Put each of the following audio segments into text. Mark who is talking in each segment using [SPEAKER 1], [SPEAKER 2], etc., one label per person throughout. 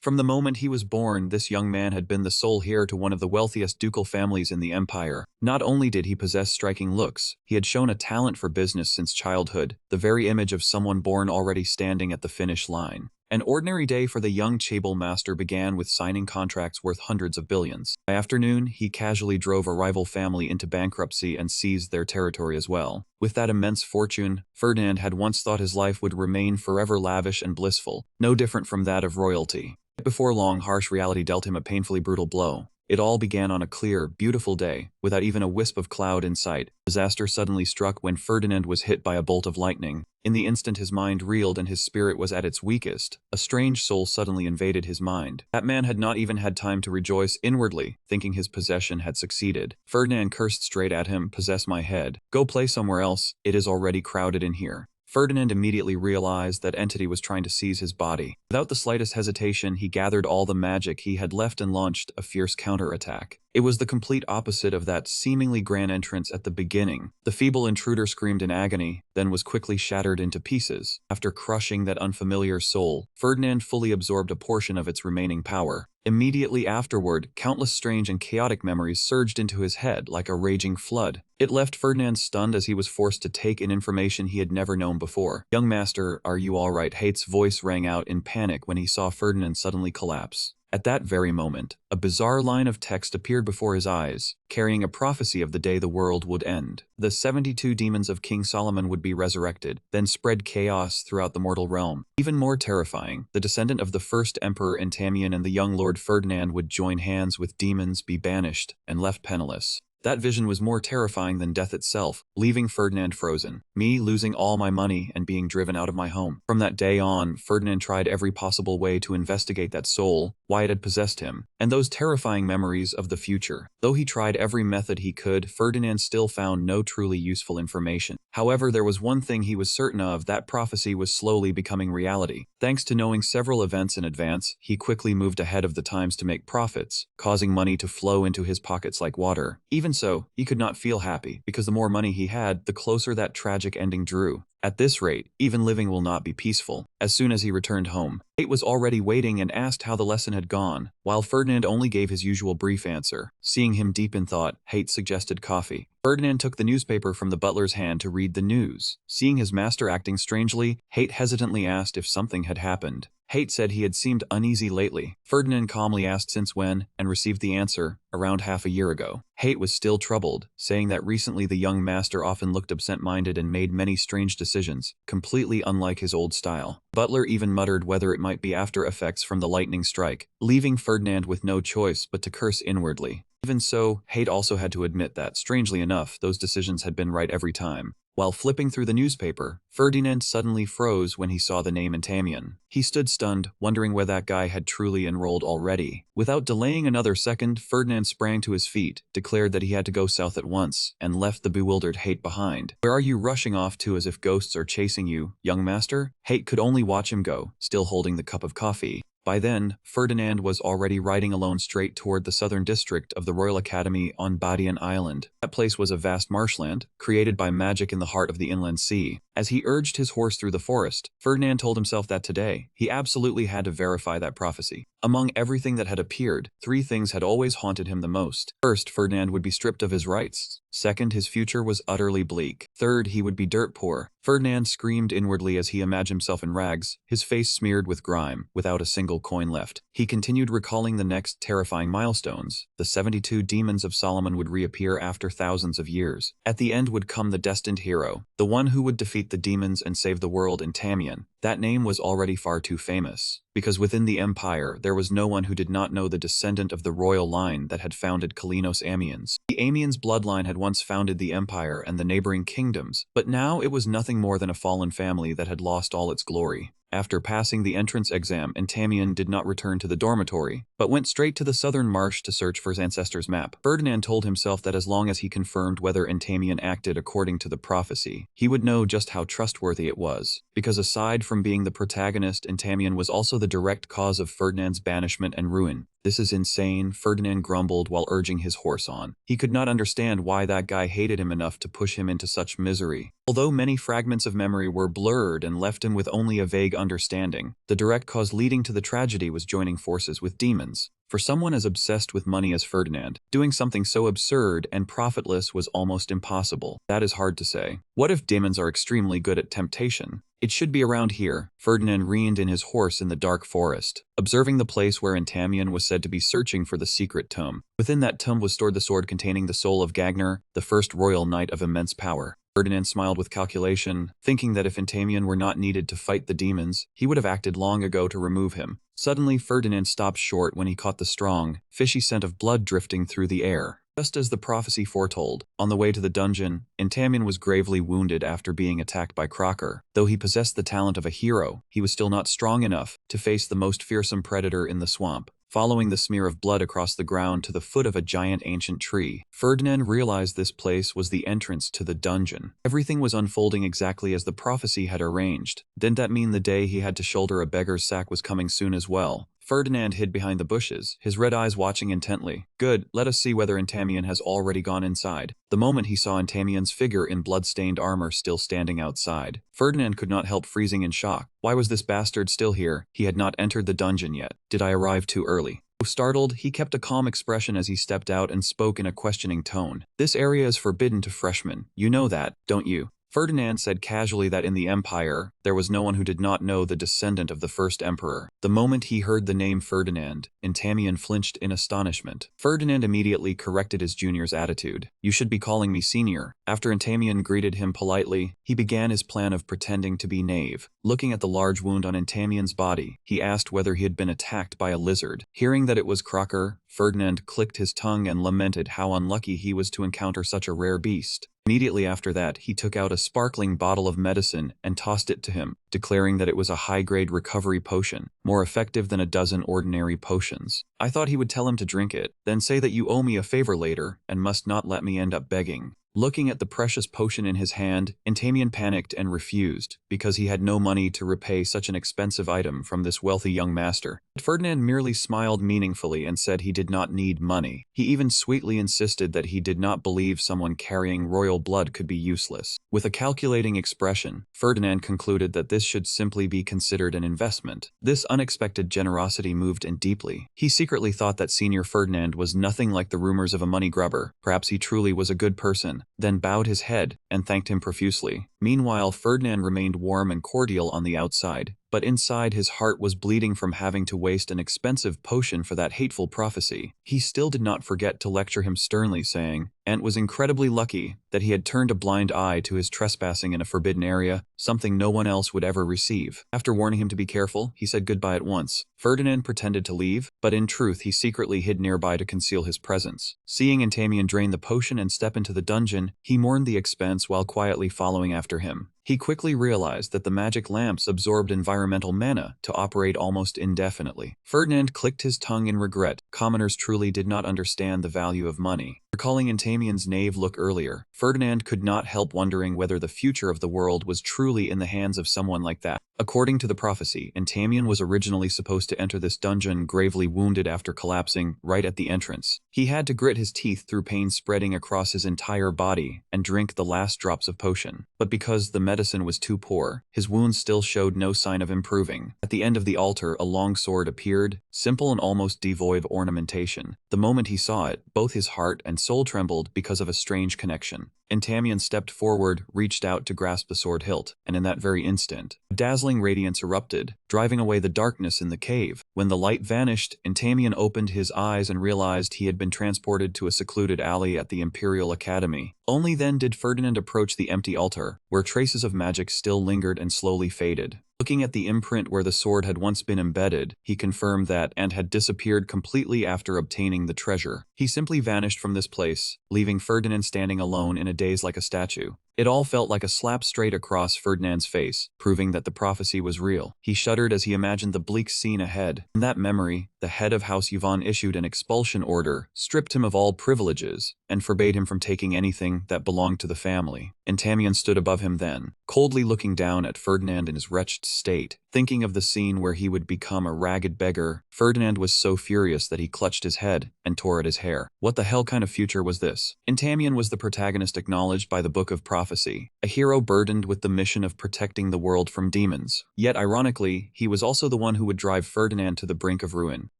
[SPEAKER 1] From the moment he was born, this young man had been the sole heir to one of the wealthiest ducal families in the empire. Not only did he possess striking looks, he had shown a talent for business since childhood, the very image of someone born already standing at the finish line. An ordinary day for the young Chable master began with signing contracts worth hundreds of billions. By afternoon, he casually drove a rival family into bankruptcy and seized their territory as well. With that immense fortune, Ferdinand had once thought his life would remain forever lavish and blissful, no different from that of royalty. Before long, harsh reality dealt him a painfully brutal blow. It all began on a clear, beautiful day, without even a wisp of cloud in sight. Disaster suddenly struck when Ferdinand was hit by a bolt of lightning. In the instant his mind reeled and his spirit was at its weakest, a strange soul suddenly invaded his mind. That man had not even had time to rejoice inwardly, thinking his possession had succeeded. Ferdinand cursed straight at him, "Possess my head. Go play somewhere else, it is already crowded in here." Ferdinand immediately realized that entity was trying to seize his body. Without the slightest hesitation, he gathered all the magic he had left and launched a fierce counterattack. It was the complete opposite of that seemingly grand entrance at the beginning. The feeble intruder screamed in agony, then was quickly shattered into pieces. After crushing that unfamiliar soul, Ferdinand fully absorbed a portion of its remaining power. Immediately afterward, countless strange and chaotic memories surged into his head like a raging flood. It left Ferdinand stunned as he was forced to take in information he had never known before. "Young master, are you all right?" Hate's voice rang out in panic when he saw Ferdinand suddenly collapse. At that very moment, a bizarre line of text appeared before his eyes, carrying a prophecy of the day the world would end. The 72 demons of King Solomon would be resurrected, then spread chaos throughout the mortal realm. Even more terrifying, the descendant of the first emperor Entamion and the young Lord Ferdinand would join hands with demons, be banished, and left penniless. That vision was more terrifying than death itself, leaving Ferdinand frozen, me losing all my money and being driven out of my home. From that day on, Ferdinand tried every possible way to investigate that soul, why it had possessed him, and those terrifying memories of the future. Though he tried every method he could, Ferdinand still found no truly useful information. However, there was one thing he was certain of: that prophecy was slowly becoming reality. Thanks to knowing several events in advance, he quickly moved ahead of the times to make profits, causing money to flow into his pockets like water. Even so, he could not feel happy, because the more money he had, the closer that tragic ending drew. At this rate, even living will not be peaceful. As soon as he returned home, Kate was already waiting and asked how the lesson had gone, while Ferdinand only gave his usual brief answer. Seeing him deep in thought, Hate suggested coffee. Ferdinand took the newspaper from the butler's hand to read the news. Seeing his master acting strangely, Hate hesitantly asked if something had happened. Hate said he had seemed uneasy lately. Ferdinand calmly asked since when, and received the answer, around half a year ago. Hate was still troubled, saying that recently the young master often looked absent-minded and made many strange decisions, completely unlike his old style. Butler even muttered whether it might be after effects from the lightning strike, leaving Ferdinand with no choice but to curse inwardly. Even so, Hate also had to admit that, strangely enough, those decisions had been right every time. While flipping through the newspaper, Ferdinand suddenly froze when he saw the name Entamion. He stood stunned, wondering whether that guy had truly enrolled already. Without delaying another second, Ferdinand sprang to his feet, declared that he had to go south at once, and left the bewildered Hate behind. "Where are you rushing off to as if ghosts are chasing you, young master?" Hate could only watch him go, still holding the cup of coffee. By then, Ferdinand was already riding alone straight toward the southern district of the Royal Academy on Badian Island. That place was a vast marshland, created by magic in the heart of the inland sea. As he urged his horse through the forest, Ferdinand told himself that today, he absolutely had to verify that prophecy. Among everything that had appeared, 3 things had always haunted him the most. First, Ferdinand would be stripped of his rights. Second, his future was utterly bleak. Third, he would be dirt poor. Ferdinand screamed inwardly as he imagined himself in rags, his face smeared with grime, without a single coin left. He continued recalling the next terrifying milestones. The 72 demons of Solomon would reappear after thousands of years. At the end would come the destined hero, the one who would defeat the demons and save the world in Entamion. That name was already far too famous, because within the empire there was no one who did not know the descendant of the royal line that had founded Kalinos Amiens. The Amiens bloodline had once founded the empire and the neighboring kingdoms, but now it was nothing more than a fallen family that had lost all its glory. After passing the entrance exam, Entamion did not return to the dormitory, but went straight to the southern marsh to search for his ancestor's map. Ferdinand told himself that as long as he confirmed whether Entamion acted according to the prophecy, he would know just how trustworthy it was, because aside from being the protagonist, Entamion was also the direct cause of Ferdinand's banishment and ruin. "This is insane," Ferdinand grumbled while urging his horse on. He could not understand why that guy hated him enough to push him into such misery. Although many fragments of memory were blurred and left him with only a vague understanding, the direct cause leading to the tragedy was joining forces with demons. For someone as obsessed with money as Ferdinand, doing something so absurd and profitless was almost impossible. That is hard to say. What if demons are extremely good at temptation? It should be around here. Ferdinand reined in his horse in the dark forest, observing the place where Entamien was said to be searching for the secret tomb. Within that tomb was stored the sword containing the soul of Gagner, the first royal knight of immense power. Ferdinand smiled with calculation, thinking that if Entamien were not needed to fight the demons, he would have acted long ago to remove him. Suddenly, Ferdinand stopped short when he caught the strong, fishy scent of blood drifting through the air. Just as the prophecy foretold, on the way to the dungeon, Entamien was gravely wounded after being attacked by Crocker. Though he possessed the talent of a hero, he was still not strong enough to face the most fearsome predator in the swamp. Following the smear of blood across the ground to the foot of a giant ancient tree, Ferdinand realized this place was the entrance to the dungeon. Everything was unfolding exactly as the prophecy had arranged. Didn't that mean the day he had to shoulder a beggar's sack was coming soon as well? Ferdinand hid behind the bushes, his red eyes watching intently. Good, let us see whether Entamien has already gone inside. The moment he saw Entamien's figure in blood-stained armor still standing outside, Ferdinand could not help freezing in shock. Why was this bastard still here? He had not entered the dungeon yet. Did I arrive too early? Startled, he kept a calm expression as he stepped out and spoke in a questioning tone. This area is forbidden to freshmen. You know that, don't you? Ferdinand said casually that in the Empire, there was no one who did not know the descendant of the first emperor. The moment he heard the name Ferdinand, Entamien flinched in astonishment. Ferdinand immediately corrected his junior's attitude. You should be calling me senior. After Entamien greeted him politely, he began his plan of pretending to be knave. Looking at the large wound on Entamien's body, he asked whether he had been attacked by a lizard. Hearing that it was Crocker, Ferdinand clicked his tongue and lamented how unlucky he was to encounter such a rare beast. Immediately after that, he took out a sparkling bottle of medicine and tossed it to him, declaring that it was a high-grade recovery potion, more effective than a dozen ordinary potions. I thought he would tell him to drink it, then say that you owe me a favor later and must not let me end up begging. Looking at the precious potion in his hand, Entamien panicked and refused, because he had no money to repay such an expensive item from this wealthy young master. But Ferdinand merely smiled meaningfully and said he did not need money. He even sweetly insisted that he did not believe someone carrying royal blood could be useless. With a calculating expression, Ferdinand concluded that this should simply be considered an investment. This unexpected generosity moved him deeply. He secretly thought that Senior Ferdinand was nothing like the rumors of a money grubber. Perhaps he truly was a good person, then bowed his head and thanked him profusely. Meanwhile, Ferdinand remained warm and cordial on the outside, but inside his heart was bleeding from having to waste an expensive potion for that hateful prophecy. He still did not forget to lecture him sternly, saying, Ant was incredibly lucky that he had turned a blind eye to his trespassing in a forbidden area, something no one else would ever receive. After warning him to be careful, he said goodbye at once. Ferdinand pretended to leave, but in truth he secretly hid nearby to conceal his presence. Seeing Entamien drain the potion and step into the dungeon, he mourned the expense while quietly following after him. He quickly realized that the magic lamps absorbed environmental mana to operate almost indefinitely. Ferdinand clicked his tongue in regret. Commoners truly did not understand the value of money. Recalling Entamien's knave look earlier, Ferdinand could not help wondering whether the future of the world was truly in the hands of someone like that. According to the prophecy, Entamien was originally supposed to enter this dungeon gravely wounded after collapsing right at the entrance. He had to grit his teeth through pain spreading across his entire body and drink the last drops of potion. But because the medicine was too poor, his wounds still showed no sign of improving. At the end of the altar, a long sword appeared, simple and almost devoid of ornamentation. The moment he saw it, both his heart and soul trembled because of a strange connection. Entamien stepped forward, reached out to grasp the sword hilt, and in that very instant, a dazzling radiance erupted, driving away the darkness in the cave. When the light vanished, Entamien opened his eyes and realized he had been transported to a secluded alley at the Imperial Academy. Only then did Ferdinand approach the empty altar, where traces of magic still lingered and slowly faded. Looking at the imprint where the sword had once been embedded, he confirmed that Ant had disappeared completely after obtaining the treasure. He simply vanished from this place, leaving Ferdinand standing alone in a daze like a statue. It all felt like a slap straight across Ferdinand's face, proving that the prophecy was real. He shuddered as he imagined the bleak scene ahead. In that memory, the head of House Yvonne issued an expulsion order, stripped him of all privileges, and forbade him from taking anything that belonged to the family. Entamien stood above him then, coldly looking down at Ferdinand in his wretched state. Thinking of the scene where he would become a ragged beggar, Ferdinand was so furious that he clutched his head and tore at his hair. What the hell kind of future was this? Entamien was the protagonist acknowledged by the Book of Prophecy, a hero burdened with the mission of protecting the world from demons. Yet ironically, he was also the one who would drive Ferdinand to the brink of ruin.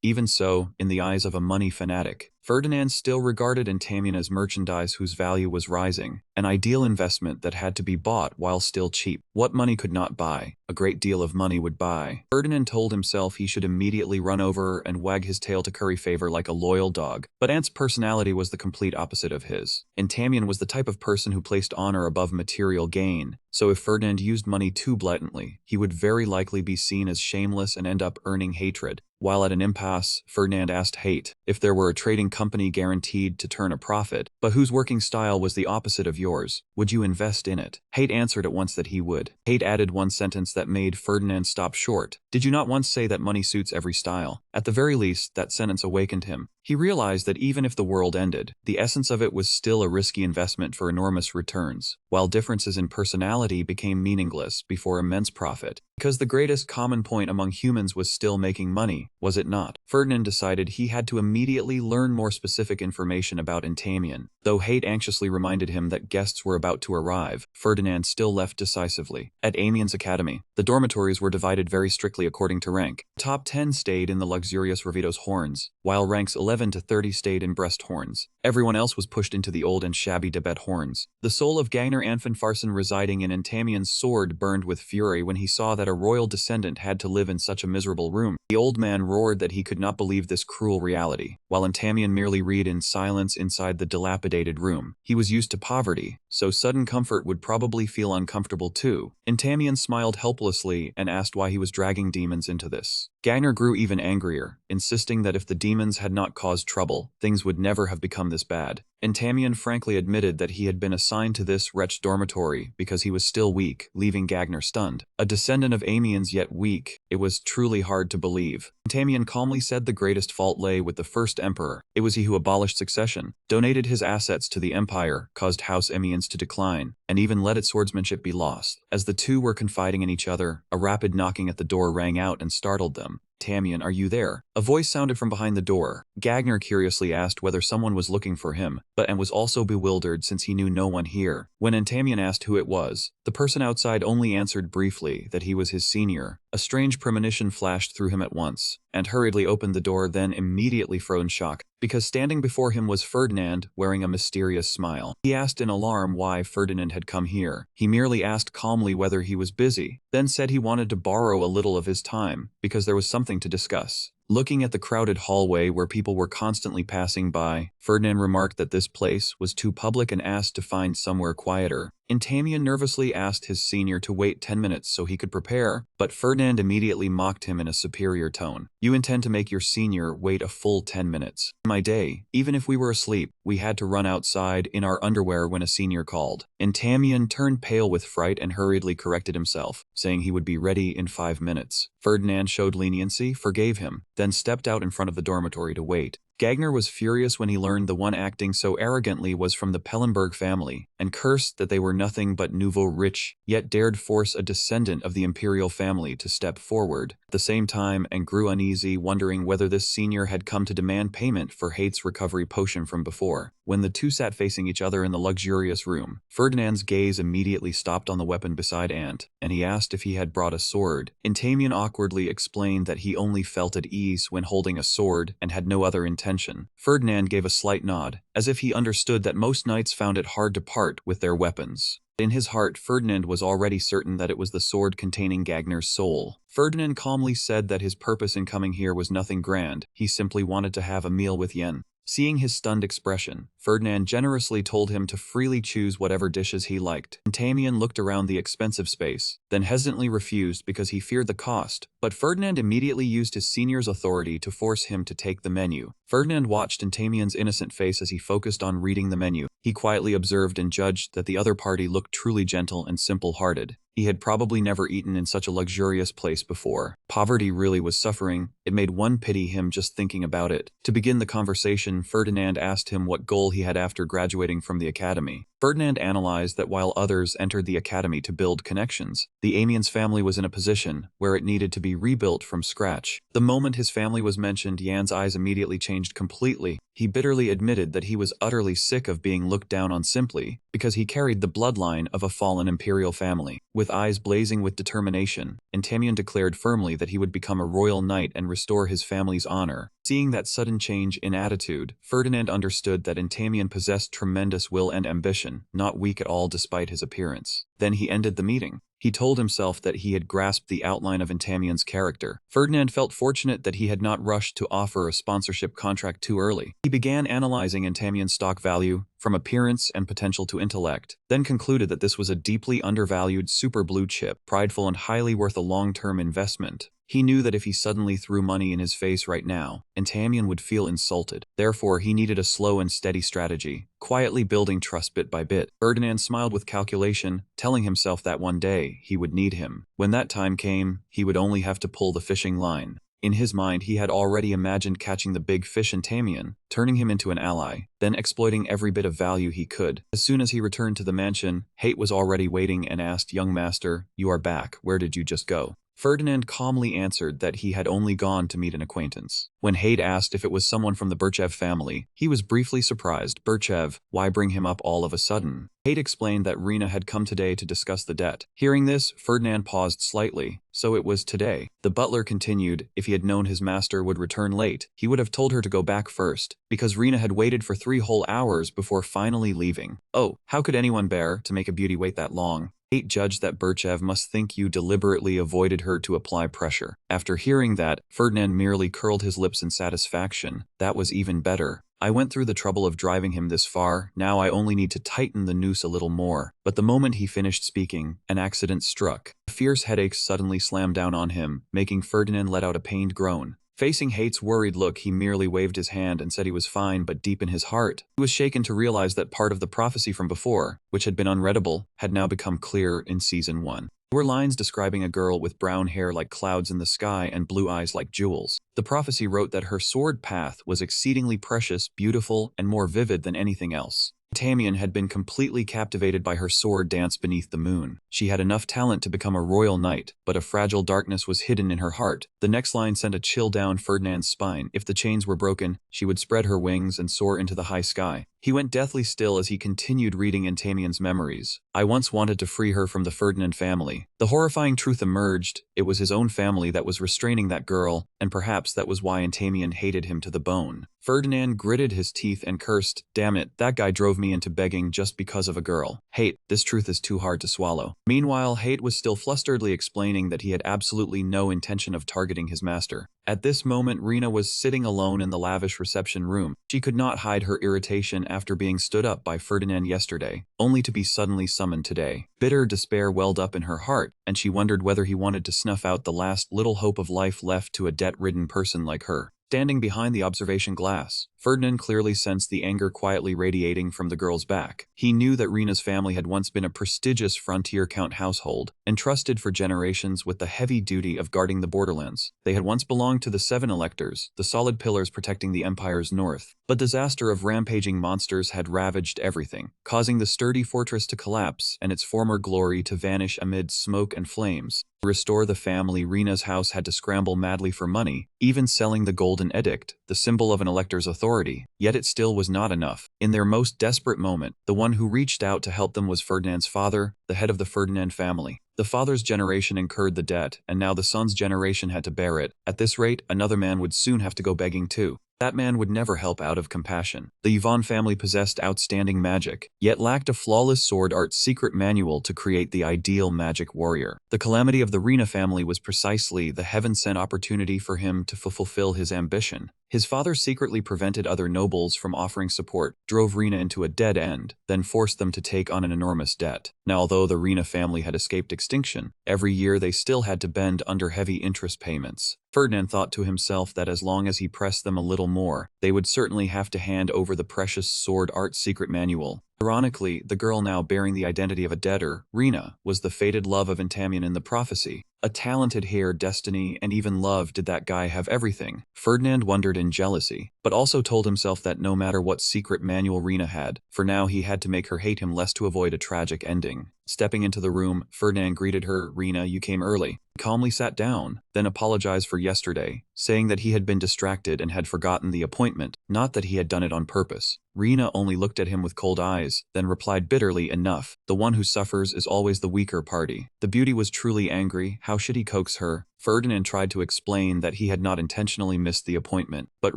[SPEAKER 1] Even so, in the eyes of a money fanatic, Ferdinand still regarded Entamien as merchandise whose value was rising, an ideal investment that had to be bought while still cheap. What money could not buy, a great deal of money would buy. Ferdinand told himself he should immediately run over and wag his tail to curry favor like a loyal dog. But Ant's personality was the complete opposite of his. Entamien was the type of person who placed honor above material gain, so if Ferdinand used money too blatantly, he would very likely be seen as shameless and end up earning hatred. While at an impasse, Ferdinand asked Hate if there were a trading company guaranteed to turn a profit, but whose working style was the opposite of yours. Would you invest in it? Hate answered at once that he would. Hate added one sentence that made Ferdinand stop short. Did you not once say that money suits every style? At the very least, that sentence awakened him. He realized that even if the world ended, the essence of it was still a risky investment for enormous returns, while differences in personality became meaningless before immense profit. Because the greatest common point among humans was still making money, was it not? Ferdinand decided he had to immediately learn more specific information about Entamien. Though Hate anxiously reminded him that guests were about to arrive, Ferdinand still left decisively. At Amiens Academy, the dormitories were divided very strictly according to rank. Top 10 stayed in the luxurious Ravitos horns, while ranks 11 to 30 stayed in breast horns. Everyone else was pushed into the old and shabby Debet horns. The soul of Gagner Anfinfarson residing in Entamien's sword burned with fury when he saw that a royal descendant had to live in such a miserable room. The old man roared that he could not believe this cruel reality, while Entamien merely read in silence inside the dilapidated room. He was used to poverty, so sudden comfort would probably feel uncomfortable too. Entamien smiled helplessly and asked why he was dragging demons into this. Gagner grew even angrier, insisting that if the demons had not caused trouble, things would never have become this bad. Entamien frankly admitted that he had been assigned to this wretched dormitory because he was still weak, leaving Gagner stunned. A descendant of Amiens yet weak, it was truly hard to believe. Entamien calmly said the greatest fault lay with the first emperor. It was he who abolished succession, donated his assets to the empire, caused House Amiens to decline, and even let its swordsmanship be lost. As the two were confiding in each other, a rapid knocking at the door rang out and startled them. Entamien, are you there? A voice sounded from behind the door. Gagner curiously asked whether someone was looking for him, and was also bewildered since he knew no one here. When Entamien asked who it was, the person outside only answered briefly that he was his senior. A strange premonition flashed through him at once, and hurriedly opened the door, then immediately froze in shock, because standing before him was Ferdinand, wearing a mysterious smile. He asked in alarm why Ferdinand had come here. He merely asked calmly whether he was busy, then said he wanted to borrow a little of his time, because there was something to discuss. Looking at the crowded hallway where people were constantly passing by, Ferdinand remarked that this place was too public and asked to find somewhere quieter. Entamien nervously asked his senior to wait 10 minutes so he could prepare, but Ferdinand immediately mocked him in a superior tone. You intend to make your senior wait a full 10 minutes. In my day, even if we were asleep, we had to run outside in our underwear when a senior called. Entamien turned pale with fright and hurriedly corrected himself, saying he would be ready in 5 minutes. Ferdinand showed leniency, forgave him, then stepped out in front of the dormitory to wait. Gagner was furious when he learned the one acting so arrogantly was from the Pellenberg family, and cursed that they were nothing but nouveau rich, yet dared force a descendant of the imperial family to step forward at the same time, and grew uneasy, wondering whether this senior had come to demand payment for Hate's recovery potion from before. When the two sat facing each other in the luxurious room, Ferdinand's gaze immediately stopped on the weapon beside Ant, and he asked if he had brought a sword. Entamien awkwardly explained that he only felt at ease when holding a sword and had no other intention. Ferdinand gave a slight nod, as if he understood that most knights found it hard to part with their weapons. In his heart, Ferdinand was already certain that it was the sword containing Gagner's soul. Ferdinand calmly said that his purpose in coming here was nothing grand, he simply wanted to have a meal with Yen. Seeing his stunned expression, Ferdinand generously told him to freely choose whatever dishes he liked. Entamien looked around the expensive space, then hesitantly refused because he feared the cost, but Ferdinand immediately used his senior's authority to force him to take the menu. Ferdinand watched Entamien's innocent face as he focused on reading the menu. He quietly observed and judged that the other party looked truly gentle and simple-hearted. He had probably never eaten in such a luxurious place before. Poverty really was suffering. It made one pity him just thinking about it. To begin the conversation, Ferdinand asked him what goal he had after graduating from the academy. Ferdinand analyzed that while others entered the academy to build connections, the Amiens family was in a position where it needed to be rebuilt from scratch. The moment his family was mentioned, Yan's eyes immediately changed completely. He bitterly admitted that he was utterly sick of being looked down on simply because he carried the bloodline of a fallen imperial family. With eyes blazing with determination, Entamien declared firmly that he would become a royal knight and restore his family's honor. Seeing that sudden change in attitude, Ferdinand understood that Entamien possessed tremendous will and ambition, not weak at all despite his appearance. Then he ended the meeting. He told himself that he had grasped the outline of Entamien's character. Ferdinand felt fortunate that he had not rushed to offer a sponsorship contract too early. He began analyzing Entamien's stock value, from appearance and potential to intellect, then concluded that this was a deeply undervalued super blue chip, prideful and highly worth a long-term investment. He knew that if he suddenly threw money in his face right now, Entamien would feel insulted. Therefore, he needed a slow and steady strategy, quietly building trust bit by bit. Ferdinand smiled with calculation, telling himself that one day he would need him. When that time came, he would only have to pull the fishing line. In his mind, he had already imagined catching the big fish Entamien, turning him into an ally, then exploiting every bit of value he could. As soon as he returned to the mansion, Hate was already waiting and asked, "Young master, you are back. Where did you just go?" Ferdinand calmly answered that he had only gone to meet an acquaintance. When Hate asked if it was someone from the Birchev family, he was briefly surprised. Birchev, why bring him up all of a sudden? Hate explained that Rena had come today to discuss the debt. Hearing this, Ferdinand paused slightly. So it was today. The butler continued, if he had known his master would return late, he would have told her to go back first, because Rena had waited for 3 whole hours before finally leaving. Oh, how could anyone bear to make a beauty wait that long? Hate judged that Birchev must think you deliberately avoided her to apply pressure. After hearing that, Ferdinand merely curled his lips in satisfaction. That was even better. I went through the trouble of driving him this far, now I only need to tighten the noose a little more. But the moment he finished speaking, an accident struck. A fierce headache suddenly slammed down on him, making Ferdinand let out a pained groan. Facing Hate's worried look, he merely waved his hand and said he was fine, but deep in his heart, he was shaken to realize that part of the prophecy from before, which had been unreadable, had now become clear in Season 1. There were lines describing a girl with brown hair like clouds in the sky and blue eyes like jewels. The prophecy wrote that her sword path was exceedingly precious, beautiful, and more vivid than anything else. Entamien had been completely captivated by her sword dance beneath the moon. She had enough talent to become a royal knight, but a fragile darkness was hidden in her heart. The next line sent a chill down Ferdinand's spine. If the chains were broken, she would spread her wings and soar into the high sky. He went deathly still as he continued reading Entamien's memories. I once wanted to free her from the Ferdinand family. The horrifying truth emerged. It was his own family that was restraining that girl, and perhaps that was why Entamien hated him to the bone. Ferdinand gritted his teeth and cursed, "Damn it, that guy drove me into begging just because of a girl. Hate, this truth is too hard to swallow." Meanwhile, Hate was still flusteredly explaining that he had absolutely no intention of targeting his master. At this moment, Rena was sitting alone in the lavish reception room. She could not hide her irritation after being stood up by Ferdinand yesterday, only to be suddenly summoned today. Bitter despair welled up in her heart, and she wondered whether he wanted to snuff out the last little hope of life left to a debt-ridden person like her. Standing behind the observation glass, Ferdinand clearly sensed the anger quietly radiating from the girl's back. He knew that Rena's family had once been a prestigious frontier count household, entrusted for generations with the heavy duty of guarding the borderlands. They had once belonged to the 7 electors, the solid pillars protecting the empire's north. But disaster of rampaging monsters had ravaged everything, causing the sturdy fortress to collapse and its former glory to vanish amid smoke and flames. To restore the family, Rena's house had to scramble madly for money, even selling the Golden Edict, the symbol of an elector's authority. Yet it still was not enough. In their most desperate moment, the one who reached out to help them was Ferdinand's father, the head of the Ferdinand family. The father's generation incurred the debt, and now the son's generation had to bear it. At this rate, another man would soon have to go begging too. That man would never help out of compassion. The Yvonne family possessed outstanding magic, yet lacked a flawless sword art secret manual to create the ideal magic warrior. The calamity of the Rena family was precisely the heaven-sent opportunity for him to fulfill his ambition. His father secretly prevented other nobles from offering support, drove Rena into a dead end, then forced them to take on an enormous debt. Now, although the Rena family had escaped extinction, every year they still had to bend under heavy interest payments. Ferdinand thought to himself that as long as he pressed them a little more, they would certainly have to hand over the precious sword art secret manual. Ironically, the girl now bearing the identity of a debtor, Rina, was the fated love of Entamion in the prophecy. A talented hair, destiny, and even love. Did that guy have everything? Ferdinand wondered in jealousy, but also told himself that no matter what secret manual Rina had, for now he had to make her hate him less to avoid a tragic ending. Stepping into the room, Ferdinand greeted her. "Rina, you came early." He calmly sat down, then apologized for yesterday, saying that he had been distracted and had forgotten the appointment, not that he had done it on purpose. Rina only looked at him with cold eyes, then replied bitterly, "Enough. The one who suffers is always the weaker party." The beauty was truly angry. How should he coax her? Ferdinand tried to explain that he had not intentionally missed the appointment, but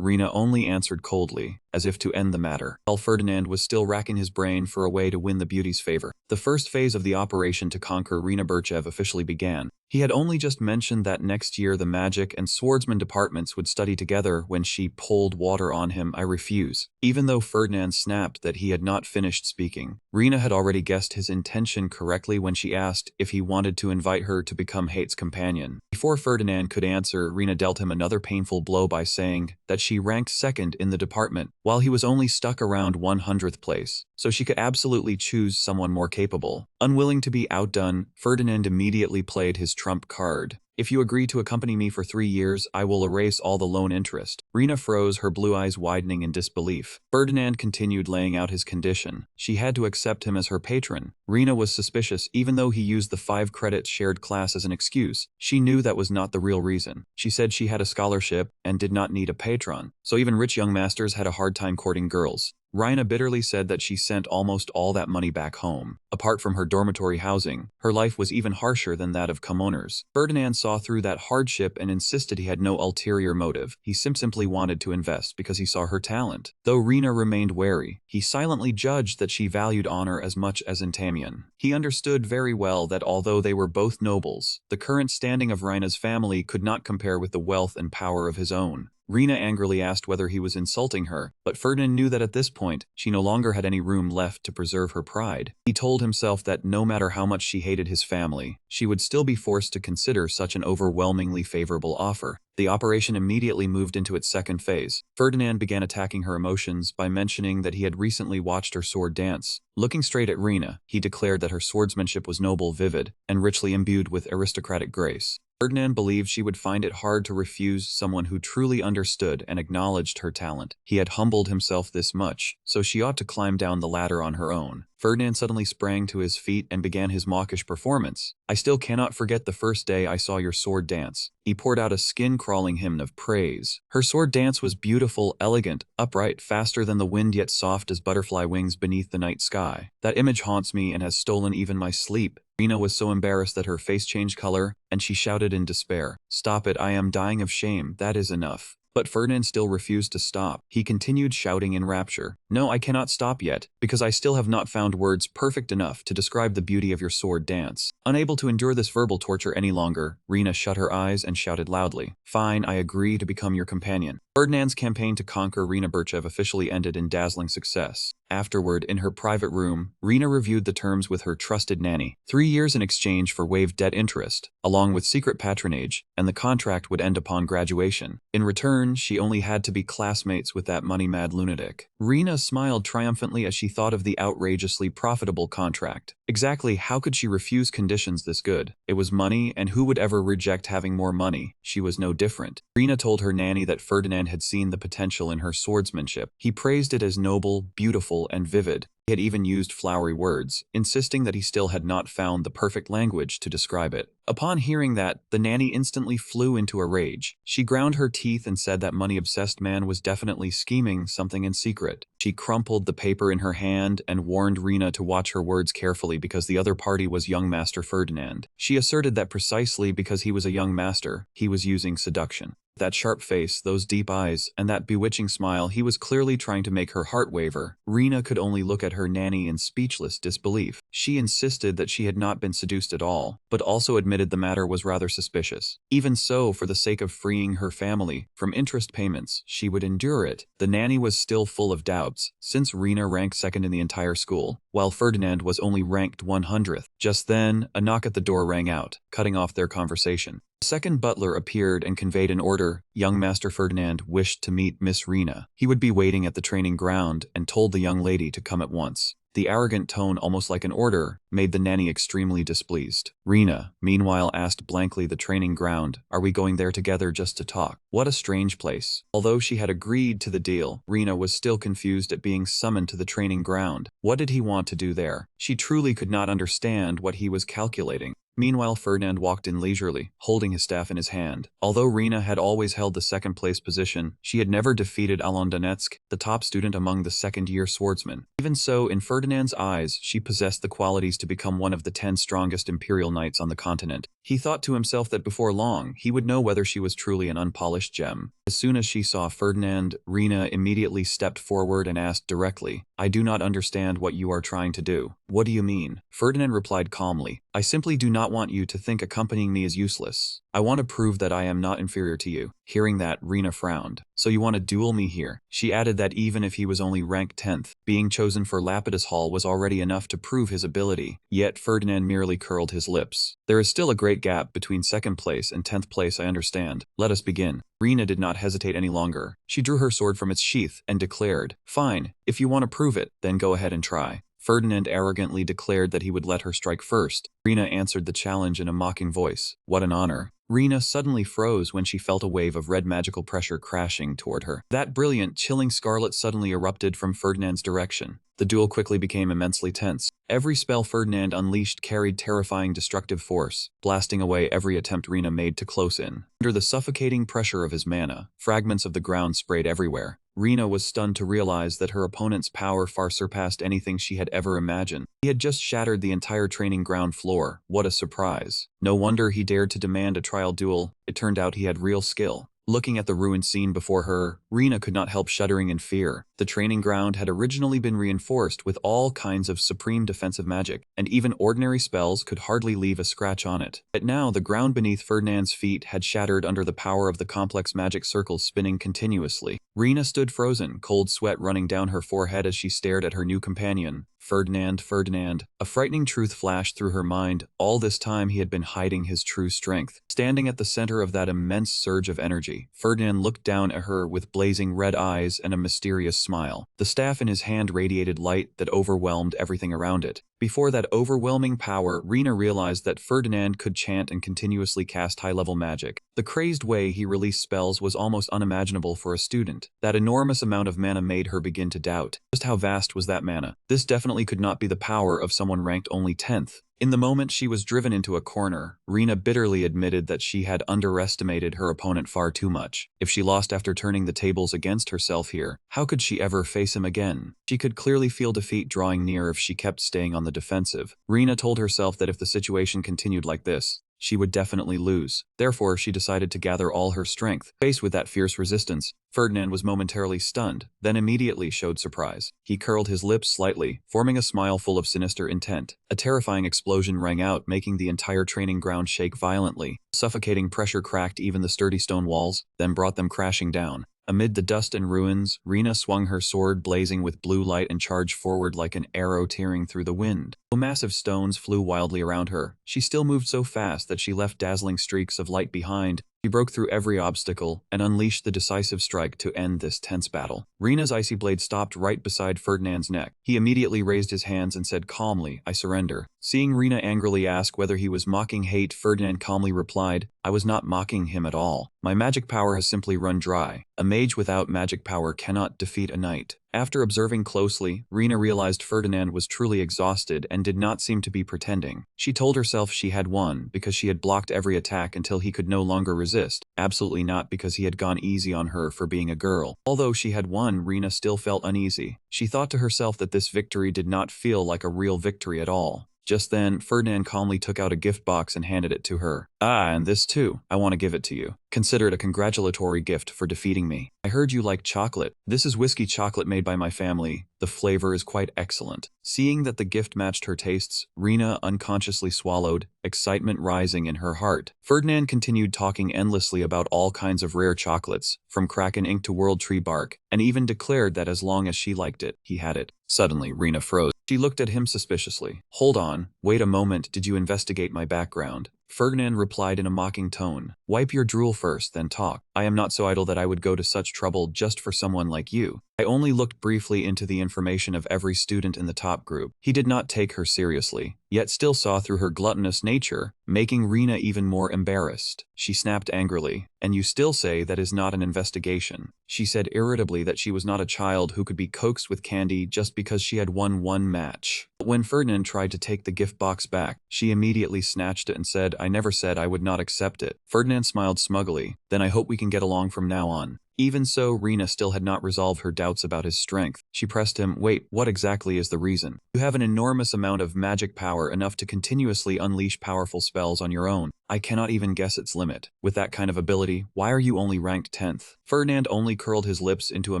[SPEAKER 1] Rina only answered coldly, as if to end the matter, while Ferdinand was still racking his brain for a way to win the beauty's favor. The first phase of the operation to conquer Rina Burchev officially began. He had only just mentioned that next year the magic and swordsman departments would study together when she pulled water on him. "I refuse." Even though Ferdinand snapped that he had not finished speaking, Rina had already guessed his intention correctly when she asked if he wanted to invite her to become Hate's companion. Before Ferdinand could answer, Rina dealt him another painful blow by saying that she ranked second in the department, while he was only stuck around 100th place, so she could absolutely choose someone more capable. Unwilling to be outdone, Ferdinand immediately played his trump card. "If you agree to accompany me for 3 years, I will erase all the loan interest." Rina froze, her blue eyes widening in disbelief. Ferdinand continued laying out his condition. She had to accept him as her patron. Rina was suspicious, even though he used the 5 credits shared class as an excuse. She knew that was not the real reason. She said she had a scholarship and did not need a patron, so even rich young masters had a hard time courting girls. Rina bitterly said that she sent almost all that money back home. Apart from her dormitory housing, her life was even harsher than that of commoners. Ferdinand saw through that hardship and insisted he had no ulterior motive. He simply wanted to invest because he saw her talent. Though Rina remained wary, he silently judged that she valued honor as much as Entamion. He understood very well that although they were both nobles, the current standing of Rina's family could not compare with the wealth and power of his own. Rina angrily asked whether he was insulting her, but Ferdinand knew that at this point, she no longer had any room left to preserve her pride. He told himself that no matter how much she hated his family, she would still be forced to consider such an overwhelmingly favorable offer. The operation immediately moved into its second phase. Ferdinand began attacking her emotions by mentioning that he had recently watched her sword dance. Looking straight at Rina, he declared that her swordsmanship was noble, vivid, and richly imbued with aristocratic grace. Ferdinand believed she would find it hard to refuse someone who truly understood and acknowledged her talent. He had humbled himself this much, so she ought to climb down the ladder on her own. Ferdinand suddenly sprang to his feet and began his mawkish performance. "I still cannot forget the first day I saw your sword dance." He poured out a skin-crawling hymn of praise. Her sword dance was beautiful, elegant, upright, faster than the wind yet soft as butterfly wings beneath the night sky. "That image haunts me and has stolen even my sleep." Rina was so embarrassed that her face changed color, and she shouted in despair, "Stop it, I am dying of shame, that is enough." But Ferdinand still refused to stop. He continued shouting in rapture, "No, I cannot stop yet, because I still have not found words perfect enough to describe the beauty of your sword dance." Unable to endure this verbal torture any longer, Rina shut her eyes and shouted loudly, "Fine, I agree to become your companion." Ferdinand's campaign to conquer Rina Burchev officially ended in dazzling success. Afterward, in her private room, Rina reviewed the terms with her trusted nanny. 3 years in exchange for waived debt interest, along with secret patronage, and the contract would end upon graduation. In return, she only had to be classmates with that money-mad lunatic. Rina smiled triumphantly as she thought of the outrageously profitable contract. Exactly how could she refuse conditions this good? It was money, and who would ever reject having more money? She was no different. Rina told her nanny that Ferdinand had seen the potential in her swordsmanship. He praised it as noble, beautiful, and vivid. He had even used flowery words, insisting that he still had not found the perfect language to describe it. Upon hearing that, the nanny instantly flew into a rage. She ground her teeth and said that money-obsessed man was definitely scheming something in secret. She crumpled the paper in her hand and warned Rina to watch her words carefully because the other party was young Master Ferdinand. She asserted that precisely because he was a young master, he was using seduction. That sharp face, those deep eyes, and that bewitching smile, he was clearly trying to make her heart waver. Rina could only look at her nanny in speechless disbelief. She insisted that she had not been seduced at all, but also admitted the matter was rather suspicious. Even so, for the sake of freeing her family from interest payments, she would endure it. The nanny was still full of doubts, since Rina ranked second in the entire school, while Ferdinand was only ranked 100th. Just then, a knock at the door rang out, cutting off their conversation. A second butler appeared and conveyed an order. Young Master Ferdinand wished to meet Miss Rina. He would be waiting at the training ground and told the young lady to come at once. The arrogant tone, almost like an order, made the nanny extremely displeased. Rena, meanwhile, asked blankly the training ground, "Are we going there together just to talk?" What a strange place. Although she had agreed to the deal, Rena was still confused at being summoned to the training ground. What did he want to do there? She truly could not understand what he was calculating. Meanwhile, Ferdinand walked in leisurely, holding his staff in his hand. Although Rena had always held the second-place position, she had never defeated Alon Donetsk, the top student among the second-year swordsmen. Even so, in Ferdinand's eyes, she possessed the qualities to become one of the 10 strongest imperial knights on the continent. He thought to himself that before long, he would know whether she was truly an unpolished gem. As soon as she saw Ferdinand, Rena immediately stepped forward and asked directly, "I do not understand what you are trying to do." "What do you mean?" Ferdinand replied calmly, "I simply do not want you to think accompanying me is useless. I want to prove that I am not inferior to you." Hearing that, Rena frowned. "So you want to duel me here?" She added that even if he was only ranked 10th, being chosen for Lapidus Hall was already enough to prove his ability. Yet Ferdinand merely curled his lips. "There is still a great gap between 2nd place and 10th place, I understand. Let us begin." Rena did not hesitate any longer. She drew her sword from its sheath and declared, "Fine, if you want to prove it, then go ahead and try." Ferdinand arrogantly declared that he would let her strike first. Rena answered the challenge in a mocking voice. What an honor. Rena suddenly froze when she felt a wave of red magical pressure crashing toward her. That brilliant, chilling scarlet suddenly erupted from Ferdinand's direction. The duel quickly became immensely tense. Every spell Ferdinand unleashed carried terrifying destructive force, blasting away every attempt Rena made to close in. Under the suffocating pressure of his mana, fragments of the ground sprayed everywhere. Rena was stunned to realize that her opponent's power far surpassed anything she had ever imagined. He had just shattered the entire training ground floor. What a surprise. No wonder he dared to demand a trial duel. It turned out he had real skill. Looking at the ruined scene before her, Rena could not help shuddering in fear. The training ground had originally been reinforced with all kinds of supreme defensive magic, and even ordinary spells could hardly leave a scratch on it. But now the ground beneath Ferdinand's feet had shattered under the power of the complex magic circles spinning continuously. Rena stood frozen, cold sweat running down her forehead as she stared at her new companion. Ferdinand, Ferdinand. A frightening truth flashed through her mind. All this time he had been hiding his true strength. Standing at the center of that immense surge of energy, Ferdinand looked down at her with blazing red eyes and a mysterious smile. The staff in his hand radiated light that overwhelmed everything around it. Before that overwhelming power, Rena realized that Ferdinand could chant and continuously cast high-level magic. The crazed way he released spells was almost unimaginable for a student. That enormous amount of mana made her begin to doubt. Just how vast was that mana? This definitely could not be the power of someone ranked only 10th. In the moment she was driven into a corner, Rena bitterly admitted that she had underestimated her opponent far too much. If she lost after turning the tables against herself here, how could she ever face him again? She could clearly feel defeat drawing near if she kept staying on the defensive. Rena told herself that if the situation continued like this, she would definitely lose. Therefore, she decided to gather all her strength. Faced with that fierce resistance, Ferdinand was momentarily stunned, then immediately showed surprise. He curled his lips slightly, forming a smile full of sinister intent. A terrifying explosion rang out, making the entire training ground shake violently. Suffocating pressure cracked even the sturdy stone walls, then brought them crashing down. Amid the dust and ruins, Rena swung her sword blazing with blue light and charged forward like an arrow tearing through the wind. Though massive stones flew wildly around her, she still moved so fast that she left dazzling streaks of light behind. She broke through every obstacle and unleashed the decisive strike to end this tense battle. Rena's icy blade stopped right beside Ferdinand's neck. He immediately raised his hands and said calmly, "I surrender." Seeing Rena angrily ask whether he was mocking hate, Ferdinand calmly replied, "I was not mocking him at all. My magic power has simply run dry. A mage without magic power cannot defeat a knight." After observing closely, Rena realized Ferdinand was truly exhausted and did not seem to be pretending. She told herself she had won because she had blocked every attack until he could no longer resist, absolutely not because he had gone easy on her for being a girl. Although she had won, Rena still felt uneasy. She thought to herself that this victory did not feel like a real victory at all. Just then, Ferdinand calmly took out a gift box and handed it to her. "Ah, and this too. I want to give it to you. Consider it a congratulatory gift for defeating me. I heard you like chocolate. This is whiskey chocolate made by my family. The flavor is quite excellent." Seeing that the gift matched her tastes, Rena unconsciously swallowed, excitement rising in her heart. Ferdinand continued talking endlessly about all kinds of rare chocolates, from Kraken ink to World Tree bark, and even declared that as long as she liked it, he had it. Suddenly, Rena froze. She looked at him suspiciously. "Hold on, wait a moment, did you investigate my background?" Ferdinand replied in a mocking tone. "Wipe your drool first, then talk. I am not so idle that I would go to such trouble just for someone like you. I only looked briefly into the information of every student in the top group. He did not take her seriously, yet still saw through her gluttonous nature, making Rena even more embarrassed. She snapped angrily. "And you still say that is not an investigation." She said irritably that she was not a child who could be coaxed with candy just because she had won one match. But when Ferdinand tried to take the gift box back, she immediately snatched it and said, "I never said I would not accept it." Ferdinand smiled smugly. "Then I hope we can get along from now on." Even so, Rena still had not resolved her doubts about his strength. She pressed him, "Wait, what exactly is the reason? You have an enormous amount of magic power, enough to continuously unleash powerful spells on your own. I cannot even guess its limit. With that kind of ability, why are you only ranked 10th? Ferdinand only curled his lips into a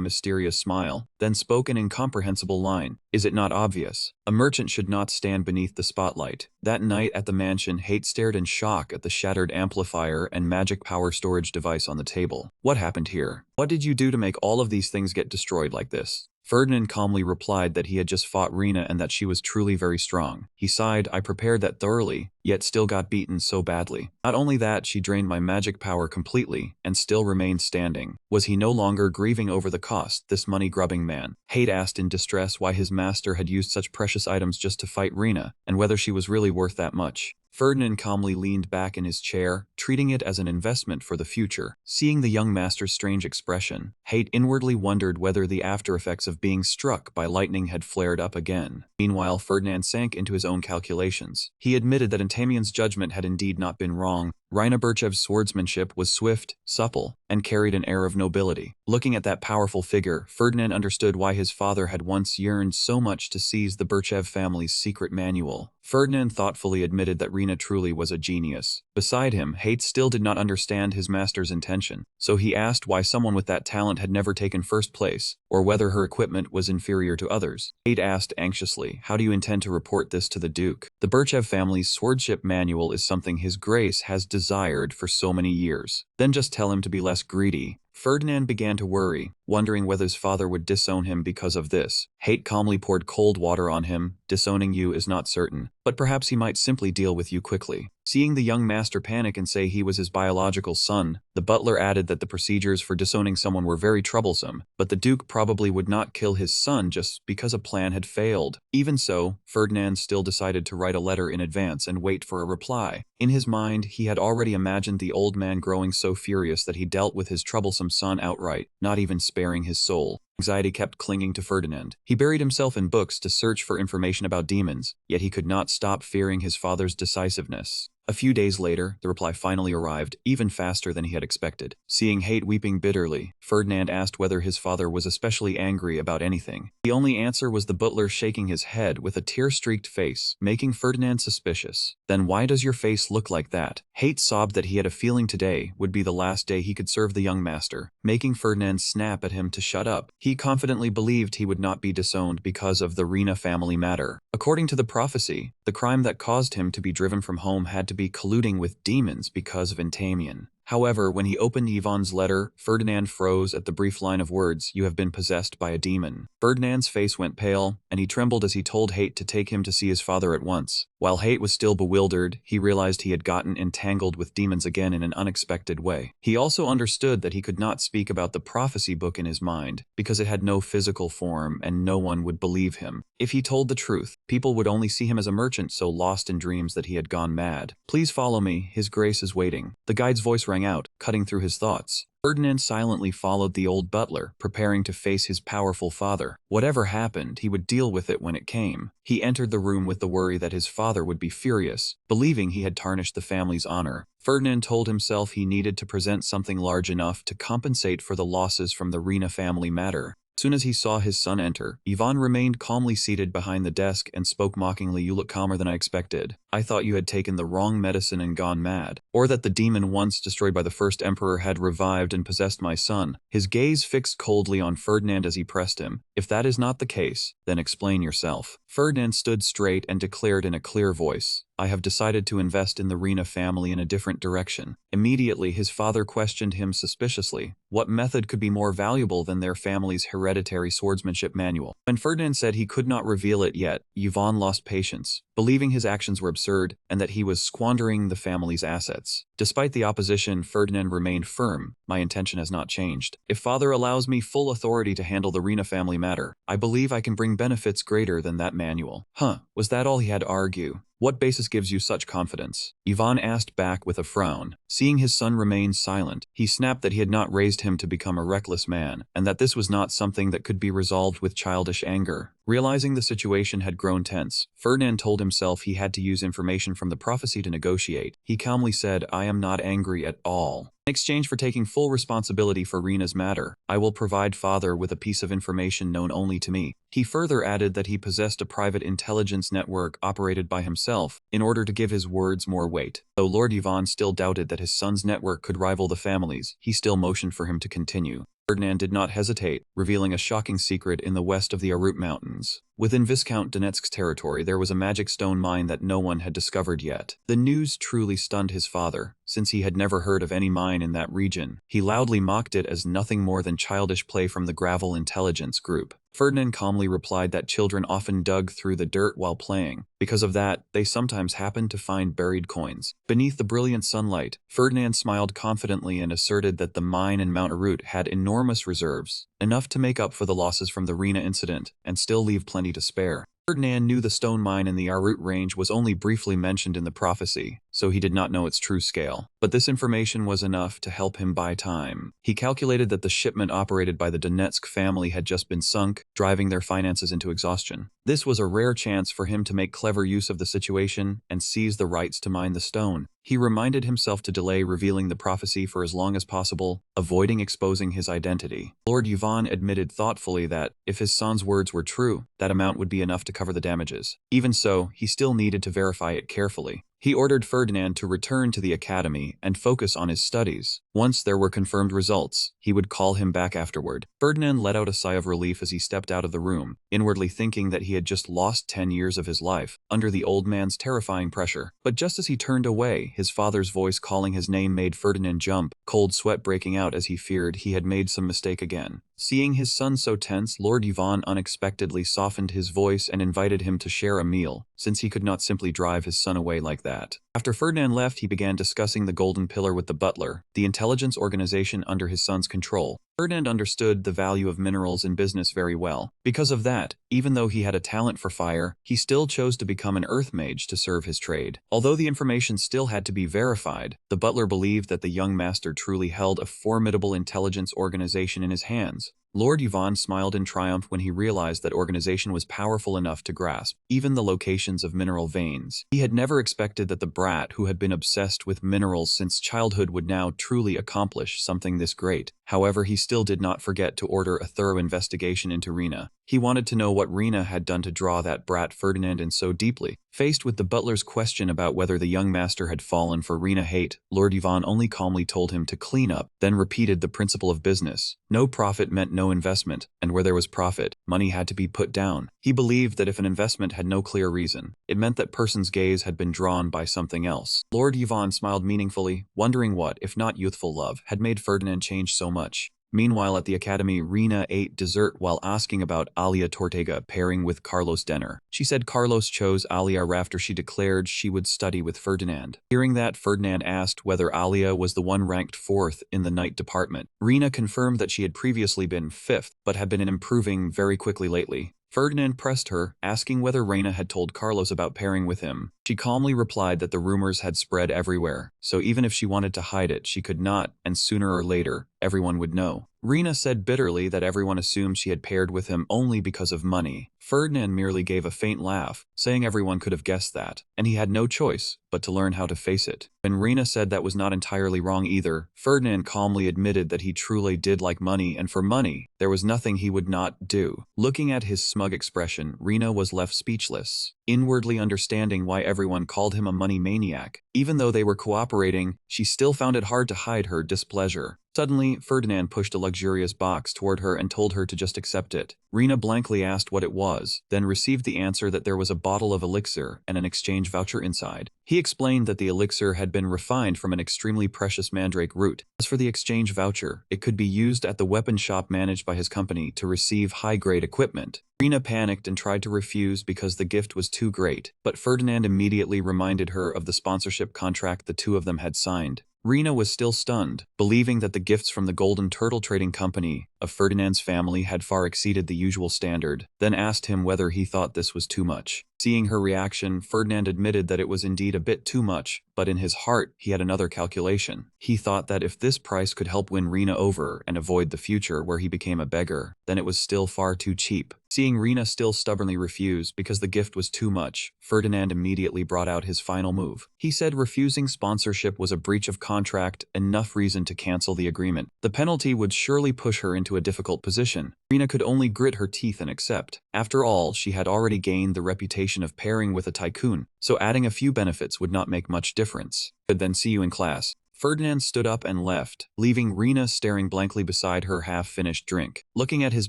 [SPEAKER 1] mysterious smile, then spoke an incomprehensible line. "Is it not obvious? A merchant should not stand beneath the spotlight." That night at the mansion, Hate stared in shock at the shattered amplifier and magic power storage device on the table. "What happened here? What did you do to make all of these things get destroyed like this?" Ferdinand calmly replied that he had just fought Rena and that she was truly very strong. He sighed, "I prepared that thoroughly, yet still got beaten so badly. Not only that, she drained my magic power completely, and still remained standing." Was he no longer grieving over the cost, this money-grubbing man? Hate asked in distress why his master had used such precious items just to fight Rena, and whether she was really worth that much. Ferdinand calmly leaned back in his chair, treating it as an investment for the future. Seeing the young master's strange expression, Hate inwardly wondered whether the after-effects of being struck by lightning had flared up again. Meanwhile, Ferdinand sank into his own calculations. He admitted that Entamian's judgment had indeed not been wrong. Rina Burchev's swordsmanship was swift, supple, and carried an air of nobility. Looking at that powerful figure, Ferdinand understood why his father had once yearned so much to seize the Burchev family's secret manual. Ferdinand thoughtfully admitted that Rina truly was a genius. Beside him, Hate still did not understand his master's intention, so he asked why someone with that talent had never taken first place, or whether her equipment was inferior to others. Hate asked anxiously, "How do you intend to report this to the Duke? The Burchev family's swordship manual is something His Grace has desired for so many years." "Then just tell him to be less greedy." Ferdinand began to worry, wondering whether his father would disown him because of this. Hate calmly poured cold water on him. "Disowning you is not certain, but perhaps he might simply deal with you quickly." Seeing the young master panic and say he was his biological son, the butler added that the procedures for disowning someone were very troublesome, but the Duke probably would not kill his son just because a plan had failed. Even so, Ferdinand still decided to write a letter in advance and wait for a reply. In his mind, he had already imagined the old man growing so furious that he dealt with his troublesome son outright, not even sparing his soul. Anxiety kept clinging to Ferdinand. He buried himself in books to search for information about demons, yet he could not stop fearing his father's decisiveness. A few days later, the reply finally arrived, even faster than he had expected. Seeing Hate weeping bitterly, Ferdinand asked whether his father was especially angry about anything. The only answer was the butler shaking his head with a tear-streaked face, making Ferdinand suspicious. "Then why does your face look like that?" Hate sobbed that he had a feeling today would be the last day he could serve the young master, making Ferdinand snap at him to shut up. He confidently believed he would not be disowned because of the Rina family matter. According to the prophecy, the crime that caused him to be driven from home had to be colluding with demons because of Entamian. However, when he opened Yvonne's letter, Ferdinand froze at the brief line of words, "You have been possessed by a demon." Ferdinand's face went pale, and he trembled as he told Hate to take him to see his father at once. While Hate was still bewildered, he realized he had gotten entangled with demons again in an unexpected way. He also understood that he could not speak about the prophecy book in his mind, because it had no physical form and no one would believe him. If he told the truth, people would only see him as a merchant so lost in dreams that he had gone mad. "Please follow me, His Grace is waiting." The guide's voice rang out, cutting through his thoughts. Ferdinand silently followed the old butler, preparing to face his powerful father. Whatever happened, he would deal with it when it came. He entered the room with the worry that his father would be furious, believing he had tarnished the family's honor. Ferdinand told himself he needed to present something large enough to compensate for the losses from the Rina family matter. As soon as he saw his son enter, Yvonne remained calmly seated behind the desk and spoke mockingly, "You look calmer than I expected. I thought you had taken the wrong medicine and gone mad, or that the demon once destroyed by the first emperor had revived and possessed my son." His gaze fixed coldly on Ferdinand as he pressed him. "If that is not the case, then explain yourself." Ferdinand stood straight and declared in a clear voice, "I have decided to invest in the Rina family in a different direction." Immediately, his father questioned him suspiciously. What method could be more valuable than their family's hereditary swordsmanship manual? When Ferdinand said he could not reveal it yet, Yvonne lost patience, believing his actions were absurd and that he was squandering the family's assets. Despite the opposition, Ferdinand remained firm. My intention has not changed. If father allows me full authority to handle the Rena family matter, I believe I can bring benefits greater than that manual. Huh, was that all he had to argue? What basis gives you such confidence? Ivan asked back with a frown. Seeing his son remain silent, he snapped that he had not raised him to become a reckless man, and that this was not something that could be resolved with childish anger. Realizing the situation had grown tense, Ferdinand told himself he had to use information from the prophecy to negotiate. He calmly said, "I am not angry at all. In exchange for taking full responsibility for Rena's matter, I will provide father with a piece of information known only to me." He further added that he possessed a private intelligence network operated by himself in order to give his words more weight. Though Lord Ivan still doubted that his son's network could rival the family's, he still motioned for him to continue. Ferdinand did not hesitate, revealing a shocking secret in the west of the Arut Mountains. Within Viscount Donetsk's territory, there was a magic stone mine that no one had discovered yet. The news truly stunned his father, since he had never heard of any mine in that region. He loudly mocked it as nothing more than childish play from the Gravel Intelligence Group. Ferdinand calmly replied that children often dug through the dirt while playing. Because of that, they sometimes happened to find buried coins. Beneath the brilliant sunlight, Ferdinand smiled confidently and asserted that the mine in Mount Arut had enormous reserves, enough to make up for the losses from the Rena incident, and still leave plenty to spare. Ferdinand knew the stone mine in the Arut range was only briefly mentioned in the prophecy, so he did not know its true scale. But this information was enough to help him buy time. He calculated that the shipment operated by the Donetsk family had just been sunk, driving their finances into exhaustion. This was a rare chance for him to make clever use of the situation and seize the rights to mine the stone. He reminded himself to delay revealing the prophecy for as long as possible, avoiding exposing his identity. Lord Yvonne admitted thoughtfully that, if his son's words were true, that amount would be enough to cover the damages. Even so, he still needed to verify it carefully. He ordered Ferdinand to return to the academy and focus on his studies. Once there were confirmed results, he would call him back afterward. Ferdinand let out a sigh of relief as he stepped out of the room, inwardly thinking that he had just lost 10 years of his life, under the old man's terrifying pressure. But just as he turned away, his father's voice calling his name made Ferdinand jump, cold sweat breaking out as he feared he had made some mistake again. Seeing his son so tense, Lord Yvonne unexpectedly softened his voice and invited him to share a meal, since he could not simply drive his son away like that. After Ferdinand left, he began discussing the Golden Pillar with the butler, the intelligence organization under his son's control. Ferdinand understood the value of minerals in business very well. Because of that, even though he had a talent for fire, he still chose to become an earth mage to serve his trade. Although the information still had to be verified, the butler believed that the young master truly held a formidable intelligence organization in his hands. Lord Yvonne smiled in triumph when he realized that organization was powerful enough to grasp even the locations of mineral veins. He had never expected that the brat who had been obsessed with minerals since childhood would now truly accomplish something this great. However, he still did not forget to order a thorough investigation into Rena. He wanted to know what Rena had done to draw that brat Ferdinand in so deeply. Faced with the butler's question about whether the young master had fallen for Rena hate, Lord Yvonne only calmly told him to clean up, then repeated the principle of business. No profit meant no investment, and where there was profit, money had to be put down. He believed that if an investment had no clear reason, it meant that person's gaze had been drawn by something else. Lord Yvonne smiled meaningfully, wondering what, if not youthful love, had made Ferdinand change so much. Meanwhile, at the academy, Rena ate dessert while asking about Alia Tortega pairing with Carlos Denner. She said Carlos chose Alia after she declared she would study with Ferdinand. Hearing that, Ferdinand asked whether Alia was the one ranked 4th in the night department. Rena confirmed that she had previously been 5th, but had been improving very quickly lately. Ferdinand pressed her, asking whether Rena had told Carlos about pairing with him. She calmly replied that the rumors had spread everywhere, so even if she wanted to hide it, she could not, and sooner or later, everyone would know. Rena said bitterly that everyone assumed she had paired with him only because of money. Ferdinand merely gave a faint laugh, saying everyone could have guessed that, and he had no choice but to learn how to face it. When Rena said that was not entirely wrong either, Ferdinand calmly admitted that he truly did like money, and for money, there was nothing he would not do. Looking at his smug expression, Rena was left speechless, inwardly understanding why everyone called him a money maniac. Even though they were cooperating, she still found it hard to hide her displeasure. Suddenly, Ferdinand pushed a luxurious box toward her and told her to just accept it. Rena blankly asked what it was, then received the answer that there was a bottle of elixir and an exchange voucher inside. He explained that the elixir had been refined from an extremely precious mandrake root. As for the exchange voucher, it could be used at the weapon shop managed by his company to receive high-grade equipment. Rina panicked and tried to refuse because the gift was too great, but Ferdinand immediately reminded her of the sponsorship contract the two of them had signed. Rina was still stunned, believing that the gifts from the Golden Turtle Trading Company of Ferdinand's family had far exceeded the usual standard, then asked him whether he thought this was too much. Seeing her reaction, Ferdinand admitted that it was indeed a bit too much, but in his heart, he had another calculation. He thought that if this price could help win Rina over and avoid the future where he became a beggar, then it was still far too cheap. Seeing Rina still stubbornly refuse because the gift was too much, Ferdinand immediately brought out his final move. He said refusing sponsorship was a breach of contract, enough reason to cancel the agreement. The penalty would surely push her into a difficult position. Rina could only grit her teeth and accept. After all, she had already gained the reputation of pairing with a tycoon, so adding a few benefits would not make much difference. Could then see you in class. Ferdinand stood up and left, leaving Rina staring blankly beside her half-finished drink. Looking at his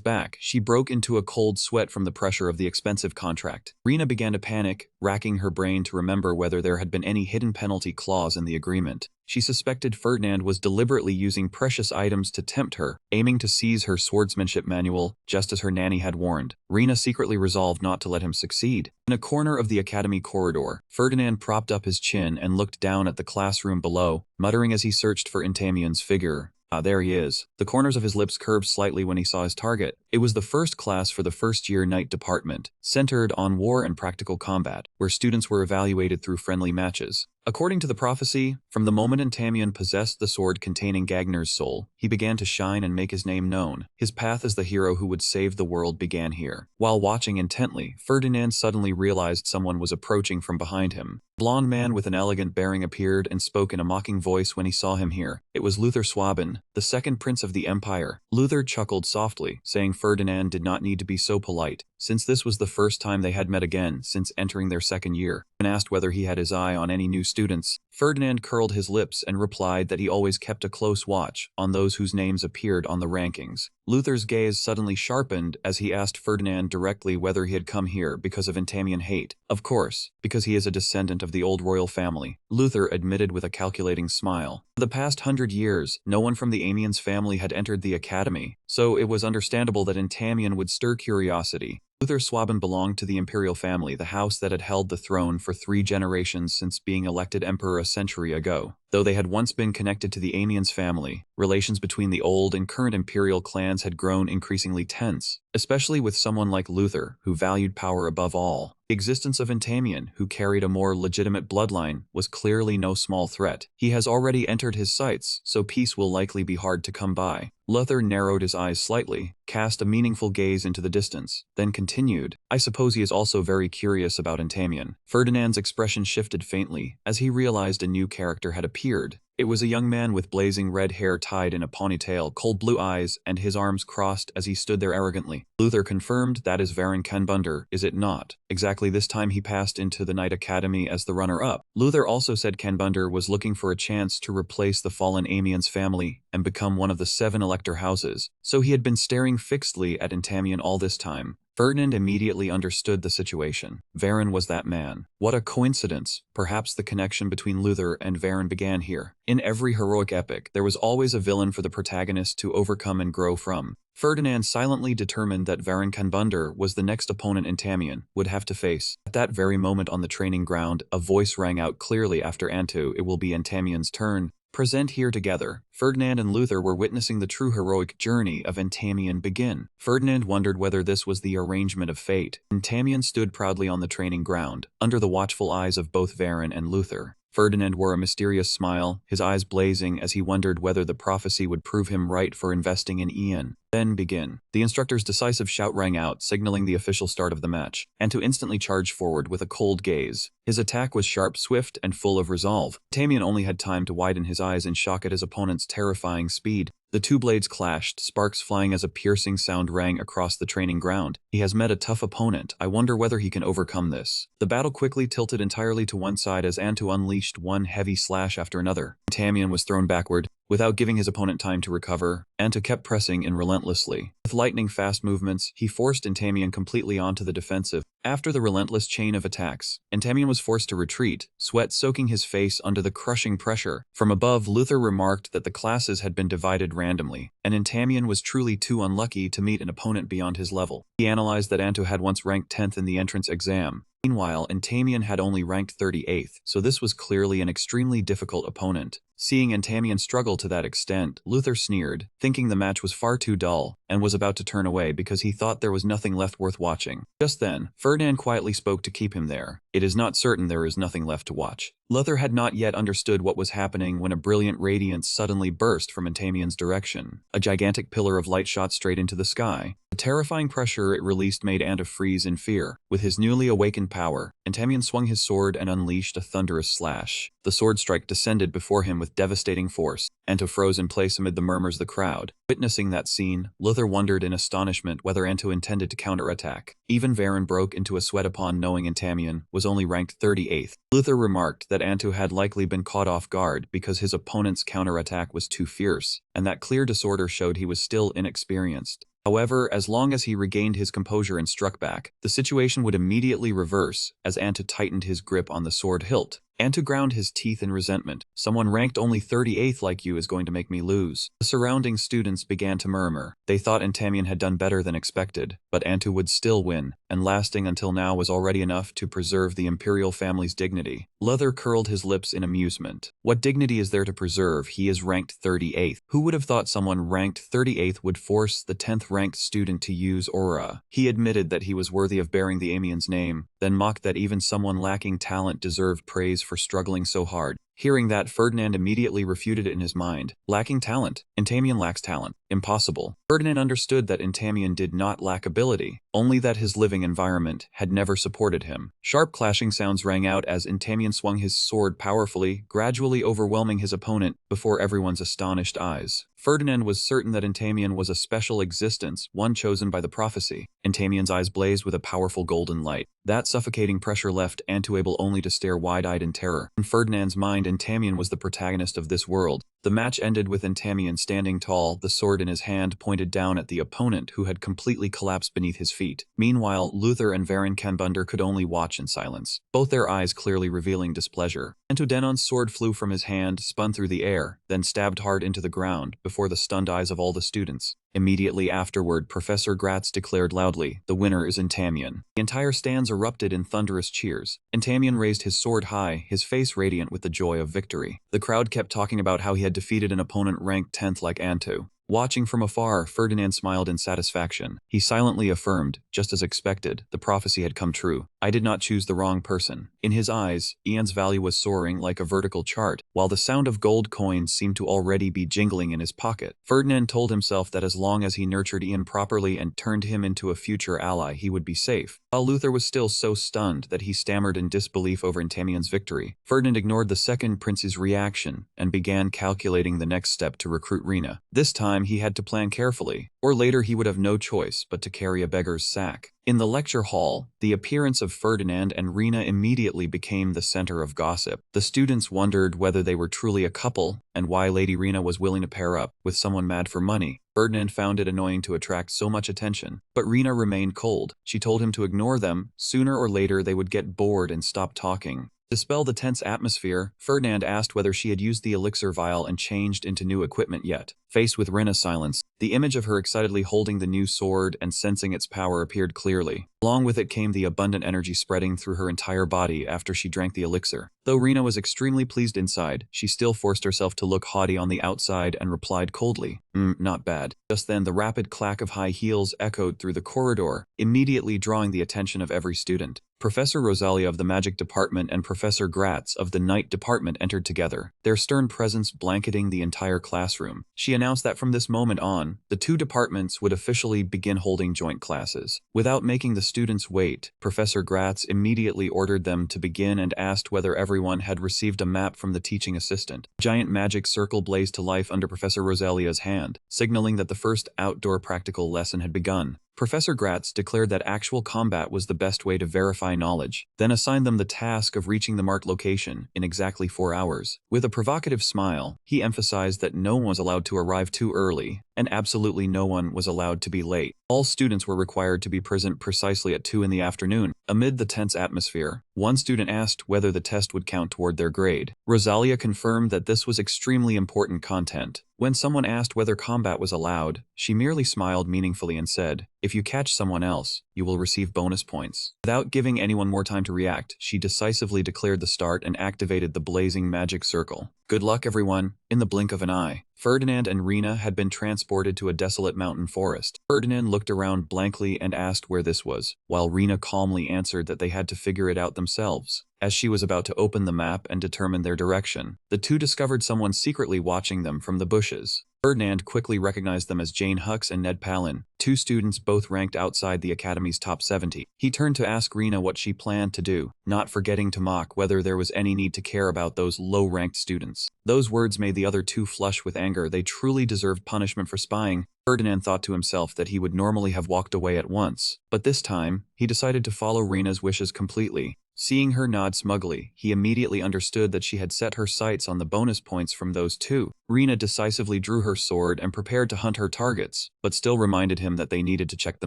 [SPEAKER 1] back, she broke into a cold sweat from the pressure of the expensive contract. Rina began to panic, racking her brain to remember whether there had been any hidden penalty clause in the agreement. She suspected Ferdinand was deliberately using precious items to tempt her, aiming to seize her swordsmanship manual, just as her nanny had warned. Rina secretly resolved not to let him succeed. In a corner of the academy corridor, Ferdinand propped up his chin and looked down at the classroom below, muttering as he searched for Entamian's figure. Ah, there he is. The corners of his lips curved slightly when he saw his target. It was the first class for the first-year night department, centered on war and practical combat, where students were evaluated through friendly matches. According to the prophecy, from the moment Entamian possessed the sword containing Gagnar's soul, he began to shine and make his name known. His path as the hero who would save the world began here. While watching intently, Ferdinand suddenly realized someone was approaching from behind him. A blond man with an elegant bearing appeared and spoke in a mocking voice when he saw him here. It was Luther Swaben, the second prince of the empire. Luther chuckled softly, saying Ferdinand did not need to be so polite, since this was the first time they had met again since entering their second year. When asked whether he had his eye on any new students, Ferdinand curled his lips and replied that he always kept a close watch on those whose names appeared on the rankings. Luther's gaze suddenly sharpened as he asked Ferdinand directly whether he had come here because of Entamian hate. Of course, because he is a descendant of the old royal family, Luther admitted with a calculating smile. For the past 100 years, no one from the Amiens family had entered the academy, so it was understandable that Entamian would stir curiosity. Luther Swaben belonged to the imperial family, the house that had held the throne for 3 generations since being elected emperor a century ago. Though they had once been connected to the Amiens family, relations between the old and current imperial clans had grown increasingly tense, especially with someone like Luther, who valued power above all. The existence of Entamian, who carried a more legitimate bloodline, was clearly no small threat. He has already entered his sights, so peace will likely be hard to come by. Luther narrowed his eyes slightly, cast a meaningful gaze into the distance, then continued, I suppose he is also very curious about Entamian. Ferdinand's expression shifted faintly, as he realized a new character had appeared. It was a young man with blazing red hair tied in a ponytail, cold blue eyes, and his arms crossed as he stood there arrogantly. Luther confirmed, that is Varin Kanbunder, is it not? Exactly this time he passed into the Knight Academy as the runner-up. Luther also said Kanbunder was looking for a chance to replace the fallen Amiens family and become one of the 7 elector houses, so he had been staring fixedly at Entamian all this time. Ferdinand immediately understood the situation. Varin was that man. What a coincidence. Perhaps the connection between Luther and Varin began here. In every heroic epic, there was always a villain for the protagonist to overcome and grow from. Ferdinand silently determined that Varin Kanbunder was the next opponent Entamian would have to face. At that very moment on the training ground, a voice rang out clearly after Antu, it will be Entamian's turn. Present here together, Ferdinand and Luther were witnessing the true heroic journey of Entamian begin. Ferdinand wondered whether this was the arrangement of fate. Entamian stood proudly on the training ground, under the watchful eyes of both Varin and Luther. Ferdinand wore a mysterious smile, his eyes blazing as he wondered whether the prophecy would prove him right for investing in Ian. Then begin. The instructor's decisive shout rang out, signaling the official start of the match, and to instantly charge forward with a cold gaze. His attack was sharp, swift, and full of resolve. Entamian only had time to widen his eyes in shock at his opponent's terrifying speed. The 2 blades clashed, sparks flying as a piercing sound rang across the training ground. He has met a tough opponent. I wonder whether he can overcome this. The battle quickly tilted entirely to one side as Antu unleashed one heavy slash after another. Entamian was thrown backward. Without giving his opponent time to recover, Antu kept pressing in relentlessly. With lightning-fast movements, he forced Entamian completely onto the defensive. After the relentless chain of attacks, Entamion was forced to retreat, sweat soaking his face under the crushing pressure. From above, Luther remarked that the classes had been divided randomly, and Entamion was truly too unlucky to meet an opponent beyond his level. He analyzed that Antu had once ranked 10th in the entrance exam. Meanwhile, Entamion had only ranked 38th, so this was clearly an extremely difficult opponent. Seeing Entamion struggle to that extent, Luther sneered, thinking the match was far too dull, and was about to turn away because he thought there was nothing left worth watching. Just then, Ferdinand quietly spoke to keep him there. It is not certain there is nothing left to watch. Luther had not yet understood what was happening when a brilliant radiance suddenly burst from Entamion's direction. A gigantic pillar of light shot straight into the sky. The terrifying pressure it released made Anta freeze in fear. With his newly awakened power, Entamion swung his sword and unleashed a thunderous slash. The sword strike descended before him with devastating force. Anto froze in place amid the murmurs of the crowd. Witnessing that scene, Luther wondered in astonishment whether Anto intended to counterattack. Even Varen broke into a sweat upon knowing Entamion was only ranked 38th. Luther remarked that Anto had likely been caught off guard because his opponent's counterattack was too fierce, and that clear disorder showed he was still inexperienced. However, as long as he regained his composure and struck back, the situation would immediately reverse as Anto tightened his grip on the sword hilt. Anto ground his teeth in resentment. Someone ranked only 38th like you is going to make me lose. The surrounding students began to murmur. They thought Entamion had done better than expected, but Anto would still win, and lasting until now was already enough to preserve the imperial family's dignity. Luther curled his lips in amusement. What dignity is there to preserve? He is ranked 38th. Who would have thought someone ranked 38th would force the 10th ranked student to use aura? He admitted that he was worthy of bearing the Amion's name, then mocked that even someone lacking talent deserved praise for struggling so hard. Hearing that, Ferdinand immediately refuted it in his mind. Lacking talent? Entamion lacks talent. Impossible. Ferdinand understood that Entamion did not lack ability, only that his living environment had never supported him. Sharp clashing sounds rang out as Entamion swung his sword powerfully, gradually overwhelming his opponent before everyone's astonished eyes. Ferdinand was certain that Entamion was a special existence, one chosen by the prophecy. Entamion's eyes blazed with a powerful golden light. That suffocating pressure left Antu able only to stare wide-eyed in terror. In Ferdinand's mind, Entamion was the protagonist of this world. The match ended with Entamion standing tall, the sword in his hand pointed down at the opponent who had completely collapsed beneath his feet. Meanwhile, Luther and Varen Kanbunder could only watch in silence, both their eyes clearly revealing displeasure. Antodenon's sword flew from his hand, spun through the air, then stabbed hard into the ground before the stunned eyes of all the students. Immediately afterward, Professor Gratz declared loudly, "The winner is Entamion." The entire stands erupted in thunderous cheers. Entamion raised his sword high, his face radiant with the joy of victory. The crowd kept talking about how he had defeated an opponent ranked 10th like Antu. Watching from afar, Ferdinand smiled in satisfaction. He silently affirmed, just as expected, the prophecy had come true. I did not choose the wrong person. In his eyes, Ian's value was soaring like a vertical chart, while the sound of gold coins seemed to already be jingling in his pocket. Ferdinand told himself that as long as he nurtured Ian properly and turned him into a future ally, he would be safe. While Luther was still so stunned that he stammered in disbelief over Entamion's victory, Ferdinand ignored the second prince's reaction and began calculating the next step to recruit Rena. This time, he had to plan carefully, or later he would have no choice but to carry a beggar's sack. In the lecture hall, the appearance of Ferdinand and Rena immediately became the center of gossip. The students wondered whether they were truly a couple and why Lady Rena was willing to pair up with someone mad for money. Ferdinand found it annoying to attract so much attention, but Rena remained cold. She told him to ignore them. Sooner or later they would get bored and stop talking. To dispel the tense atmosphere, Ferdinand asked whether she had used the elixir vial and changed into new equipment yet. Faced with Rena's silence, the image of her excitedly holding the new sword and sensing its power appeared clearly. Along with it came the abundant energy spreading through her entire body after she drank the elixir. Though Rena was extremely pleased inside, she still forced herself to look haughty on the outside and replied coldly, not bad. Just then the rapid clack of high heels echoed through the corridor, immediately drawing the attention of every student. Professor Rosalia of the Magic Department and Professor Gratz of the Night Department entered together, their stern presence blanketing the entire classroom. She announced that from this moment on, the two departments would officially begin holding joint classes. Without making the students wait, Professor Gratz immediately ordered them to begin and asked whether everyone had received a map from the teaching assistant. A giant magic circle blazed to life under Professor Rosalia's hand, signaling that the first outdoor practical lesson had begun. Professor Gratz declared that actual combat was the best way to verify knowledge, then assigned them the task of reaching the marked location in exactly 4 hours. With a provocative smile, he emphasized that no one was allowed to arrive too early, and absolutely no one was allowed to be late. All students were required to be present precisely at 2 in the afternoon. Amid the tense atmosphere, one student asked whether the test would count toward their grade. Rosalia confirmed that this was extremely important content. When someone asked whether combat was allowed, she merely smiled meaningfully and said, "If you catch someone else, you will receive bonus points." Without giving anyone more time to react, she decisively declared the start and activated the blazing magic circle. Good luck, everyone. In the blink of an eye, Ferdinand and Rena had been transported to a desolate mountain forest. Ferdinand looked around blankly and asked where this was, while Rena calmly answered that they had to figure it out themselves. As she was about to open the map and determine their direction, the two discovered someone secretly watching them from the bushes. Ferdinand quickly recognized them as Jane Hux and Ned Palin, two students both ranked outside the Academy's top 70. He turned to ask Rena what she planned to do, not forgetting to mock whether there was any need to care about those low-ranked students. Those words made the other two flush with anger. They truly deserved punishment for spying. Ferdinand thought to himself that he would normally have walked away at once, but this time, he decided to follow Rena's wishes completely. Seeing her nod smugly, he immediately understood that she had set her sights on the bonus points from those two. Rena decisively drew her sword and prepared to hunt her targets, but still reminded him that they needed to check the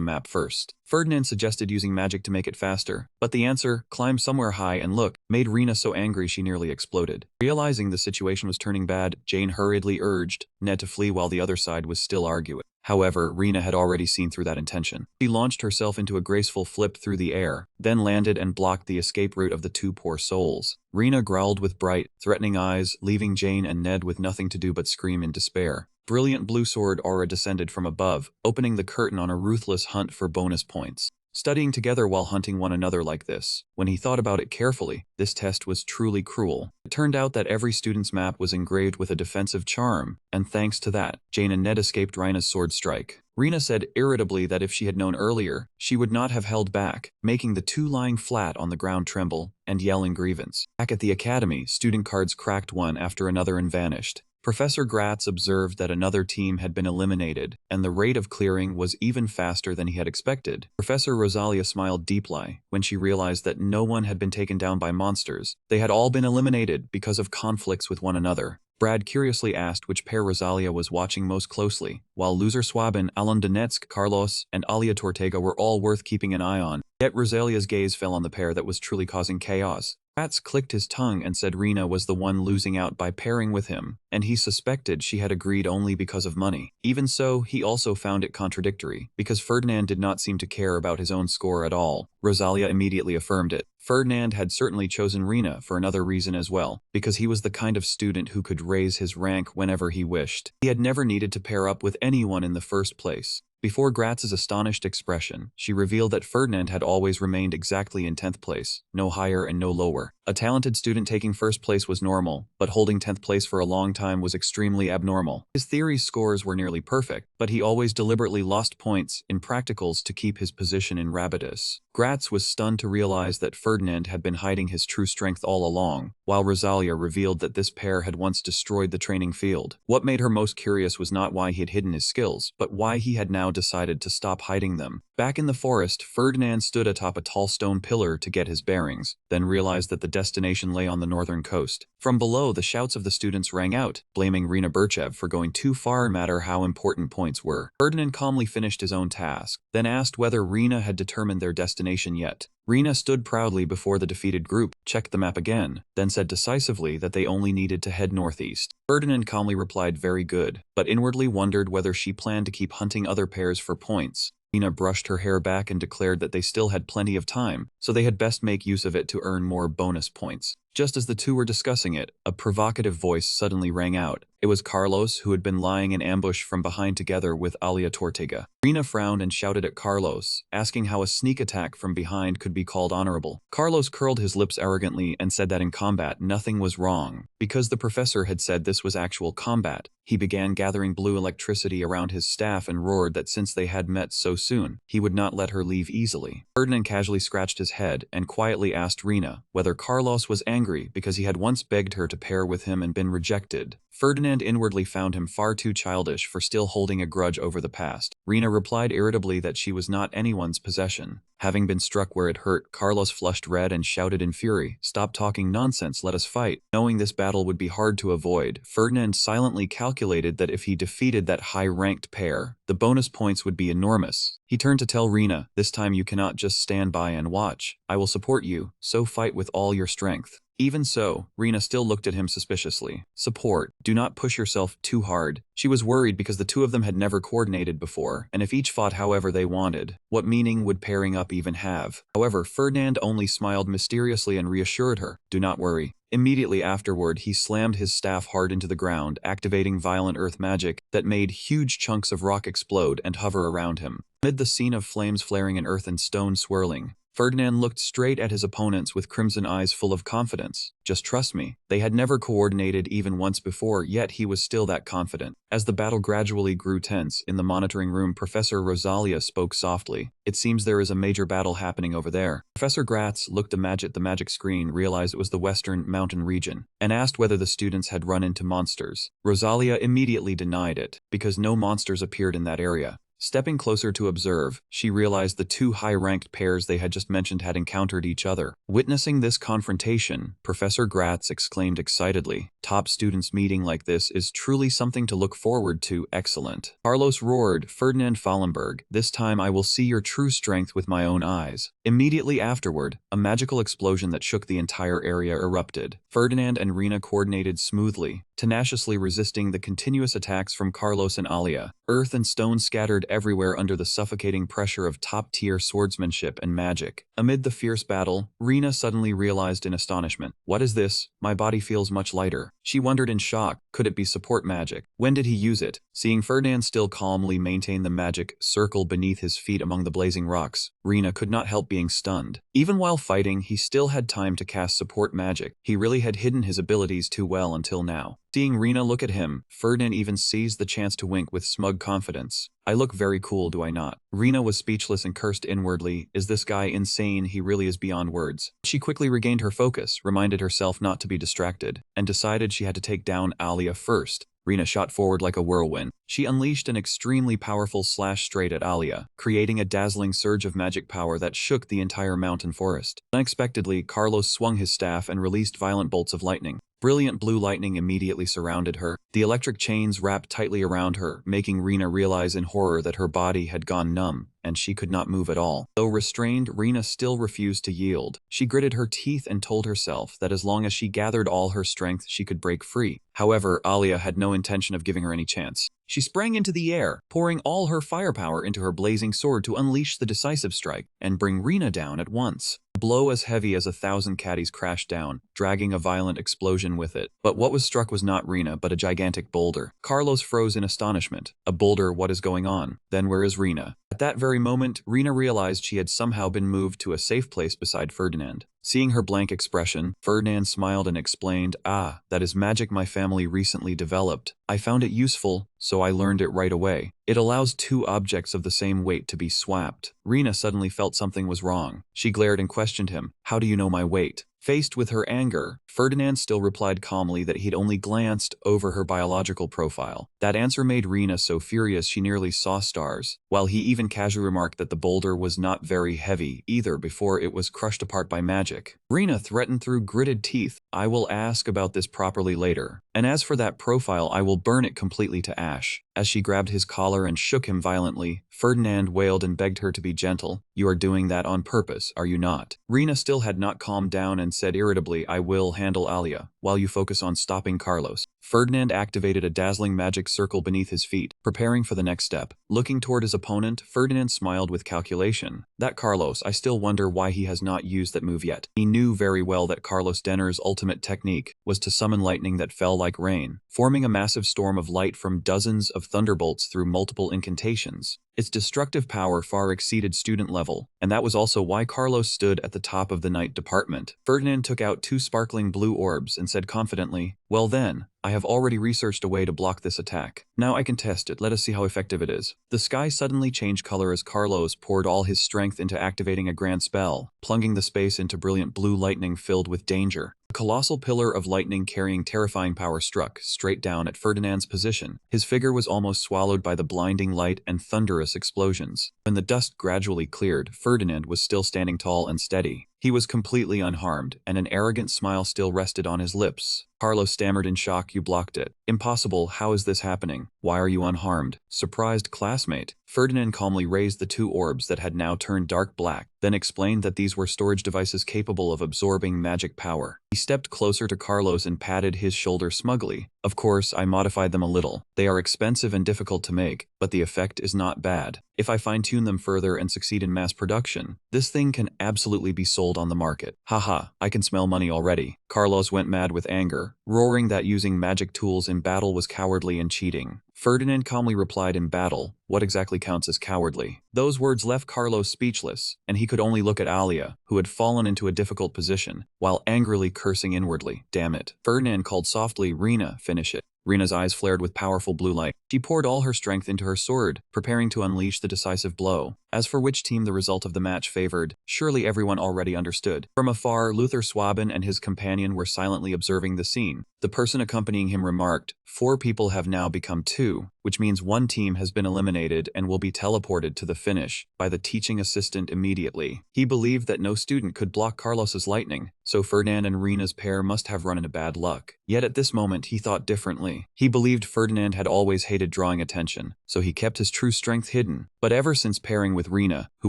[SPEAKER 1] map first. Ferdinand suggested using magic to make it faster, but the answer, "climb somewhere high and look," made Rena so angry she nearly exploded. Realizing the situation was turning bad, Jane hurriedly urged Ned to flee while the other side was still arguing. However, Rena had already seen through that intention. She launched herself into a graceful flip through the air, then landed and blocked the escape route of the two poor souls. Rena growled with bright, threatening eyes, leaving Jane and Ned with nothing to do but scream in despair. Brilliant blue sword aura descended from above, opening the curtain on a ruthless hunt for bonus points. Studying together while hunting one another like this, when he thought about it carefully, this test was truly cruel. It turned out that every student's map was engraved with a defensive charm, and thanks to that, Jane and Ned escaped Rena's sword strike. Rena said irritably that if she had known earlier, she would not have held back, making the two lying flat on the ground tremble and yell in grievance. Back at the academy, student cards cracked one after another and vanished. Professor Gratz observed that another team had been eliminated, and the rate of clearing was even faster than he had expected. Professor Rosalia smiled deeply when she realized that no one had been taken down by monsters. They had all been eliminated because of conflicts with one another. Brad curiously asked which pair Rosalia was watching most closely, while loser Swabin, Alan Donetsk, Carlos, and Alia Tortega were all worth keeping an eye on. Yet Rosalia's gaze fell on the pair that was truly causing chaos. Gratz clicked his tongue and said Rena was the one losing out by pairing with him, and he suspected she had agreed only because of money. Even so, he also found it contradictory, because Ferdinand did not seem to care about his own score at all. Rosalia immediately affirmed it. Ferdinand had certainly chosen Rena for another reason as well, because he was the kind of student who could raise his rank whenever he wished. He had never needed to pair up with anyone in the first place. Before Gratz's astonished expression, she revealed that Ferdinand had always remained exactly in 10th place, no higher and no lower. A talented student taking first place was normal, but holding 10th place for a long time was extremely abnormal. His theory scores were nearly perfect, but he always deliberately lost points in practicals to keep his position in Rabidus. Gratz was stunned to realize that Ferdinand had been hiding his true strength all along, while Rosalia revealed that this pair had once destroyed the training field. What made her most curious was not why he had hidden his skills, but why he had now decided to stop hiding them. Back in the forest, Ferdinand stood atop a tall stone pillar to get his bearings, then realized that the destination lay on the northern coast. From below, the shouts of the students rang out, blaming Rena Burchev for going too far no matter how important points were. Ferdinand calmly finished his own task, then asked whether Rena had determined their destination yet. Rena stood proudly before the defeated group, checked the map again, then said decisively that they only needed to head northeast. Ferdinand calmly replied very good, but inwardly wondered whether she planned to keep hunting other pairs for points. Rena brushed her hair back and declared that they still had plenty of time, so they had best make use of it to earn more bonus points. Just as the two were discussing it, a provocative voice suddenly rang out. It was Carlos, who had been lying in ambush from behind together with Alia Tortega. Rena frowned and shouted at Carlos, asking how a sneak attack from behind could be called honorable. Carlos curled his lips arrogantly and said that in combat nothing was wrong. Because the professor had said this was actual combat, he began gathering blue electricity around his staff and roared that since they had met so soon, he would not let her leave easily. Ferdinand casually scratched his head and quietly asked Rena whether Carlos was angry because he had once begged her to pair with him and been rejected. Ferdinand inwardly found him far too childish for still holding a grudge over the past. Rina replied irritably that she was not anyone's possession. Having been struck where it hurt, Carlos flushed red and shouted in fury, "Stop talking nonsense, let us fight." Knowing this battle would be hard to avoid, Ferdinand silently calculated that if he defeated that high-ranked pair, the bonus points would be enormous. He turned to tell Rina, "This time you cannot just stand by and watch. I will support you, so fight with all your strength." Even so, Rina still looked at him suspiciously. Support. Do not push yourself too hard. She was worried because the two of them had never coordinated before, and if each fought however they wanted, what meaning would pairing up even have? However, Ferdinand only smiled mysteriously and reassured her, "Do not worry." Immediately afterward, he slammed his staff hard into the ground, activating violent earth magic that made huge chunks of rock explode and hover around him. Amid the scene of flames flaring and earth and stone swirling, Ferdinand looked straight at his opponents with crimson eyes full of confidence. "Just trust me." They had never coordinated even once before, yet he was still that confident. As the battle gradually grew tense, in the monitoring room, Professor Rosalia spoke softly. "It seems there is a major battle happening over there." Professor Gratz looked at the magic screen, realized it was the western mountain region, and asked whether the students had run into monsters. Rosalia immediately denied it, because no monsters appeared in that area. Stepping closer to observe, she realized the two high-ranked pairs they had just mentioned had encountered each other. Witnessing this confrontation, Professor Gratz exclaimed excitedly, "Top students meeting like this is truly something to look forward to. Excellent." Carlos roared, "Ferdinand Fallenberg, this time I will see your true strength with my own eyes." Immediately afterward, a magical explosion that shook the entire area erupted. Ferdinand and Rina coordinated smoothly, tenaciously resisting the continuous attacks from Carlos and Alia. Earth and stone scattered everywhere under the suffocating pressure of top-tier swordsmanship and magic. Amid the fierce battle, Rina suddenly realized in astonishment, "What is this? My body feels much lighter." She wondered in shock, could it be support magic? When did he use it? Seeing Ferdinand still calmly maintain the magic circle beneath his feet among the blazing rocks, Rina could not help being stunned. Even while fighting, he still had time to cast support magic. He really had hidden his abilities too well until now. Seeing Rina look at him, Ferdinand even seized the chance to wink with smug confidence. "I look very cool, do I not?" Rina was speechless and cursed inwardly. Is this guy insane? He really is beyond words. She quickly regained her focus, reminded herself not to be distracted, and decided she had to take down Alia first. Rina shot forward like a whirlwind. She unleashed an extremely powerful slash straight at Alia, creating a dazzling surge of magic power that shook the entire mountain forest. Unexpectedly, Carlos swung his staff and released violent bolts of lightning. Brilliant blue lightning immediately surrounded her. The electric chains wrapped tightly around her, making Rina realize in horror that her body had gone numb, and she could not move at all. Though restrained, Rina still refused to yield. She gritted her teeth and told herself that as long as she gathered all her strength, she could break free. However, Alia had no intention of giving her any chance. She sprang into the air, pouring all her firepower into her blazing sword to unleash the decisive strike and bring Rina down at once. A blow as heavy as 1,000 caddies crashed down, dragging a violent explosion with it. But what was struck was not Rina, but a gigantic boulder. Carlos froze in astonishment. "A boulder? What is going on? Then where is Rina?" At that very moment, Rina realized she had somehow been moved to a safe place beside Ferdinand. Seeing her blank expression, Ferdinand smiled and explained, "Ah, that is magic my family recently developed. I found it useful, so I learned it right away. It allows two objects of the same weight to be swapped." Rina suddenly felt something was wrong. She glared and questioned him, "How do you know my weight?" Faced with her anger, Ferdinand still replied calmly that he'd only glanced over her biological profile. That answer made Rina so furious she nearly saw stars, while he even casually remarked that the boulder was not very heavy either before it was crushed apart by magic. Rina threatened through gritted teeth, "I will ask about this properly later. And as for that profile, I will burn it completely to ash." As she grabbed his collar and shook him violently, Ferdinand wailed and begged her to be gentle. "You are doing that on purpose, are you not?" Rina still had not calmed down and said irritably, "I will handle Alia, while you focus on stopping Carlos." Ferdinand activated a dazzling magic circle beneath his feet, preparing for the next step. Looking toward his opponent, Ferdinand smiled with calculation. "That Carlos, I still wonder why he has not used that move yet." He knew very well that Carlos Denner's ultimate technique was to summon lightning that fell like rain, forming a massive storm of light from dozens of thunderbolts through multiple incantations. Its destructive power far exceeded student level, and that was also why Carlos stood at the top of the night department. Ferdinand took out 2 sparkling blue orbs and said confidently, "Well then, I have already researched a way to block this attack. Now I can test it, let us see how effective it is." The sky suddenly changed color as Carlos poured all his strength into activating a grand spell, plunging the space into brilliant blue lightning filled with danger. A colossal pillar of lightning carrying terrifying power struck straight down at Ferdinand's position. His figure was almost swallowed by the blinding light and thunderous explosions. When the dust gradually cleared, Ferdinand was still standing tall and steady. He was completely unharmed, and an arrogant smile still rested on his lips. Carlos stammered in shock. "You blocked it." "Impossible, how is this happening? Why are you unharmed?" "Surprised classmate." Ferdinand calmly raised the two orbs that had now turned dark black, then explained that these were storage devices capable of absorbing magic power. He stepped closer to Carlos and patted his shoulder smugly. "Of course, I modified them a little. They are expensive and difficult to make, but the effect is not bad. If I fine-tune them further and succeed in mass production, this thing can absolutely be sold on the market." "Haha, I can smell money already." Carlos went mad with anger, roaring that using magic tools in battle was cowardly and cheating. Ferdinand calmly replied, "In battle, what exactly counts as cowardly?" Those words left Carlos speechless, and he could only look at Alia, who had fallen into a difficult position, while angrily cursing inwardly. "Damn it." Ferdinand called softly, "Rena, finish it." Rena's eyes flared with powerful blue light. She poured all her strength into her sword, preparing to unleash the decisive blow. As for which team the result of the match favored, surely everyone already understood. From afar, Luther Swabin and his companion were silently observing the scene. The person accompanying him remarked, "4 people have now become 2, which means one team has been eliminated and will be teleported to the finish by the teaching assistant immediately." He believed that no student could block Carlos's lightning, so Ferdinand and Rena's pair must have run into bad luck. Yet at this moment he thought differently. He believed Ferdinand had always hated drawing attention, so he kept his true strength hidden. But ever since pairing with Rena, who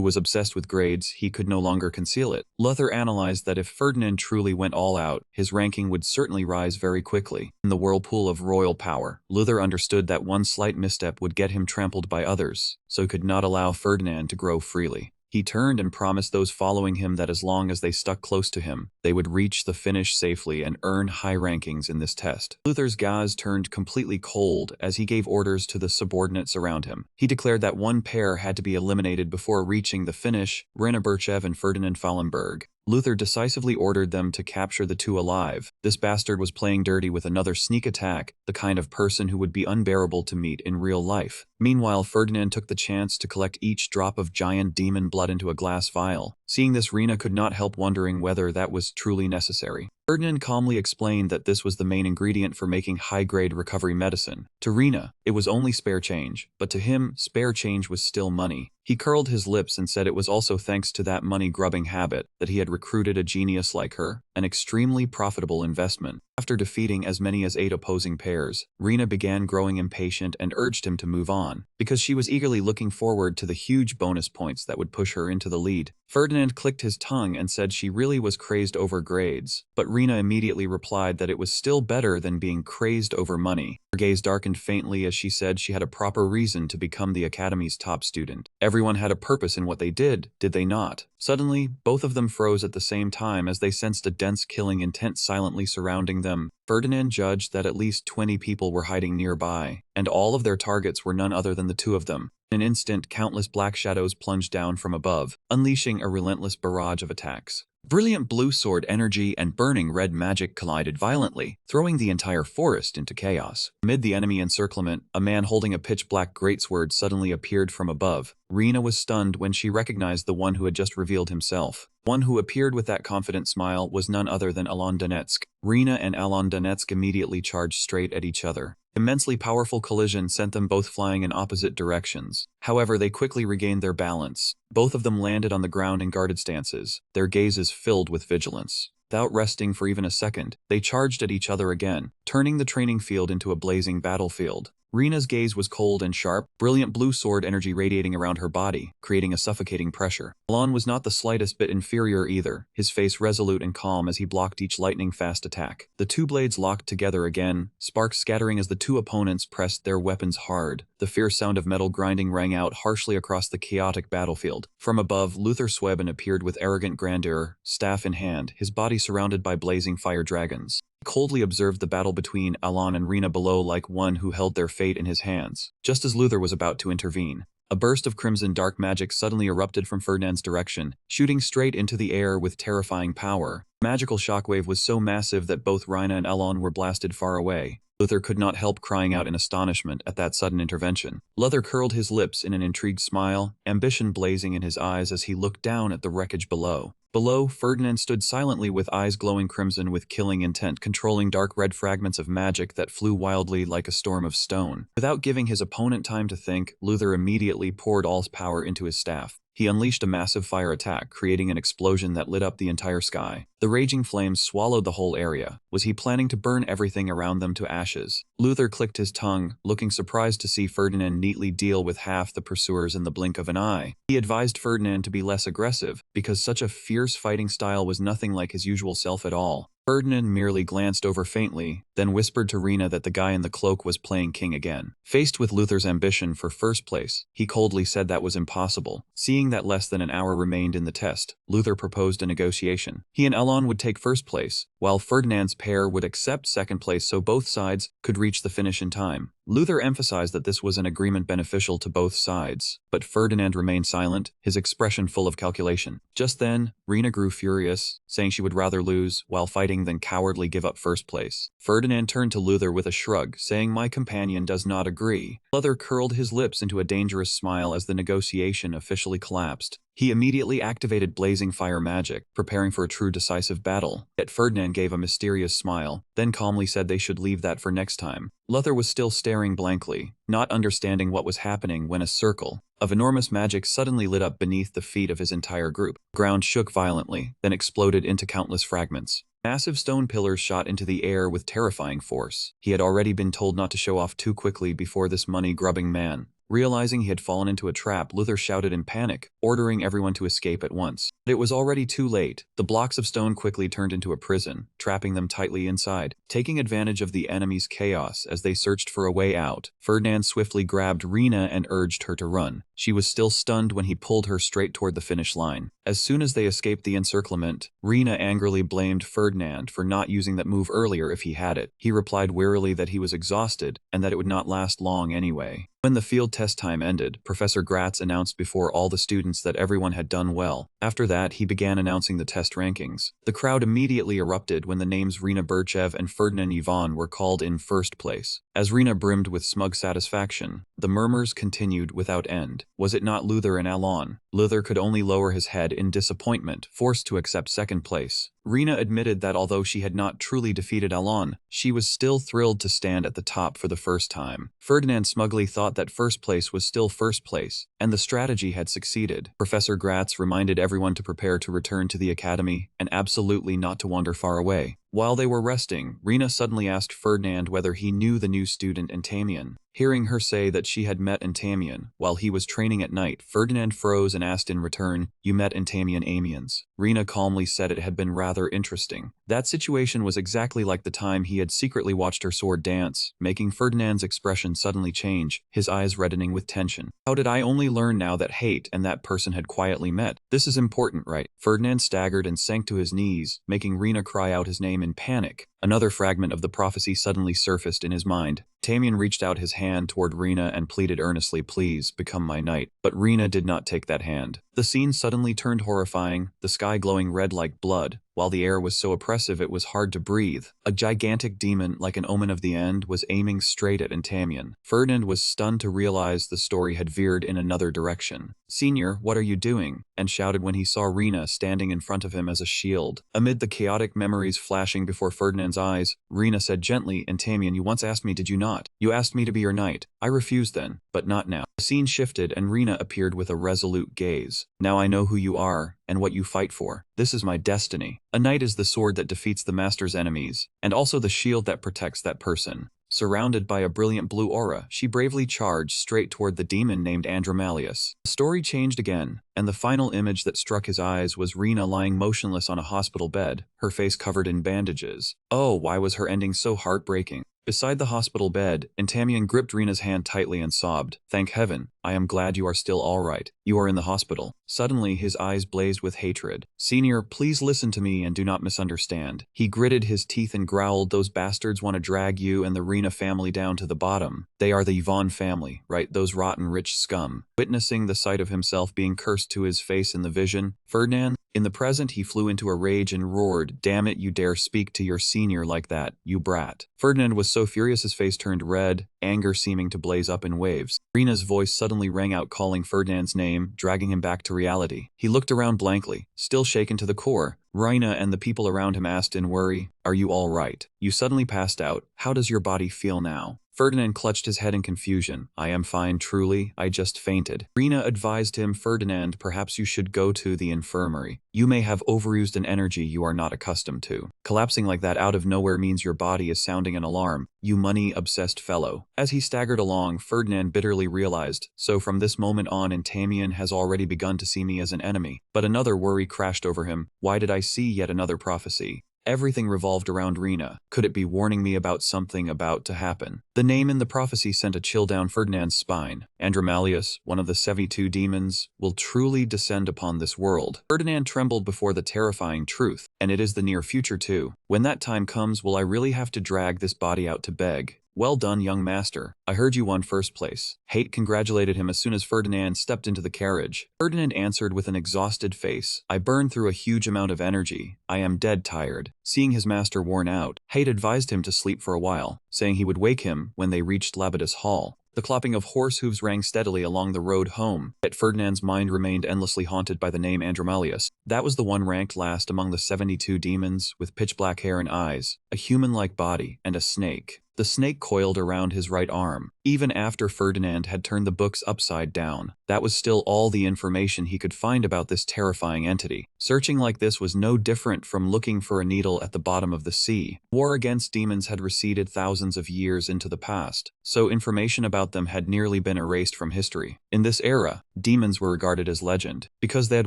[SPEAKER 1] was obsessed with grades, he could no longer conceal it. Luther analyzed that if Ferdinand truly went all out, his ranking would certainly rise very quickly. In the whirlpool of royal power, Luther understood that one slight misstep would get him trampled by others, so he could not allow Ferdinand to grow freely. He turned and promised those following him that as long as they stuck close to him, they would reach the finish safely and earn high rankings in this test. Luther's gaze turned completely cold as he gave orders to the subordinates around him. He declared that one pair had to be eliminated before reaching the finish, Rena Birchev and Ferdinand Fallenberg. Luther decisively ordered them to capture the 2 alive. This bastard was playing dirty with another sneak attack, the kind of person who would be unbearable to meet in real life. Meanwhile, Ferdinand took the chance to collect each drop of giant demon blood into a glass vial. Seeing this, Rena could not help wondering whether that was truly necessary. Ferdinand calmly explained that this was the main ingredient for making high-grade recovery medicine. To Rena, it was only spare change, but to him, spare change was still money. He curled his lips and said it was also thanks to that money-grubbing habit that he had recruited a genius like her, an extremely profitable investment. After defeating as many as 8 opposing pairs, Rena began growing impatient and urged him to move on, because she was eagerly looking forward to the huge bonus points that would push her into the lead. Ferdinand clicked his tongue and said she really was crazed over grades, but Rena immediately replied that it was still better than being crazed over money. Her gaze darkened faintly as she said she had a proper reason to become the Academy's top student. Everyone had a purpose in what they did they not? Suddenly, both of them froze at the same time as they sensed a dense killing intent silently surrounding them. Ferdinand judged that at least 20 people were hiding nearby, and all of their targets were none other than the 2 of them. In an instant, countless black shadows plunged down from above, unleashing a relentless barrage of attacks. Brilliant blue sword energy and burning red magic collided violently, throwing the entire forest into chaos. Amid the enemy encirclement, a man holding a pitch-black greatsword suddenly appeared from above. Rena was stunned when she recognized the one who had just revealed himself. One who appeared with that confident smile was none other than Alon Donetsk. Rena and Alon Donetsk immediately charged straight at each other. Immensely powerful collision sent them both flying in opposite directions. However, they quickly regained their balance. Both of them landed on the ground in guarded stances, their gazes filled with vigilance. Without resting for even a second, they charged at each other again, turning the training field into a blazing battlefield. Rena's gaze was cold and sharp, brilliant blue sword energy radiating around her body, creating a suffocating pressure. Alon was not the slightest bit inferior either, his face resolute and calm as he blocked each lightning-fast attack. The 2 blades locked together again, sparks scattering as the 2 opponents pressed their weapons hard. The fierce sound of metal grinding rang out harshly across the chaotic battlefield. From above, Luther Sweben appeared with arrogant grandeur, staff in hand, his body surrounded by blazing fire dragons. He coldly observed the battle between Alon and Rena below like one who held their fate in his hands. Just as Luther was about to intervene, a burst of crimson dark magic suddenly erupted from Ferdinand's direction, shooting straight into the air with terrifying power. The magical shockwave was so massive that both Rena and Alon were blasted far away. Luther could not help crying out in astonishment at that sudden intervention. Luther curled his lips in an intrigued smile, ambition blazing in his eyes as he looked down at the wreckage below. Below, Ferdinand stood silently with eyes glowing crimson with killing intent, controlling dark red fragments of magic that flew wildly like a storm of stone. Without giving his opponent time to think, Luther immediately poured all his power into his staff. He unleashed a massive fire attack, creating an explosion that lit up the entire sky. The raging flames swallowed the whole area. Was he planning to burn everything around them to ashes? Luther clicked his tongue, looking surprised to see Ferdinand neatly deal with half the pursuers in the blink of an eye. He advised Ferdinand to be less aggressive, because such a fierce fighting style was nothing like his usual self at all. Ferdinand merely glanced over faintly, then whispered to Rena that the guy in the cloak was playing king again. Faced with Luther's ambition for first place, he coldly said that was impossible. Seeing that less than an hour remained in the test, Luther proposed a negotiation. He and Elon would take first place, while Ferdinand's pair would accept second place so both sides could reach the finish in time. Luther emphasized that this was an agreement beneficial to both sides, but Ferdinand remained silent, his expression full of calculation. Just then, Rena grew furious, saying she would rather lose while fighting than cowardly give up first place. Ferdinand turned to Luther with a shrug, saying, "My companion does not agree." Luther curled his lips into a dangerous smile as the negotiation officially collapsed. He immediately activated blazing fire magic, preparing for a true decisive battle. Yet Ferdinand gave a mysterious smile, then calmly said they should leave that for next time. Luther was still staring blankly, not understanding what was happening when a circle of enormous magic suddenly lit up beneath the feet of his entire group. The ground shook violently, then exploded into countless fragments. Massive stone pillars shot into the air with terrifying force. He had already been told not to show off too quickly before this money-grubbing man. Realizing he had fallen into a trap, Luther shouted in panic, ordering everyone to escape at once. But it was already too late. The blocks of stone quickly turned into a prison, trapping them tightly inside. Taking advantage of the enemy's chaos as they searched for a way out, Ferdinand swiftly grabbed Rena and urged her to run. She was still stunned when he pulled her straight toward the finish line. As soon as they escaped the encirclement, Rena angrily blamed Ferdinand for not using that move earlier if he had it. He replied wearily that he was exhausted and that it would not last long anyway. When the field test time ended, Professor Gratz announced before all the students that everyone had done well. After that, he began announcing the test rankings. The crowd immediately erupted when the names Rena Burchev and Ferdinand Ivan were called in first place. As Rena brimmed with smug satisfaction, the murmurs continued without end. Was it not Luther and Alon? Luther could only lower his head in disappointment, forced to accept second place. Rena admitted that although she had not truly defeated Alon, she was still thrilled to stand at the top for the first time. Ferdinand smugly thought that first place was still first place, and the strategy had succeeded. Professor Gratz reminded everyone to prepare to return to the academy, and absolutely not to wander far away. While they were resting, Rena suddenly asked Ferdinand whether he knew the new student Antamian. Hearing her say that she had met Antamian while he was training at night, Ferdinand froze and asked in return, "You met Antamian Amiens?" Rena calmly said it had been rather interesting. That situation was exactly like the time he had secretly watched her sword dance, making Ferdinand's expression suddenly change, his eyes reddening with tension. How did I only learn now that Hate and that person had quietly met? This is important, right? Ferdinand staggered and sank to his knees, making Rena cry out his name in panic. Another fragment of the prophecy suddenly surfaced in his mind. Tamian reached out his hand toward Rena and pleaded earnestly, "Please, become my knight." But Rena did not take that hand. The scene suddenly turned horrifying, the sky glowing red like blood, while the air was so oppressive it was hard to breathe. A gigantic demon, like an omen of the end, was aiming straight at Antamian. Ferdinand was stunned to realize the story had veered in another direction. "Senior, what are you doing?" and shouted when he saw Rena standing in front of him as a shield. Amid the chaotic memories flashing before Ferdinand's eyes, Rena said gently, "Antamian, you once asked me, did you not? You asked me to be your knight. I refused then, but not now." The scene shifted and Rena appeared with a resolute gaze. "Now I know who you are and what you fight for. This is my destiny." A knight is the sword that defeats the master's enemies, and also the shield that protects that person. Surrounded by a brilliant blue aura, she bravely charged straight toward the demon named Andromalius. The story changed again, and the final image that struck his eyes was Rena lying motionless on a hospital bed, her face covered in bandages. Oh, why was her ending so heartbreaking? Beside the hospital bed, Antamian gripped Rena's hand tightly and sobbed, "Thank heaven, I am glad you are still all right. You are in the hospital." Suddenly, his eyes blazed with hatred. "Senior, please listen to me and do not misunderstand." He gritted his teeth and growled, "Those bastards want to drag you and the Rena family down to the bottom. They are the Yvonne family, right? Those rotten rich scum." Witnessing the sight of himself being cursed to his face in the vision, Ferdinand, in the present, he flew into a rage and roared, "Damn it, you dare speak to your senior like that, you brat." Ferdinand was so furious his face turned red, anger seeming to blaze up in waves. Rena's voice suddenly rang out calling Ferdinand's name, flame, dragging him back to reality. He looked around blankly, still shaken to the core. Rina and the people around him asked in worry, "Are you all right? You suddenly passed out. How does your body feel now?" Ferdinand clutched his head in confusion. "I am fine, truly. I just fainted." Rina advised him, "Ferdinand, perhaps you should go to the infirmary. You may have overused an energy you are not accustomed to. Collapsing like that out of nowhere means your body is sounding an alarm, you money-obsessed fellow." As he staggered along, Ferdinand bitterly realized, so from this moment on Entamien has already begun to see me as an enemy. But another worry crashed over him. Why did I see yet another prophecy? Everything revolved around Rina. Could it be warning me about something about to happen? The name in the prophecy sent a chill down Ferdinand's spine. Andromalius, one of the 72 demons, will truly descend upon this world. Ferdinand trembled before the terrifying truth, and it is the near future too. When that time comes, will I really have to drag this body out to beg? Well done, young master. I heard you won first place. Hate congratulated him as soon as Ferdinand stepped into the carriage. Ferdinand answered with an exhausted face, "I burned through a huge amount of energy. I am dead tired." Seeing his master worn out, Hate advised him to sleep for a while, saying he would wake him when they reached Labadus Hall. The clopping of horse hooves rang steadily along the road home, yet Ferdinand's mind remained endlessly haunted by the name Andromalius. That was the one ranked last among the 72 demons, with pitch-black hair and eyes, a human-like body, and a snake. The snake coiled around his right arm. Even after Ferdinand had turned the books upside down, that was still all the information he could find about this terrifying entity. Searching like this was no different from looking for a needle at the bottom of the sea. War against demons had receded thousands of years into the past, so information about them had nearly been erased from history. In this era, demons were regarded as legend, because they had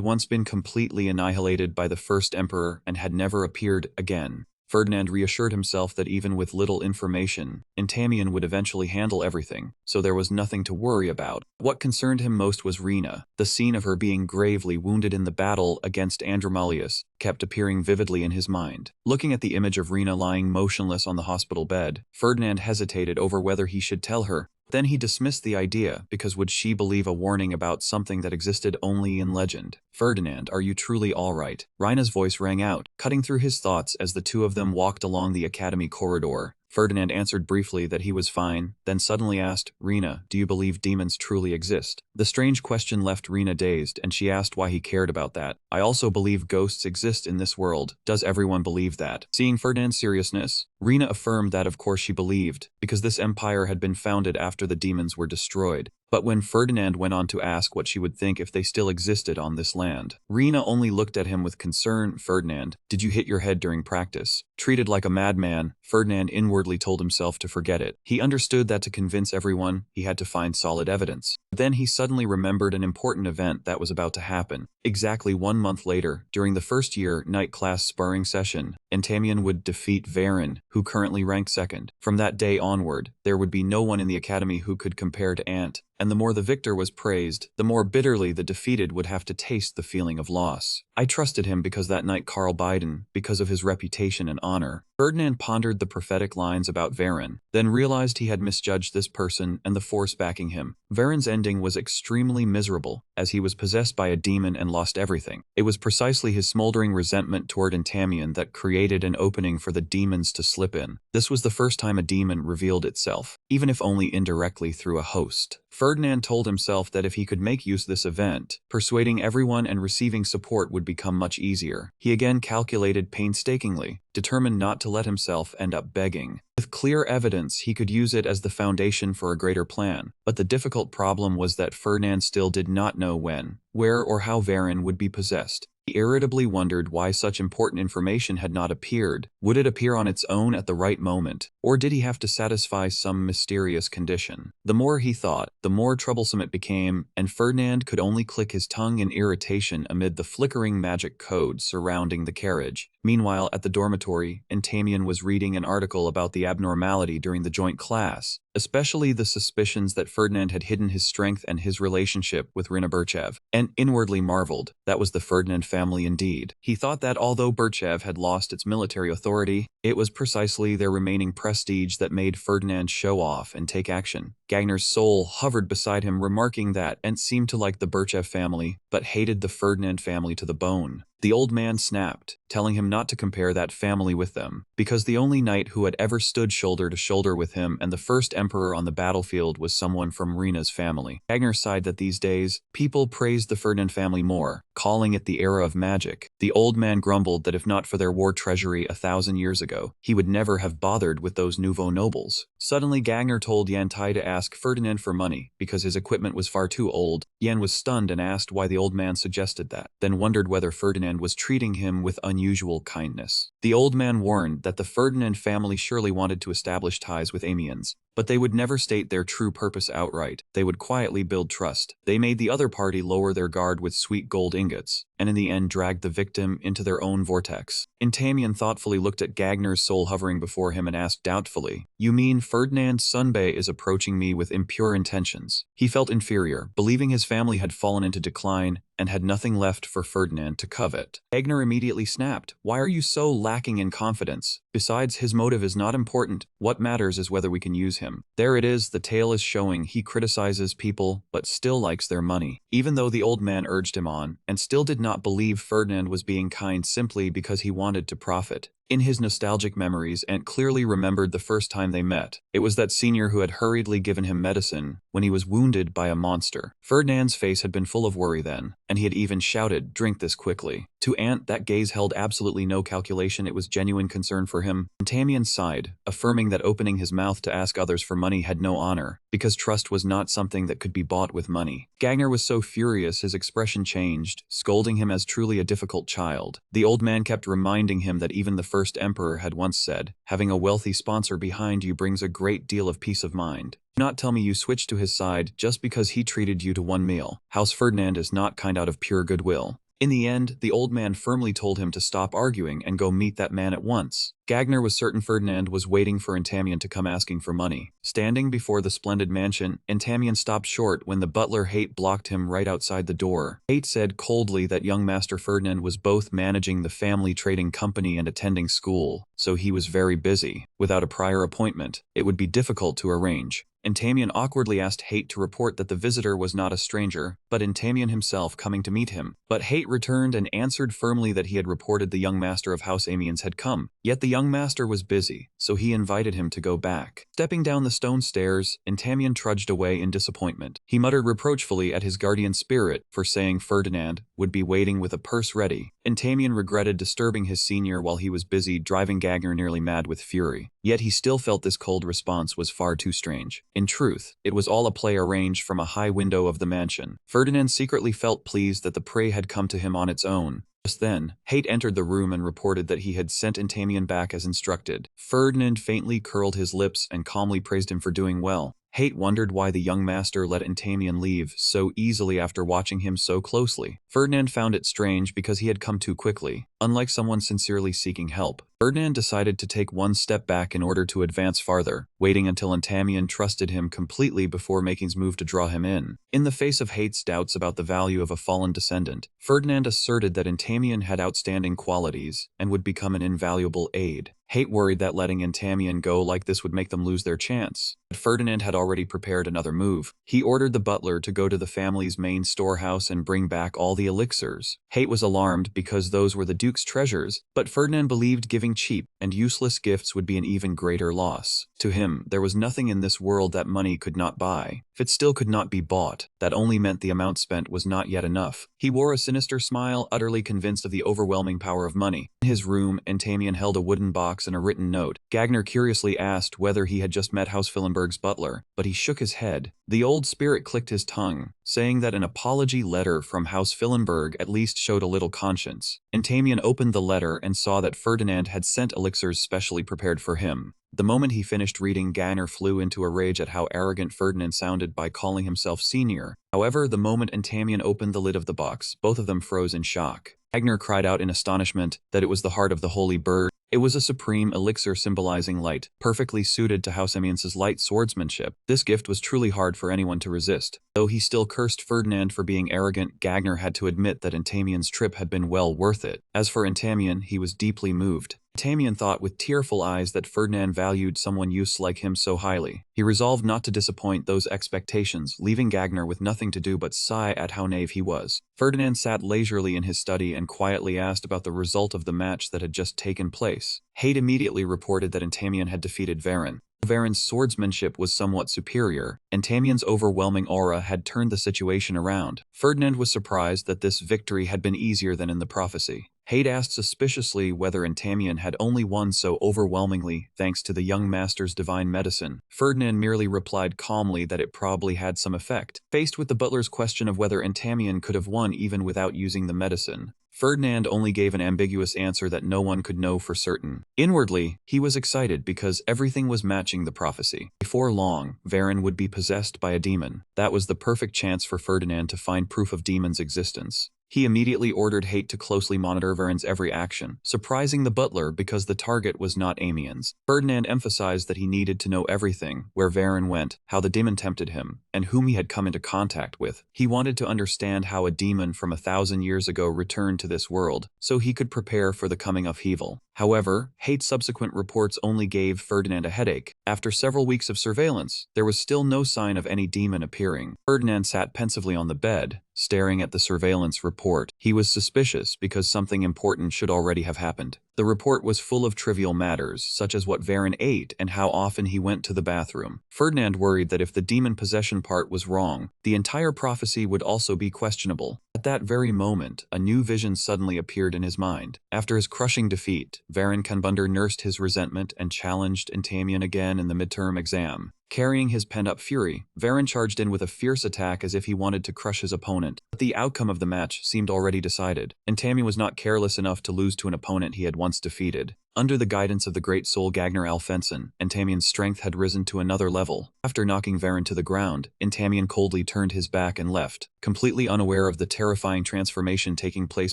[SPEAKER 1] once been completely annihilated by the first emperor and had never appeared again. Ferdinand reassured himself that even with little information, Entamien would eventually handle everything, so there was nothing to worry about. What concerned him most was Rina. The scene of her being gravely wounded in the battle against Andromalius kept appearing vividly in his mind. Looking at the image of Rina lying motionless on the hospital bed, Ferdinand hesitated over whether he should tell her. Then he dismissed the idea, because would she believe a warning about something that existed only in legend? "Ferdinand, are you truly all right?" Rina's voice rang out, cutting through his thoughts as the two of them walked along the academy corridor. Ferdinand answered briefly that he was fine, then suddenly asked, "Rina, do you believe demons truly exist?" The strange question left Rina dazed, and she asked why he cared about that. "I also believe ghosts exist in this world. Does everyone believe that?" Seeing Ferdinand's seriousness, Rina affirmed that of course she believed, because this empire had been founded after the demons were destroyed. But when Ferdinand went on to ask what she would think if they still existed on this land, Rina only looked at him with concern. "Ferdinand, did you hit your head during practice?" Treated like a madman, Ferdinand inwardly told himself to forget it. He understood that to convince everyone, he had to find solid evidence. Then he suddenly remembered an important event that was about to happen. Exactly 1 month later, during the first year night class sparring session, Entamien would defeat Varen, who currently ranked second. From that day onward, there would be no one in the academy who could compare to Ant. And the more the victor was praised, the more bitterly the defeated would have to taste the feeling of loss. I trusted him because that night Carl Biden, because of his reputation and honor. Ferdinand pondered the prophetic lines about Varen, then realized he had misjudged this person and the force backing him. Varen's ending was extremely miserable, as he was possessed by a demon and lost everything. It was precisely his smoldering resentment toward Entamien that created an opening for the demons to slip in. This was the first time a demon revealed itself, even if only indirectly through a host. Ferdinand told himself that if he could make use of this event, persuading everyone and receiving support would become much easier. He again calculated painstakingly, determined not to let himself end up begging. With clear evidence, he could use it as the foundation for a greater plan. But the difficult problem was that Ferdinand still did not know when, where, or how Varen would be possessed. He irritably wondered why such important information had not appeared. Would it appear on its own at the right moment, or did he have to satisfy some mysterious condition? The more he thought, the more troublesome it became, and Ferdinand could only click his tongue in irritation amid the flickering magic code surrounding the carriage. Meanwhile, at the dormitory, Entamien was reading an article about the abnormality during the joint class, especially the suspicions that Ferdinand had hidden his strength and his relationship with Rina Burchev, and inwardly marveled. That was the Ferdinand family indeed. He thought that although Burchev had lost its military authority, it was precisely their remaining prestige that made Ferdinand show off and take action. Gagner's soul hovered beside him, remarking that Ent seemed to like the Birchev family, but hated the Ferdinand family to the bone. The old man snapped, telling him not to compare that family with them, because the only knight who had ever stood shoulder to shoulder with him and the first emperor on the battlefield was someone from Rena's family. Gagner sighed that these days, people praised the Ferdinand family more, calling it the era of magic. The old man grumbled that if not for their war treasury 1,000 years ago, he would never have bothered with those nouveau nobles. Suddenly Gagner told Yantai to ask Ferdinand for money, because his equipment was far too old. Yan was stunned and asked why the old man suggested that, then wondered whether Ferdinand was treating him with unusual kindness. The old man warned that the Ferdinand family surely wanted to establish ties with Amiens, but they would never state their true purpose outright. They would quietly build trust. They made the other party lower their guard with sweet gold ingots, and in the end dragged the victim into their own vortex. Intamian thoughtfully looked at Gagner's soul hovering before him and asked doubtfully, "You mean Ferdinand Sunbay is approaching me with impure intentions?" He felt inferior, believing his family had fallen into decline and had nothing left for Ferdinand to covet. Gagner immediately snapped, "Why are you so lacking in confidence? Besides, his motive is not important. What matters is whether we can use him." There it is, the tale is showing. He criticizes people, but still likes their money. Even though the old man urged him on, and still did not believe Ferdinand was being kind simply because he wanted to profit. In his nostalgic memories, Ant clearly remembered the first time they met. It was that senior who had hurriedly given him medicine when he was wounded by a monster. Ferdinand's face had been full of worry then, and he had even shouted, "Drink this quickly." To Ant, that gaze held absolutely no calculation. It was genuine concern for him. Tamian sighed, affirming that opening his mouth to ask others for money had no honor, because trust was not something that could be bought with money. Gagner was so furious his expression changed, scolding him as truly a difficult child. The old man kept reminding him that even the first emperor had once said, "Having a wealthy sponsor behind you brings a great deal of peace of mind." Do not tell me you switched to his side just because he treated you to one meal. House Ferdinand is not kind out of pure goodwill. In the end, the old man firmly told him to stop arguing and go meet that man at once. Gagner was certain Ferdinand was waiting for Intamian to come asking for money. Standing before the splendid mansion, Intamian stopped short when the butler Hate blocked him right outside the door. Hate said coldly that young Master Ferdinand was both managing the family trading company and attending school, so he was very busy. Without a prior appointment, it would be difficult to arrange. Intamian awkwardly asked Hate to report that the visitor was not a stranger, but Intamian himself coming to meet him. But Hate returned and answered firmly that he had reported the young master of House Amiens had come. Yet the young master was busy, so he invited him to go back. Stepping down the stone stairs, Intamian trudged away in disappointment. He muttered reproachfully at his guardian spirit for saying Ferdinand would be waiting with a purse ready. Intamian regretted disturbing his senior while he was busy, driving Gagner nearly mad with fury. Yet he still felt this cold response was far too strange. In truth, it was all a play arranged from a high window of the mansion. Ferdinand secretly felt pleased that the prey had come to him on its own. Just then, Hate entered the room and reported that he had sent Intamian back as instructed. Ferdinand faintly curled his lips and calmly praised him for doing well. Hate wondered why the young master let Intamian leave so easily after watching him so closely. Ferdinand found it strange because he had come too quickly. Unlike someone sincerely seeking help, Ferdinand decided to take one step back in order to advance farther, waiting until Intamian trusted him completely before making his move to draw him in. In the face of Hate's doubts about the value of a fallen descendant, Ferdinand asserted that Intamian had outstanding qualities and would become an invaluable aid. Hate worried that letting Intamian go like this would make them lose their chance. But Ferdinand had already prepared another move. He ordered the butler to go to the family's main storehouse and bring back all the elixirs. Hate was alarmed because those were the Duke's treasures, but Ferdinand believed giving cheap and useless gifts would be an even greater loss. To him, there was nothing in this world that money could not buy. If it still could not be bought, that only meant the amount spent was not yet enough. He wore a sinister smile, utterly convinced of the overwhelming power of money. In his room, Intamian held a wooden box and a written note. Gagner curiously asked whether he had just met House Fillenberg's butler, but he shook his head. The old spirit clicked his tongue, saying that an apology letter from House Fillenberg at least showed a little conscience. Intamian opened the letter and saw that Ferdinand had sent elixirs specially prepared for him. The moment he finished reading, Gagner flew into a rage at how arrogant Ferdinand sounded by calling himself senior. However, the moment Intamian opened the lid of the box, both of them froze in shock. Gagner cried out in astonishment that it was the heart of the holy bird. It was a supreme elixir symbolizing light, perfectly suited to House Amiens' light swordsmanship. This gift was truly hard for anyone to resist. Though he still cursed Ferdinand for being arrogant, Gagner had to admit that Intamian's trip had been well worth it. As for Intamian, he was deeply moved. Endymion thought with tearful eyes that Ferdinand valued someone used like him so highly. He resolved not to disappoint those expectations, leaving Gagner with nothing to do but sigh at how naive he was. Ferdinand sat leisurely in his study and quietly asked about the result of the match that had just taken place. Haight immediately reported that Endymion had defeated Varen. Varen's swordsmanship was somewhat superior, and Endymon's overwhelming aura had turned the situation around. Ferdinand was surprised that this victory had been easier than in the prophecy. Haight asked suspiciously whether Endymion had only won so overwhelmingly thanks to the young master's divine medicine. Ferdinand merely replied calmly that it probably had some effect. Faced with the butler's question of whether Endymion could have won even without using the medicine, Ferdinand only gave an ambiguous answer that no one could know for certain. Inwardly, he was excited because everything was matching the prophecy. Before long, Varen would be possessed by a demon. That was the perfect chance for Ferdinand to find proof of demon's existence. He immediately ordered Haight to closely monitor Varen's every action, surprising the butler because the target was not Amiens. Ferdinand emphasized that he needed to know everything, where Varen went, how the demon tempted him, and whom he had come into contact with. He wanted to understand how a demon from 1,000 years ago returned to this world, so he could prepare for the coming upheaval. However, Haight's subsequent reports only gave Ferdinand a headache. After several weeks of surveillance, there was still no sign of any demon appearing. Ferdinand sat pensively on the bed, staring at the surveillance report. He was suspicious because something important should already have happened. The report was full of trivial matters, such as what Varen ate and how often he went to the bathroom. Ferdinand worried that if the demon possession part was wrong, the entire prophecy would also be questionable. At that very moment, a new vision suddenly appeared in his mind. After his crushing defeat, Varen Kanbunder nursed his resentment and challenged Endymion again in the midterm exam. Carrying his pent-up fury, Varen charged in with a fierce attack as if he wanted to crush his opponent. But the outcome of the match seemed already decided. Endymion was not careless enough to lose to an opponent he had once defeated. Under the guidance of the great soul Gagner Alfenson, Entymion's strength had risen to another level. After knocking Varen to the ground, Endymion coldly turned his back and left, completely unaware of the terrifying transformation taking place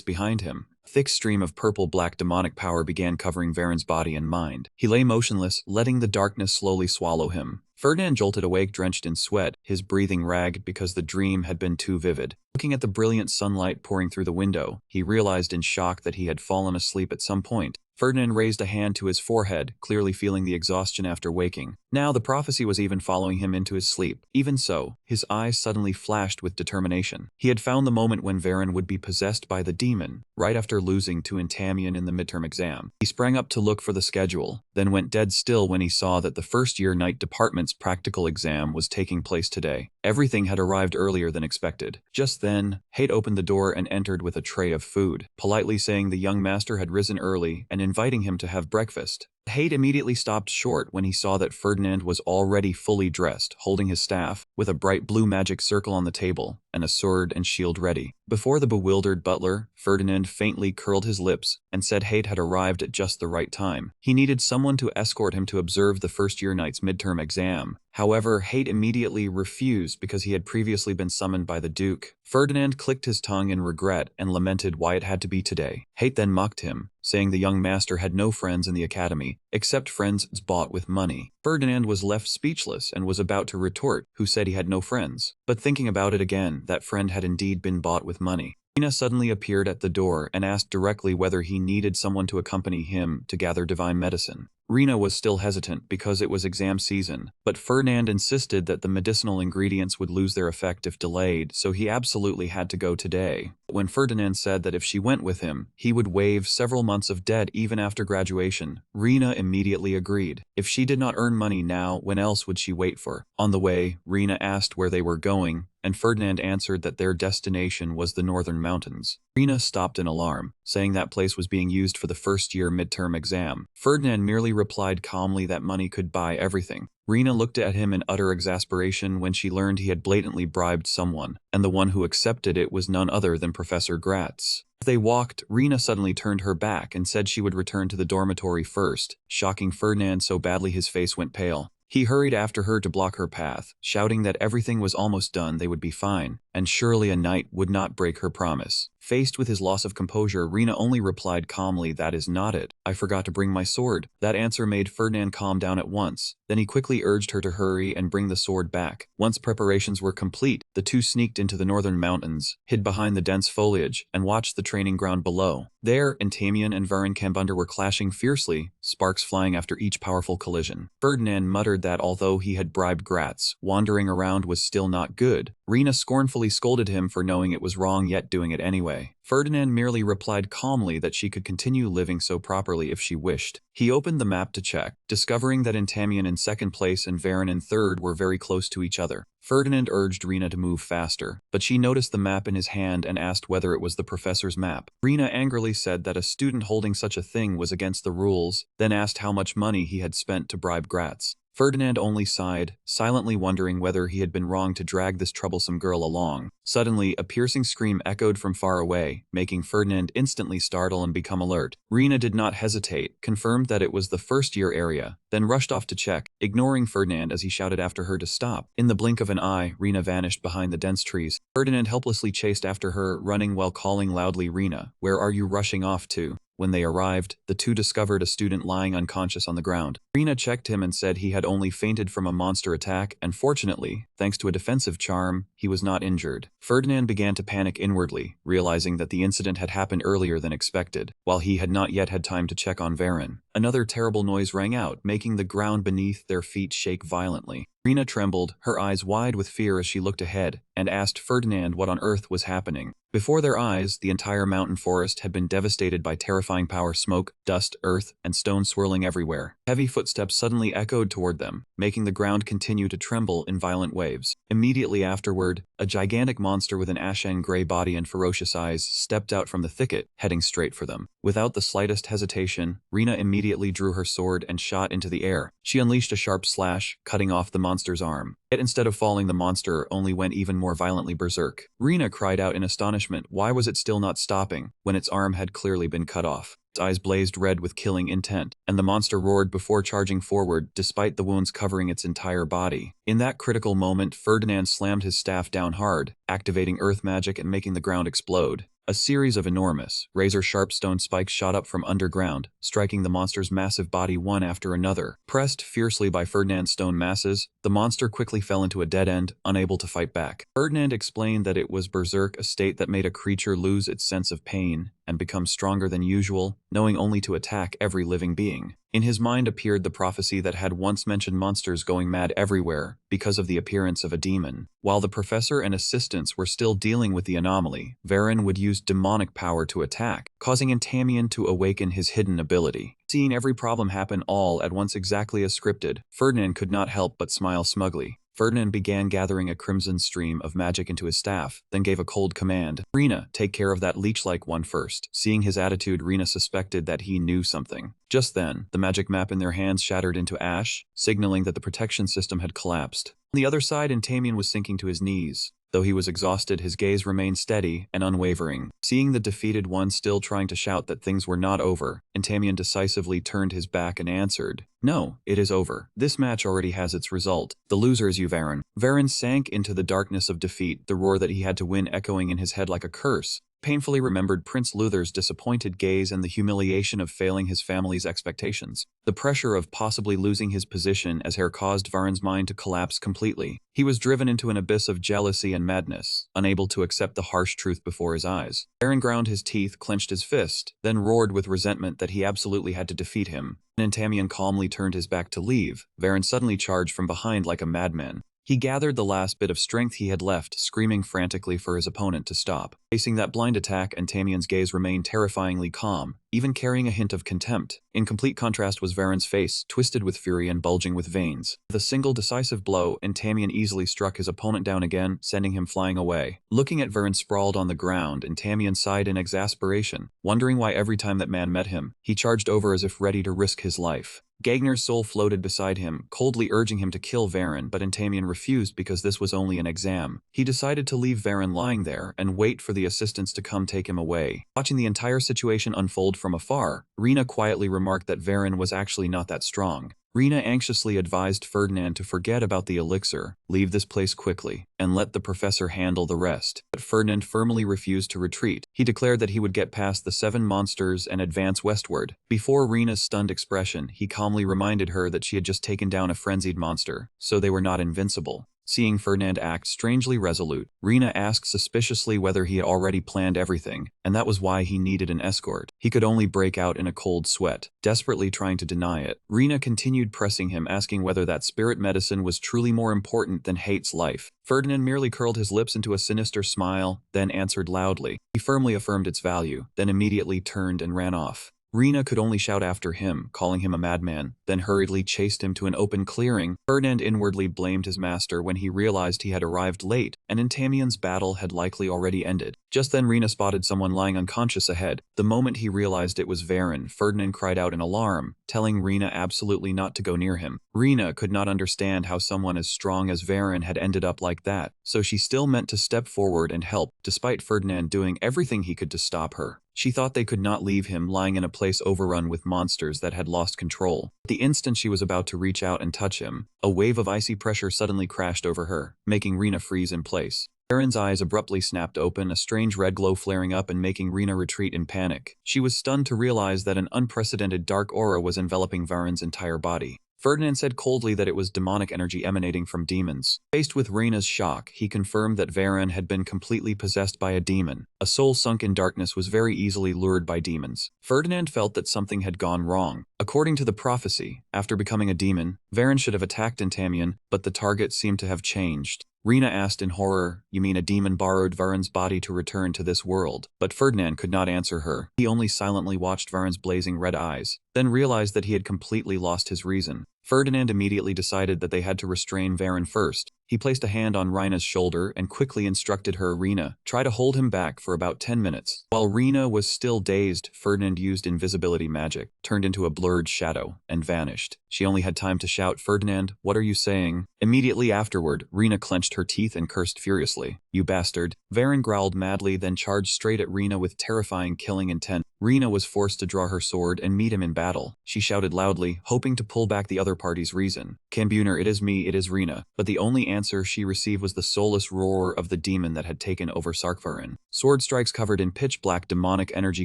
[SPEAKER 1] behind him. A thick stream of purple-black demonic power began covering Varen's body and mind. He lay motionless, letting the darkness slowly swallow him. Ferdinand jolted awake drenched in sweat, his breathing ragged because the dream had been too vivid. Looking at the brilliant sunlight pouring through the window, he realized in shock that he had fallen asleep at some point. Ferdinand raised a hand to his forehead, clearly feeling the exhaustion after waking. Now the prophecy was even following him into his sleep. Even so, his eyes suddenly flashed with determination. He had found the moment when Varen would be possessed by the demon, right after losing to Endymion in the midterm exam. He sprang up to look for the schedule, then went dead still when he saw that the first-year night department's practical exam was taking place today. Everything had arrived earlier than expected. Just then, Haight opened the door and entered with a tray of food, politely saying the young master had risen early and inviting him to have breakfast. Haight immediately stopped short when he saw that Ferdinand was already fully dressed, holding his staff, with a bright blue magic circle on the table, and a sword and shield ready. Before the bewildered butler, Ferdinand faintly curled his lips and said Haight had arrived at just the right time. He needed someone to escort him to observe the first-year knight's midterm exam. However, Haight immediately refused because he had previously been summoned by the Duke. Ferdinand clicked his tongue in regret and lamented why it had to be today. Haight then mocked him, saying the young master had no friends in the academy, except friends bought with money. Ferdinand was left speechless and was about to retort, who said he had no friends. But thinking about it again, that friend had indeed been bought with money. Rina suddenly appeared at the door and asked directly whether he needed someone to accompany him to gather divine medicine. Rina was still hesitant because it was exam season, but Ferdinand insisted that the medicinal ingredients would lose their effect if delayed, so he absolutely had to go today. When Ferdinand said that if she went with him, he would waive several months of debt even after graduation, Rina immediately agreed. If she did not earn money now, when else would she wait for? On the way, Rina asked where they were going, and Ferdinand answered that their destination was the northern mountains. Rina stopped in alarm, saying that place was being used for the first-year midterm exam. Ferdinand merely replied calmly that money could buy everything. Rina looked at him in utter exasperation when she learned he had blatantly bribed someone, and the one who accepted it was none other than Professor Gratz. As they walked, Rina suddenly turned her back and said she would return to the dormitory first, shocking Ferdinand so badly his face went pale. He hurried after her to block her path, shouting that everything was almost done, they would be fine, and surely a night would not break her promise. Faced with his loss of composure, Rina only replied calmly, "That is not it. I forgot to bring my sword." That answer made Ferdinand calm down at once. Then he quickly urged her to hurry and bring the sword back. Once preparations were complete, the two sneaked into the northern mountains, hid behind the dense foliage, and watched the training ground below. There, Entamien and Varenkambunder were clashing fiercely, sparks flying after each powerful collision. Ferdinand muttered that although he had bribed Gratz, wandering around was still not good. Rina scornfully scolded him for knowing it was wrong yet doing it anyway. Ferdinand merely replied calmly that she could continue living so properly if she wished. He opened the map to check, discovering that Entamien in second place and Varen in third were very close to each other. Ferdinand urged Rina to move faster, but she noticed the map in his hand and asked whether it was the professor's map. Rina angrily said that a student holding such a thing was against the rules, then asked how much money he had spent to bribe Gratz. Ferdinand only sighed, silently wondering whether he had been wrong to drag this troublesome girl along. Suddenly, a piercing scream echoed from far away, making Ferdinand instantly startle and become alert. Rina did not hesitate, confirmed that it was the first-year area, then rushed off to check, ignoring Ferdinand as he shouted after her to stop. In the blink of an eye, Rina vanished behind the dense trees. Ferdinand helplessly chased after her, running while calling loudly, "Rina, where are you rushing off to?" When they arrived, the two discovered a student lying unconscious on the ground. Rina checked him and said he had only fainted from a monster attack, and fortunately, thanks to a defensive charm, he was not injured. Ferdinand began to panic inwardly, realizing that the incident had happened earlier than expected, while he had not yet had time to check on Varen. Another terrible noise rang out, making the ground beneath their feet shake violently. Rina trembled, her eyes wide with fear as she looked ahead, and asked Ferdinand what on earth was happening. Before their eyes, the entire mountain forest had been devastated by terrifying power, smoke, dust, earth, and stone swirling everywhere. Heavy footsteps suddenly echoed toward them, making the ground continue to tremble in violent waves. Immediately afterward, a gigantic monster with an ashen gray body and ferocious eyes stepped out from the thicket, heading straight for them. Without the slightest hesitation, Rina immediately drew her sword and shot into the air. She unleashed a sharp slash, cutting off the monster's arm. Yet instead of falling, the monster only went even more violently berserk. Rina cried out in astonishment. Why was it still not stopping, when its arm had clearly been cut off? Its eyes blazed red with killing intent, and the monster roared before charging forward, despite the wounds covering its entire body. In that critical moment, Ferdinand slammed his staff down hard, activating earth magic and making the ground explode. A series of enormous, razor-sharp stone spikes shot up from underground, striking the monster's massive body one after another. Pressed fiercely by Ferdinand's stone masses, the monster quickly fell into a dead end, unable to fight back. Ferdinand explained that it was berserk, a state that made a creature lose its sense of pain and become stronger than usual, knowing only to attack every living being. In his mind appeared the prophecy that had once mentioned monsters going mad everywhere because of the appearance of a demon. While the professor and assistants were still dealing with the anomaly, Varen would use demonic power to attack, causing Entamien to awaken his hidden ability. Seeing every problem happen all at once exactly as scripted, Ferdinand could not help but smile smugly. Ferdinand began gathering a crimson stream of magic into his staff, then gave a cold command. "Rina, take care of that leech-like one first." Seeing his attitude, Rina suspected that he knew something. Just then, the magic map in their hands shattered into ash, signaling that the protection system had collapsed. On the other side, Entamien was sinking to his knees. Though he was exhausted, his gaze remained steady and unwavering. Seeing the defeated one still trying to shout that things were not over, Entamien decisively turned his back and answered, "No, it is over. This match already has its result. The loser is you, Varen." Varen sank into the darkness of defeat, the roar that he had to win echoing in his head like a curse. Painfully remembered Prince Luther's disappointed gaze and the humiliation of failing his family's expectations. The pressure of possibly losing his position as heir caused Varen's mind to collapse completely. He was driven into an abyss of jealousy and madness, unable to accept the harsh truth before his eyes. Varen ground his teeth, clenched his fist, then roared with resentment that he absolutely had to defeat him. Entamien calmly turned his back to leave. Varen suddenly charged from behind like a madman. He gathered the last bit of strength he had left, screaming frantically for his opponent to stop. Facing that blind attack, Entamien's gaze remained terrifyingly calm, even carrying a hint of contempt. In complete contrast was Varen's face, twisted with fury and bulging with veins. With a single decisive blow, Entamien easily struck his opponent down again, sending him flying away. Looking at Varen sprawled on the ground, Entamien sighed in exasperation, wondering why every time that man met him, he charged over as if ready to risk his life. Gagner's soul floated beside him, coldly urging him to kill Varen, but Entamien refused because this was only an exam. He decided to leave Varen lying there and wait for the assistants to come take him away. Watching the entire situation unfold from afar, Rina quietly remarked that Varen was actually not that strong. Rena anxiously advised Ferdinand to forget about the elixir, leave this place quickly, and let the professor handle the rest. But Ferdinand firmly refused to retreat. He declared that he would get past the 7 monsters and advance westward. Before Rena's stunned expression, he calmly reminded her that she had just taken down a frenzied monster, so they were not invincible. Seeing Ferdinand act strangely resolute, Rena asked suspiciously whether he had already planned everything, and that was why he needed an escort. He could only break out in a cold sweat, desperately trying to deny it. Rena continued pressing him, asking whether that spirit medicine was truly more important than Hate's life. Ferdinand merely curled his lips into a sinister smile, then answered loudly. He firmly affirmed its value, then immediately turned and ran off. Rena could only shout after him, calling him a madman, then hurriedly chased him to an open clearing. Ferdinand inwardly blamed his master when he realized he had arrived late, and Entamian's battle had likely already ended. Just then Rena spotted someone lying unconscious ahead. The moment he realized it was Varen, Ferdinand cried out in alarm, telling Rena absolutely not to go near him. Rena could not understand how someone as strong as Varen had ended up like that, so she still meant to step forward and help, despite Ferdinand doing everything he could to stop her. She thought they could not leave him lying in a place overrun with monsters that had lost control. The instant she was about to reach out and touch him, a wave of icy pressure suddenly crashed over her, making Rena freeze in place. Varen's eyes abruptly snapped open, a strange red glow flaring up and making Rena retreat in panic. She was stunned to realize that an unprecedented dark aura was enveloping Varen's entire body. Ferdinand said coldly that it was demonic energy emanating from demons. Faced with Rena's shock, he confirmed that Varen had been completely possessed by a demon. A soul sunk in darkness was very easily lured by demons. Ferdinand felt that something had gone wrong. According to the prophecy, after becoming a demon, Varen should have attacked Entamian, but the target seemed to have changed. Rena asked in horror, "You mean a demon borrowed Varen's body to return to this world?" But Ferdinand could not answer her. He only silently watched Varen's blazing red eyes, then realized that he had completely lost his reason. Ferdinand immediately decided that they had to restrain Varen first. He placed a hand on Rena's shoulder and quickly instructed her, "Rena, try to hold him back for about 10 minutes. While Rena was still dazed, Ferdinand used invisibility magic, turned into a blurred shadow, and vanished. She only had time to shout, "Ferdinand, what are you saying?" Immediately afterward, Rena clenched her teeth and cursed furiously. "You bastard." Varen growled madly, then charged straight at Rena with terrifying killing intent. Rena was forced to draw her sword and meet him in battle. She shouted loudly, hoping to pull back the other party's reason. "Cambuner, it is me, it is Rena." But the only answer she received was the soulless roar of the demon that had taken over Sarkvaren. Sword strikes covered in pitch-black demonic energy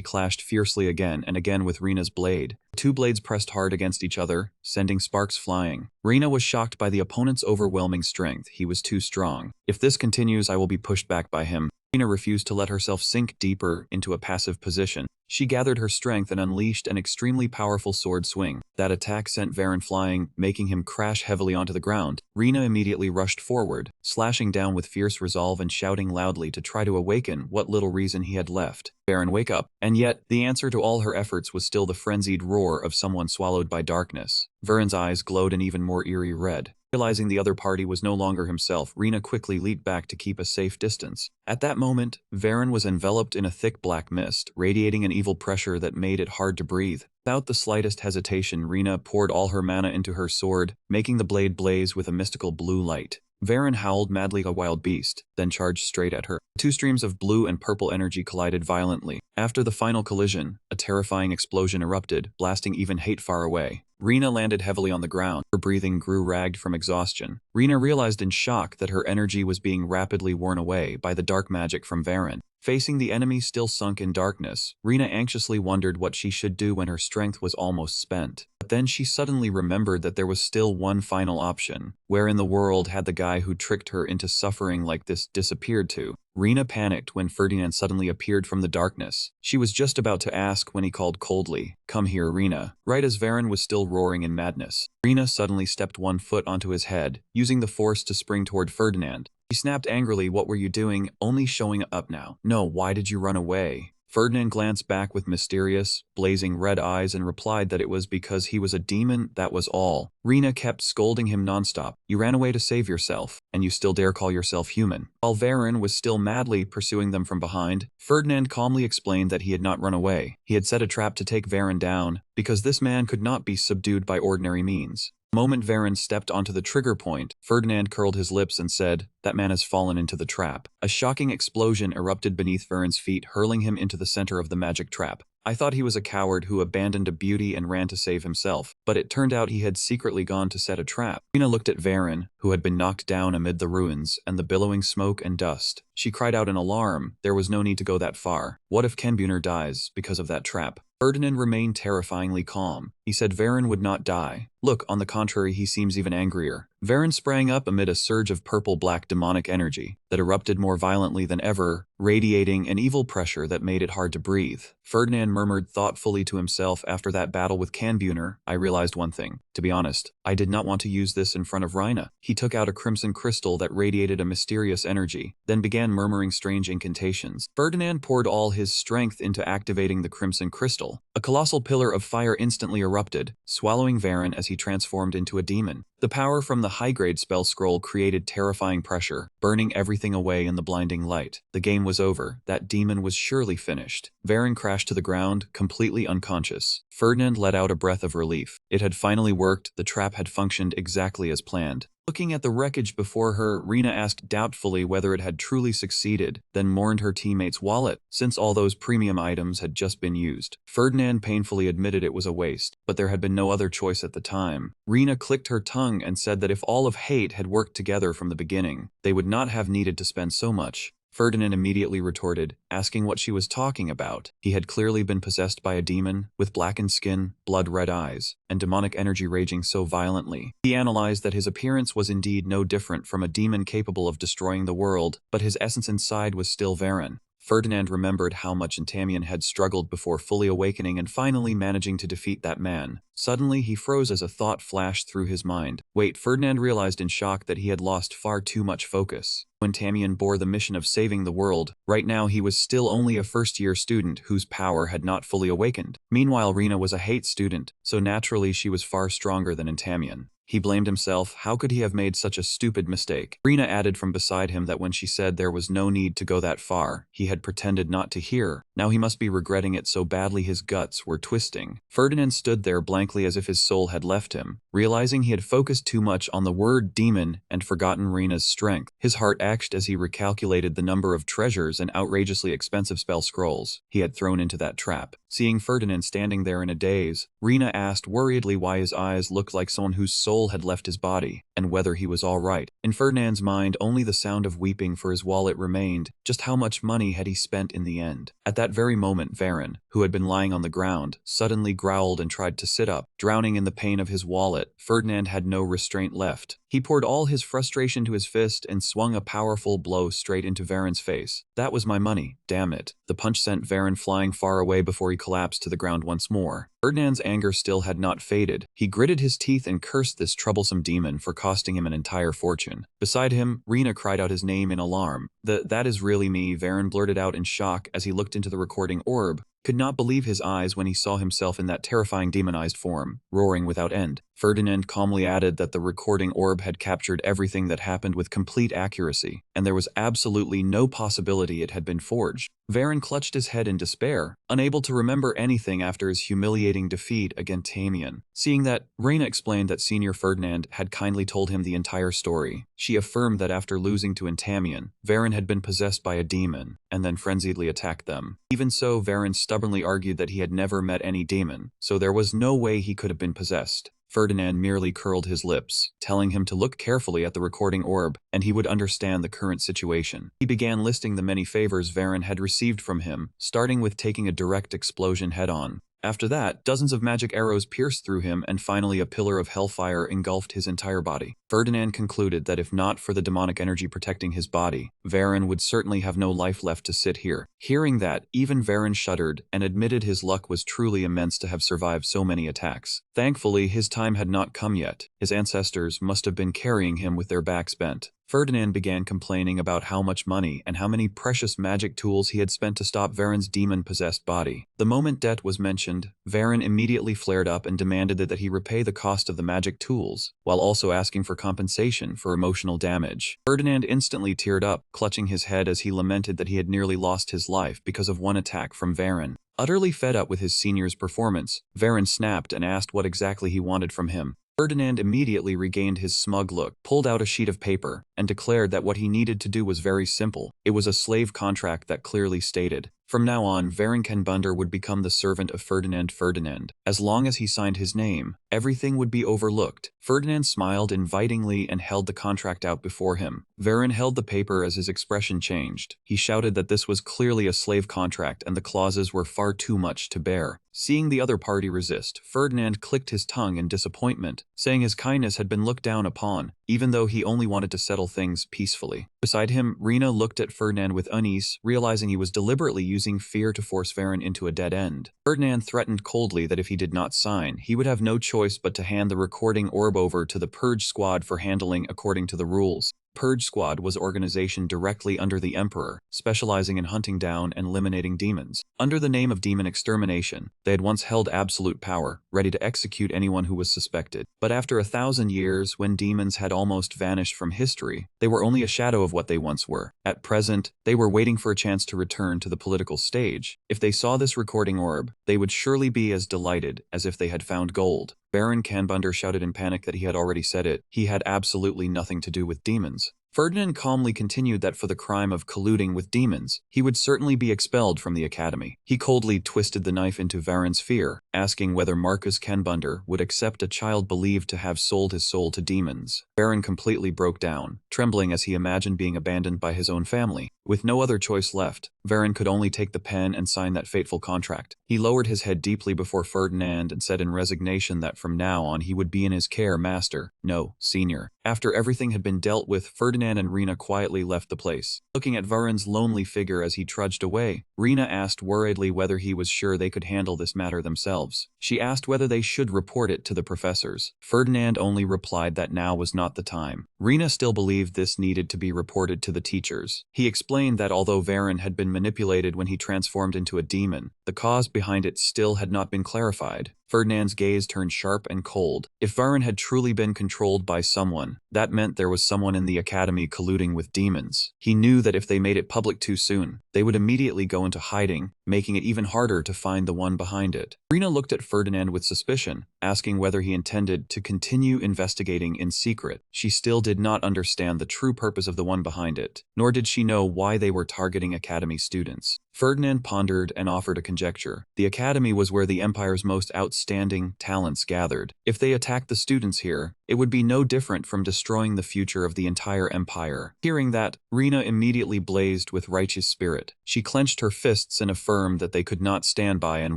[SPEAKER 1] clashed fiercely again and again with Rena's blade. Two blades pressed hard against each other, sending sparks flying. Rena was shocked by the opponent's overwhelming strength. He was too strong. "If this continues, I will be pushed back by him." Rena refused to let herself sink deeper into a passive position. She gathered her strength and unleashed an extremely powerful sword swing. That attack sent Varen flying, making him crash heavily onto the ground. Rena immediately rushed forward, slashing down with fierce resolve and shouting loudly to try to awaken what little reason he had left. "Varen, wake up." And yet, the answer to all her efforts was still the frenzied roar of someone swallowed by darkness. Varen's eyes glowed an even more eerie red. Realizing the other party was no longer himself, Rena quickly leaped back to keep a safe distance. At that moment, Varen was enveloped in a thick black mist, radiating an evil pressure that made it hard to breathe. Without the slightest hesitation, Rena poured all her mana into her sword, making the blade blaze with a mystical blue light. Varen howled madly like a wild beast, then charged straight at her. Two streams of blue and purple energy collided violently. After the final collision, a terrifying explosion erupted, blasting even Hate far away. Rena landed heavily on the ground. Her breathing grew ragged from exhaustion. Rena realized in shock that her energy was being rapidly worn away by the dark magic from Varen. Facing the enemy still sunk in darkness, Rena anxiously wondered what she should do when her strength was almost spent. But then she suddenly remembered that there was still one final option. Where in the world had the guy who tricked her into suffering like this disappeared to? Rena panicked when Ferdinand suddenly appeared from the darkness. She was just about to ask when he called coldly, "Come here, Rena," right as Varen was still roaring in madness. Rena suddenly stepped one foot onto his head, using the force to spring toward Ferdinand. He snapped angrily, "What were you doing? Only showing up now." "No, why did you run away?" Ferdinand glanced back with mysterious, blazing red eyes and replied that it was because he was a demon, that was all. Rena kept scolding him nonstop. "You ran away to save yourself, and you still dare call yourself human." While Varen was still madly pursuing them from behind, Ferdinand calmly explained that he had not run away. He had set a trap to take Varen down, because this man could not be subdued by ordinary means. The moment Varen stepped onto the trigger point, Ferdinand curled his lips and said, "That man has fallen into the trap." A shocking explosion erupted beneath Varen's feet, hurling him into the center of the magic trap. I thought he was a coward who abandoned a beauty and ran to save himself, but it turned out he had secretly gone to set a trap. Rina looked at Varen, who had been knocked down amid the ruins and the billowing smoke and dust. She cried out in alarm. There was no need to go that far. What if Kenbuner dies because of that trap? Ferdinand remained terrifyingly calm. He said Varen would not die. Look, on the contrary, he seems even angrier. Varen sprang up amid a surge of purple-black demonic energy that erupted more violently than ever, radiating an evil pressure that made it hard to breathe. Ferdinand murmured thoughtfully to himself, after that battle with Canbuner, I realized one thing. To be honest, I did not want to use this in front of Rina. He took out a crimson crystal that radiated a mysterious energy, then began murmuring strange incantations. Ferdinand poured all his strength into activating the crimson crystal. A colossal pillar of fire instantly erupted, swallowing Varen as he transformed into a demon. The power from the high-grade spell scroll created terrifying pressure, burning everything away in the blinding light. The game was over. That demon was surely finished. Varen crashed to the ground, completely unconscious. Ferdinand let out a breath of relief. It had finally worked. The trap had functioned exactly as planned. Looking at the wreckage before her, Rina asked doubtfully whether it had truly succeeded, then mourned her teammate's wallet, since all those premium items had just been used. Ferdinand painfully admitted it was a waste, but there had been no other choice at the time. Rina clicked her tongue and said that if all of Hate had worked together from the beginning, they would not have needed to spend so much. Ferdinand immediately retorted, asking what she was talking about. He had clearly been possessed by a demon, with blackened skin, blood-red eyes, and demonic energy raging so violently. He analyzed that his appearance was indeed no different from a demon capable of destroying the world, but his essence inside was still Varen. Ferdinand remembered how much Entamion had struggled before fully awakening and finally managing to defeat that man. Suddenly, he froze as a thought flashed through his mind. Wait, Ferdinand realized in shock that he had lost far too much focus. When Entamion bore the mission of saving the world, right now he was still only a first-year student whose power had not fully awakened. Meanwhile, Rina was a Hate student, so naturally she was far stronger than Entamion. He blamed himself. How could he have made such a stupid mistake? Rina added from beside him that when she said there was no need to go that far, he had pretended not to hear. Now he must be regretting it so badly his guts were twisting. Ferdinand stood there blankly as if his soul had left him, realizing he had focused too much on the word demon and forgotten Rina's strength. His heart ached as he recalculated the number of treasures and outrageously expensive spell scrolls he had thrown into that trap. Seeing Ferdinand standing there in a daze, Rina asked worriedly why his eyes looked like someone whose soul had left his body, and whether he was all right. In Ferdinand's mind, only the sound of weeping for his wallet remained. Just how much money had he spent in the end? At that very moment, Varen, who had been lying on the ground, suddenly growled and tried to sit up. Drowning in the pain of his wallet, Ferdinand had no restraint left. He poured all his frustration to his fist and swung a powerful blow straight into Varen's face. That was my money, damn it. The punch sent Varen flying far away before he collapsed to the ground once more. Ferdinand's anger still had not faded. He gritted his teeth and cursed this troublesome demon for costing him an entire fortune. Beside him, Rina cried out his name in alarm. That is really me, Varen blurted out in shock as he looked into the recording orb. Could not believe his eyes when he saw himself in that terrifying demonized form, roaring without end. Ferdinand calmly added that the recording orb had captured everything that happened with complete accuracy, and there was absolutely no possibility it had been forged. Varen clutched his head in despair, unable to remember anything after his humiliating defeat against Tamian. Seeing that, Rina explained that Senior Ferdinand had kindly told him the entire story. She affirmed that after losing to Entamion, Varen had been possessed by a demon, and then frenziedly attacked them. Even so, Varen stubbornly argued that he had never met any demon, so there was no way he could have been possessed. Ferdinand merely curled his lips, telling him to look carefully at the recording orb, and he would understand the current situation. He began listing the many favors Varen had received from him, starting with taking a direct explosion head-on. After that, dozens of magic arrows pierced through him, and finally a pillar of hellfire engulfed his entire body. Ferdinand concluded that if not for the demonic energy protecting his body, Varen would certainly have no life left to sit here. Hearing that, even Varen shuddered and admitted his luck was truly immense to have survived so many attacks. Thankfully, his time had not come yet. His ancestors must have been carrying him with their backs bent. Ferdinand began complaining about how much money and how many precious magic tools he had spent to stop Varen's demon-possessed body. The moment debt was mentioned, Varen immediately flared up and demanded that he repay the cost of the magic tools, while also asking for compensation for emotional damage. Ferdinand instantly teared up, clutching his head as he lamented that he had nearly lost his life because of one attack from Varen. Utterly fed up with his senior's performance, Varen snapped and asked what exactly he wanted from him. Ferdinand immediately regained his smug look, pulled out a sheet of paper, and declared that what he needed to do was very simple. It was a slave contract that clearly stated, From now on, Varenkenbunder would become the servant of Ferdinand. As long as he signed his name, everything would be overlooked. Ferdinand smiled invitingly and held the contract out before him. Varen held the paper as his expression changed. He shouted that this was clearly a slave contract and the clauses were far too much to bear. Seeing the other party resist, Ferdinand clicked his tongue in disappointment, saying his kindness had been looked down upon, even though he only wanted to settle things peacefully. Beside him, Rena looked at Ferdinand with unease, realizing he was deliberately using fear to force Varen into a dead end. Ferdinand threatened coldly that if he did not sign, he would have no choice but to hand the recording orb over to the Purge Squad for handling according to the rules. Purge Squad was an organization directly under the Emperor, specializing in hunting down and eliminating demons. Under the name of Demon Extermination, they had once held absolute power, ready to execute anyone who was suspected. But after 1,000 years, when demons had almost vanished from history, they were only a shadow of what they once were. At present, they were waiting for a chance to return to the political stage. If they saw this recording orb, they would surely be as delighted as if they had found gold. Baron Canbunder shouted in panic that he had already said it. He had absolutely nothing to do with demons. Ferdinand calmly continued that for the crime of colluding with demons, he would certainly be expelled from the academy. He coldly twisted the knife into Varen's fear, asking whether Marcus Canbunder would accept a child believed to have sold his soul to demons. Varen completely broke down, trembling as he imagined being abandoned by his own family. With no other choice left, Varen could only take the pen and sign that fateful contract. He lowered his head deeply before Ferdinand and said in resignation that from now on he would be in his care, master, no, senior. After everything had been dealt with, Ferdinand and Rena quietly left the place. Looking at Varen's lonely figure as he trudged away, Rena asked worriedly whether he was sure they could handle this matter themselves. She asked whether they should report it to the professors. Ferdinand only replied that now was not the time. Rena still believed this needed to be reported to the teachers. He explained that although Varen had been manipulated when he transformed into a demon, the cause behind it still had not been clarified. Ferdinand's gaze turned sharp and cold. If Varen had truly been controlled by someone, that meant there was someone in the academy colluding with demons. He knew that if they made it public too soon, they would immediately go into hiding, making it even harder to find the one behind it. Rena looked at Ferdinand with suspicion, asking whether he intended to continue investigating in secret. She still did not understand the true purpose of the one behind it, nor did she know why they were targeting academy students. Ferdinand pondered and offered a conjecture. The academy was where the Empire's most outstanding talents gathered. If they attacked the students here, it would be no different from destroying the future of the entire Empire. Hearing that, Rena immediately blazed with righteous spirit. She clenched her fists and affirmed that they could not stand by and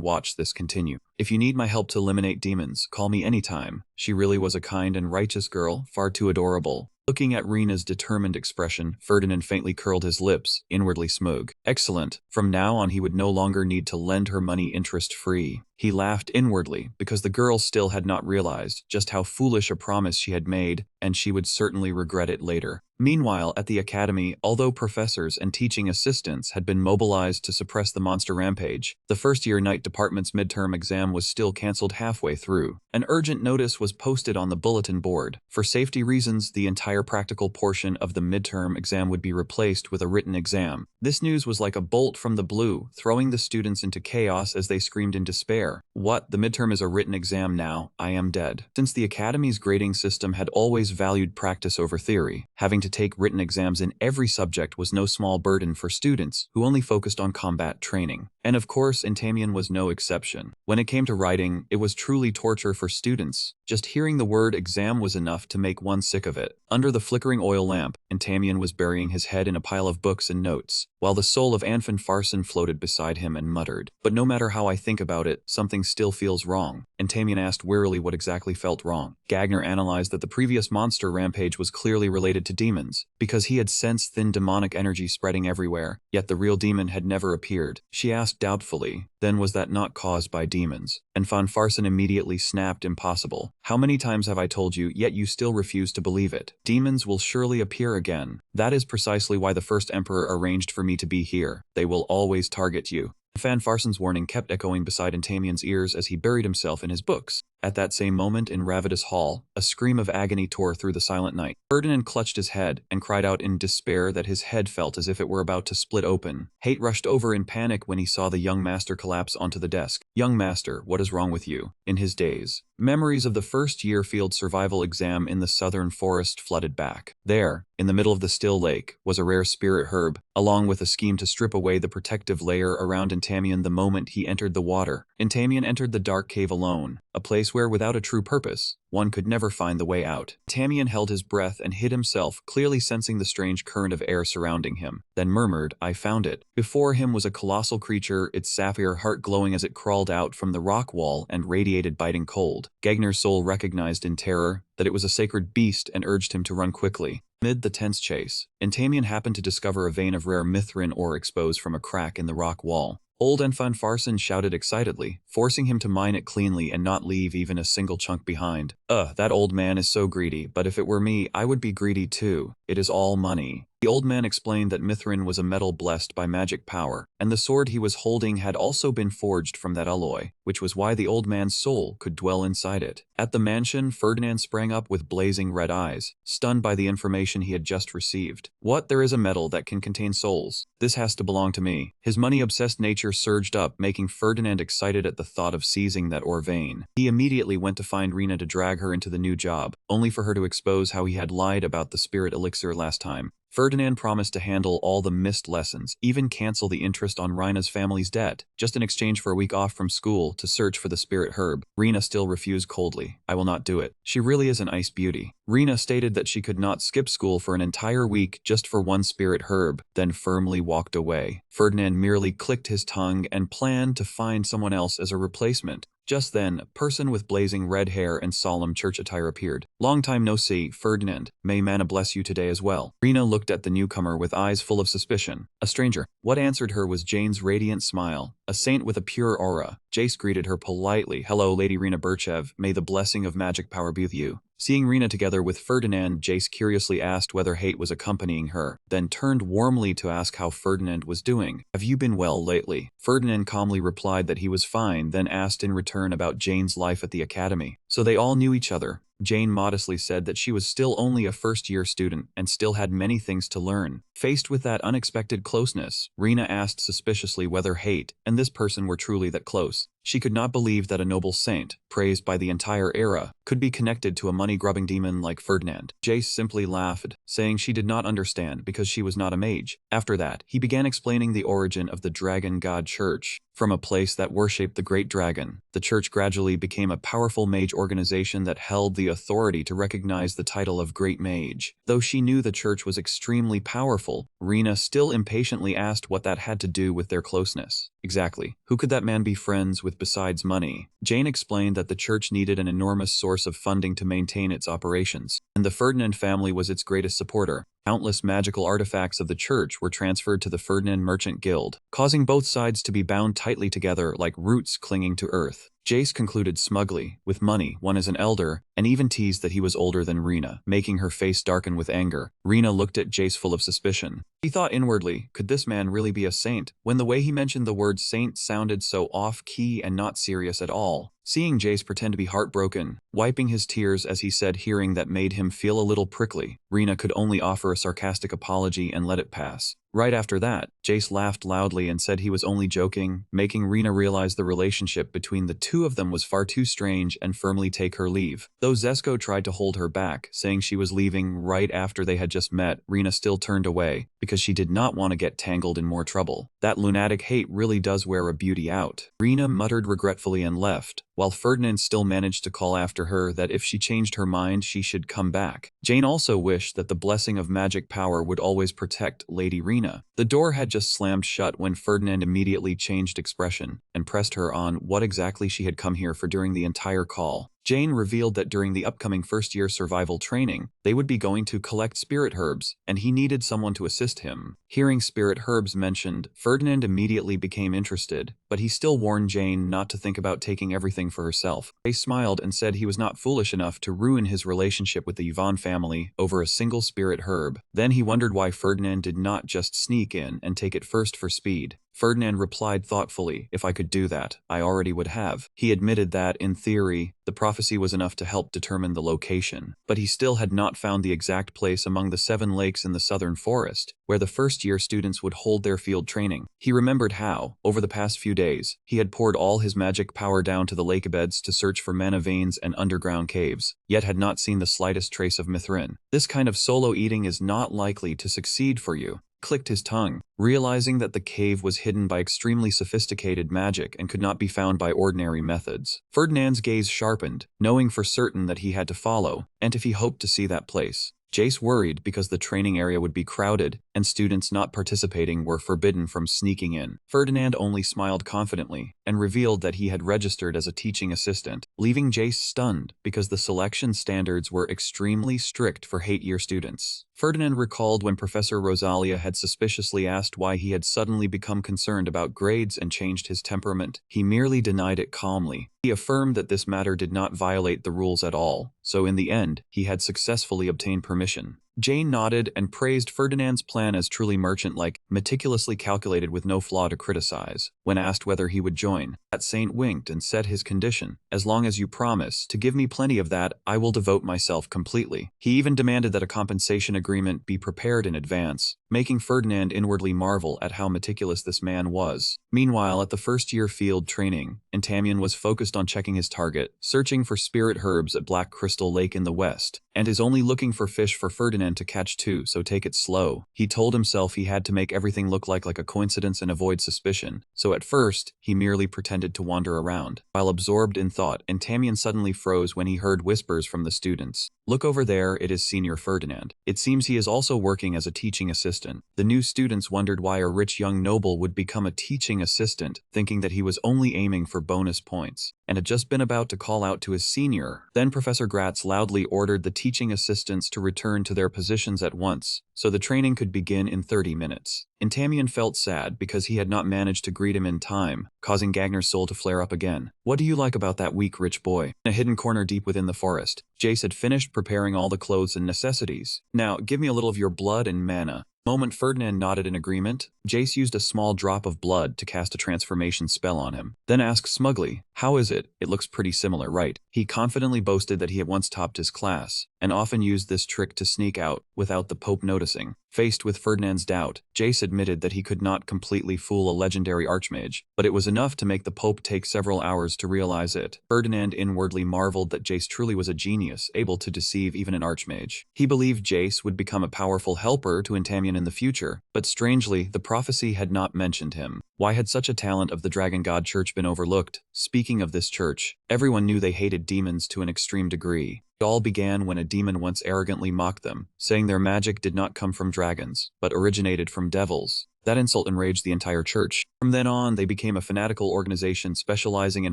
[SPEAKER 1] watch this continue. If you need my help to eliminate demons, call me anytime. She really was a kind and righteous girl, far too adorable. Looking at Rena's determined expression, Ferdinand faintly curled his lips, inwardly smug. Excellent. From now on he would no longer need to lend her money interest-free. He laughed inwardly, because the girl still had not realized just how foolish a promise she had made, and she would certainly regret it later. Meanwhile, at the academy, although professors and teaching assistants had been mobilized to suppress the monster rampage, the first-year night department's midterm exam was still cancelled halfway through. An urgent notice was posted on the bulletin board. For safety reasons, the entire practical portion of the midterm exam would be replaced with a written exam. This news was like a bolt from the blue, throwing the students into chaos as they screamed in despair. What? The midterm is a written exam now? I am dead. Since the academy's grading system had always valued practice over theory, having to take written exams in every subject was no small burden for students who only focused on combat training. And of course, Intamian was no exception. When it came to writing, it was truly torture for students. Just hearing the word exam was enough to make one sick of it. Under the flickering oil lamp, Intamian was burying his head in a pile of books and notes, while the soul of Anfin Farson floated beside him and muttered, "But no matter how I think about it, something still feels wrong." Intamian asked wearily what exactly felt wrong. Gagner analyzed that the previous monster rampage was clearly related to demons, because he had sensed thin demonic energy spreading everywhere, yet the real demon had never appeared. She asked doubtfully, "Then was that not caused by demons?" And Von Farson immediately snapped, "Impossible. How many times have I told you, yet you still refuse to believe it? Demons will surely appear again. That is precisely why the first emperor arranged for me to be here. They will always target you." Van Farson's warning kept echoing beside Intamian's ears as he buried himself in his books. At that same moment in Ravidus Hall, a scream of agony tore through the silent night. Ferdinand clutched his head and cried out in despair that his head felt as if it were about to split open. Hate rushed over in panic when he saw the young master collapse onto the desk. "Young master, what is wrong with you?" In his daze, memories of the first-year field survival exam in the southern forest flooded back. There, In the middle of the still lake was a rare spirit herb, along with a scheme to strip away the protective layer around Intamian the moment he entered the water. Intamian entered the dark cave alone, a place where, without a true purpose, one could never find the way out. Intamian held his breath and hid himself, clearly sensing the strange current of air surrounding him, then murmured, "I found it." Before him was a colossal creature, its sapphire heart glowing as it crawled out from the rock wall and radiated biting cold. Gegner's soul recognized in terror that it was a sacred beast and urged him to run quickly. Amid the tense chase, Intamian happened to discover a vein of rare mithril ore exposed from a crack in the rock wall. Old and Fanfarson shouted excitedly, forcing him to mine it cleanly and not leave even a single chunk behind. That old man is so greedy, but if it were me, I would be greedy too. It is all money." The old man explained that mithril was a metal blessed by magic power, and the sword he was holding had also been forged from that alloy, which was why the old man's soul could dwell inside it. At the mansion, Ferdinand sprang up with blazing red eyes, stunned by the information he had just received. "What? There is a metal that can contain souls? This has to belong to me." His money-obsessed nature surged up, making Ferdinand excited at the thought of seizing that ore vein. He immediately went to find Rina to drag her into the new job, only for her to expose how he had lied about the spirit elixir last time. Ferdinand promised to handle all the missed lessons, even cancel the interest on Rina's family's debt, just in exchange for a week off from school to search for the spirit herb. Rina still refused coldly. "I will not do it. She really is an ice beauty." Rina stated that she could not skip school for an entire week just for one spirit herb, then firmly walked away. Ferdinand merely clicked his tongue and planned to find someone else as a replacement. Just then, a person with blazing red hair and solemn church attire appeared. "Long time no see, Ferdinand. May Mana bless you today as well." Rina looked at the newcomer with eyes full of suspicion. A stranger. What answered her was Jane's radiant smile, a saint with a pure aura. Jace greeted her politely. "Hello, Lady Rina Birchev. May the blessing of magic power be with you." Seeing Rina together with Ferdinand, Jace curiously asked whether Hate was accompanying her, then turned warmly to ask how Ferdinand was doing. "Have you been well lately?" Ferdinand calmly replied that he was fine, then asked in return about Jane's life at the academy. So they all knew each other. Jane modestly said that she was still only a first-year student and still had many things to learn. Faced with that unexpected closeness, Rina asked suspiciously whether Hate and this person were truly that close. She could not believe that a noble saint, praised by the entire era, could be connected to a money-grubbing demon like Ferdinand. Jace simply laughed, saying she did not understand because she was not a mage. After that, he began explaining the origin of the Dragon God Church. From a place that worshipped the Great Dragon, the church gradually became a powerful mage organization that held the authority to recognize the title of Great Mage. Though she knew the church was extremely powerful, Rina still impatiently asked what that had to do with their closeness. Exactly. Who could that man be friends with besides money? Jane explained that the church needed an enormous source of funding to maintain its operations, and the Ferdinand family was its greatest supporter. Countless magical artifacts of the church were transferred to the Ferdinand Merchant Guild, causing both sides to be bound tightly together like roots clinging to earth. Jace concluded smugly, "With money, one is an elder," and even teased that he was older than Rina, making her face darken with anger. Rina looked at Jace full of suspicion. He thought inwardly, could this man really be a saint, when the way he mentioned the word saint sounded so off-key and not serious at all. Seeing Jace pretend to be heartbroken, wiping his tears as he said hearing that made him feel a little prickly, Rina could only offer a sarcastic apology and let it pass. Right after that, Jace laughed loudly and said he was only joking, making Rina realize the relationship between the two of them was far too strange and firmly take her leave. Though Zesko tried to hold her back, saying she was leaving right after they had just met, Rina still turned away, because she did not want to get tangled in more trouble. That lunatic Hate really does wear a beauty out. Rina muttered regretfully and left, while Ferdinand still managed to call after her that if she changed her mind she should come back. Jane also wished that the blessing of magic power would always protect Lady Rina. The door had just slammed shut when Ferdinand immediately changed expression and pressed her on what exactly she had come here for during the entire call. Jane revealed that during the upcoming first-year survival training, they would be going to collect spirit herbs, and he needed someone to assist him. Hearing spirit herbs mentioned, Ferdinand immediately became interested, but he still warned Jane not to think about taking everything for herself. They smiled and said he was not foolish enough to ruin his relationship with the Yvonne family over a single spirit herb. Then he wondered why Ferdinand did not just sneak in and take it first for speed. Ferdinand replied thoughtfully, "If I could do that, I already would have." He admitted that, in theory, the prophecy was enough to help determine the location, but he still had not found the exact place among the 7 lakes in the southern forest, where the first-year students would hold their field training. He remembered how, over the past few days, he had poured all his magic power down to the lakebeds to search for mana veins and underground caves, yet had not seen the slightest trace of Mithrin. This kind of solo eating is not likely to succeed for you. Clicked his tongue, realizing that the cave was hidden by extremely sophisticated magic and could not be found by ordinary methods. Ferdinand's gaze sharpened, knowing for certain that he had to follow, and if he hoped to see that place. Jace worried because the training area would be crowded, and students not participating were forbidden from sneaking in. Ferdinand only smiled confidently, and revealed that he had registered as a teaching assistant, leaving Jace stunned because the selection standards were extremely strict for 8th-year students. Ferdinand recalled when Professor Rosalia had suspiciously asked why he had suddenly become concerned about grades and changed his temperament. He merely denied it calmly. He affirmed that this matter did not violate the rules at all, so in the end, he had successfully obtained permission. Jane nodded and praised Ferdinand's plan as truly merchant-like, meticulously calculated with no flaw to criticize. When asked whether he would join, that saint winked and said his condition: "As long as you promise to give me plenty of that, I will devote myself completely." He even demanded that a compensation agreement be prepared in advance, making Ferdinand inwardly marvel at how meticulous this man was. Meanwhile, at the first-year field training, Entamion was focused on checking his target, searching for spirit herbs at Black Crystal Lake in the west, and is only looking for fish for Ferdinand to catch too, so take it slow. He told himself he had to make everything look like a coincidence and avoid suspicion, so at first, he merely pretended to wander around. While absorbed in thought, Entamion suddenly froze when he heard whispers from the students. "Look over there, it is Senior Ferdinand. It seems he is also working as a teaching assistant." The new students wondered why a rich young noble would become a teaching assistant, thinking that he was only aiming for bonus points, and had just been about to call out to his senior. Then Professor Gratz loudly ordered the teaching assistants to return to their positions at once, so the training could begin in 30 minutes. Entamion felt sad because he had not managed to greet him in time, causing Gagner's soul to flare up again. "What do you like about that weak rich boy?" In a hidden corner deep within the forest, Jace had finished preparing all the clothes and necessities. "Now, give me a little of your blood and mana." Moment Ferdinand nodded in agreement. Jace used a small drop of blood to cast a transformation spell on him, then asked smugly, "How is it? It looks pretty similar, right?" He confidently boasted that he had once topped his class, and often used this trick to sneak out without the Pope noticing. Faced with Ferdinand's doubt, Jace admitted that he could not completely fool a legendary archmage, but it was enough to make the Pope take several hours to realize it. Ferdinand inwardly marveled that Jace truly was a genius, able to deceive even an archmage. He believed Jace would become a powerful helper to Entamion in the future, but strangely, the prophecy had not mentioned him. Why had such a talent of the Dragon God Church been overlooked? Speaking of this church, everyone knew they hated demons to an extreme degree. It all began when a demon once arrogantly mocked them, saying their magic did not come from dragons, but originated from devils. That insult enraged the entire church. From then on, they became a fanatical organization specializing in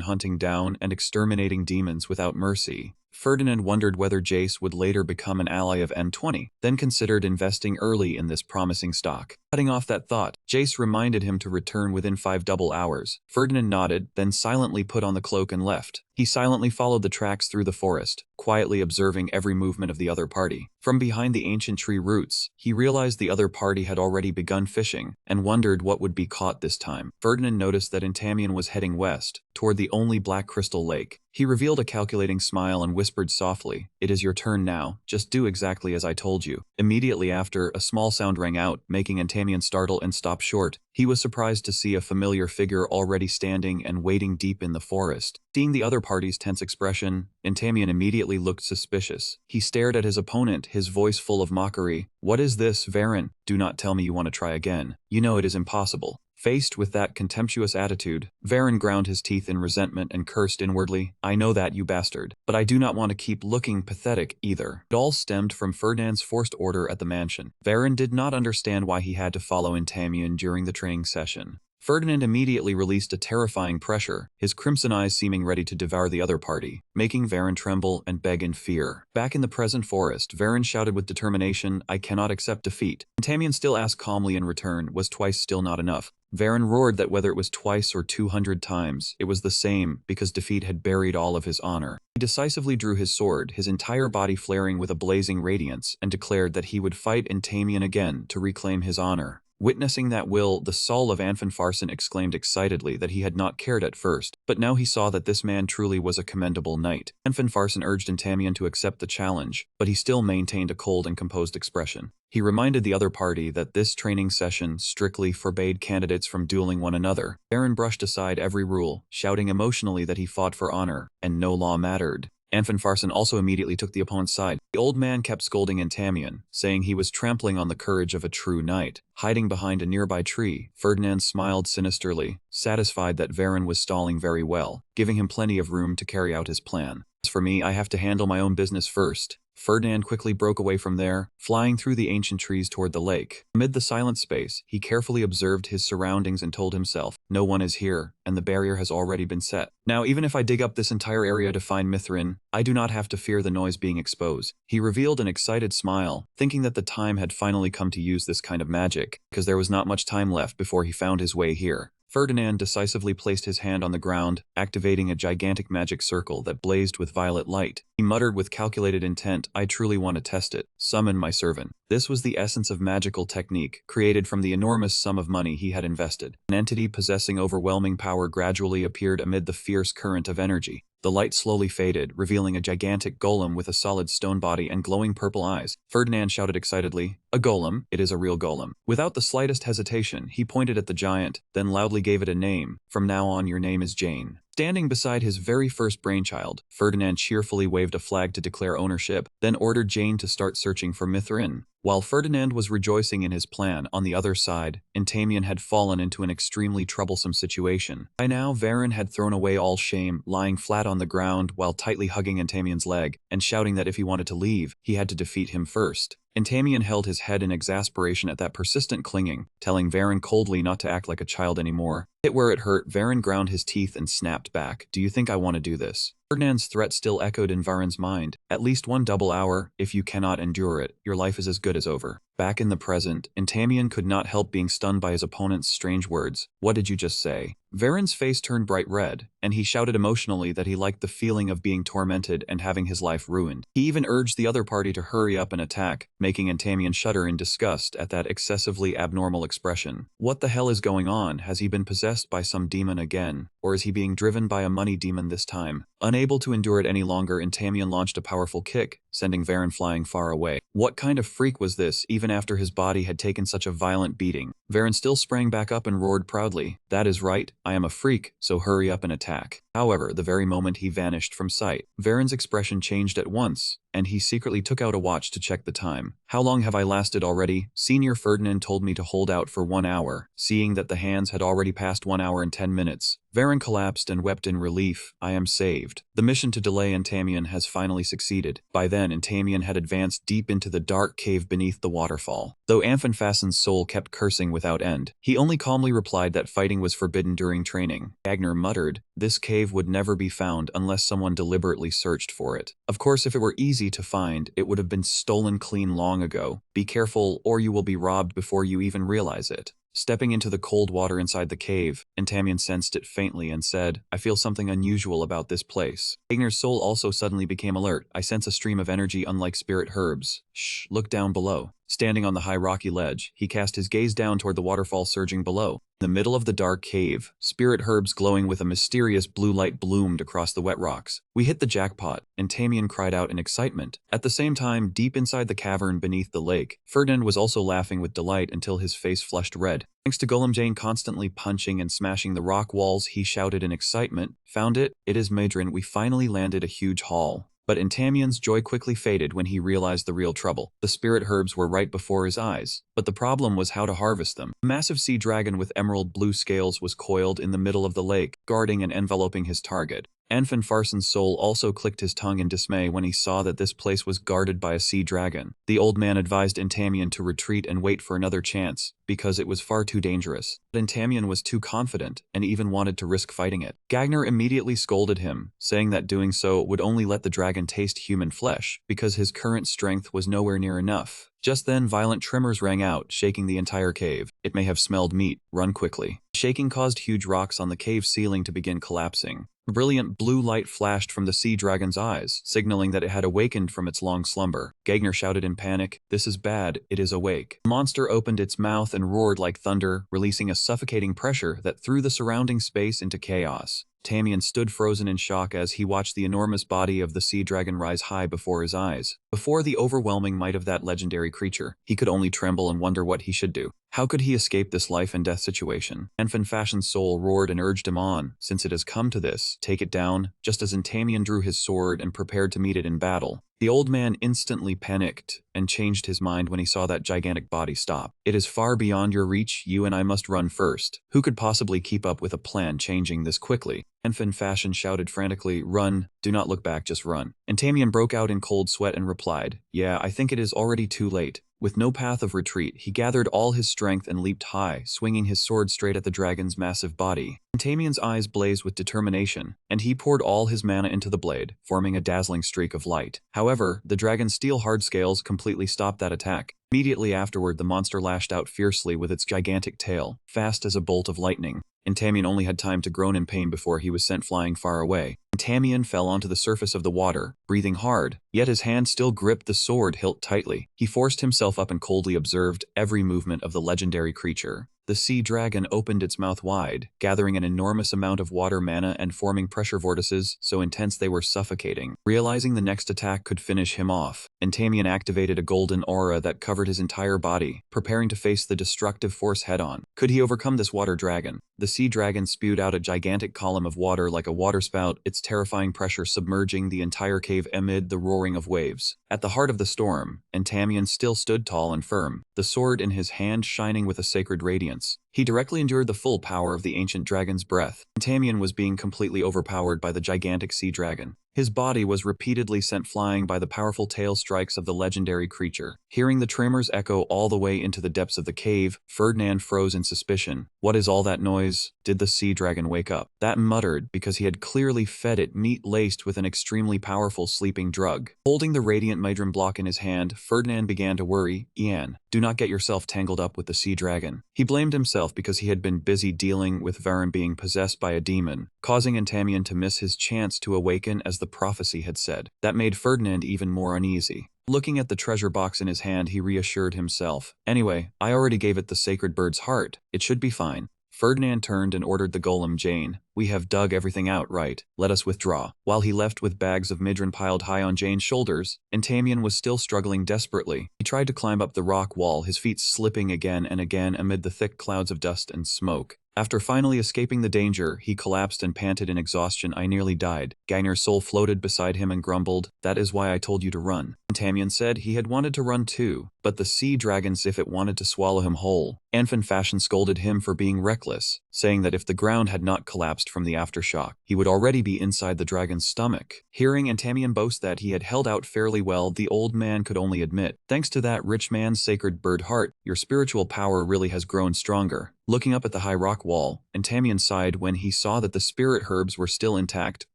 [SPEAKER 1] hunting down and exterminating demons without mercy. Ferdinand wondered whether Jace would later become an ally of N20, then considered investing early in this promising stock. Cutting off that thought, Jace reminded him to return within 5 double hours. Ferdinand nodded, then silently put on the cloak and left. He silently followed the tracks through the forest, quietly observing every movement of the other party. From behind the ancient tree roots, he realized the other party had already begun fishing, and wondered what would be caught this time. Ferdinand noticed that Entamion was heading west, toward the only Black Crystal Lake. He revealed a calculating smile and whispered softly, "It is your turn now, just do exactly as I told you." Immediately after, a small sound rang out, making Entamion startle and stop short. He was surprised to see a familiar figure already standing and waiting deep in the forest. Seeing the other party's tense expression, Entamion immediately looked suspicious. He stared at his opponent, his voice full of mockery. "What is this, Varen? Do not tell me you want to try again. You know it is impossible." Faced with that contemptuous attitude, Varen ground his teeth in resentment and cursed inwardly, "I know that, you bastard, but I do not want to keep looking pathetic either." It all stemmed from Ferdinand's forced order at the mansion. Varen did not understand why he had to follow Entamion during the training session. Ferdinand immediately released a terrifying pressure, his crimson eyes seeming ready to devour the other party, making Varen tremble and beg in fear. Back in the present forest, Varen shouted with determination, "I cannot accept defeat." Entamion still asked calmly in return, was twice still not enough? Varen roared that whether it was twice or 200 times, it was the same, because defeat had buried all of his honor. He decisively drew his sword, his entire body flaring with a blazing radiance, and declared that he would fight Entamion again to reclaim his honor. Witnessing that will, the soul of Anfanfarson exclaimed excitedly that he had not cared at first, but now he saw that this man truly was a commendable knight. Anfanfarson urged Entamion to accept the challenge, but he still maintained a cold and composed expression. He reminded the other party that this training session strictly forbade candidates from dueling one another. Baron brushed aside every rule, shouting emotionally that he fought for honor, and no law mattered. Anfanfarson also immediately took the opponent's side. The old man kept scolding Entamion, saying he was trampling on the courage of a true knight. Hiding behind a nearby tree, Ferdinand smiled sinisterly, satisfied that Varen was stalling very well, giving him plenty of room to carry out his plan. As for me, I have to handle my own business first. Ferdinand quickly broke away from there, flying through the ancient trees toward the lake. Amid the silent space, he carefully observed his surroundings and told himself, no one is here, and the barrier has already been set. Now, even if I dig up this entire area to find Mithrin, I do not have to fear the noise being exposed. He revealed an excited smile, thinking that the time had finally come to use this kind of magic, because there was not much time left before he found his way here. Ferdinand decisively placed his hand on the ground, activating a gigantic magic circle that blazed with violet light. He muttered with calculated intent, I truly want to test it. Summon my servant. This was the essence of magical technique, created from the enormous sum of money he had invested. An entity possessing overwhelming power gradually appeared amid the fierce current of energy. The light slowly faded, revealing a gigantic golem with a solid stone body and glowing purple eyes. Ferdinand shouted excitedly, a golem, it is a real golem. Without the slightest hesitation, he pointed at the giant, then loudly gave it a name. From now on, your name is Jane. Standing beside his very first brainchild, Ferdinand cheerfully waved a flag to declare ownership, then ordered Jane to start searching for Mithrin. While Ferdinand was rejoicing in his plan, on the other side, Entamion had fallen into an extremely troublesome situation. By now, Varen had thrown away all shame, lying flat on the ground while tightly hugging Entamion's leg, and shouting that if he wanted to leave, he had to defeat him first. Entamion held his head in exasperation at that persistent clinging, telling Varen coldly not to act like a child anymore. Hit where it hurt, Varen ground his teeth and snapped back. Do you think I want to do this? Ferdinand's threat still echoed in Varen's mind. At least one double hour, if you cannot endure it, your life is as good as over. Back in the present, Entamion could not help being stunned by his opponent's strange words. What did you just say? Varen's face turned bright red, and he shouted emotionally that he liked the feeling of being tormented and having his life ruined. He even urged the other party to hurry up and attack, making Entamion shudder in disgust at that excessively abnormal expression. What the hell is going on? Has he been possessed by some demon again? Or is he being driven by a money demon this time? Unable to endure it any longer, Entamion launched a powerful kick, sending Varen flying far away. What kind of freak was this, even after his body had taken such a violent beating? Varen still sprang back up and roared proudly, that is right, I am a freak, so hurry up and attack. However, the very moment he vanished from sight, Varen's expression changed at once, and he secretly took out a watch to check the time. How long have I lasted already? Senior Ferdinand told me to hold out for 1 hour. Seeing that the hands had already passed 1 hour and 10 minutes, Varen collapsed and wept in relief. I am saved. The mission to delay Entamion has finally succeeded. By then, Entamion had advanced deep into the dark cave beneath the waterfall. Though Anfanfasson's soul kept cursing without end, he only calmly replied that fighting was forbidden during training. Gagner muttered, this cave would never be found unless someone deliberately searched for it. Of course, if it were easy to find, it would have been stolen clean long ago. Be careful, or you will be robbed before you even realize it. Stepping into the cold water inside the cave, Entamion sensed it faintly and said, I feel something unusual about this place. Gagner's soul also suddenly became alert. I sense a stream of energy unlike spirit herbs. Shh, look down below. Standing on the high rocky ledge, he cast his gaze down toward the waterfall surging below. In the middle of the dark cave, spirit herbs glowing with a mysterious blue light bloomed across the wet rocks. We hit the jackpot, Entamion cried out in excitement. At the same time, deep inside the cavern beneath the lake, Ferdinand was also laughing with delight until his face flushed red. Thanks to Golem Jane constantly punching and smashing the rock walls, he shouted in excitement, Found it, it is Madrin, we finally landed a huge haul. But Entamion's joy quickly faded when he realized the real trouble. The spirit herbs were right before his eyes, but the problem was how to harvest them. A massive sea dragon with emerald blue scales was coiled in the middle of the lake, guarding and enveloping his target. Anfanfarson's soul also clicked his tongue in dismay when he saw that this place was guarded by a sea dragon. The old man advised Entamion to retreat and wait for another chance, because it was far too dangerous. But Entamion was too confident, and even wanted to risk fighting it. Gagner immediately scolded him, saying that doing so would only let the dragon taste human flesh, because his current strength was nowhere near enough. Just then, violent tremors rang out, shaking the entire cave. It may have smelled meat. Run quickly. Shaking caused huge rocks on the cave ceiling to begin collapsing. A brilliant blue light flashed from the sea dragon's eyes, signaling that it had awakened from its long slumber. Gagner shouted in panic, "This is bad, it is awake." The monster opened its mouth and roared like thunder, releasing a suffocating pressure that threw the surrounding space into chaos. Tamian stood frozen in shock as he watched the enormous body of the sea dragon rise high before his eyes. Before the overwhelming might of that legendary creature, he could only tremble and wonder what he should do. How could he escape this life and death situation? Anfin Fashion's soul roared and urged him on. Since it has come to this, take it down, just as Tamian drew his sword and prepared to meet it in battle. The old man instantly panicked and changed his mind when he saw that gigantic body stop. "It is far beyond your reach, you and I must run first." Who could possibly keep up with a plan changing this quickly? Anfin Fashion shouted frantically, "Run, do not look back, just run." And Tamian broke out in cold sweat and replied, "Yeah, I think it is already too late." With no path of retreat, he gathered all his strength and leaped high, swinging his sword straight at the dragon's massive body. Tamian's eyes blazed with determination, and he poured all his mana into the blade, forming a dazzling streak of light. However, the dragon's steel-hard scales completely stopped that attack. Immediately afterward, the monster lashed out fiercely with its gigantic tail, fast as a bolt of lightning. And Tamian only had time to groan in pain before he was sent flying far away. Tamian fell onto the surface of the water, breathing hard, yet his hand still gripped the sword hilt tightly. He forced himself up and coldly observed every movement of the legendary creature. The sea dragon opened its mouth wide, gathering an enormous amount of water mana and forming pressure vortices so intense they were suffocating. Realizing the next attack could finish him off, Tamian activated a golden aura that covered his entire body, preparing to face the destructive force head-on. Could he overcome this water dragon? The sea dragon spewed out a gigantic column of water like a waterspout, its terrifying pressure submerging the entire cave amid the roaring of waves. At the heart of the storm, Tamian still stood tall and firm, the sword in his hand shining with a sacred radiance. He directly endured the full power of the ancient dragon's breath. Tamian was being completely overpowered by the gigantic sea dragon. His body was repeatedly sent flying by the powerful tail strikes of the legendary creature. Hearing the tremors echo all the way into the depths of the cave, Ferdinand froze in suspicion. What is all that noise? Did the sea dragon wake up? That muttered because he had clearly fed it meat laced with an extremely powerful sleeping drug. Holding the radiant Midran block in his hand, Ferdinand began to worry. "Ian, do not get yourself tangled up with the sea dragon." He blamed himself because he had been busy dealing with Varen being possessed by a demon, causing Tamian to miss his chance to awaken as the prophecy had said. That made Ferdinand even more uneasy. Looking at the treasure box in his hand, he reassured himself. "Anyway, I already gave it the sacred bird's heart. It should be fine." Ferdinand turned and ordered the golem Jane. "We have dug everything out, right? Let us withdraw." While he left with bags of Midran piled high on Jane's shoulders, Tamian was still struggling desperately. He tried to climb up the rock wall, his feet slipping again and again amid the thick clouds of dust and smoke. After finally escaping the danger, he collapsed and panted in exhaustion. "I nearly died." Gagner's soul floated beside him and grumbled, "That is why I told you to run." Tamian said he had wanted to run too, but the sea dragon as if it wanted to swallow him whole. Anfin Fashion scolded him for being reckless, saying that if the ground had not collapsed from the aftershock, he would already be inside the dragon's stomach. Hearing Tamian boast that he had held out fairly well, the old man could only admit, "Thanks to that rich man's sacred bird heart, your spiritual power really has grown stronger." Looking up at the high rock wall, Tamian sighed when he saw that the spirit herbs were still intact,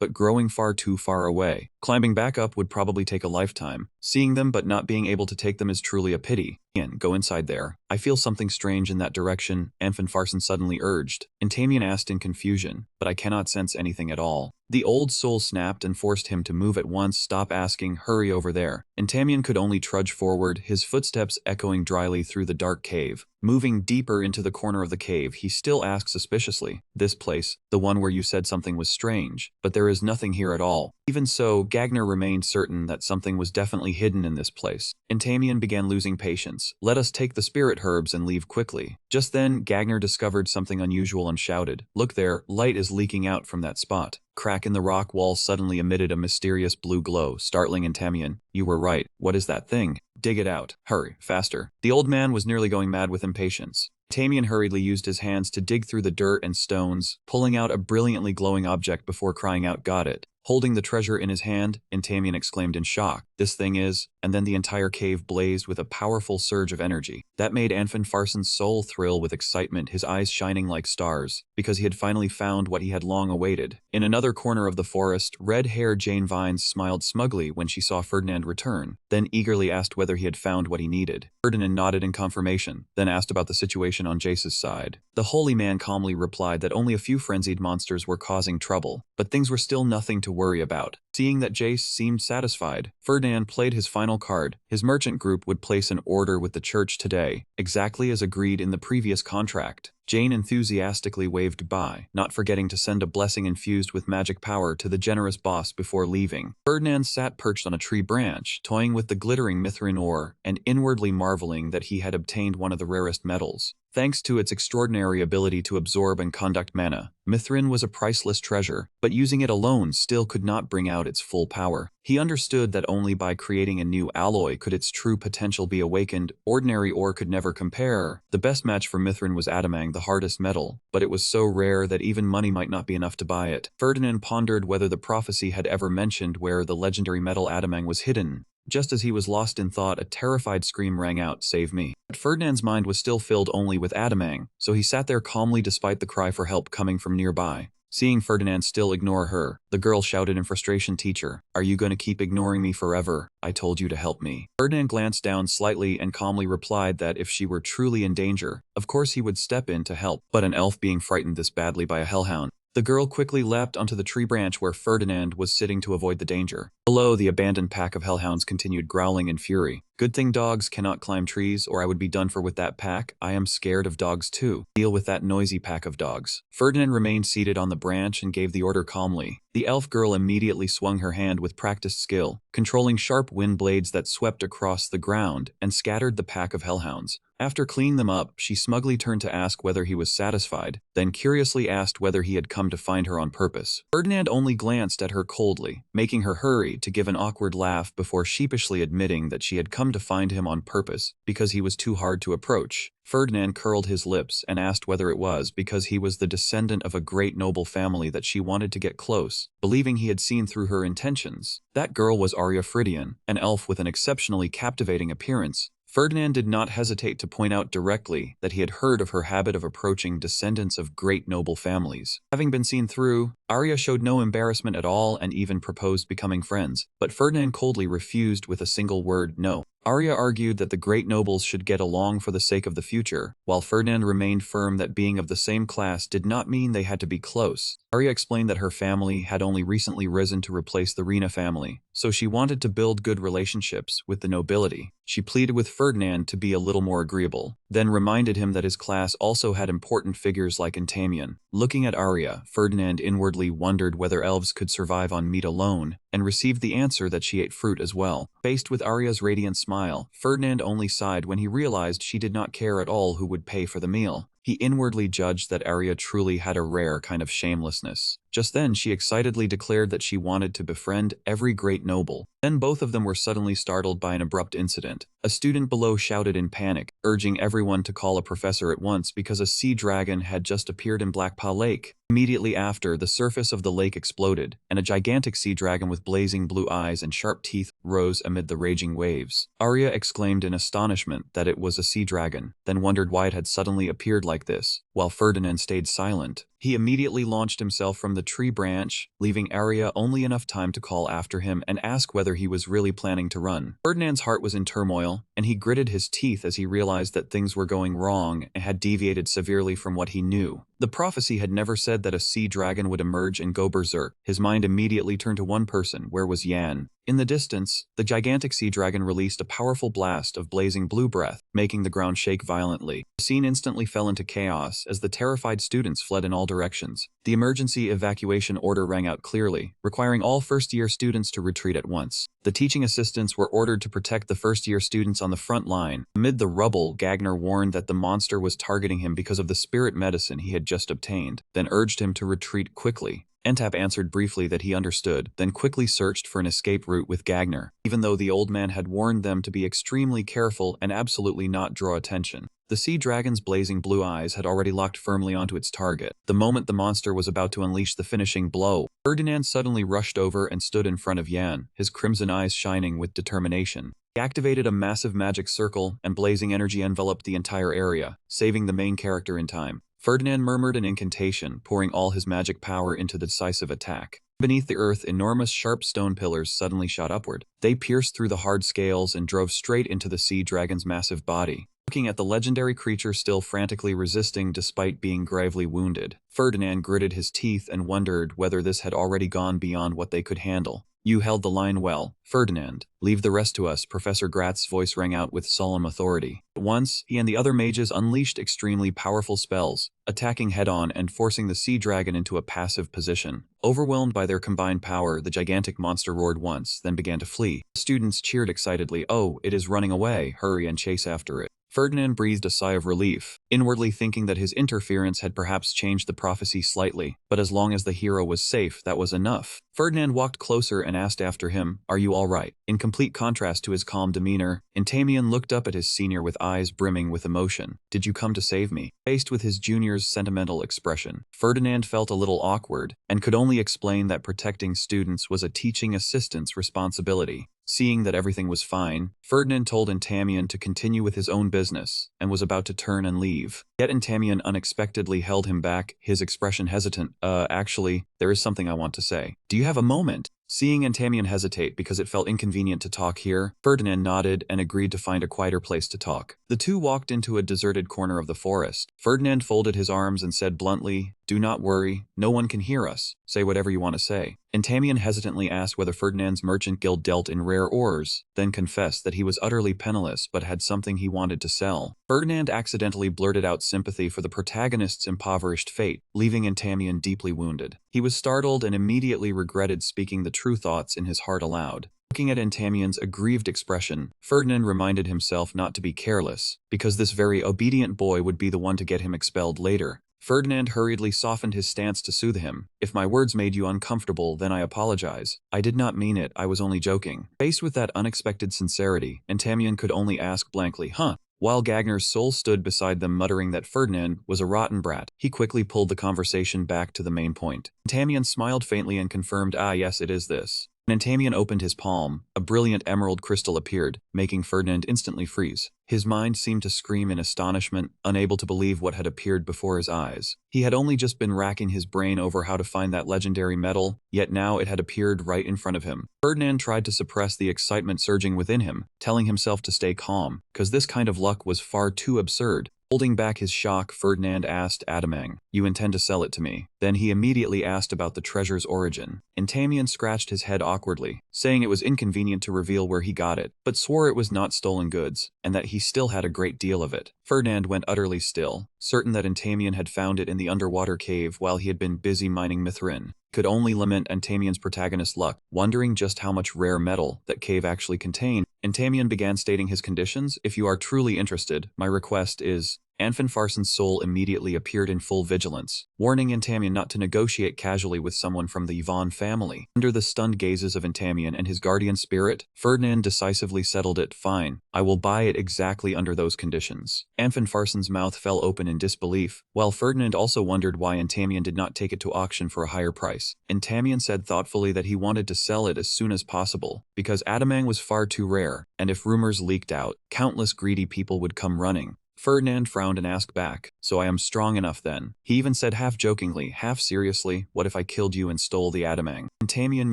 [SPEAKER 1] but growing far too far away. Climbing back up would probably take a lifetime. Seeing them but not being able to take them is truly a pity. "Ian, go inside there. I feel something strange in that direction," Anfin Farson suddenly urged. Tamian asked in confusion, "But I cannot sense anything at all." The old soul snapped and forced him to move at once. "Stop asking, hurry over there." Tamian could only trudge forward, his footsteps echoing dryly through the dark cave. Moving deeper into the corner of the cave, he still asked suspiciously, "This place, the one where you said something was strange, but there is nothing here at all." Even so, Gagner remained certain that something was definitely hidden in this place. Tamian began losing patience. "Let us take the spirit herbs and leave quickly." Just then, Gagner discovered something unusual and shouted, "Look there, light is leaking out from that spot." Crack in the rock wall suddenly emitted a mysterious blue glow, startling Tamian. "You were right. What is that thing? Dig it out. Hurry, faster." The old man was nearly going mad with impatience. Tamian hurriedly used his hands to dig through the dirt and stones, pulling out a brilliantly glowing object before crying out, "Got it." Holding the treasure in his hand, Intamian exclaimed in shock, "This thing is," and then the entire cave blazed with a powerful surge of energy. That made Anfin Farson's soul thrill with excitement, his eyes shining like stars, because he had finally found what he had long awaited. In another corner of the forest, red-haired Jane Vines smiled smugly when she saw Ferdinand return, then eagerly asked whether he had found what he needed. Ferdinand nodded in confirmation, then asked about the situation on Jace's side. The holy man calmly replied that only a few frenzied monsters were causing trouble, but things were still nothing to worry about. Seeing that Jace seemed satisfied, Ferdinand played his final card. His merchant group would place an order with the church today, exactly as agreed in the previous contract. Jane enthusiastically waved bye, not forgetting to send a blessing infused with magic power to the generous boss before leaving. Ferdinand sat perched on a tree branch, toying with the glittering mithril ore and inwardly marveling that he had obtained one of the rarest metals. Thanks to its extraordinary ability to absorb and conduct mana, mithril was a priceless treasure, but using it alone still could not bring out its full power. He understood that only by creating a new alloy could its true potential be awakened. Ordinary ore could never compare. The best match for mithril was adamang, the hardest metal, but it was so rare that even money might not be enough to buy it. Ferdinand pondered whether the prophecy had ever mentioned where the legendary metal adamang was hidden. Just as he was lost in thought, a terrified scream rang out, "Save me." But Ferdinand's mind was still filled only with adamang, so he sat there calmly despite the cry for help coming from nearby. Seeing Ferdinand still ignore her, the girl shouted in frustration, "Teacher, are you going to keep ignoring me forever? I told you to help me." Ferdinand glanced down slightly and calmly replied that if she were truly in danger, of course he would step in to help, but an elf being frightened this badly by a hellhound. The girl quickly leapt onto the tree branch where Ferdinand was sitting to avoid the danger. Below, the abandoned pack of hellhounds continued growling in fury. "Good thing dogs cannot climb trees, or I would be done for with that pack. I am scared of dogs too. Deal with that noisy pack of dogs." Ferdinand remained seated on the branch and gave the order calmly. The elf girl immediately swung her hand with practiced skill, controlling sharp wind blades that swept across the ground and scattered the pack of hellhounds. After cleaning them up, she smugly turned to ask whether he was satisfied, then curiously asked whether he had come to find her on purpose. Ferdinand only glanced at her coldly, making her hurry to give an awkward laugh before sheepishly admitting that she had come to find him on purpose because he was too hard to approach. Ferdinand curled his lips and asked whether it was because he was the descendant of a great noble family that she wanted to get close, believing he had seen through her intentions. That girl was Arya Fridian, an elf with an exceptionally captivating appearance. Ferdinand did not hesitate to point out directly that he had heard of her habit of approaching descendants of great noble families. Having been seen through, Arya showed no embarrassment at all and even proposed becoming friends, but Ferdinand coldly refused with a single word, "No." Arya argued that the great nobles should get along for the sake of the future, while Ferdinand remained firm that being of the same class did not mean they had to be close. Arya explained that her family had only recently risen to replace the Rena family, so she wanted to build good relationships with the nobility. She pleaded with Ferdinand to be a little more agreeable, then reminded him that his class also had important figures like Intamian. Looking at Arya, Ferdinand inwardly wondered whether elves could survive on meat alone, and received the answer that she ate fruit as well. Faced with Arya's radiant smile, Ferdinand only sighed when he realized she did not care at all who would pay for the meal. He inwardly judged that Arya truly had a rare kind of shamelessness. Just then, she excitedly declared that she wanted to befriend every great noble. Then both of them were suddenly startled by an abrupt incident. A student below shouted in panic, urging everyone to call a professor at once because a sea dragon had just appeared in Blackpaw Lake. Immediately after, the surface of the lake exploded, and a gigantic sea dragon with blazing blue eyes and sharp teeth rose amid the raging waves. Arya exclaimed in astonishment that it was a sea dragon, then wondered why it had suddenly appeared like this, while Ferdinand stayed silent. He immediately launched himself from the tree branch, leaving Arya only enough time to call after him and ask whether he was really planning to run. Ferdinand's heart was in turmoil, and he gritted his teeth as he realized that things were going wrong and had deviated severely from what he knew. The prophecy had never said that a sea dragon would emerge and go berserk. His mind immediately turned to one person. Where was Yan? In the distance, the gigantic sea dragon released a powerful blast of blazing blue breath, making the ground shake violently. The scene instantly fell into chaos as the terrified students fled in all directions. The emergency evacuation order rang out clearly, requiring all first-year students to retreat at once. The teaching assistants were ordered to protect the first-year students on the front line. Amid the rubble, Gagner warned that the monster was targeting him because of the spirit medicine he had just obtained, then urged him to retreat quickly. Entap answered briefly that he understood, then quickly searched for an escape route with Gagner, even though the old man had warned them to be extremely careful and absolutely not draw attention. The sea dragon's blazing blue eyes had already locked firmly onto its target. The moment the monster was about to unleash the finishing blow, Ferdinand suddenly rushed over and stood in front of Yan, his crimson eyes shining with determination. He activated a massive magic circle, and blazing energy enveloped the entire area, saving the main character in time. Ferdinand murmured an incantation, pouring all his magic power into the decisive attack. Beneath the earth, enormous sharp stone pillars suddenly shot upward. They pierced through the hard scales and drove straight into the sea dragon's massive body. Looking at the legendary creature still frantically resisting despite being gravely wounded, Ferdinand gritted his teeth and wondered whether this had already gone beyond what they could handle. "You held the line well, Ferdinand. Leave the rest to us," Professor Gratz's voice rang out with solemn authority. At once, he and the other mages unleashed extremely powerful spells, attacking head-on and forcing the sea dragon into a passive position. Overwhelmed by their combined power, the gigantic monster roared once, then began to flee. The students cheered excitedly. "Oh, it is running away. Hurry and chase after it." Ferdinand breathed a sigh of relief, inwardly thinking that his interference had perhaps changed the prophecy slightly, but as long as the hero was safe, that was enough. Ferdinand walked closer and asked after him, "Are you all right?" In complete contrast to his calm demeanor, Entamien looked up at his senior with eyes brimming with emotion. "Did you come to save me?" Faced with his junior's sentimental expression, Ferdinand felt a little awkward, and could only explain that protecting students was a teaching assistant's responsibility. Seeing that everything was fine, Ferdinand told Entamien to continue with his own business, and was about to turn and leave. Yet Entamien unexpectedly held him back, his expression hesitant. Actually, there is something I want to say. Do you have a moment?" Seeing Entamien hesitate because it felt inconvenient to talk here, Ferdinand nodded and agreed to find a quieter place to talk. The two walked into a deserted corner of the forest. Ferdinand folded his arms and said bluntly, "Do not worry, no one can hear us. Say whatever you want to say." Entamien hesitantly asked whether Ferdinand's merchant guild dealt in rare ores, then confessed that he was utterly penniless but had something he wanted to sell. Ferdinand accidentally blurted out sympathy for the protagonist's impoverished fate, leaving Entamien deeply wounded. He was startled and immediately regretted speaking the true thoughts in his heart aloud. Looking at Entamien's aggrieved expression, Ferdinand reminded himself not to be careless, because this very obedient boy would be the one to get him expelled later. Ferdinand hurriedly softened his stance to soothe him. "If my words made you uncomfortable, then I apologize. I did not mean it, I was only joking." Faced with that unexpected sincerity, Entamien could only ask blankly, "Huh?" While Gagner's soul stood beside them muttering that Ferdinand was a rotten brat, he quickly pulled the conversation back to the main point. Entamien smiled faintly and confirmed, "Ah yes, it is this." When Entamien opened his palm, a brilliant emerald crystal appeared, making Ferdinand instantly freeze. His mind seemed to scream in astonishment, unable to believe what had appeared before his eyes. He had only just been racking his brain over how to find that legendary metal, yet now it had appeared right in front of him. Ferdinand tried to suppress the excitement surging within him, telling himself to stay calm, because this kind of luck was far too absurd. Holding back his shock, Ferdinand asked Adamang, "You intend to sell it to me?" Then he immediately asked about the treasure's origin. Entamien scratched his head awkwardly, saying it was inconvenient to reveal where he got it, but swore it was not stolen goods, and that he still had a great deal of it. Ferdinand went utterly still, certain that Entamien had found it in the underwater cave while he had been busy mining Mithrin. Could only lament Entamien's protagonist's luck, wondering just how much rare metal that cave actually contained. Entamien began stating his conditions. "If you are truly interested, my request is..." Anfin Farson's soul immediately appeared in full vigilance, warning Entamien not to negotiate casually with someone from the Yvonne family. Under the stunned gazes of Entamien and his guardian spirit, Ferdinand decisively settled it. "Fine, I will buy it exactly under those conditions." Anfin Farson's mouth fell open in disbelief, while Ferdinand also wondered why Entamien did not take it to auction for a higher price. Entamien said thoughtfully that he wanted to sell it as soon as possible, because Adamang was far too rare, and if rumors leaked out, countless greedy people would come running. Ferdinand frowned and asked back, "So I am strong enough then?" He even said half jokingly, half seriously, "What if I killed you and stole the Adamang?" Entamien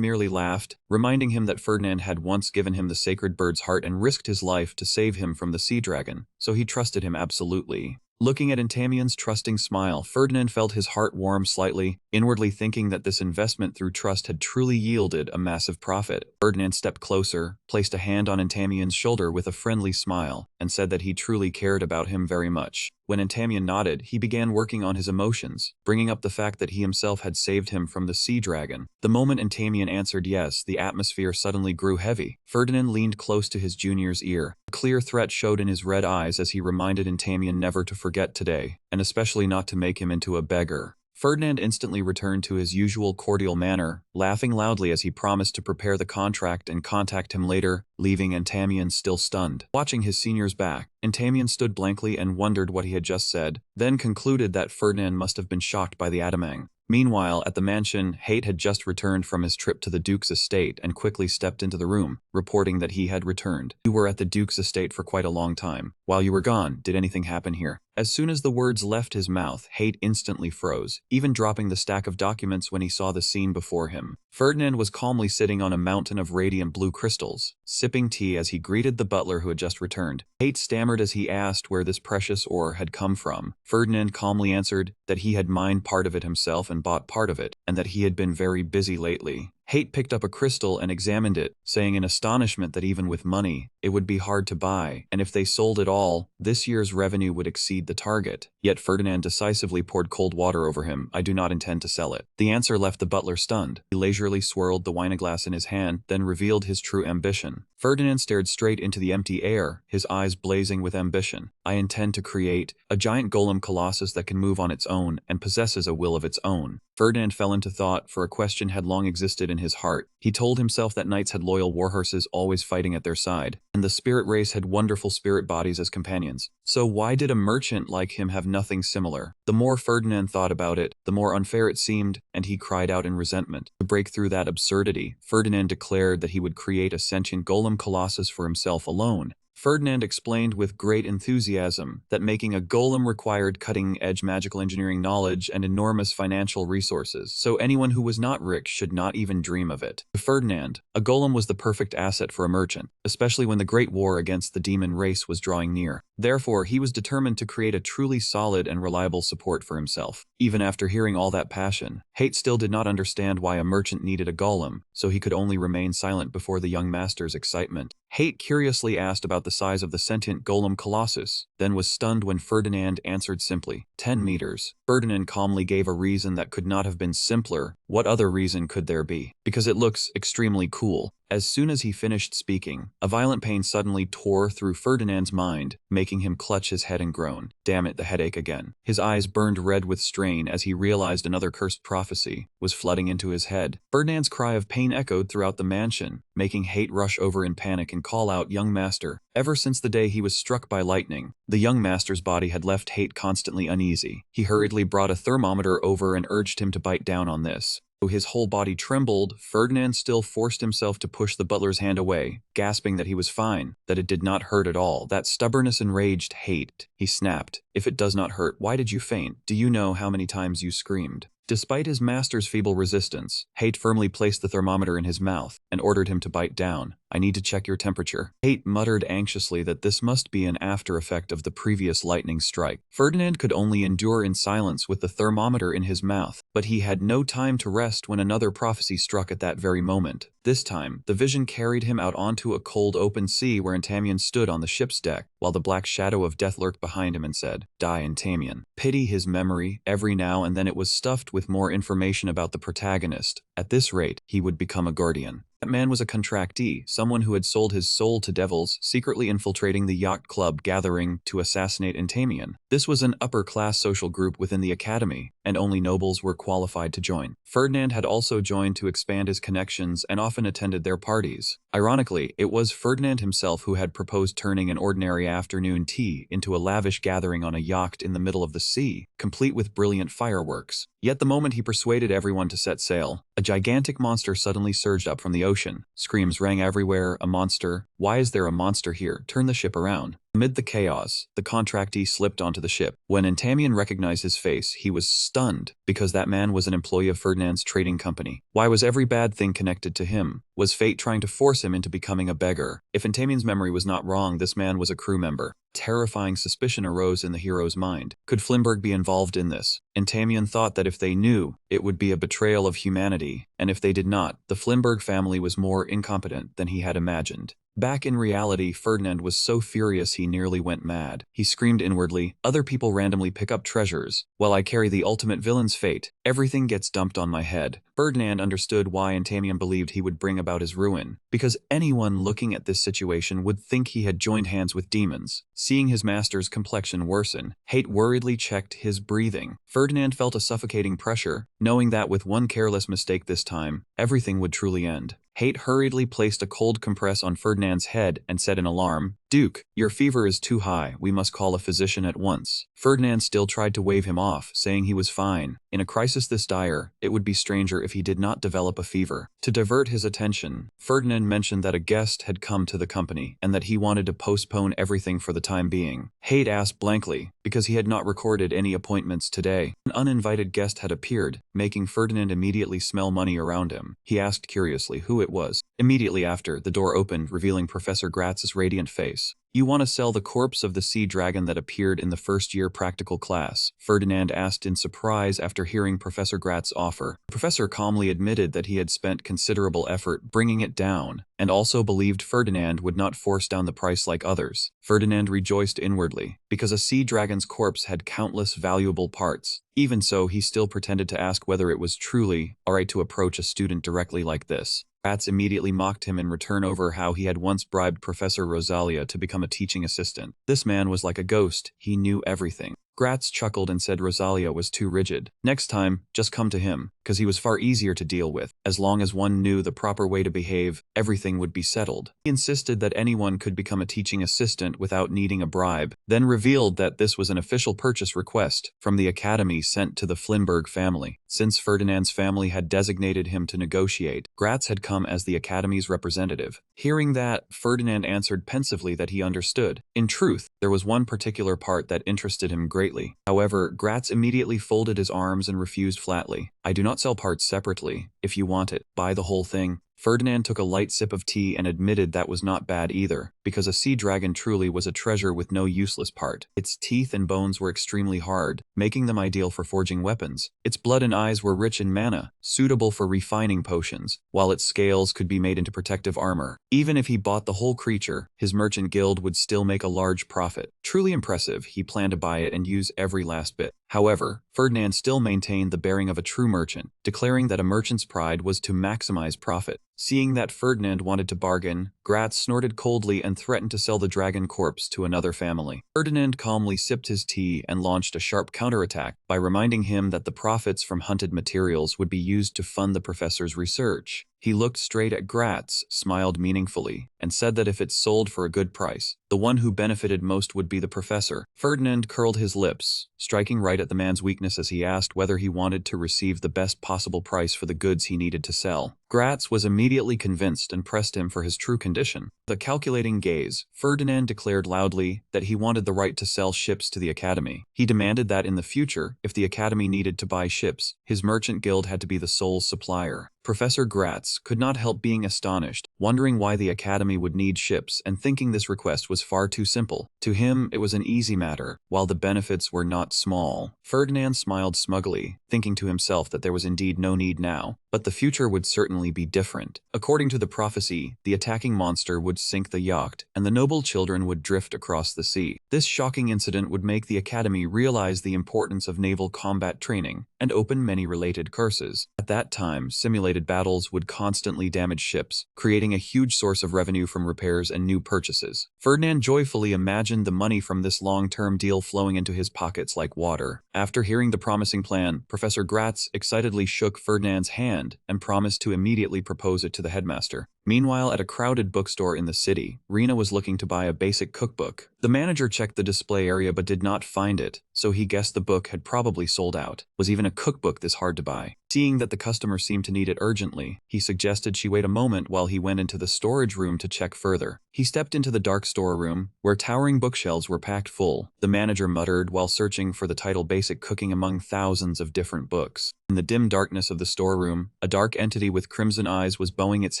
[SPEAKER 1] merely laughed, reminding him that Ferdinand had once given him the sacred bird's heart and risked his life to save him from the sea dragon, so he trusted him absolutely. Looking at Entamien's trusting smile, Ferdinand felt his heart warm slightly, inwardly thinking that this investment through trust had truly yielded a massive profit. Ferdinand stepped closer, placed a hand on Entamien's shoulder with a friendly smile, and said that he truly cared about him very much. When Entamien nodded, he began working on his emotions, bringing up the fact that he himself had saved him from the sea dragon. The moment Entamien answered yes, the atmosphere suddenly grew heavy. Ferdinand leaned close to his junior's ear. A clear threat showed in his red eyes as he reminded Entamien never to forget today, and especially not to make him into a beggar. Ferdinand instantly returned to his usual cordial manner, laughing loudly as he promised to prepare the contract and contact him later, leaving Entamion still stunned. Watching his seniors back, Entamion stood blankly and wondered what he had just said, then concluded that Ferdinand must have been shocked by the Adamang. Meanwhile, at the mansion, Haight had just returned from his trip to the Duke's estate and quickly stepped into the room, reporting that he had returned. "You were at the Duke's estate for quite a long time. While you were gone, did anything happen here?" As soon as the words left his mouth, Haight instantly froze, even dropping the stack of documents when he saw the scene before him. Ferdinand was calmly sitting on a mountain of radiant blue crystals, sipping tea as he greeted the butler who had just returned. Haight stammered as he asked where this precious ore had come from. Ferdinand calmly answered that he had mined part of it himself and bought part of it, and that he had been very busy lately. Haight picked up a crystal and examined it, saying in astonishment that even with money, it would be hard to buy, and if they sold it all, this year's revenue would exceed the target. Yet Ferdinand decisively poured cold water over him. "I do not intend to sell it." The answer left the butler stunned. He leisurely swirled the wineglass in his hand, then revealed his true ambition. Ferdinand stared straight into the empty air, his eyes blazing with ambition. "I intend to create a giant golem colossus that can move on its own and possesses a will of its own." Ferdinand fell into thought, for a question had long existed in his heart. He told himself that knights had loyal warhorses always fighting at their side, and the spirit race had wonderful spirit bodies as companions. So why did a merchant like him have nothing similar? The more Ferdinand thought about it, the more unfair it seemed, and he cried out in resentment. To break through that absurdity, Ferdinand declared that he would create a sentient golem colossus for himself alone. Ferdinand explained with great enthusiasm that making a golem required cutting-edge magical engineering knowledge and enormous financial resources, so anyone who was not rich should not even dream of it. To Ferdinand, a golem was the perfect asset for a merchant, especially when the great war against the demon race was drawing near. Therefore, he was determined to create a truly solid and reliable support for himself. Even after hearing all that passion, Haight still did not understand why a merchant needed a golem, so he could only remain silent before the young master's excitement. Haight curiously asked about the size of the sentient golem colossus, then was stunned when Ferdinand answered simply, 10 meters. Ferdinand calmly gave a reason that could not have been simpler. What other reason could there be? Because it looks extremely cool. As soon as he finished speaking, a violent pain suddenly tore through Ferdinand's mind, making him clutch his head and groan. Damn it, the headache again. His eyes burned red with strain as he realized another cursed prophecy was flooding into his head. Ferdinand's cry of pain echoed throughout the mansion, making Haight rush over in panic and call out, "Young master." Ever since the day he was struck by lightning, the young master's body had left Haight constantly uneasy. He hurriedly brought a thermometer over and urged him to bite down on this. Though his whole body trembled, Ferdinand still forced himself to push the butler's hand away, gasping that he was fine, that it did not hurt at all. That stubbornness enraged Haight. He snapped, "If it does not hurt, why did you faint? Do you know how many times you screamed?" Despite his master's feeble resistance, Haight firmly placed the thermometer in his mouth and ordered him to bite down. "I need to check your temperature." Haight muttered anxiously that this must be an after effect of the previous lightning strike. Ferdinand could only endure in silence with the thermometer in his mouth, but he had no time to rest when another prophecy struck at that very moment. This time, the vision carried him out onto a cold open sea where Entamion stood on the ship's deck, while the black shadow of death lurked behind him and said, "Die, Entamion." Pity his memory. Every now and then it was stuffed with more information about the protagonist. At this rate, he would become a guardian. That man was a contractee, someone who had sold his soul to devils, secretly infiltrating the yacht club gathering to assassinate Entamion. This was an upper-class social group within the academy, and only nobles were qualified to join. Ferdinand had also joined to expand his connections and often attended their parties. Ironically, it was Ferdinand himself who had proposed turning an ordinary afternoon tea into a lavish gathering on a yacht in the middle of the sea, complete with brilliant fireworks. Yet the moment he persuaded everyone to set sail, a gigantic monster suddenly surged up from the ocean. Screams rang everywhere, "A monster! Why is there a monster here? Turn the ship around." Amid the chaos, the contractee slipped onto the ship. When Entamion recognized his face, he was stunned, because that man was an employee of Ferdinand's trading company. Why was every bad thing connected to him? Was fate trying to force him into becoming a beggar? If Entamion's memory was not wrong, this man was a crew member. Terrifying suspicion arose in the hero's mind. Could Flimberg be involved in this? Entamion thought that if they knew, it would be a betrayal of humanity, and if they did not, the Flimberg family was more incompetent than he had imagined. Back in reality, Ferdinand was so furious he nearly went mad. He screamed inwardly, "Other people randomly pick up treasures, while I carry the ultimate villain's fate. Everything gets dumped on my head." Ferdinand understood why Entamion believed he would bring about his ruin, because anyone looking at this situation would think he had joined hands with demons. Seeing his master's complexion worsen, Hate worriedly checked his breathing. Ferdinand felt a suffocating pressure, knowing that with one careless mistake this time, everything would truly end. Hate hurriedly placed a cold compress on Ferdinand's head and said in alarm, "Duke, your fever is too high, we must call a physician at once." Ferdinand still tried to wave him off, saying he was fine. In a crisis this dire, it would be stranger if he did not develop a fever. To divert his attention, Ferdinand mentioned that a guest had come to the company and that he wanted to postpone everything for the time being. Hate asked blankly, because he had not recorded any appointments today. An uninvited guest had appeared, making Ferdinand immediately smell money around him. He asked curiously who it was. Immediately after, the door opened, revealing Professor Gratz's radiant face. "You want to sell the corpse of the sea dragon that appeared in the first-year practical class?" Ferdinand asked in surprise after hearing Professor Gratz's offer. The professor calmly admitted that he had spent considerable effort bringing it down, and also believed Ferdinand would not force down the price like others. Ferdinand rejoiced inwardly, because a sea dragon's corpse had countless valuable parts. Even so, he still pretended to ask whether it was truly alright to approach a student directly like this. Gratz immediately mocked him in return over how he had once bribed Professor Rosalia to become a teaching assistant. This man was like a ghost, he knew everything. Gratz chuckled and said Rosalia was too rigid. Next time, just come to him, because he was far easier to deal with. As long as one knew the proper way to behave, everything would be settled. He insisted that anyone could become a teaching assistant without needing a bribe, then revealed that this was an official purchase request from the academy sent to the Flinberg family. Since Ferdinand's family had designated him to negotiate, Gratz had come as the academy's representative. Hearing that, Ferdinand answered pensively that he understood. In truth, there was one particular part that interested him greatly. However, Gratz immediately folded his arms and refused flatly. "I do not sell parts separately. If you want it, buy the whole thing." Ferdinand took a light sip of tea and admitted that was not bad either, because a sea dragon truly was a treasure with no useless part. Its teeth and bones were extremely hard, making them ideal for forging weapons. Its blood and eyes were rich in mana, suitable for refining potions, while its scales could be made into protective armor. Even if he bought the whole creature, his merchant guild would still make a large profit. Truly impressive, he planned to buy it and use every last bit. However, Ferdinand still maintained the bearing of a true merchant, declaring that a merchant's pride was to maximize profit. Seeing that Ferdinand wanted to bargain, Gratz snorted coldly and threatened to sell the dragon corpse to another family. Ferdinand calmly sipped his tea and launched a sharp counterattack by reminding him that the profits from hunted materials would be used to fund the professor's research. He looked straight at Gratz, smiled meaningfully, and said that if it sold for a good price, the one who benefited most would be the professor. Ferdinand curled his lips, striking right at the man's weakness as he asked whether he wanted to receive the best possible price for the goods he needed to sell. Gratz was immediately convinced and pressed him for his true condition. With a calculating gaze, Ferdinand declared loudly that he wanted the right to sell ships to the academy. He demanded that in the future, if the academy needed to buy ships, his merchant guild had to be the sole supplier. Professor Gratz could not help being astonished, wondering why the academy would need ships and thinking this request was far too simple. To him, it was an easy matter, while the benefits were not small. Ferdinand smiled smugly, thinking to himself that there was indeed no need now, but the future would certainly be different. According to the prophecy, the attacking monster would sink the yacht, and the noble children would drift across the sea. This shocking incident would make the academy realize the importance of naval combat training, and open many related curses. At that time, simulated battles would constantly damage ships, creating a huge source of revenue from repairs and new purchases. Ferdinand joyfully imagined the money from this long-term deal flowing into his pockets like water. After hearing the promising plan, Professor Gratz excitedly shook Ferdinand's hand and promised to immediately propose it to the headmaster. Meanwhile, at a crowded bookstore in the city, Rena was looking to buy a basic cookbook. The manager checked the display area but did not find it, so he guessed the book had probably sold out. Was even a cookbook this hard to buy? Seeing that the customer seemed to need it urgently, he suggested she wait a moment while he went into the storage room to check further. He stepped into the dark storeroom, where towering bookshelves were packed full. The manager muttered while searching for the title Basic Cooking among thousands of different books. In the dim darkness of the storeroom, a dark entity with crimson eyes was bowing its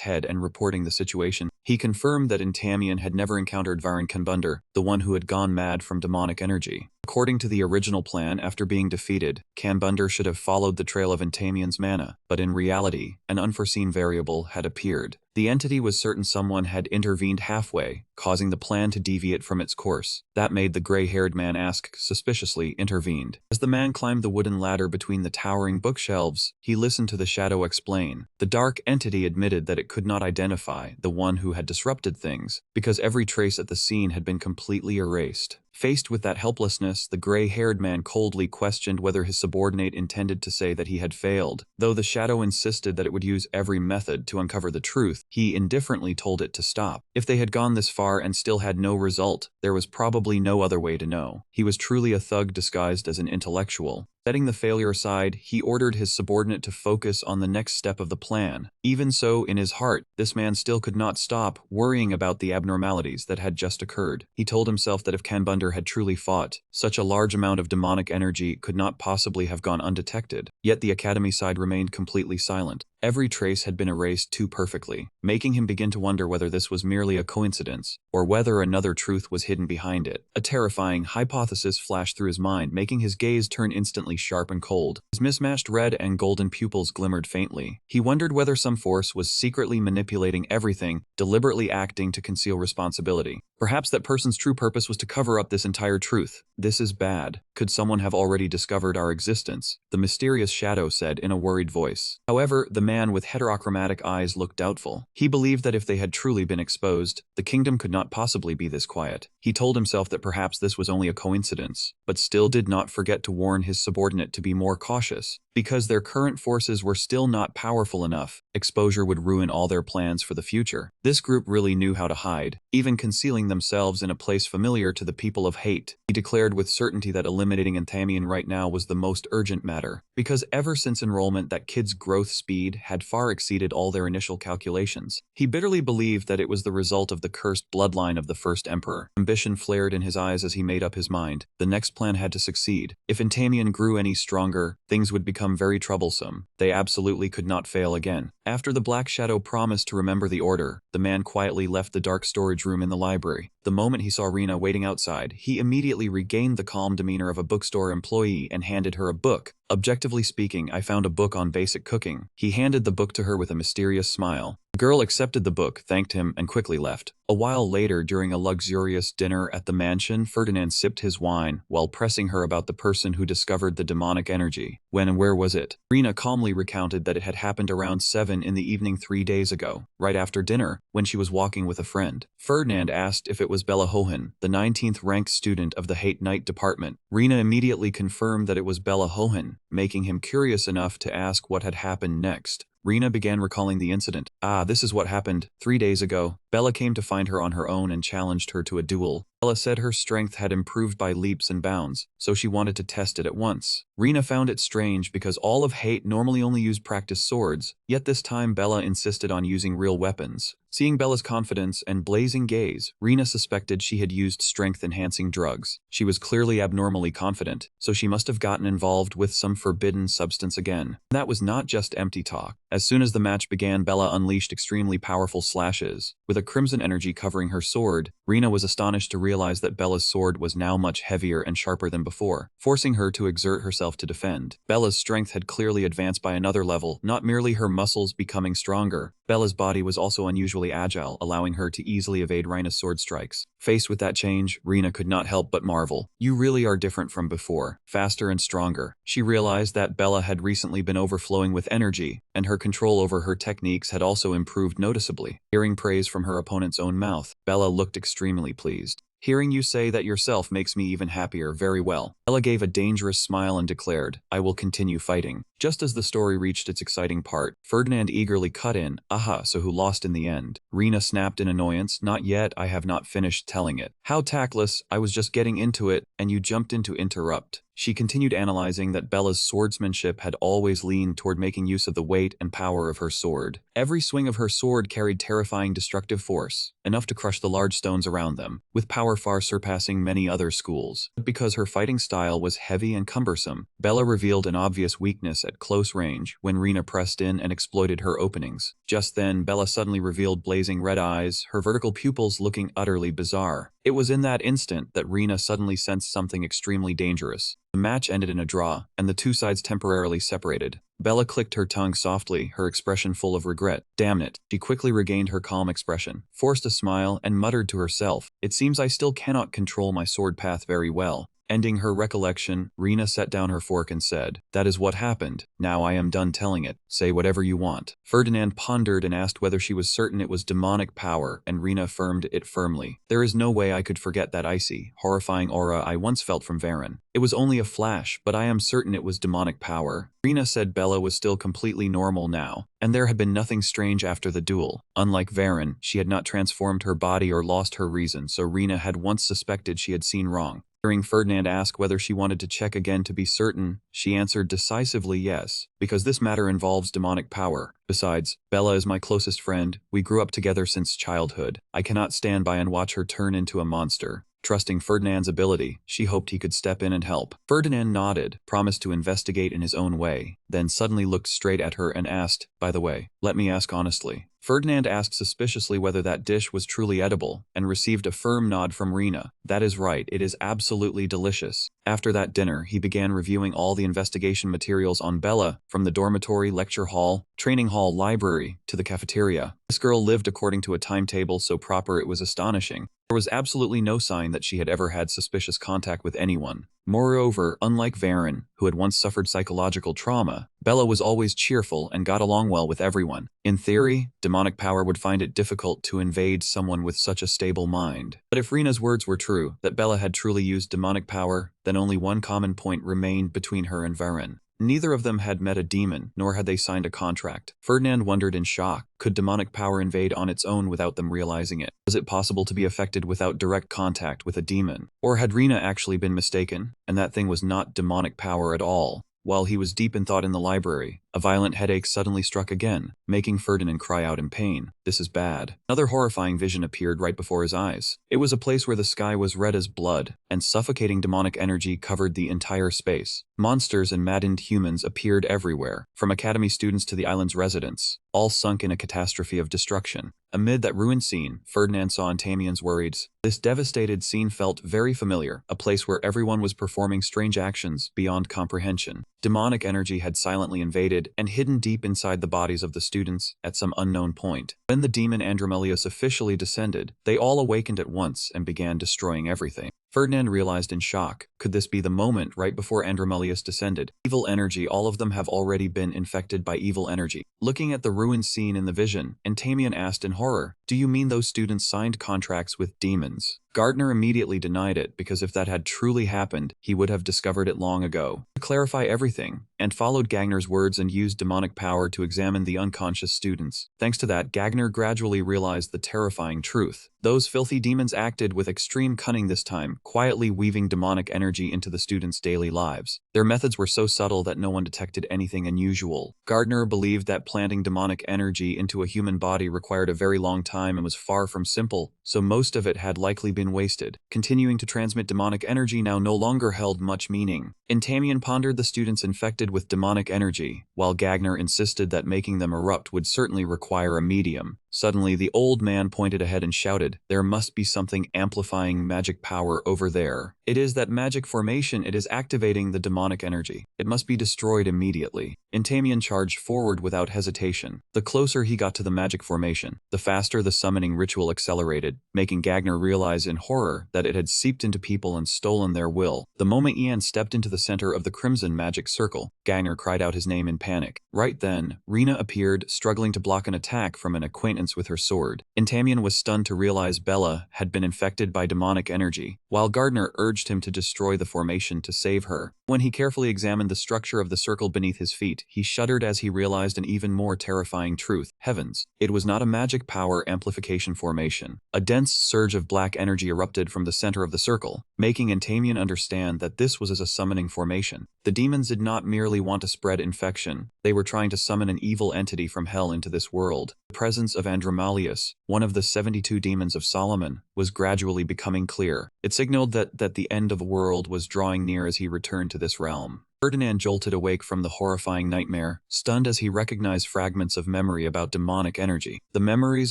[SPEAKER 1] head and reporting the situation. He confirmed that Intamian had never encountered Varan Kanbunder, the one who had gone mad from demonic energy. According to the original plan, after being defeated, Kanbunder should have followed the trail of Intamian's mana, but in reality, an unforeseen variable had appeared. The entity was certain someone had intervened halfway, causing the plan to deviate from its course. That made the gray-haired man ask suspiciously, intervened. As the man climbed the wooden ladder between the towering bookshelves, he listened to the shadow explain. The dark entity admitted that it could not identify the one who had disrupted things, because every trace at the scene had been completely erased. Faced with that helplessness, the gray-haired man coldly questioned whether his subordinate intended to say that he had failed. Though the shadow insisted that it would use every method to uncover the truth, he indifferently told it to stop. If they had gone this far and still had no result, there was probably no other way to know. He was truly a thug disguised as an intellectual. Setting the failure aside, he ordered his subordinate to focus on the next step of the plan. Even so, in his heart, this man still could not stop worrying about the abnormalities that had just occurred. He told himself that if Kanbunder had truly fought, such a large amount of demonic energy could not possibly have gone undetected. Yet the Academy side remained completely silent. Every trace had been erased too perfectly, making him begin to wonder whether this was merely a coincidence, or whether another truth was hidden behind it. A terrifying hypothesis flashed through his mind, making his gaze turn instantly sharp and cold. His mismatched red and golden pupils glimmered faintly. He wondered whether some force was secretly manipulating everything, deliberately acting to conceal responsibility. Perhaps that person's true purpose was to cover up this entire truth. This is bad. Could someone have already discovered our existence? The mysterious shadow said in a worried voice. However, the man with heterochromatic eyes looked doubtful. He believed that if they had truly been exposed, the kingdom could not possibly be this quiet. He told himself that perhaps this was only a coincidence, but still did not forget to warn his subordinate to be more cautious. Because their current forces were still not powerful enough, exposure would ruin all their plans for the future. This group really knew how to hide, even concealing themselves in a place familiar to the people of hate. He declared with certainty that eliminating Enthamian right now was the most urgent matter, because ever since enrollment that kid's growth speed had far exceeded all their initial calculations. He bitterly believed that it was the result of the cursed bloodline of the first emperor. Ambition flared in his eyes as he made up his mind. The next plan had to succeed. If Enthamian grew any stronger, things would become very troublesome. They absolutely could not fail again. After the Black Shadow promised to remember the order, the man quietly left the dark storage room in the library. The moment he saw Rena waiting outside, he immediately regained the calm demeanor of a bookstore employee and handed her a book. Objectively speaking, I found a book on basic cooking. He handed the book to her with a mysterious smile. The girl accepted the book, thanked him, and quickly left. A while later, during a luxurious dinner at the mansion, Ferdinand sipped his wine while pressing her about the person who discovered the demonic energy. When and where was it? Rena calmly recounted that it had happened around 7 in the evening 3 days ago, right after dinner, when she was walking with a friend. Ferdinand asked if it was Bella Hohen, the 19th ranked student of the Hate Night department. Rena immediately confirmed that it was Bella Hohen, making him curious enough to ask what had happened next. Rena began recalling the incident. This is what happened 3 days ago. Bella came to find her on her own and challenged her to a duel. Bella said her strength had improved by leaps and bounds, so she wanted to test it at once. Rena found it strange because all of Hate normally only used practice swords, yet this time Bella insisted on using real weapons. Seeing Bella's confidence and blazing gaze, Rena suspected she had used strength-enhancing drugs. She was clearly abnormally confident, so she must have gotten involved with some forbidden substance again. That was not just empty talk. As soon as the match began, Bella unleashed extremely powerful slashes. With a crimson energy covering her sword, Rena was astonished to realize that Bella's sword was now much heavier and sharper than before, forcing her to exert herself to defend. Bella's strength had clearly advanced by another level, not merely her muscles becoming stronger. Bella's body was also unusually agile, allowing her to easily evade Rena's sword strikes. Faced with that change, Rena could not help but marvel. You really are different from before, faster and stronger. She realized that Bella had recently been overflowing with energy, and her control over her techniques had also improved noticeably. Hearing praise from her opponent's own mouth, Bella looked extremely pleased. Hearing you say that yourself makes me even happier. Very well. Bella gave a dangerous smile and declared, I will continue fighting. Just as the story reached its exciting part, Ferdinand eagerly cut in, so who lost in the end? Rena snapped in annoyance, not yet, I have not finished telling it. How tactless, I was just getting into it, and you jumped in to interrupt. She continued analyzing that Bella's swordsmanship had always leaned toward making use of the weight and power of her sword. Every swing of her sword carried terrifying destructive force, enough to crush the large stones around them, with power far surpassing many other schools. But because her fighting style was heavy and cumbersome, Bella revealed an obvious weakness at close range when Rena pressed in and exploited her openings. Just then, Bella suddenly revealed blazing red eyes, her vertical pupils looking utterly bizarre. It was in that instant that Rena suddenly sensed something extremely dangerous. The match ended in a draw, and the two sides temporarily separated. Bella clicked her tongue softly, her expression full of regret. Damn it. She quickly regained her calm expression, forced a smile, and muttered to herself, "It seems I still cannot control my sword path very well." Ending her recollection, Rena set down her fork and said, "That is what happened. Now I am done telling it. Say whatever you want." Ferdinand pondered and asked whether she was certain it was demonic power, and Rena affirmed it firmly. "There is no way I could forget that icy, horrifying aura I once felt from Varen. It was only a flash, but I am certain it was demonic power." Rena said Bella was still completely normal now, and there had been nothing strange after the duel. Unlike Varen, she had not transformed her body or lost her reason, so Rena had once suspected she had seen wrong. Hearing Ferdinand ask whether she wanted to check again to be certain, she answered decisively yes, because this matter involves demonic power. Besides, Bella is my closest friend. We grew up together since childhood. I cannot stand by and watch her turn into a monster. Trusting Ferdinand's ability, she hoped he could step in and help. Ferdinand nodded, promised to investigate in his own way, then suddenly looked straight at her and asked, "By the way, let me ask honestly." Ferdinand asked suspiciously whether that dish was truly edible, and received a firm nod from Rena. "That is right, it is absolutely delicious." After that dinner, he began reviewing all the investigation materials on Bella, from the dormitory, lecture hall, training hall, library, to the cafeteria. This girl lived according to a timetable so proper it was astonishing. There was absolutely no sign that she had ever had suspicious contact with anyone. Moreover, unlike Varen, who had once suffered psychological trauma, Bella was always cheerful and got along well with everyone. In theory, demonic power would find it difficult to invade someone with such a stable mind. But if Rena's words were true, that Bella had truly used demonic power, then only one common point remained between her and Varen. Neither of them had met a demon, nor had they signed a contract. Ferdinand wondered in shock, could demonic power invade on its own without them realizing it? Was it possible to be affected without direct contact with a demon? Or had Rena actually been mistaken, and that thing was not demonic power at all? While he was deep in thought in the library, a violent headache suddenly struck again, making Ferdinand cry out in pain. "This is bad." Another horrifying vision appeared right before his eyes. It was a place where the sky was red as blood, and suffocating demonic energy covered the entire space. Monsters and maddened humans appeared everywhere, from academy students to the island's residents, all sunk in a catastrophe of destruction. Amid that ruined scene, Ferdinand saw Antamian's worries. This devastated scene felt very familiar, a place where everyone was performing strange actions beyond comprehension. Demonic energy had silently invaded and hidden deep inside the bodies of the students at some unknown point. When the demon Andromelius officially descended, they all awakened at once and began destroying everything. Ferdinand realized in shock, could this be the moment right before Andromelius descended? Evil energy, all of them have already been infected by evil energy. Looking at the ruined scene in the vision, Antamian asked in horror, "Do you mean those students signed contracts with demons?" Gardner immediately denied it, because if that had truly happened, he would have discovered it long ago. To clarify everything, and followed Gagner's words and used demonic power to examine the unconscious students. Thanks to that, Gagner gradually realized the terrifying truth. Those filthy demons acted with extreme cunning this time, quietly weaving demonic energy into the students' daily lives. Their methods were so subtle that no one detected anything unusual. Gardner believed that planting demonic energy into a human body required a very long time and was far from simple, so most of it had likely been wasted. Continuing to transmit demonic energy now no longer held much meaning. Antamian pondered the students infected with demonic energy, while Gagner insisted that making them erupt would certainly require a medium. Suddenly, the old man pointed ahead and shouted, "There must be something amplifying magic power over there. It is that magic formation. It is activating the demonic energy. It must be destroyed immediately." Antamian charged forward without hesitation. The closer he got to the magic formation, the faster the summoning ritual accelerated, making Gagner realize in horror that it had seeped into people and stolen their will. The moment Ian stepped into the center of the crimson magic circle, Gagner cried out his name in panic. Right then, Rena appeared, struggling to block an attack from an acquaintance with her sword. Antamian was stunned to realize Bella had been infected by demonic energy, while Gardner urged him to destroy the formation to save her. When he carefully examined the structure of the circle beneath his feet, he shuddered as he realized an even more terrifying truth. Heavens! It was not a magic power amplification formation. A dense surge of black energy erupted from the center of the circle, making Antamian understand that this was as a summoning formation. The demons did not merely want to spread infection, they were trying to summon an evil entity from hell into this world. The presence of Andromelius, one of the 72 demons of Solomon, was gradually becoming clear. It signaled that the end of the world was drawing near as he returned to this realm. Ferdinand jolted awake from the horrifying nightmare, stunned as he recognized fragments of memory about demonic energy. The memories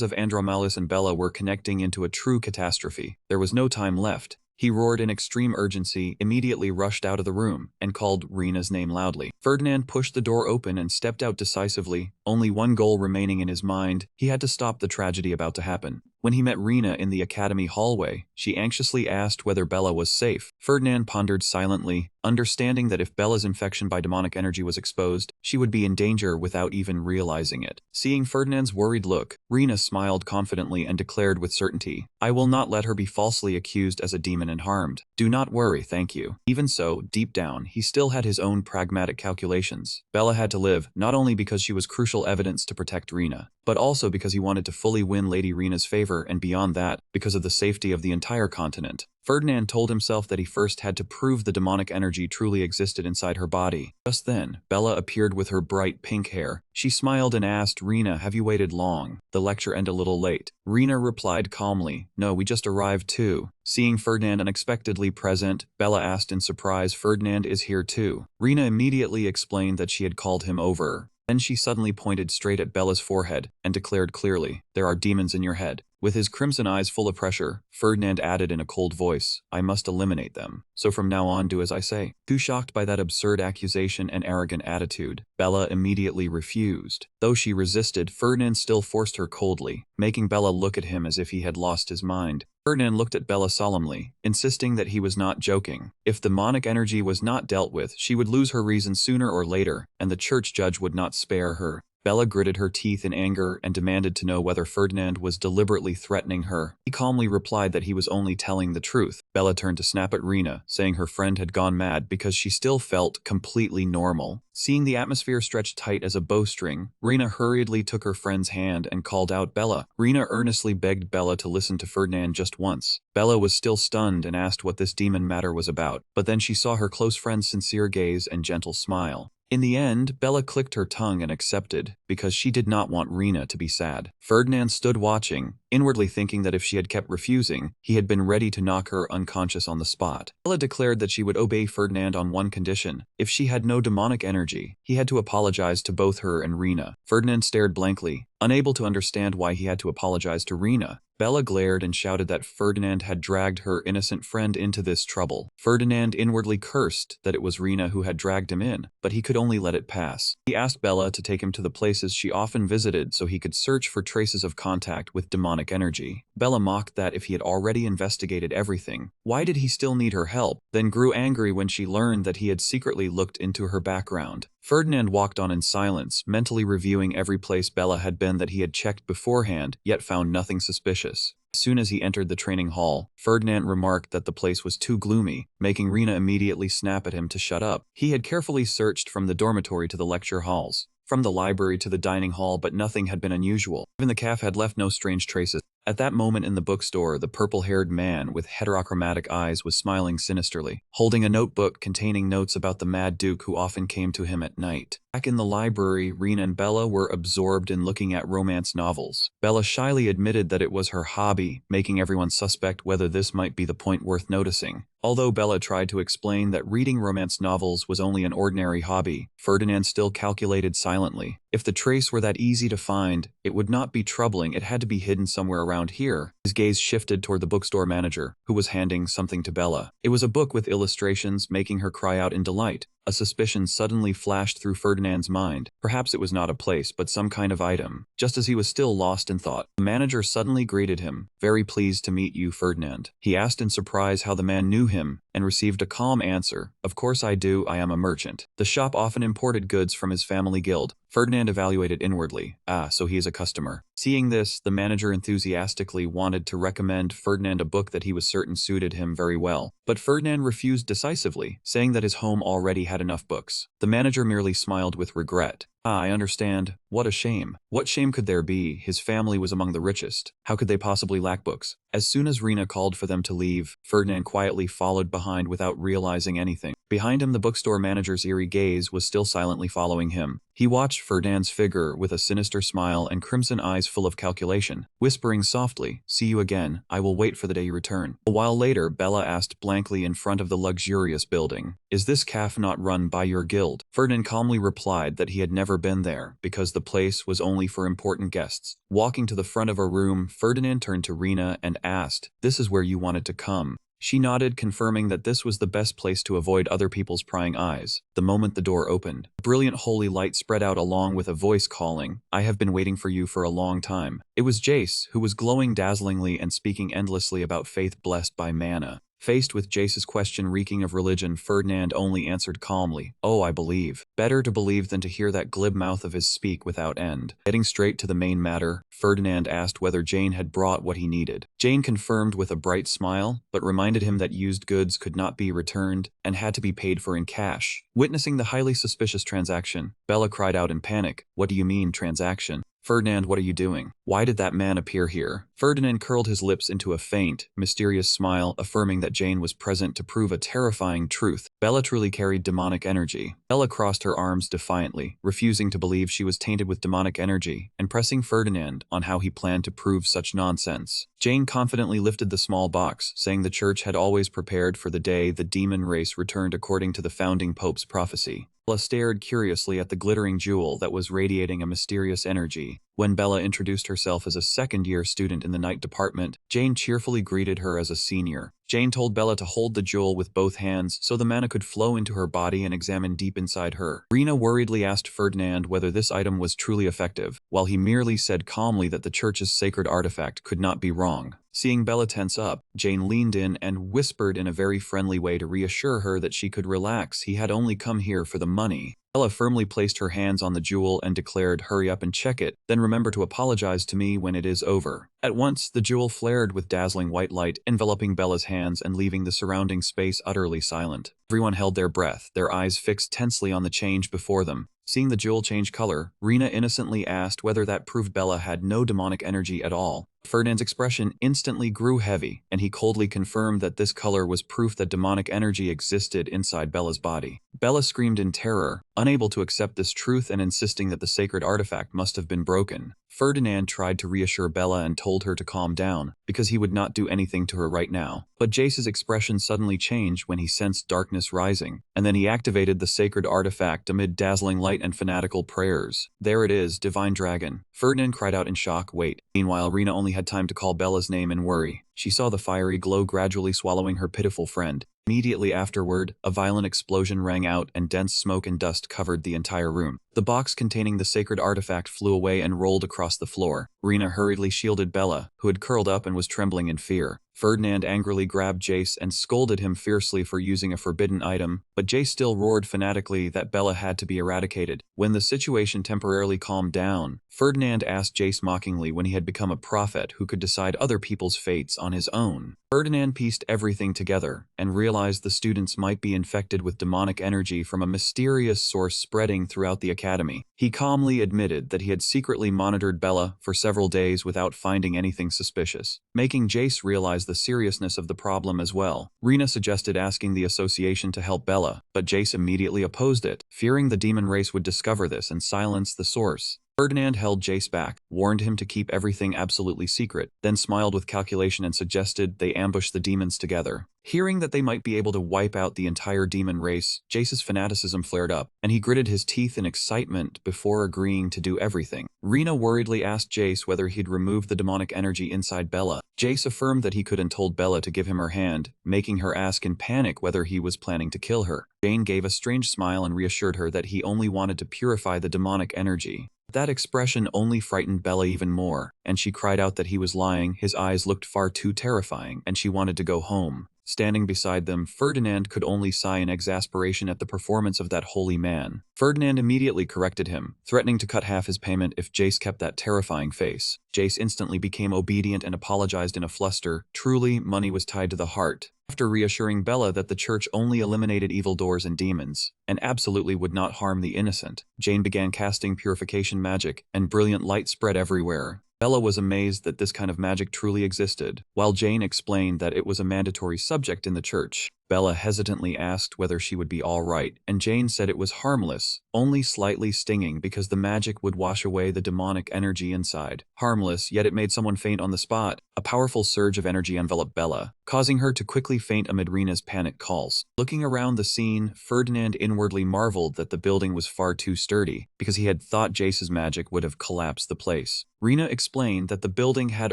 [SPEAKER 1] of Andromelius and Bella were connecting into a true catastrophe. There was no time left. He roared in extreme urgency, immediately rushed out of the room, and called Rena's name loudly. Ferdinand pushed the door open and stepped out decisively, only one goal remaining in his mind: he had to stop the tragedy about to happen. When he met Rena in the academy hallway, she anxiously asked whether Bella was safe. Ferdinand pondered silently, understanding that if Bella's infection by demonic energy was exposed, she would be in danger without even realizing it. Seeing Ferdinand's worried look, Rena smiled confidently and declared with certainty, "I will not let her be falsely accused as a demon and harmed. Do not worry, thank you." Even so, deep down, he still had his own pragmatic calculations. Bella had to live, not only because she was crucial evidence to protect Rena, but also because he wanted to fully win Lady Rena's favor, and beyond that, because of the safety of the entire continent. Ferdinand told himself that he first had to prove the demonic energy truly existed inside her body. Just then, Bella appeared with her bright pink hair. She smiled and asked, "Rena, have you waited long? The lecture ended a little late." Rena replied calmly, "No, we just arrived too." Seeing Ferdinand unexpectedly present, Bella asked in surprise, "Ferdinand is here too?" Rena immediately explained that she had called him over. Then she suddenly pointed straight at Bella's forehead and declared clearly, "There are demons in your head." With his crimson eyes full of pressure, Ferdinand added in a cold voice, "I must eliminate them. So from now on, do as I say." Too shocked by that absurd accusation and arrogant attitude, Bella immediately refused. Though she resisted, Ferdinand still forced her coldly, making Bella look at him as if he had lost his mind. Ferdinand looked at Bella solemnly, insisting that he was not joking. If the demonic energy was not dealt with, she would lose her reason sooner or later, and the church judge would not spare her. Bella gritted her teeth in anger and demanded to know whether Ferdinand was deliberately threatening her. He calmly replied that he was only telling the truth. Bella turned to snap at Rena, saying her friend had gone mad because she still felt completely normal. Seeing the atmosphere stretched tight as a bowstring, Rena hurriedly took her friend's hand and called out, "Bella." Rena earnestly begged Bella to listen to Ferdinand just once. Bella was still stunned and asked what this demon matter was about, but then she saw her close friend's sincere gaze and gentle smile. In the end, Bella clicked her tongue and accepted, because she did not want Rena to be sad. Ferdinand stood watching, inwardly thinking that if she had kept refusing, he had been ready to knock her unconscious on the spot. Bella declared that she would obey Ferdinand on one condition: if she had no demonic energy, he had to apologize to both her and Rena. Ferdinand stared blankly, unable to understand why he had to apologize to Rena. Bella glared and shouted that Ferdinand had dragged her innocent friend into this trouble. Ferdinand inwardly cursed that it was Rena who had dragged him in, but he could only let it pass. He asked Bella to take him to the places she often visited so he could search for traces of contact with demonic energy. Bella mocked that if he had already investigated everything, why did he still need her help, then grew angry when she learned that he had secretly looked into her background. Ferdinand walked on in silence, mentally reviewing every place Bella had been that he had checked beforehand, yet found nothing suspicious. As soon as he entered the training hall, Ferdinand remarked that the place was too gloomy, making Rena immediately snap at him to shut up. He had carefully searched from the dormitory to the lecture halls, from the library to the dining hall, but nothing had been unusual. Even the cafe had left no strange traces. At that moment in the bookstore, the purple-haired man with heterochromatic eyes was smiling sinisterly, holding a notebook containing notes about the Mad Duke who often came to him at night. Back in the library, Rena and Bella were absorbed in looking at romance novels. Bella shyly admitted that it was her hobby, making everyone suspect whether this might be the point worth noticing. Although Bella tried to explain that reading romance novels was only an ordinary hobby, Ferdinand still calculated silently. If the trace were that easy to find, it would not be troubling. It had to be hidden somewhere around here. His gaze shifted toward the bookstore manager, who was handing something to Bella. It was a book with illustrations, making her cry out in delight. A suspicion suddenly flashed through Ferdinand's mind. Perhaps it was not a place, but some kind of item. Just as he was still lost in thought, the manager suddenly greeted him. "Very pleased to meet you, Ferdinand." He asked in surprise how the man knew him, and received a calm answer. "Of course I do, I am a merchant." The shop often imported goods from his family guild. Ferdinand evaluated inwardly. Ah, so he is a customer. Seeing this, the manager enthusiastically wanted to recommend Ferdinand a book that he was certain suited him very well. But Ferdinand refused decisively, saying that his home already had enough books. The manager merely smiled with regret. "Ah, I understand. What a shame." What shame could there be? His family was among the richest. How could they possibly lack books? As soon as Rena called for them to leave, Ferdinand quietly followed behind without realizing anything. Behind him, the bookstore manager's eerie gaze was still silently following him. He watched Ferdinand's figure with a sinister smile and crimson eyes full of calculation, whispering softly, "See you again. I will wait for the day you return." A while later, Bella asked blankly in front of the luxurious building, "Is this cafe not run by your guild?" Ferdinand calmly replied that he had never been there, because the place was only for important guests. Walking to the front of a room, Ferdinand turned to Rena and asked, "This is where you wanted to come?" She nodded, confirming that this was the best place to avoid other people's prying eyes. The moment the door opened, a brilliant holy light spread out along with a voice calling, "I have been waiting for you for a long time." It was Jace, who was glowing dazzlingly and speaking endlessly about faith blessed by mana. Faced with Jace's question reeking of religion, Ferdinand only answered calmly, "Oh, I believe." Better to believe than to hear that glib mouth of his speak without end. Getting straight to the main matter, Ferdinand asked whether Jane had brought what he needed. Jane confirmed with a bright smile, but reminded him that used goods could not be returned and had to be paid for in cash. Witnessing the highly suspicious transaction, Bella cried out in panic, "What do you mean, transaction? Ferdinand, what are you doing? Why did that man appear here?" Ferdinand curled his lips into a faint, mysterious smile, affirming that Jane was present to prove a terrifying truth. Bella truly carried demonic energy. Bella crossed her arms defiantly, refusing to believe she was tainted with demonic energy, and pressing Ferdinand on how he planned to prove such nonsense. Jane confidently lifted the small box, saying the church had always prepared for the day the demon race returned according to the founding pope's prophecy. Bella stared curiously at the glittering jewel that was radiating a mysterious energy. When Bella introduced herself as a second-year student in the night department, Jane cheerfully greeted her as a senior. Jane told Bella to hold the jewel with both hands so the mana could flow into her body and examine deep inside her. Rena worriedly asked Ferdinand whether this item was truly effective, while he merely said calmly that the church's sacred artifact could not be wrong. Seeing Bella tense up, Jane leaned in and whispered in a very friendly way to reassure her that she could relax. He had only come here for the money. Bella firmly placed her hands on the jewel and declared, "Hurry up and check it, then remember to apologize to me when it is over." At once, the jewel flared with dazzling white light, enveloping Bella's hands and leaving the surrounding space utterly silent. Everyone held their breath, their eyes fixed tensely on the change before them. Seeing the jewel change color, Rena innocently asked whether that proved Bella had no demonic energy at all. Ferdinand's expression instantly grew heavy, and he coldly confirmed that this color was proof that demonic energy existed inside Bella's body. Bella screamed in terror, unable to accept this truth and insisting that the sacred artifact must have been broken. Ferdinand tried to reassure Bella and told her to calm down, because he would not do anything to her right now. But Jace's expression suddenly changed when he sensed darkness rising, and then he activated the sacred artifact amid dazzling light and fanatical prayers. "There it is, divine dragon." Ferdinand cried out in shock, "Wait." Meanwhile, Rena only had time to call Bella's name in worry. She saw the fiery glow gradually swallowing her pitiful friend. Immediately afterward, a violent explosion rang out and dense smoke and dust covered the entire room. The box containing the sacred artifact flew away and rolled across the floor. Rena hurriedly shielded Bella, who had curled up and was trembling in fear. Ferdinand angrily grabbed Jace and scolded him fiercely for using a forbidden item, but Jace still roared fanatically that Bella had to be eradicated. When the situation temporarily calmed down, Ferdinand asked Jace mockingly when he had become a prophet who could decide other people's fates on his own. Ferdinand pieced everything together and realized the students might be infected with demonic energy from a mysterious source spreading throughout the academy. He calmly admitted that he had secretly monitored Bella for several days without finding anything suspicious, making Jace realize the seriousness of the problem as well. Rena suggested asking the association to help Bella, but Jace immediately opposed it, fearing the demon race would discover this and silence the source. Ferdinand held Jace back, warned him to keep everything absolutely secret, then smiled with calculation and suggested they ambush the demons together. Hearing that they might be able to wipe out the entire demon race, Jace's fanaticism flared up, and he gritted his teeth in excitement before agreeing to do everything. Rena worriedly asked Jace whether he'd remove the demonic energy inside Bella. Jace affirmed that he could and told Bella to give him her hand, making her ask in panic whether he was planning to kill her. Jane gave a strange smile and reassured her that he only wanted to purify the demonic energy. That expression only frightened Bella even more, and she cried out that he was lying. His eyes looked far too terrifying, and she wanted to go home. Standing beside them, Ferdinand could only sigh in exasperation at the performance of that holy man. Ferdinand immediately corrected him, threatening to cut half his payment if Jace kept that terrifying face. Jace instantly became obedient and apologized in a fluster. Truly, money was tied to the heart. After reassuring Bella that the church only eliminated evildoers and demons, and absolutely would not harm the innocent, Jane began casting purification magic, and brilliant light spread everywhere. Bella was amazed that this kind of magic truly existed, while Jane explained that it was a mandatory subject in the church. Bella hesitantly asked whether she would be all right, and Jane said it was harmless, only slightly stinging because the magic would wash away the demonic energy inside. Harmless, yet it made someone faint on the spot. A powerful surge of energy enveloped Bella, causing her to quickly faint amid Rena's panic calls. Looking around the scene, Ferdinand inwardly marveled that the building was far too sturdy, because he had thought Jace's magic would have collapsed the place. Rena explained that the building had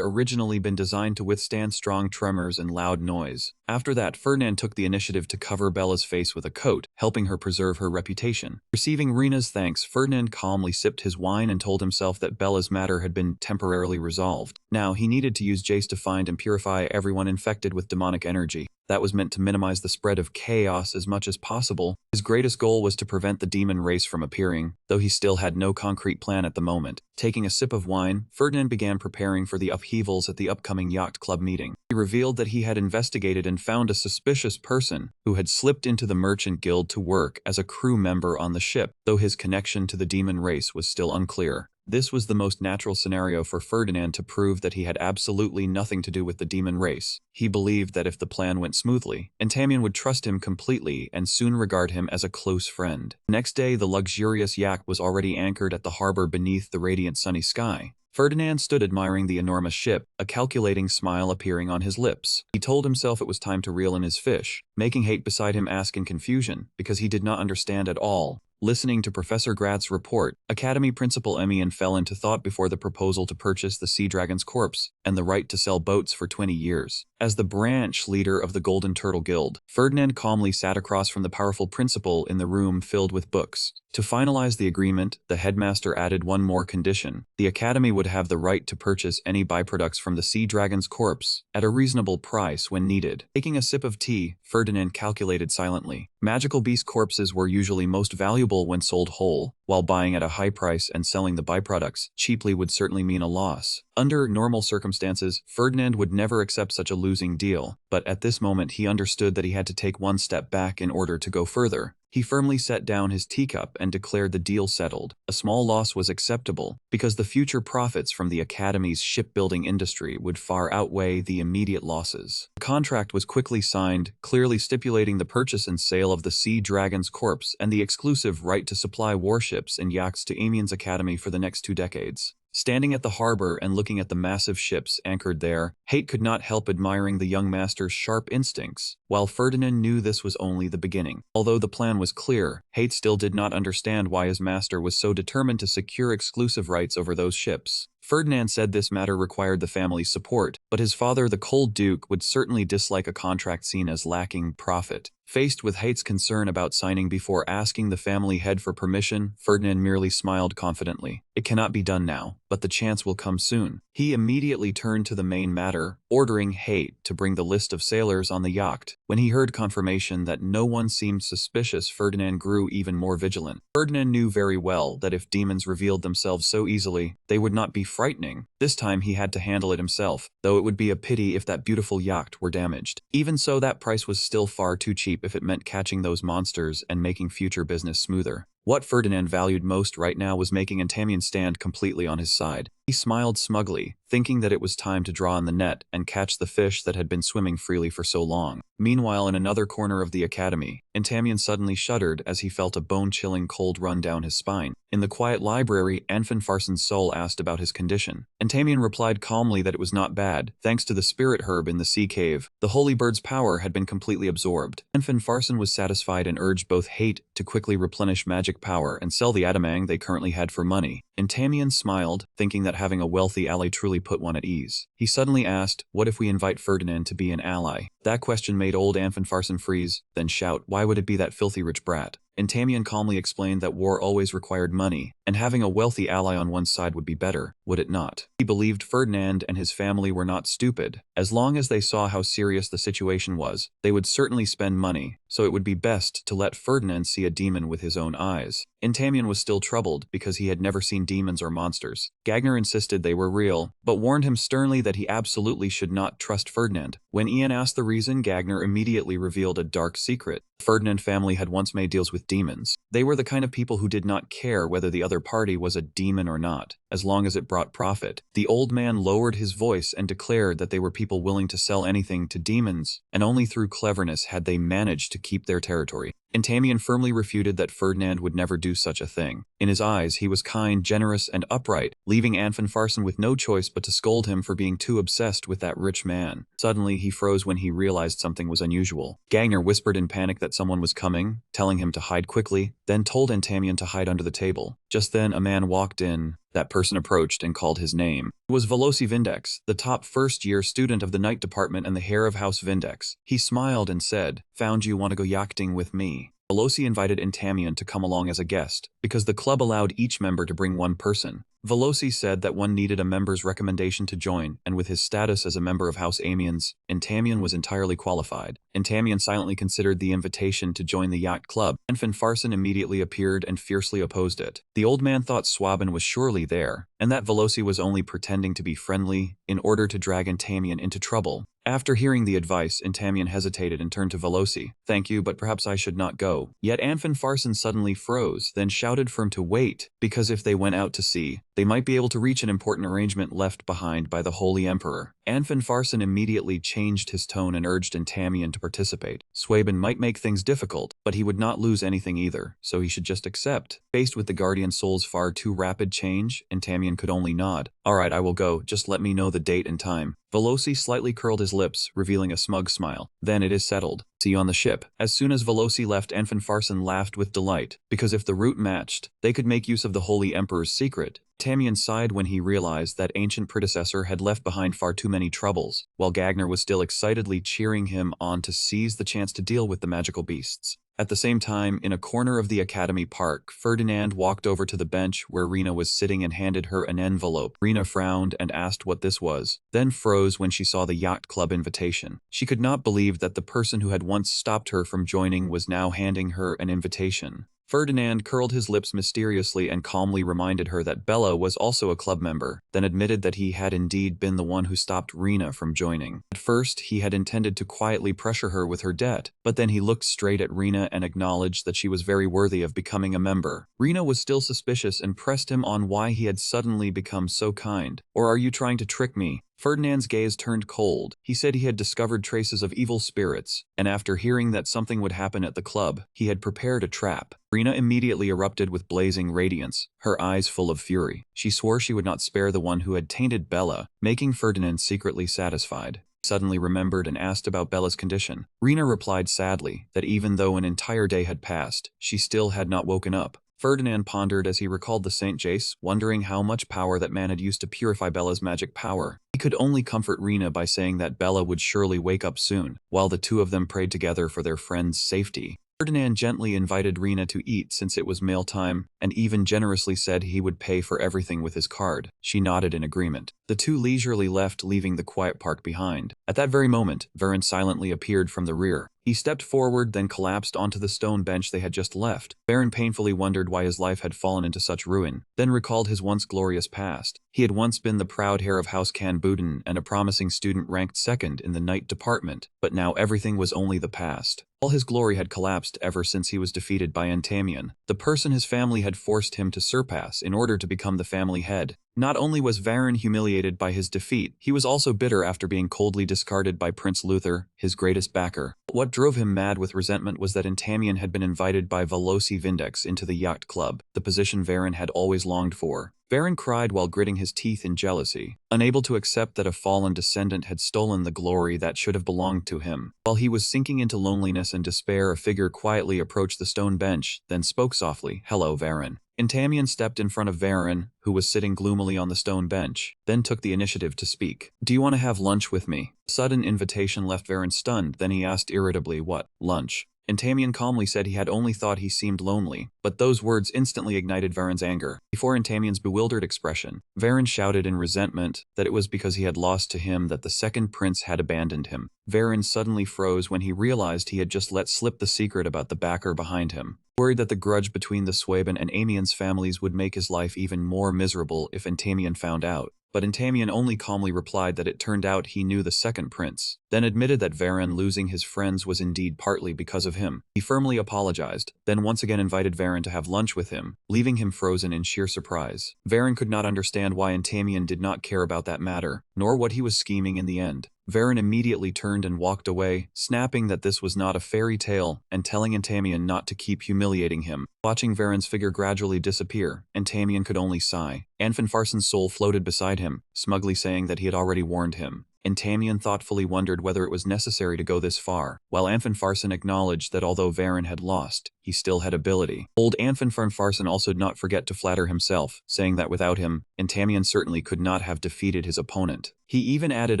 [SPEAKER 1] originally been designed to withstand strong tremors and loud noise. After that, Ferdinand took the initiative to cover Bella's face with a coat, helping her preserve her reputation. Receiving Rena's thanks, Ferdinand calmly sipped his wine and told himself that Bella's matter had been temporarily resolved. Now, he needed to use Jace to find and purify everyone infected with demonic energy. That was meant to minimize the spread of chaos as much as possible. His greatest goal was to prevent the demon race from appearing, though he still had no concrete plan at the moment. Taking a sip of wine, Ferdinand began preparing for the upheavals at the upcoming yacht club meeting. He revealed that he had investigated and found a suspicious person who had slipped into the merchant guild to work as a crew member on the ship, though his connection to the demon race was still unclear. This was the most natural scenario for Ferdinand to prove that he had absolutely nothing to do with the demon race. He believed that if the plan went smoothly, Entamion would trust him completely and soon regard him as a close friend. The next day, the luxurious yacht was already anchored at the harbor beneath the radiant sunny sky. Ferdinand stood admiring the enormous ship, a calculating smile appearing on his lips. He told himself it was time to reel in his fish, making Hate beside him ask in confusion, because he did not understand at all. Listening to Professor Grad's report, Academy Principal Emian fell into thought before the proposal to purchase the Sea Dragon's corpse and the right to sell boats for 20 years. As the branch leader of the Golden Turtle Guild, Ferdinand calmly sat across from the powerful principal in the room filled with books. To finalize the agreement, the headmaster added one more condition. The Academy would have the right to purchase any byproducts from the Sea Dragon's corpse at a reasonable price when needed. Taking a sip of tea, Ferdinand calculated silently. Magical beast corpses were usually most valuable when sold whole, while buying at a high price and selling the byproducts cheaply would certainly mean a loss. Under normal circumstances, Ferdinand would never accept such a losing deal, but at this moment he understood that he had to take one step back in order to go further. He firmly set down his teacup and declared the deal settled. A small loss was acceptable, because the future profits from the Academy's shipbuilding industry would far outweigh the immediate losses. The contract was quickly signed, clearly stipulating the purchase and sale of the Sea Dragon's corpse and the exclusive right to supply warships and yachts to Amien's Academy for the next 2 decades. Standing at the harbor and looking at the massive ships anchored there, Hate could not help admiring the young master's sharp instincts, while Ferdinand knew this was only the beginning. Although the plan was clear, Hate still did not understand why his master was so determined to secure exclusive rights over those ships. Ferdinand said this matter required the family's support, but his father, the cold duke, would certainly dislike a contract seen as lacking profit. Faced with Hate's concern about signing before asking the family head for permission, Ferdinand merely smiled confidently. It cannot be done now, but the chance will come soon. He immediately turned to the main matter, ordering Hate to bring the list of sailors on the yacht. When he heard confirmation that no one seemed suspicious, Ferdinand grew even more vigilant. Ferdinand knew very well that if demons revealed themselves so easily, they would not be frightening. This time he had to handle it himself, though it would be a pity if that beautiful yacht were damaged. Even so, that price was still far too cheap if it meant catching those monsters and making future business smoother. What Ferdinand valued most right now was making Entamion stand completely on his side. He smiled smugly, thinking that it was time to draw on the net and catch the fish that had been swimming freely for so long. Meanwhile, in another corner of the academy, Entamion suddenly shuddered as he felt a bone-chilling cold run down his spine. In the quiet library, Anfinfarson's soul asked about his condition. Entamion replied calmly that it was not bad, thanks to the spirit herb in the sea cave. The holy bird's power had been completely absorbed. Anfinfarson was satisfied and urged both Hate to quickly replenish magic power and sell the adamang they currently had for money. Entamion smiled, thinking that having a wealthy ally truly put one at ease. He suddenly asked, what if we invite Ferdinand to be an ally? That question made old Anfinfarson freeze, then shout, why would it be that filthy rich brat? Entamion calmly explained that war always required money, and having a wealthy ally on one side would be better, would it not? He believed Ferdinand and his family were not stupid. As long as they saw how serious the situation was, they would certainly spend money, so it would be best to let Ferdinand see a demon with his own eyes. Entamion was still troubled because he had never seen demons or monsters. Gagner insisted they were real, but warned him sternly that he absolutely should not trust Ferdinand. When Ian asked the reason, Gagner immediately revealed a dark secret. The Ferdinand family had once made deals with demons. They were the kind of people who did not care whether the other party was a demon or not, as long as it brought brought profit. The old man lowered his voice and declared that they were people willing to sell anything to demons, and only through cleverness had they managed to keep their territory. Entamien firmly refuted that Ferdinand would never do such a thing. In his eyes, he was kind, generous, and upright, leaving Anfanfarson with no choice but to scold him for being too obsessed with that rich man. Suddenly, he froze when he realized something was unusual. Gagner whispered in panic that someone was coming, telling him to hide quickly, then told Entamien to hide under the table. Just then, a man walked in. That person approached and called his name. It was Veloci Vindex, the top first-year student of the night department and the heir of House Vindex. He smiled and said, "Found you want to go yachting with me." Veloci invited Entamien to come along as a guest, because the club allowed each member to bring one person. Veloci said that one needed a member's recommendation to join, and with his status as a member of House Amiens, Entamien was entirely qualified. Entamien silently considered the invitation to join the yacht club. Anfanfarson immediately appeared and fiercely opposed it. The old man thought Swabin was surely there, and that Veloci was only pretending to be friendly in order to drag Entamien into trouble. After hearing the advice, Entamien hesitated and turned to Veloci. "Thank you, but perhaps I should not go." Yet Anfanfarson suddenly froze, then shouted for him to wait, because if they went out to sea, they might be able to reach an important arrangement left behind by the Holy Emperor. Anfanfarson immediately changed his tone and urged Entamien to participate. Swabin might make things difficult, but he would not lose anything either, so he should just accept. Faced with the Guardian Soul's far too rapid change, Entamien could only nod. "Alright, I will go, just let me know the date and time." Veloci slightly curled his lips, revealing a smug smile. "Then it is settled. See you on the ship." As soon as Veloci left, Anfanfarson laughed with delight, because if the route matched, they could make use of the Holy Emperor's secret. Entamien sighed when he realized that ancient predecessor had left behind far too many troubles, while Gagner was still excitedly cheering him on to seize the chance to deal with the magical beasts. At the same time, in a corner of the Academy Park, Ferdinand walked over to the bench where Rena was sitting and handed her an envelope. Rena frowned and asked what this was, then froze when she saw the yacht club invitation. She could not believe that the person who had once stopped her from joining was now handing her an invitation. Ferdinand curled his lips mysteriously and calmly reminded her that Bella was also a club member, then admitted that he had indeed been the one who stopped Rena from joining. At first, he had intended to quietly pressure her with her debt, but then he looked straight at Rena and acknowledged that she was very worthy of becoming a member. Rena was still suspicious and pressed him on why he had suddenly become so kind. "Or are you trying to trick me?" Ferdinand's gaze turned cold. He said he had discovered traces of evil spirits, and after hearing that something would happen at the club, he had prepared a trap. Rena immediately erupted with blazing radiance, her eyes full of fury. She swore she would not spare the one who had tainted Bella, making Ferdinand secretly satisfied. He suddenly remembered and asked about Bella's condition. Rena replied sadly that even though an entire day had passed, she still had not woken up. Ferdinand pondered as he recalled the Saint Jace, wondering how much power that man had used to purify Bella's magic power. He could only comfort Rena by saying that Bella would surely wake up soon, while the two of them prayed together for their friend's safety. Ferdinand gently invited Rena to eat since it was mealtime, and even generously said he would pay for everything with his card. She nodded in agreement. The two leisurely left, leaving the quiet park behind. At that very moment, Varen silently appeared from the rear. He stepped forward, then collapsed onto the stone bench they had just left. Varen painfully wondered why his life had fallen into such ruin, then recalled his once glorious past. He had once been the proud heir of House Canbuden and a promising student ranked second in the night department, but now everything was only the past. All his glory had collapsed ever since he was defeated by Entamien, the person his family had forced him to surpass in order to become the family head. Not only was Varen humiliated by his defeat, he was also bitter after being coldly discarded by Prince Luther, his greatest backer. What drove him mad with resentment was that Entamien had been invited by Veloci Vindex into the yacht club, the position Varen had always longed for. Varen cried while gritting his teeth in jealousy, unable to accept that a fallen descendant had stolen the glory that should have belonged to him. While he was sinking into loneliness and despair, a figure quietly approached the stone bench, then spoke softly, "Hello, Varen." Entamien stepped in front of Varen, who was sitting gloomily on the stone bench, then took the initiative to speak. "Do you want to have lunch with me?" A sudden invitation left Varen stunned, then he asked irritably, "What? Lunch?" Entamien calmly said he had only thought he seemed lonely, but those words instantly ignited Varen's anger. Before Entamien's bewildered expression, Varen shouted in resentment that it was because he had lost to him that the second prince had abandoned him. Varen suddenly froze when he realized he had just let slip the secret about the backer behind him. Worried that the grudge between the Swabin and Amiens families would make his life even more miserable if Entamien found out, but Entamion only calmly replied that it turned out he knew the second prince, then admitted that Varen losing his friends was indeed partly because of him. He firmly apologized, then once again invited Varen to have lunch with him, leaving him frozen in sheer surprise. Varen could not understand why Entamion did not care about that matter, nor what he was scheming in the end. Varen immediately turned and walked away, snapping that this was not a fairy tale, and telling Entamion not to keep humiliating him. Watching Varen's figure gradually disappear, Entamion could only sigh. Anfinfarson's soul floated beside him, smugly saying that he had already warned him. Entamion thoughtfully wondered whether it was necessary to go this far, while Anfinfarson acknowledged that although Varen had lost, he still had ability. Old Anfinfarson also did not forget to flatter himself, saying that without him, Entamion certainly could not have defeated his opponent. He even added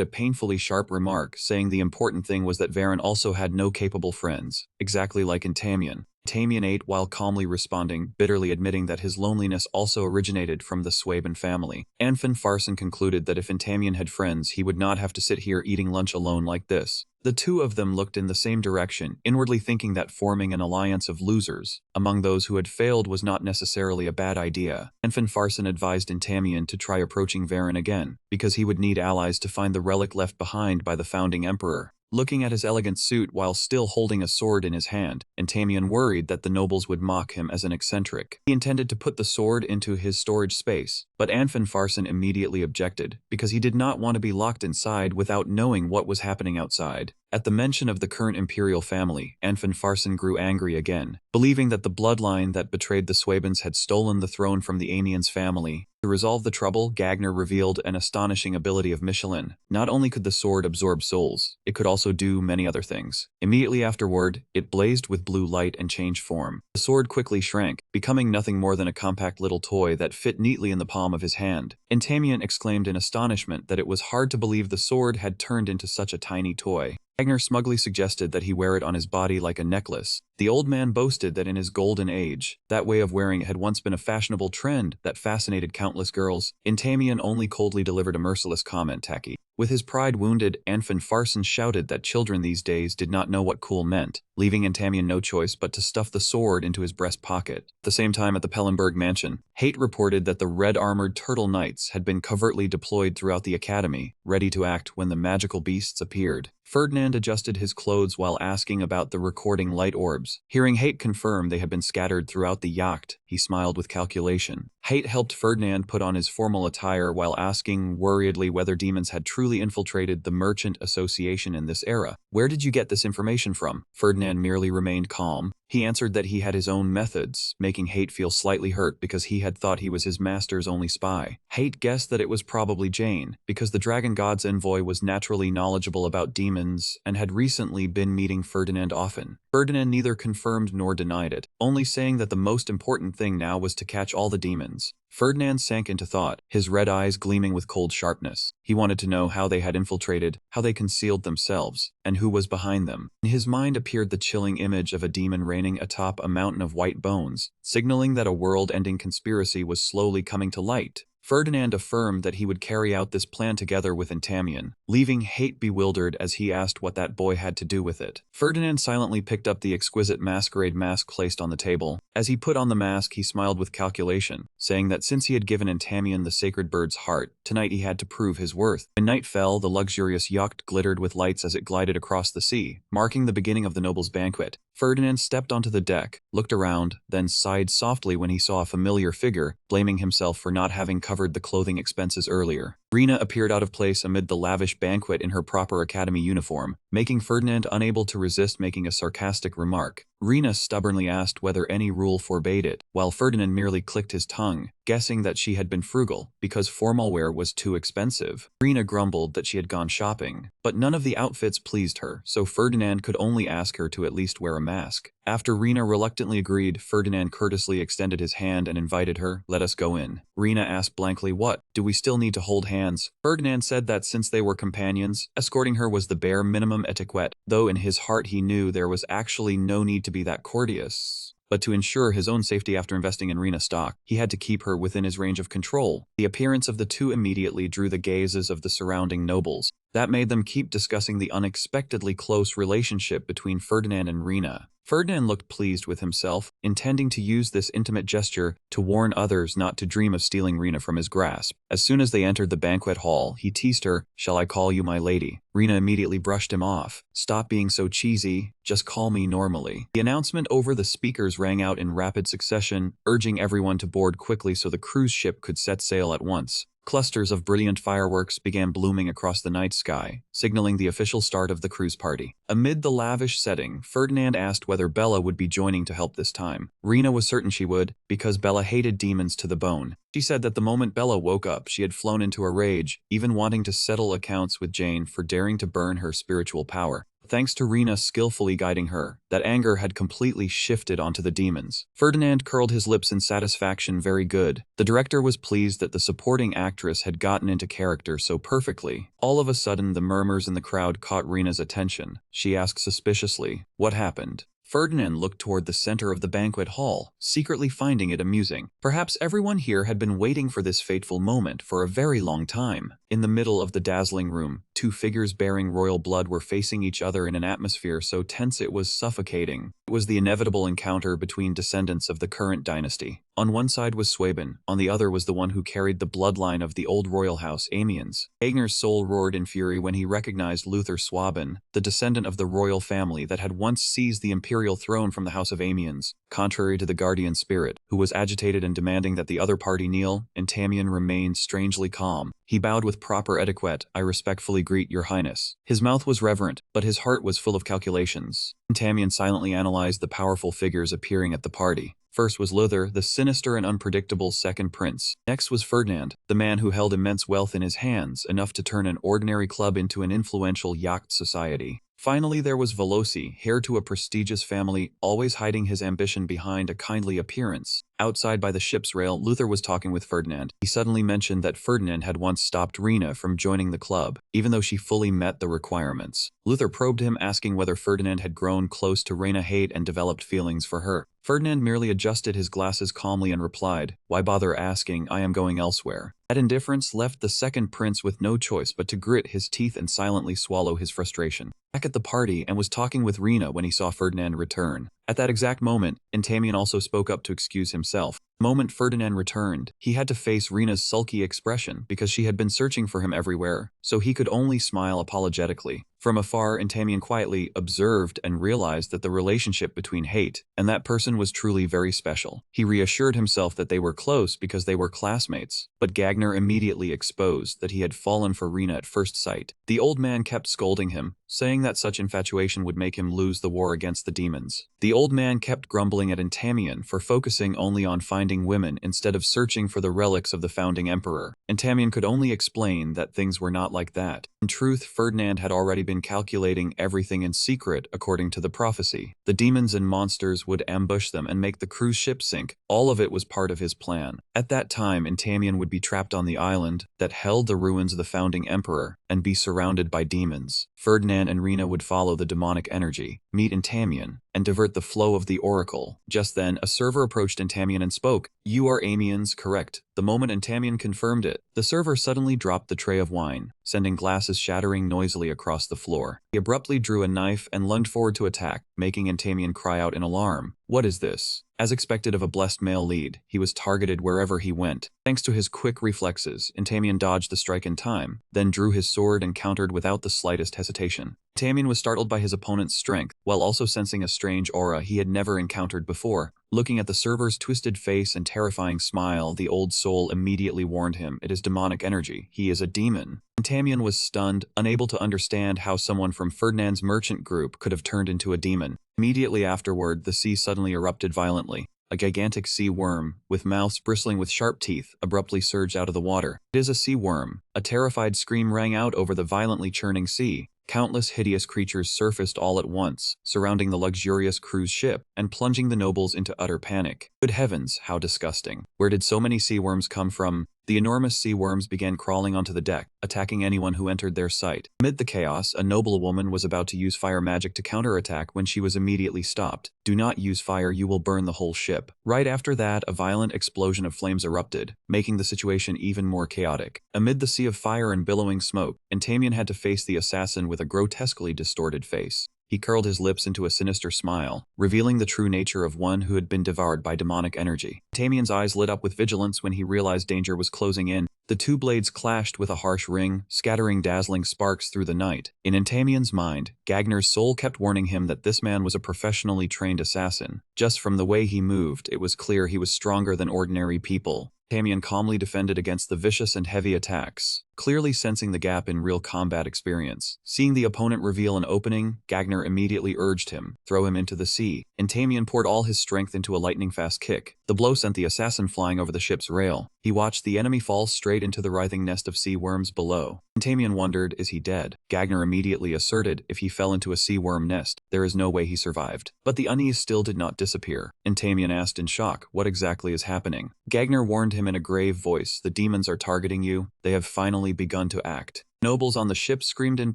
[SPEAKER 1] a painfully sharp remark, saying the important thing was that Varen also had no capable friends, exactly like Entamion. Entamion ate while calmly responding, bitterly admitting that his loneliness also originated from the Swaben family. Anfinfarson concluded that if Entamion had friends, he would not have to sit here eating lunch alone like this. The two of them looked in the same direction, inwardly thinking that forming an alliance of losers among those who had failed was not necessarily a bad idea. Anfinfarson advised Entamion to try approaching Varen again, because he would need allies to find the relic left behind by the founding emperor. Looking at his elegant suit while still holding a sword in his hand, Entamion worried that the nobles would mock him as an eccentric. He intended to put the sword into his storage space, but Anfinfarson immediately objected, because he did not want to be locked inside without knowing what was happening outside. At the mention of the current imperial family, Anfinfarson grew angry again, believing that the bloodline that betrayed the Swabens had stolen the throne from the Amiens family. To resolve the trouble, Gagner revealed an astonishing ability of Michelin. Not only could the sword absorb souls, it could also do many other things. Immediately afterward, it blazed with blue light and changed form. The sword quickly shrank, becoming nothing more than a compact little toy that fit neatly in the palm of his hand. Entamion exclaimed in astonishment that it was hard to believe the sword had turned into such a tiny toy. Gagner smugly suggested that he wear it on his body like a necklace. The old man boasted that in his golden age, that way of wearing it had once been a fashionable trend that fascinated countless girls. Entamion only coldly delivered a merciless comment, tacky. With his pride wounded, Anfinfarson shouted that children these days did not know what cool meant, leaving Entamion no choice but to stuff the sword into his breast pocket. At the same time at the Pellenberg mansion, Hate reported that the red-armored turtle knights had been covertly deployed throughout the academy, ready to act when the magical beasts appeared. Ferdinand adjusted his clothes while asking about the recording light orbs. Hearing Hate confirm they had been scattered throughout the yacht, he smiled with calculation. Hate helped Ferdinand put on his formal attire while asking worriedly whether demons had truly infiltrated the merchant association in this era. Where did you get this information from? Ferdinand merely remained calm. He answered that he had his own methods, making Hate feel slightly hurt because he had thought he was his master's only spy. Hate guessed that it was probably Jane, because the dragon god's envoy was naturally knowledgeable about demons and had recently been meeting Ferdinand often. Ferdinand neither confirmed nor denied it, only saying that the most important thing now was to catch all the demons. Ferdinand sank into thought, his red eyes gleaming with cold sharpness. He wanted to know how they had infiltrated, how they concealed themselves, and who was behind them. In his mind appeared the chilling image of a demon reigning atop a mountain of white bones, signaling that a world-ending conspiracy was slowly coming to light. Ferdinand affirmed that he would carry out this plan together with Entamion, leaving Hate bewildered as he asked what that boy had to do with it. Ferdinand silently picked up the exquisite masquerade mask placed on the table. As he put on the mask, he smiled with calculation, saying that since he had given Entamion the sacred bird's heart, tonight he had to prove his worth. When night fell, the luxurious yacht glittered with lights as it glided across the sea, marking the beginning of the noble's banquet. Ferdinand stepped onto the deck, looked around, then sighed softly when he saw a familiar figure, blaming himself for not having covered the clothing expenses earlier. Rena appeared out of place amid the lavish banquet in her proper academy uniform, making Ferdinand unable to resist making a sarcastic remark. Rena stubbornly asked whether any rule forbade it, while Ferdinand merely clicked his tongue, guessing that she had been frugal, because formal wear was too expensive. Rena grumbled that she had gone shopping, but none of the outfits pleased her, so Ferdinand could only ask her to at least wear a mask. After Rena reluctantly agreed, Ferdinand courteously extended his hand and invited her, "Let us go in." Rena asked blankly, "What? Do we still need to hold hands?" Ferdinand said that since they were companions, escorting her was the bare minimum etiquette, though in his heart he knew there was actually no need to be that courteous. But to ensure his own safety after investing in Rena stock, he had to keep her within his range of control. The appearance of the two immediately drew the gazes of the surrounding nobles. That made them keep discussing the unexpectedly close relationship between Ferdinand and Rena. Ferdinand looked pleased with himself, intending to use this intimate gesture to warn others not to dream of stealing Rena from his grasp. As soon as they entered the banquet hall, he teased her, "Shall I call you my lady?" Rena immediately brushed him off. "Stop being so cheesy, just call me normally." The announcement over the speakers rang out in rapid succession, urging everyone to board quickly so the cruise ship could set sail at once. Clusters of brilliant fireworks began blooming across the night sky, signaling the official start of the cruise party. Amid the lavish setting, Ferdinand asked whether Bella would be joining to help this time. Rena was certain she would, because Bella hated demons to the bone. She said that the moment Bella woke up, she had flown into a rage, even wanting to settle accounts with Jane for daring to burn her spiritual power. Thanks to Rena skillfully guiding her, that anger had completely shifted onto the demons. Ferdinand curled his lips in satisfaction. Very good. The director was pleased that the supporting actress had gotten into character so perfectly. All of a sudden, the murmurs in the crowd caught Rena's attention. She asked suspiciously, "What happened?" Ferdinand looked toward the center of the banquet hall, secretly finding it amusing. Perhaps everyone here had been waiting for this fateful moment for a very long time. In the middle of the dazzling room, two figures bearing royal blood were facing each other in an atmosphere so tense it was suffocating. It was the inevitable encounter between descendants of the current dynasty. On one side was Swaben, on the other was the one who carried the bloodline of the old royal house Amiens. Aegner's soul roared in fury when he recognized Luther Swaben, the descendant of the royal family that had once seized the imperial throne from the house of Amiens. Contrary to the guardian spirit, who was agitated and demanding that the other party kneel, Entamion remained strangely calm. He bowed with proper etiquette. "I respectfully greet your highness." His mouth was reverent, but his heart was full of calculations. Entamion silently analyzed the powerful figures appearing at the party. First was Luther, the sinister and unpredictable second prince. Next was Ferdinand, the man who held immense wealth in his hands, enough to turn an ordinary club into an influential yacht society. Finally, there was Veloci, heir to a prestigious family, always hiding his ambition behind a kindly appearance. Outside by the ship's rail, Luther was talking with Ferdinand. He suddenly mentioned that Ferdinand had once stopped Rena from joining the club, even though she fully met the requirements. Luther probed him, asking whether Ferdinand had grown close to Rena hate and developed feelings for her. Ferdinand merely adjusted his glasses calmly and replied, "Why bother asking? I am going elsewhere." That indifference left the second prince with no choice but to grit his teeth and silently swallow his frustration. Back at the party and was talking with Rena when he saw Ferdinand return. At that exact moment, Entamion also spoke up to excuse himself. The moment Ferdinand returned, he had to face Rena's sulky expression because she had been searching for him everywhere, so he could only smile apologetically. From afar, Entamion quietly observed and realized that the relationship between Hate and that person was truly very special. He reassured himself that they were close because they were classmates, but Gagner immediately exposed that he had fallen for Rena at first sight. The old man kept scolding him, saying that such infatuation would make him lose the war against the demons. The old man kept grumbling at Entamion for focusing only on finding women instead of searching for the relics of the founding emperor. Entamion could only explain that things were not like that. In truth, Ferdinand had already been calculating everything in secret according to the prophecy. The demons and monsters would ambush them and make the cruise ship sink. All of it was part of his plan. At that time, Entamion would be trapped on the island that held the ruins of the founding emperor and be surrounded by demons. Ferdinand and Rena would follow the demonic energy, meet Entamion, and divert the flow of the oracle. Just then, a server approached Entamion and spoke, "You are Amiens, correct?" The moment Entamion confirmed it, the server suddenly dropped the tray of wine, sending glasses shattering noisily across the floor. He abruptly drew a knife and lunged forward to attack, making Entamion cry out in alarm. "What is this?" As expected of a blessed male lead, he was targeted wherever he went. Thanks to his quick reflexes, Entamion dodged the strike in time, then drew his sword and countered without the slightest hesitation. Entamion was startled by his opponent's strength, while also sensing a strange aura he had never encountered before. Looking at the server's twisted face and terrifying smile, the old soul immediately warned him, "It is demonic energy. He is a demon." Entamion was stunned, unable to understand how someone from Ferdinand's merchant group could have turned into a demon. Immediately afterward, the sea suddenly erupted violently. A gigantic sea worm, with mouths bristling with sharp teeth, abruptly surged out of the water. "It is a sea worm." A terrified scream rang out over the violently churning sea. Countless hideous creatures surfaced all at once, surrounding the luxurious cruise ship and plunging the nobles into utter panic. Good heavens, how disgusting. Where did so many sea worms come from? The enormous sea worms began crawling onto the deck, attacking anyone who entered their sight. Amid the chaos, a noblewoman was about to use fire magic to counterattack when she was immediately stopped. "Do not use fire, you will burn the whole ship." Right after that, a violent explosion of flames erupted, making the situation even more chaotic. Amid the sea of fire and billowing smoke, Entamion had to face the assassin with a grotesquely distorted face. He curled his lips into a sinister smile, revealing the true nature of one who had been devoured by demonic energy. Tamian's eyes lit up with vigilance when he realized danger was closing in. The two blades clashed with a harsh ring, scattering dazzling sparks through the night. In Tamian's mind, Gagner's soul kept warning him that this man was a professionally trained assassin. Just from the way he moved, it was clear he was stronger than ordinary people. Tamian calmly defended against the vicious and heavy attacks, clearly sensing the gap in real combat experience. Seeing the opponent reveal an opening, Gagner immediately urged him, throw him into the sea, and Tamian poured all his strength into a lightning-fast kick. The blow sent the assassin flying over the ship's rail. He watched the enemy fall straight into the writhing nest of sea worms below. Tamian wondered, is he dead? Gagner immediately asserted, if he fell into a sea worm nest, there is no way he survived. But the unease still did not disappear, and Tamian asked in shock, what exactly is happening? Gagner warned him in a grave voice, the demons are targeting you, they have finally begun to act. Nobles on the ship screamed in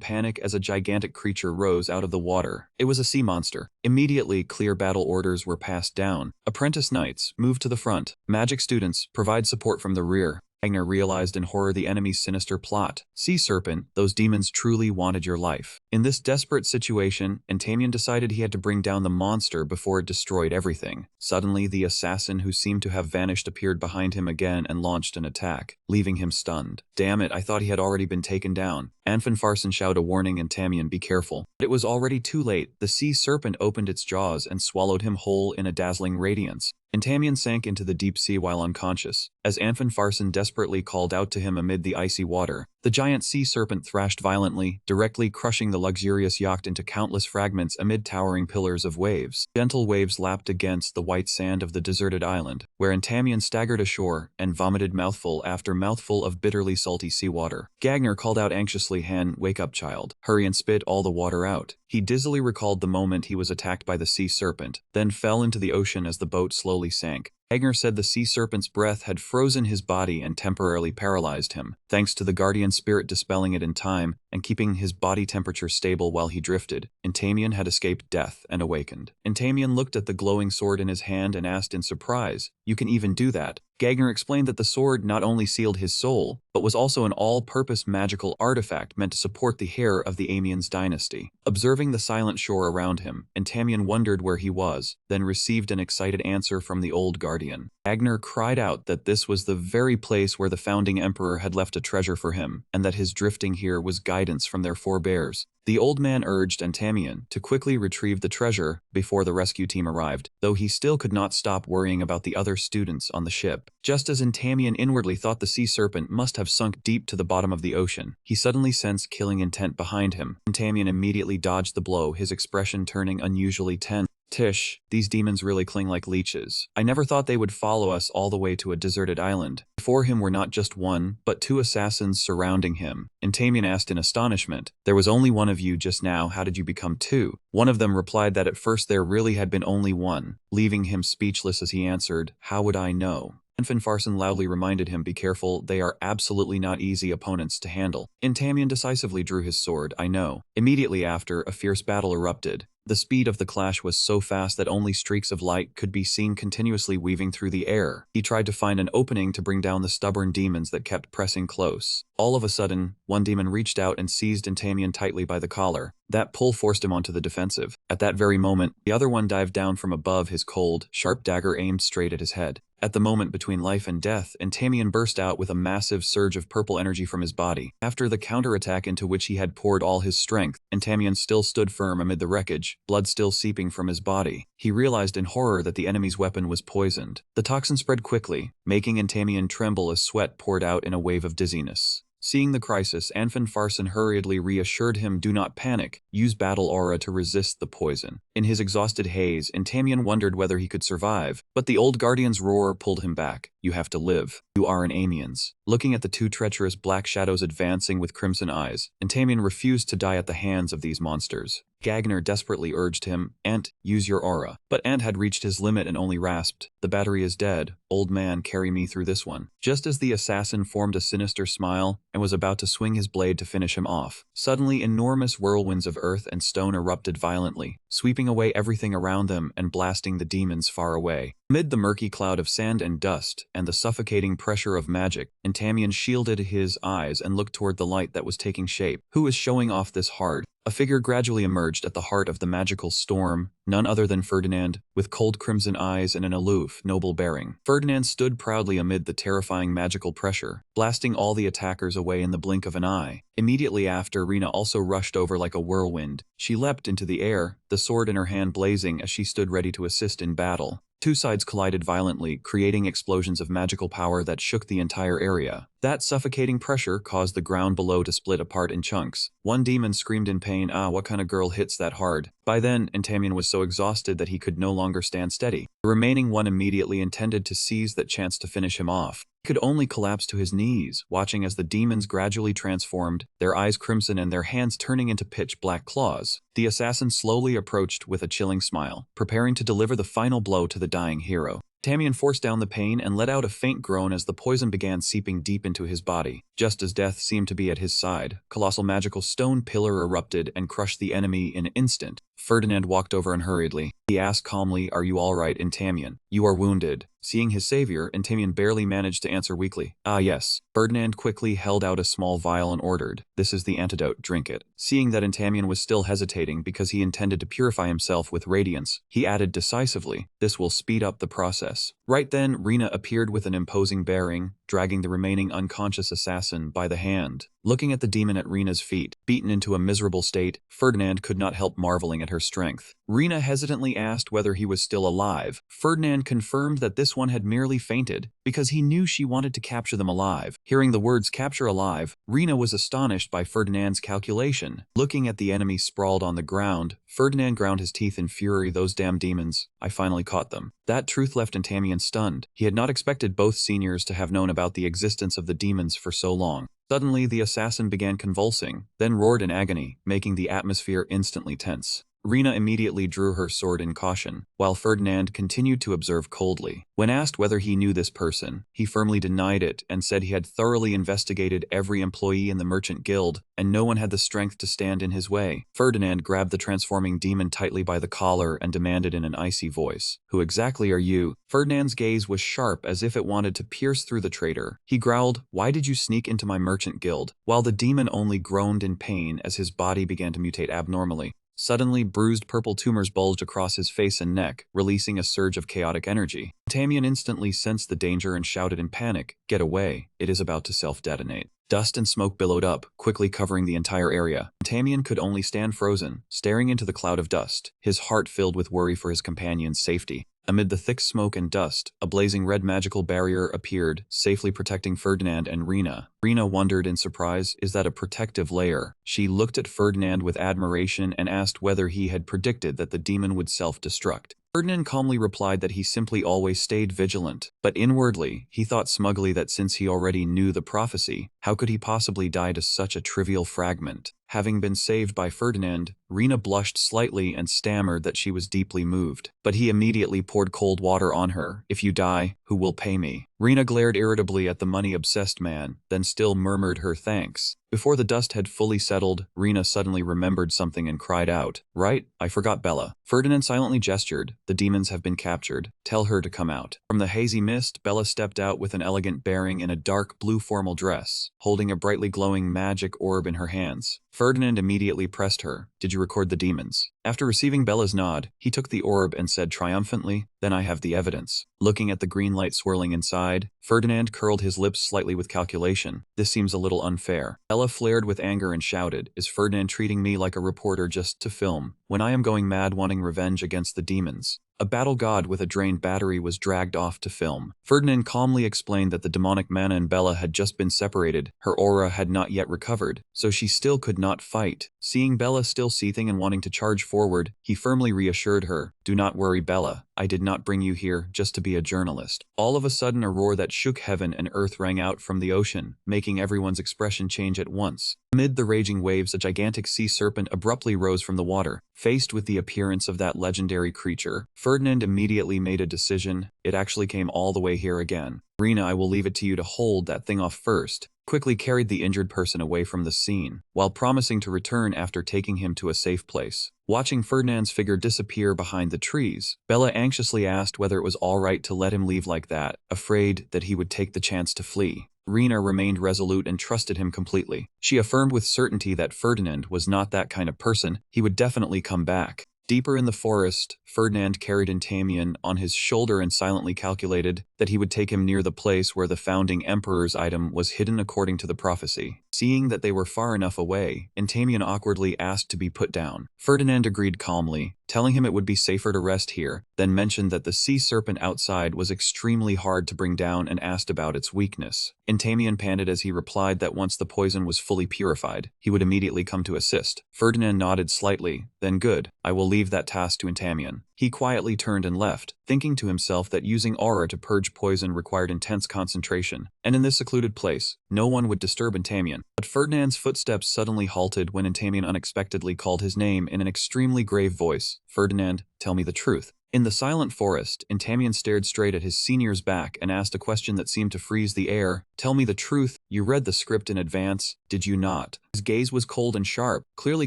[SPEAKER 1] panic as a gigantic creature rose out of the water. It was a sea monster. Immediately, clear battle orders were passed down. Apprentice knights, move to the front. Magic students, provide support from the rear. Gagner realized in horror the enemy's sinister plot. Sea serpent, those demons truly wanted your life. In this desperate situation, Tamian decided he had to bring down the monster before it destroyed everything. Suddenly, the assassin who seemed to have vanished appeared behind him again and launched an attack, leaving him stunned. Damn it, I thought he had already been taken down. Farson shouted a warning and Tamian, be careful. But it was already too late. The sea serpent opened its jaws and swallowed him whole in a dazzling radiance. Tamian sank into the deep sea while unconscious. As Farson desperately called out to him amid the icy water, the giant sea serpent thrashed violently, directly crushing the luxurious yacht into countless fragments amid towering pillars of waves. Gentle waves lapped against the white sand of the deserted island, where Tamian staggered ashore and vomited mouthful after mouthful of bitterly salty seawater. Gagner called out anxiously, "Han, wake up, child. Hurry and spit all the water out." He dizzily recalled the moment he was attacked by the sea serpent, then fell into the ocean as the boat slowly sank. Gagner said the sea serpent's breath had frozen his body and temporarily paralyzed him, thanks to the guardian spirit dispelling it in time and keeping his body temperature stable while he drifted. Tamian had escaped death and awakened. Tamian looked at the glowing sword in his hand and asked in surprise, "You can even do that?" Gagner explained that the sword not only sealed his soul, but was also an all-purpose magical artifact meant to support the heir of the Amiens dynasty. Observing the silent shore around him, Tamian wondered where he was, then received an excited answer from the old guardian. Gagner cried out that this was the very place where the founding emperor had left a treasure for him, and that his drifting here was guidance from their forebears. The old man urged Tamian to quickly retrieve the treasure before the rescue team arrived, though he still could not stop worrying about the other students on the ship. Just as Tamian inwardly thought the sea serpent must have sunk deep to the bottom of the ocean, he suddenly sensed killing intent behind him. Tamian immediately dodged the blow, his expression turning unusually tense. Tish, these demons really cling like leeches. I never thought they would follow us all the way to a deserted island. Before him were not just one, but two assassins surrounding him. Tamian asked in astonishment, "There was only one of you just now, how did you become two?" One of them replied that at first there really had been only one, leaving him speechless as he answered, "How would I know?" Farson loudly reminded him, "Be careful, they are absolutely not easy opponents to handle." Tamian decisively drew his sword, "I know." Immediately after, a fierce battle erupted. The speed of the clash was so fast that only streaks of light could be seen continuously weaving through the air. He tried to find an opening to bring down the stubborn demons that kept pressing close. All of a sudden, one demon reached out and seized Tamian tightly by the collar. That pull forced him onto the defensive. At that very moment, the other one dived down from above, his cold, sharp dagger aimed straight at his head. At the moment between life and death, Tamian burst out with a massive surge of purple energy from his body. After the counterattack into which he had poured all his strength, Tamian still stood firm amid the wreckage, blood still seeping from his body. He realized in horror that the enemy's weapon was poisoned. The toxin spread quickly, making Tamian tremble as sweat poured out in a wave of dizziness. Seeing the crisis, Farson hurriedly reassured him, "Do not panic, use battle aura to resist the poison." In his exhausted haze, Tamian wondered whether he could survive, but the old guardian's roar pulled him back. "You have to live. You are an Amiens." Looking at the two treacherous black shadows advancing with crimson eyes, Tamian refused to die at the hands of these monsters. Gagner desperately urged him, "Ant, use your aura." But Ant had reached his limit and only rasped, "The battery is dead. Old man, carry me through this one." Just as the assassin formed a sinister smile and was about to swing his blade to finish him off, suddenly enormous whirlwinds of earth and stone erupted violently, sweeping away everything around them and blasting the demons far away. Amid the murky cloud of sand and dust and the suffocating pressure of magic, Entamion shielded his eyes and looked toward the light that was taking shape. Who was showing off this hard? A figure gradually emerged at the heart of the magical storm, none other than Ferdinand, with cold crimson eyes and an aloof, noble bearing. Ferdinand stood proudly amid the terrifying magical pressure, blasting all the attackers away in the blink of an eye. Immediately after, Rina also rushed over like a whirlwind. She leapt into the air, the sword in her hand blazing as she stood ready to assist in battle. Two sides collided violently, creating explosions of magical power that shook the entire area. That suffocating pressure caused the ground below to split apart in chunks. One demon screamed in pain, "Ah, what kind of girl hits that hard?" By then, Entamion was so exhausted that he could no longer stand steady. The remaining one immediately intended to seize that chance to finish him off. He could only collapse to his knees, watching as the demons gradually transformed, their eyes crimson and their hands turning into pitch-black claws. The assassin slowly approached with a chilling smile, preparing to deliver the final blow to the dying hero. Tamion forced down the pain and let out a faint groan as the poison began seeping deep into his body. Just as death seemed to be at his side, colossal magical stone pillar erupted and crushed the enemy in an instant. Ferdinand walked over and hurriedly. He asked calmly, "Are you all right, Entamion? You are wounded." Seeing his savior, Entamion barely managed to answer weakly, "Ah, yes." Ferdinand quickly held out a small vial and ordered, "This is the antidote, drink it." Seeing that Entamion was still hesitating because he intended to purify himself with radiance, he added decisively, "This will speed up the process." Right then, Rina appeared with an imposing bearing, dragging the remaining unconscious assassin by the hand. Looking at the demon at Rina's feet, beaten into a miserable state, Ferdinand could not help marveling at her strength. Rina hesitantly asked whether he was still alive. Ferdinand confirmed that this one had merely fainted, because he knew she wanted to capture them alive. Hearing the words "capture alive," Rina was astonished by Ferdinand's calculation. Looking at the enemy sprawled on the ground, Ferdinand ground his teeth in fury. "Those damn demons, I finally caught them." That truth left Entamion stunned. He had not expected both seniors to have known about the existence of the demons for so long. Suddenly, the assassin began convulsing, then roared in agony, making the atmosphere instantly tense. Rina immediately drew her sword in caution, while Ferdinand continued to observe coldly. When asked whether he knew this person, he firmly denied it and said he had thoroughly investigated every employee in the merchant guild, and no one had the strength to stand in his way. Ferdinand grabbed the transforming demon tightly by the collar and demanded in an icy voice, "Who exactly are you?" Ferdinand's gaze was sharp as if it wanted to pierce through the traitor. He growled, "Why did you sneak into my merchant guild?" While the demon only groaned in pain as his body began to mutate abnormally. Suddenly, bruised purple tumors bulged across his face and neck, releasing a surge of chaotic energy. Tamion instantly sensed the danger and shouted in panic, "Get away, it is about to self-detonate." Dust and smoke billowed up, quickly covering the entire area. Tamion could only stand frozen, staring into the cloud of dust, his heart filled with worry for his companion's safety. Amid the thick smoke and dust, a blazing red magical barrier appeared, safely protecting Ferdinand and Rina. Rina wondered in surprise, "Is that a protective layer?" She looked at Ferdinand with admiration and asked whether he had predicted that the demon would self-destruct. Ferdinand calmly replied that he simply always stayed vigilant, but inwardly, he thought smugly that since he already knew the prophecy, how could he possibly die to such a trivial fragment? Having been saved by Ferdinand, Rina blushed slightly and stammered that she was deeply moved. But he immediately poured cold water on her. "If you die, who will pay me?" Rina glared irritably at the money-obsessed man, then still murmured her thanks. Before the dust had fully settled, Rina suddenly remembered something and cried out, "Right, I forgot Bella." Ferdinand silently gestured, "The demons have been captured. Tell her to come out." From the hazy mist, Bella stepped out with an elegant bearing in a dark blue formal dress, holding a brightly glowing magic orb in her hands. Ferdinand immediately pressed her, "Did you record the demons?" After receiving Bella's nod, he took the orb and said triumphantly, "Then I have the evidence." Looking at the green light swirling inside, Ferdinand curled his lips slightly with calculation. "This seems a little unfair." Bella flared with anger and shouted, "Is Ferdinand treating me like a reporter just to film, when I am going mad wanting revenge against the demons?" A battle god with a drained battery was dragged off to film. Ferdinand calmly explained that the demonic mana in Bella had just been separated, her aura had not yet recovered, so she still could not fight. Seeing Bella still seething and wanting to charge forward, he firmly reassured her, "Do not worry, Bella. I did not bring you here just to be a journalist." All of a sudden, a roar that shook heaven and earth rang out from the ocean, making everyone's expression change at once. Amid the raging waves, a gigantic sea serpent abruptly rose from the water. Faced with the appearance of that legendary creature, Ferdinand immediately made a decision. "It actually came all the way here again. Rina, I will leave it to you to hold that thing off first." quickly carried the injured person away from the scene, while promising to return after taking him to a safe place. Watching Ferdinand's figure disappear behind the trees, Bella anxiously asked whether it was all right to let him leave like that, afraid that he would take the chance to flee. Rena remained resolute and trusted him completely. She affirmed with certainty that Ferdinand was not that kind of person. He would definitely come back. Deeper in the forest, Ferdinand carried Entamien on his shoulder and silently calculated that he would take him near the place where the founding emperor's item was hidden according to the prophecy. Seeing that they were far enough away, Entamien awkwardly asked to be put down. Ferdinand agreed calmly, telling him it would be safer to rest here, then mentioned that the sea serpent outside was extremely hard to bring down and asked about its weakness. Entamien panted as he replied that once the poison was fully purified, he would immediately come to assist. Ferdinand nodded slightly, then good, I will leave that task to Entamien. He quietly turned and left, thinking to himself that using aura to purge poison required intense concentration, and in this secluded place, no one would disturb Entamien. But Ferdinand's footsteps suddenly halted when Entamien unexpectedly called his name in an extremely grave voice. Ferdinand, tell me the truth. In the silent forest, Entamien stared straight at his senior's back and asked a question that seemed to freeze the air. Tell me the truth, you read the script in advance, did you not? His gaze was cold and sharp, clearly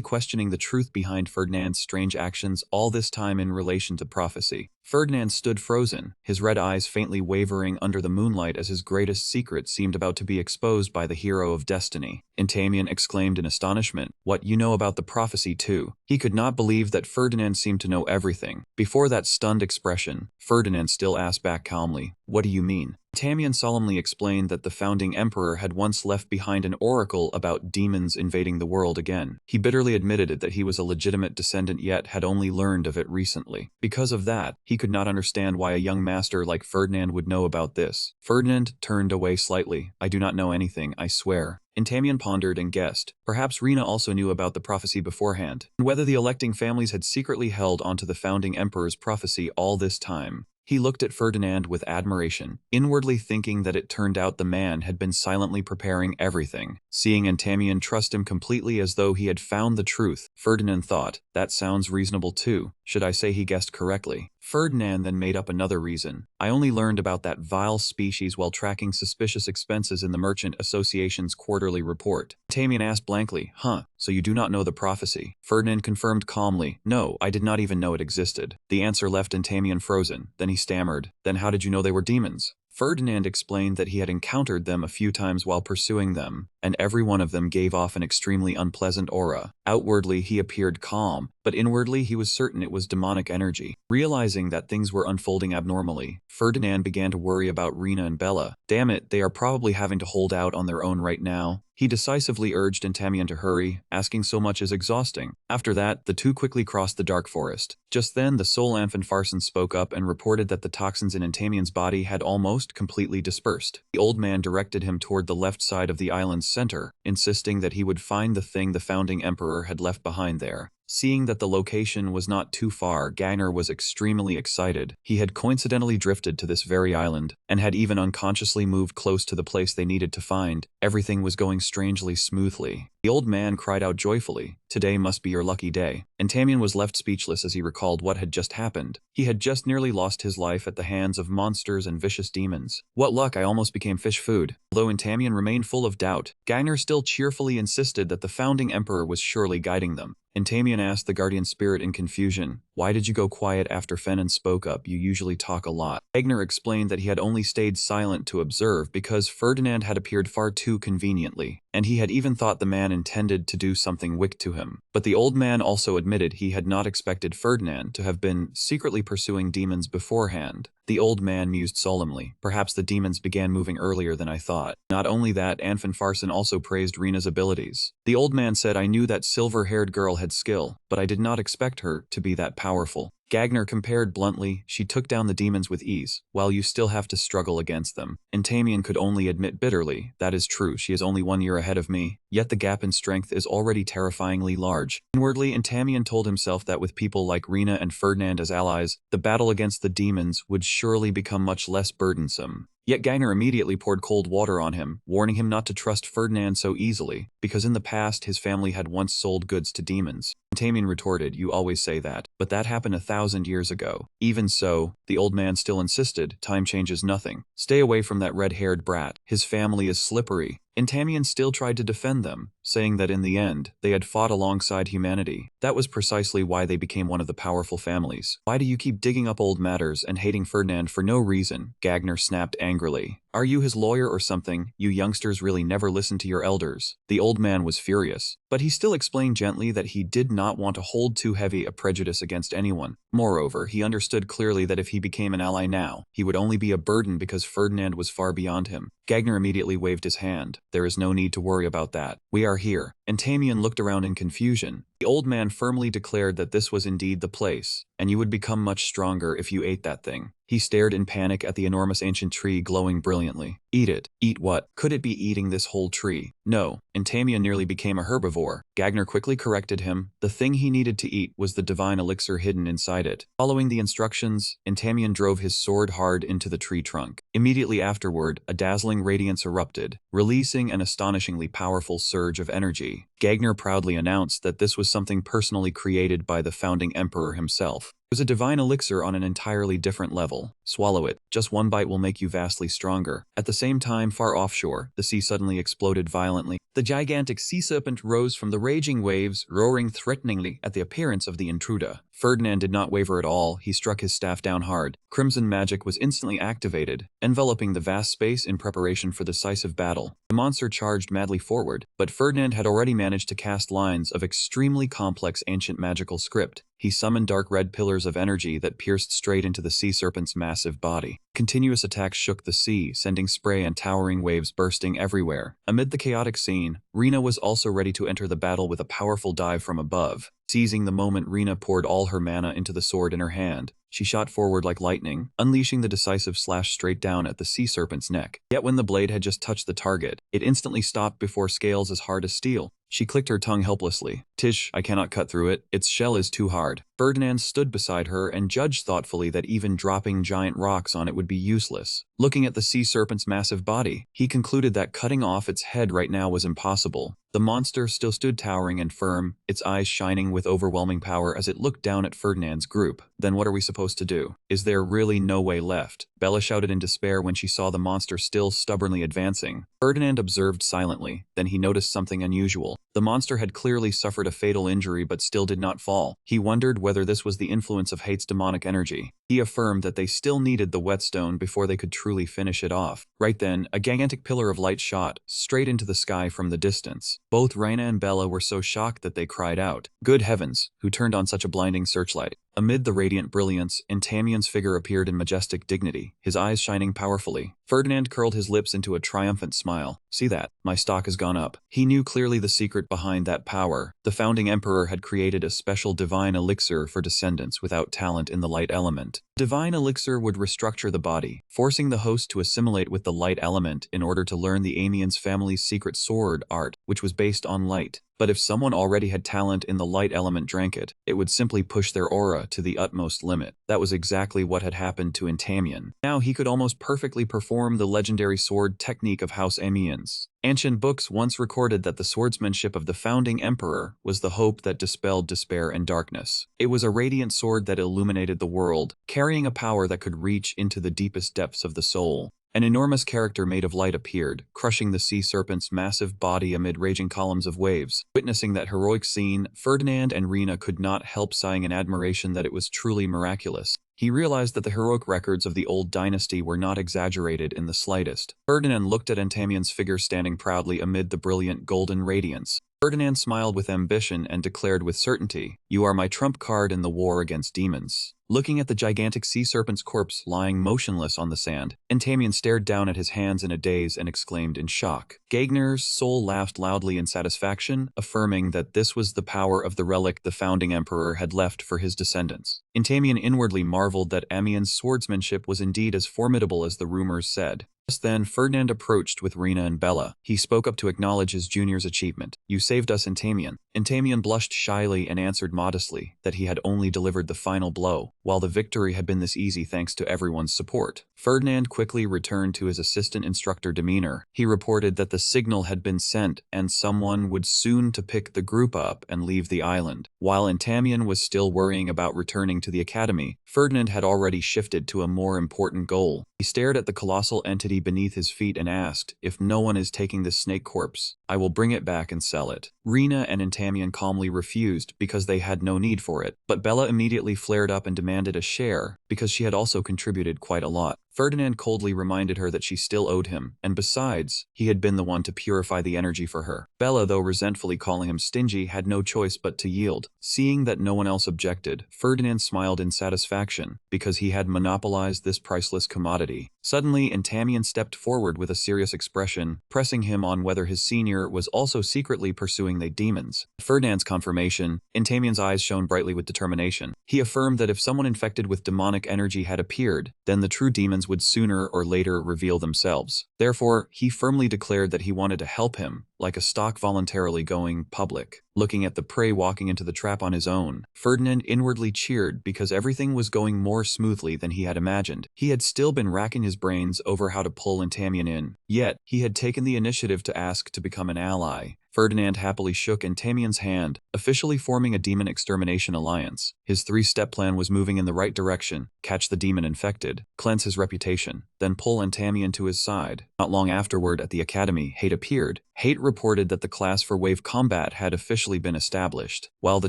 [SPEAKER 1] questioning the truth behind Ferdinand's strange actions, all this time in relation to prophecy. Ferdinand stood frozen, his red eyes faintly wavering under the moonlight as his greatest secret seemed about to be exposed by the hero of destiny. Entamien exclaimed in astonishment, what, you know about the prophecy too? He could not believe that Ferdinand seemed to know everything. Before that stunned expression, Ferdinand still asked back calmly, what do you mean? Entamien solemnly explained that the founding emperor had once left behind an oracle about demons invading the world again. He bitterly admitted that he was a legitimate descendant yet had only learned of it recently. Because of that, he could not understand why a young master like Ferdinand would know about this. Ferdinand turned away slightly. I do not know anything, I swear. Entamien pondered and guessed. Perhaps Rena also knew about the prophecy beforehand, and whether the electing families had secretly held onto the founding emperor's prophecy all this time. He looked at Ferdinand with admiration, inwardly thinking that it turned out the man had been silently preparing everything. Seeing Entamien trust him completely as though he had found the truth, Ferdinand thought, that sounds reasonable too. Should I say he guessed correctly? Ferdinand then made up another reason. I only learned about that vile species while tracking suspicious expenses in the Merchant Association's quarterly report. Entamien asked blankly, huh, so you do not know the prophecy? Ferdinand confirmed calmly, no, I did not even know it existed. The answer left Entamien frozen. Then he stammered, then how did you know they were demons? Ferdinand explained that he had encountered them a few times while pursuing them, and every one of them gave off an extremely unpleasant aura. Outwardly, he appeared calm, but inwardly he was certain it was demonic energy. Realizing that things were unfolding abnormally, Ferdinand began to worry about Rena and Bella. Damn it, they are probably having to hold out on their own right now. He decisively urged Entamien to hurry, asking so much is exhausting. After that, the two quickly crossed the dark forest. Just then, the Soul Amphenfarson spoke up and reported that the toxins in Entamien's body had almost completely dispersed. The old man directed him toward the left side of the island's center, insisting that he would find the thing the founding emperor had left behind there. Seeing that the location was not too far, Gagner was extremely excited. He had coincidentally drifted to this very island, and had even unconsciously moved close to the place they needed to find. Everything was going strangely smoothly. The old man cried out joyfully, today must be your lucky day. Entamien was left speechless as he recalled what had just happened. He had just nearly lost his life at the hands of monsters and vicious demons. What luck, I almost became fish food. Although Entamien remained full of doubt, Gagner still cheerfully insisted that the founding emperor was surely guiding them. Entamien asked the guardian spirit in confusion, why did you go quiet after Fennon spoke up? You usually talk a lot. Gagner explained that he had only stayed silent to observe because Ferdinand had appeared far too conveniently, and he had even thought the man intended to do something wicked to him. But the old man also admitted he had not expected Ferdinand to have been secretly pursuing demons beforehand. The old man mused solemnly. Perhaps the demons began moving earlier than I thought. Not only that, Amphenfarson also praised Rena's abilities. The old man said, I knew that silver-haired girl had skill, but I did not expect her to be that powerful. Gagner compared bluntly, she took down the demons with ease, while you still have to struggle against them. Entamien could only admit bitterly, that is true, she is only 1 year ahead of me, yet the gap in strength is already terrifyingly large. Inwardly, Entamien told himself that with people like Rena and Ferdinand as allies, the battle against the demons would surely become much less burdensome. Yet Gagner immediately poured cold water on him, warning him not to trust Ferdinand so easily, because in the past his family had once sold goods to demons. Entamien retorted, you always say that, but that happened 1,000 years ago. Even so, the old man still insisted, time changes nothing. Stay away from that red-haired brat. His family is slippery. Entamian still tried to defend them, saying that in the end, they had fought alongside humanity. That was precisely why they became one of the powerful families. "Why do you keep digging up old matters and hating Ferdinand for no reason?" Gagner snapped angrily. "Are you his lawyer or something? You youngsters really never listen to your elders." The old man was furious, but he still explained gently that he did not want to hold too heavy a prejudice against anyone. Moreover, he understood clearly that if he became an ally now, he would only be a burden because Ferdinand was far beyond him. Gagner immediately waved his hand. "There is no need to worry about that. We are here." Entamian looked around in confusion. The old man firmly declared that this was indeed the place, and you would become much stronger if you ate that thing. He stared in panic at the enormous ancient tree glowing brilliantly. "Eat it." "Eat what?" "Could it be eating this whole tree?" "No." Entamian nearly became a herbivore. Gagner quickly corrected him. The thing he needed to eat was the divine elixir hidden inside it. Following the instructions, Entamian drove his sword hard into the tree trunk. Immediately afterward, a dazzling radiance erupted, releasing an astonishingly powerful surge of energy. Gagner proudly announced that this was something personally created by the founding emperor himself. It was a divine elixir on an entirely different level. Swallow it. Just one bite will make you vastly stronger. At the same time, far offshore, the sea suddenly exploded violently. The gigantic sea serpent rose from the raging waves, roaring threateningly at the appearance of the intruder. Ferdinand did not waver at all. He struck his staff down hard. Crimson magic was instantly activated, enveloping the vast space in preparation for decisive battle. The monster charged madly forward, but Ferdinand had already managed to cast lines of extremely complex ancient magical script. He summoned dark red pillars of energy that pierced straight into the sea serpent's massive body. Continuous attacks shook the sea, sending spray and towering waves bursting everywhere. Amid the chaotic scene, Rina was also ready to enter the battle with a powerful dive from above. Seizing the moment, Rina poured all her mana into the sword in her hand. She shot forward like lightning, unleashing the decisive slash straight down at the sea serpent's neck. Yet when the blade had just touched the target, it instantly stopped before scales as hard as steel. She clicked her tongue helplessly. "Tish, I cannot cut through it. Its shell is too hard." Ferdinand stood beside her and judged thoughtfully that even dropping giant rocks on it would be useless. Looking at the sea serpent's massive body, he concluded that cutting off its head right now was impossible. The monster still stood towering and firm, its eyes shining with overwhelming power as it looked down at Ferdinand's group. "Then what are we supposed to do? Is there really no way left?" Bella shouted in despair when she saw the monster still stubbornly advancing. Ferdinand observed silently. Then he noticed something unusual. The monster had clearly suffered a fatal injury but still did not fall. He wondered whether this was the influence of Hate's demonic energy. He affirmed that they still needed the whetstone before they could truly finish it off. Right then, a gigantic pillar of light shot straight into the sky from the distance. Both Raina and Bella were so shocked that they cried out, "Good heavens, who turned on such a blinding searchlight?" Amid the radiant brilliance, Entamian's figure appeared in majestic dignity, his eyes shining powerfully. Ferdinand curled his lips into a triumphant smile. "See that? My stock has gone up." He knew clearly the secret behind that power. The founding emperor had created a special divine elixir for descendants without talent in the light element. Divine elixir would restructure the body, forcing the host to assimilate with the light element in order to learn the Amiens family's secret sword art, which was based on light. But if someone already had talent in the light element drank it, it would simply push their aura to the utmost limit. That was exactly what had happened to Entamian. Now he could almost perfectly perform the legendary sword technique of House Amiens. Ancient books once recorded that the swordsmanship of the founding emperor was the hope that dispelled despair and darkness. It was a radiant sword that illuminated the world, carrying a power that could reach into the deepest depths of the soul. An enormous character made of light appeared, crushing the sea serpent's massive body amid raging columns of waves. Witnessing that heroic scene, Ferdinand and Rina could not help sighing in admiration that it was truly miraculous. He realized that the heroic records of the old dynasty were not exaggerated in the slightest. Ferdinand looked at Entamian's figure standing proudly amid the brilliant golden radiance. Ferdinand smiled with ambition and declared with certainty, "You are my trump card in the war against demons." Looking at the gigantic sea serpent's corpse lying motionless on the sand, Entamian stared down at his hands in a daze and exclaimed in shock. Gagner's soul laughed loudly in satisfaction, affirming that this was the power of the relic the founding emperor had left for his descendants. Entamian inwardly marveled that Amien's swordsmanship was indeed as formidable as the rumors said. Just then, Ferdinand approached with Rina and Bella. He spoke up to acknowledge his junior's achievement. "You saved us, Entamian." Endymion blushed shyly and answered modestly that he had only delivered the final blow, while the victory had been this easy thanks to everyone's support. Ferdinand quickly returned to his assistant instructor demeanor. He reported that the signal had been sent and someone would soon to pick the group up and leave the island. While Endymion was still worrying about returning to the academy, Ferdinand had already shifted to a more important goal. He stared at the colossal entity beneath his feet and asked, "If no one is taking this snake corpse, I will bring it back and sell it." Rena and Endymion calmly refused because they had no need for it, but Bella immediately flared up and demanded a share because she had also contributed quite a lot. Ferdinand coldly reminded her that she still owed him, and besides, he had been the one to purify the energy for her. Bella, though resentfully calling him stingy, had no choice but to yield. Seeing that no one else objected, Ferdinand smiled in satisfaction, because he had monopolized this priceless commodity. Suddenly, Endymion stepped forward with a serious expression, pressing him on whether his senior was also secretly pursuing the demons. At Ferdinand's confirmation, Endymion's eyes shone brightly with determination. He affirmed that if someone infected with demonic energy had appeared, then the true demons would sooner or later reveal themselves. Therefore, he firmly declared that he wanted to help him, like a stock voluntarily going public. Looking at the prey walking into the trap on his own, Ferdinand inwardly cheered because everything was going more smoothly than he had imagined. He had still been racking his brains over how to pull Endymion in, yet he had taken the initiative to ask to become an ally. Ferdinand happily shook Endymion's hand, officially forming a demon extermination alliance. His three-step plan was moving in the right direction: catch the demon infected, cleanse his reputation, then pull Endymion to his side. Not long afterward at the academy, Hate appeared. Hate reported that the class for wave combat had officially been established, while the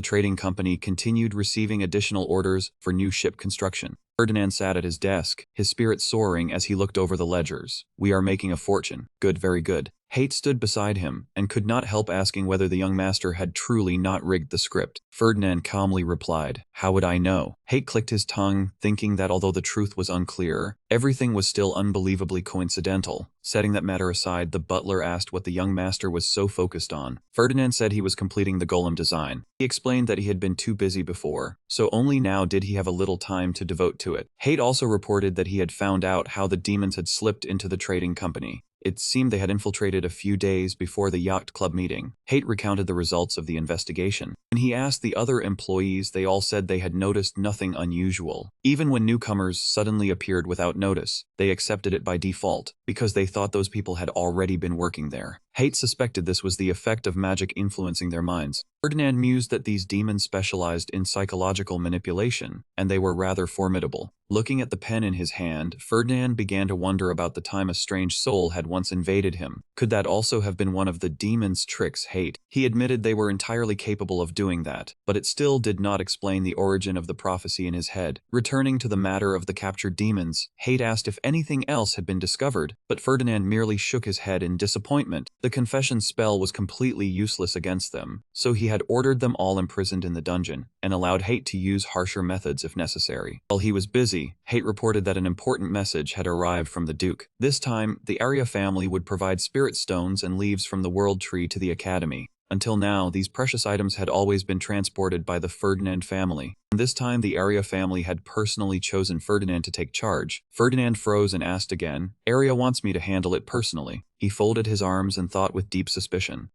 [SPEAKER 1] trading company continued receiving additional orders for new ship construction. Ferdinand sat at his desk, his spirits soaring as he looked over the ledgers. "We are making a fortune. Good, very good." Hate stood beside him, and could not help asking whether the young master had truly not rigged the script. Ferdinand calmly replied, "How would I know?" Hate clicked his tongue, thinking that although the truth was unclear, everything was still unbelievably coincidental. Setting that matter aside, the butler asked what the young master was so focused on. Ferdinand said he was completing the golem design. He explained that he had been too busy before, so only now did he have a little time to devote to it. Hate also reported that he had found out how the demons had slipped into the trading company. It seemed they had infiltrated a few days before the yacht club meeting. Hate recounted the results of the investigation. When he asked the other employees, they all said they had noticed nothing unusual. Even when newcomers suddenly appeared without notice, they accepted it by default, because they thought those people had already been working there. Hate suspected this was the effect of magic influencing their minds. Ferdinand mused that these demons specialized in psychological manipulation, and they were rather formidable. Looking at the pen in his hand, Ferdinand began to wonder about the time a strange soul had once invaded him. Could that also have been one of the demons' tricks? He admitted they were entirely capable of doing that, but it still did not explain the origin of the prophecy in his head. Returning to the matter of the captured demons, Hate asked if anything else had been discovered, but Ferdinand merely shook his head in disappointment. The confession spell was completely useless against them, so he had ordered them all imprisoned in the dungeon, and allowed Hate to use harsher methods if necessary. While he was busy, Hate reported that an important message had arrived from the Duke. This time, the Arya family would provide spirit stones and leaves from the World Tree to the Academy. Until now, these precious items had always been transported by the Ferdinand family. This time, the Arya family had personally chosen Ferdinand to take charge. Ferdinand froze and asked again, "Arya wants me to handle it personally." He folded his arms and thought with deep suspicion.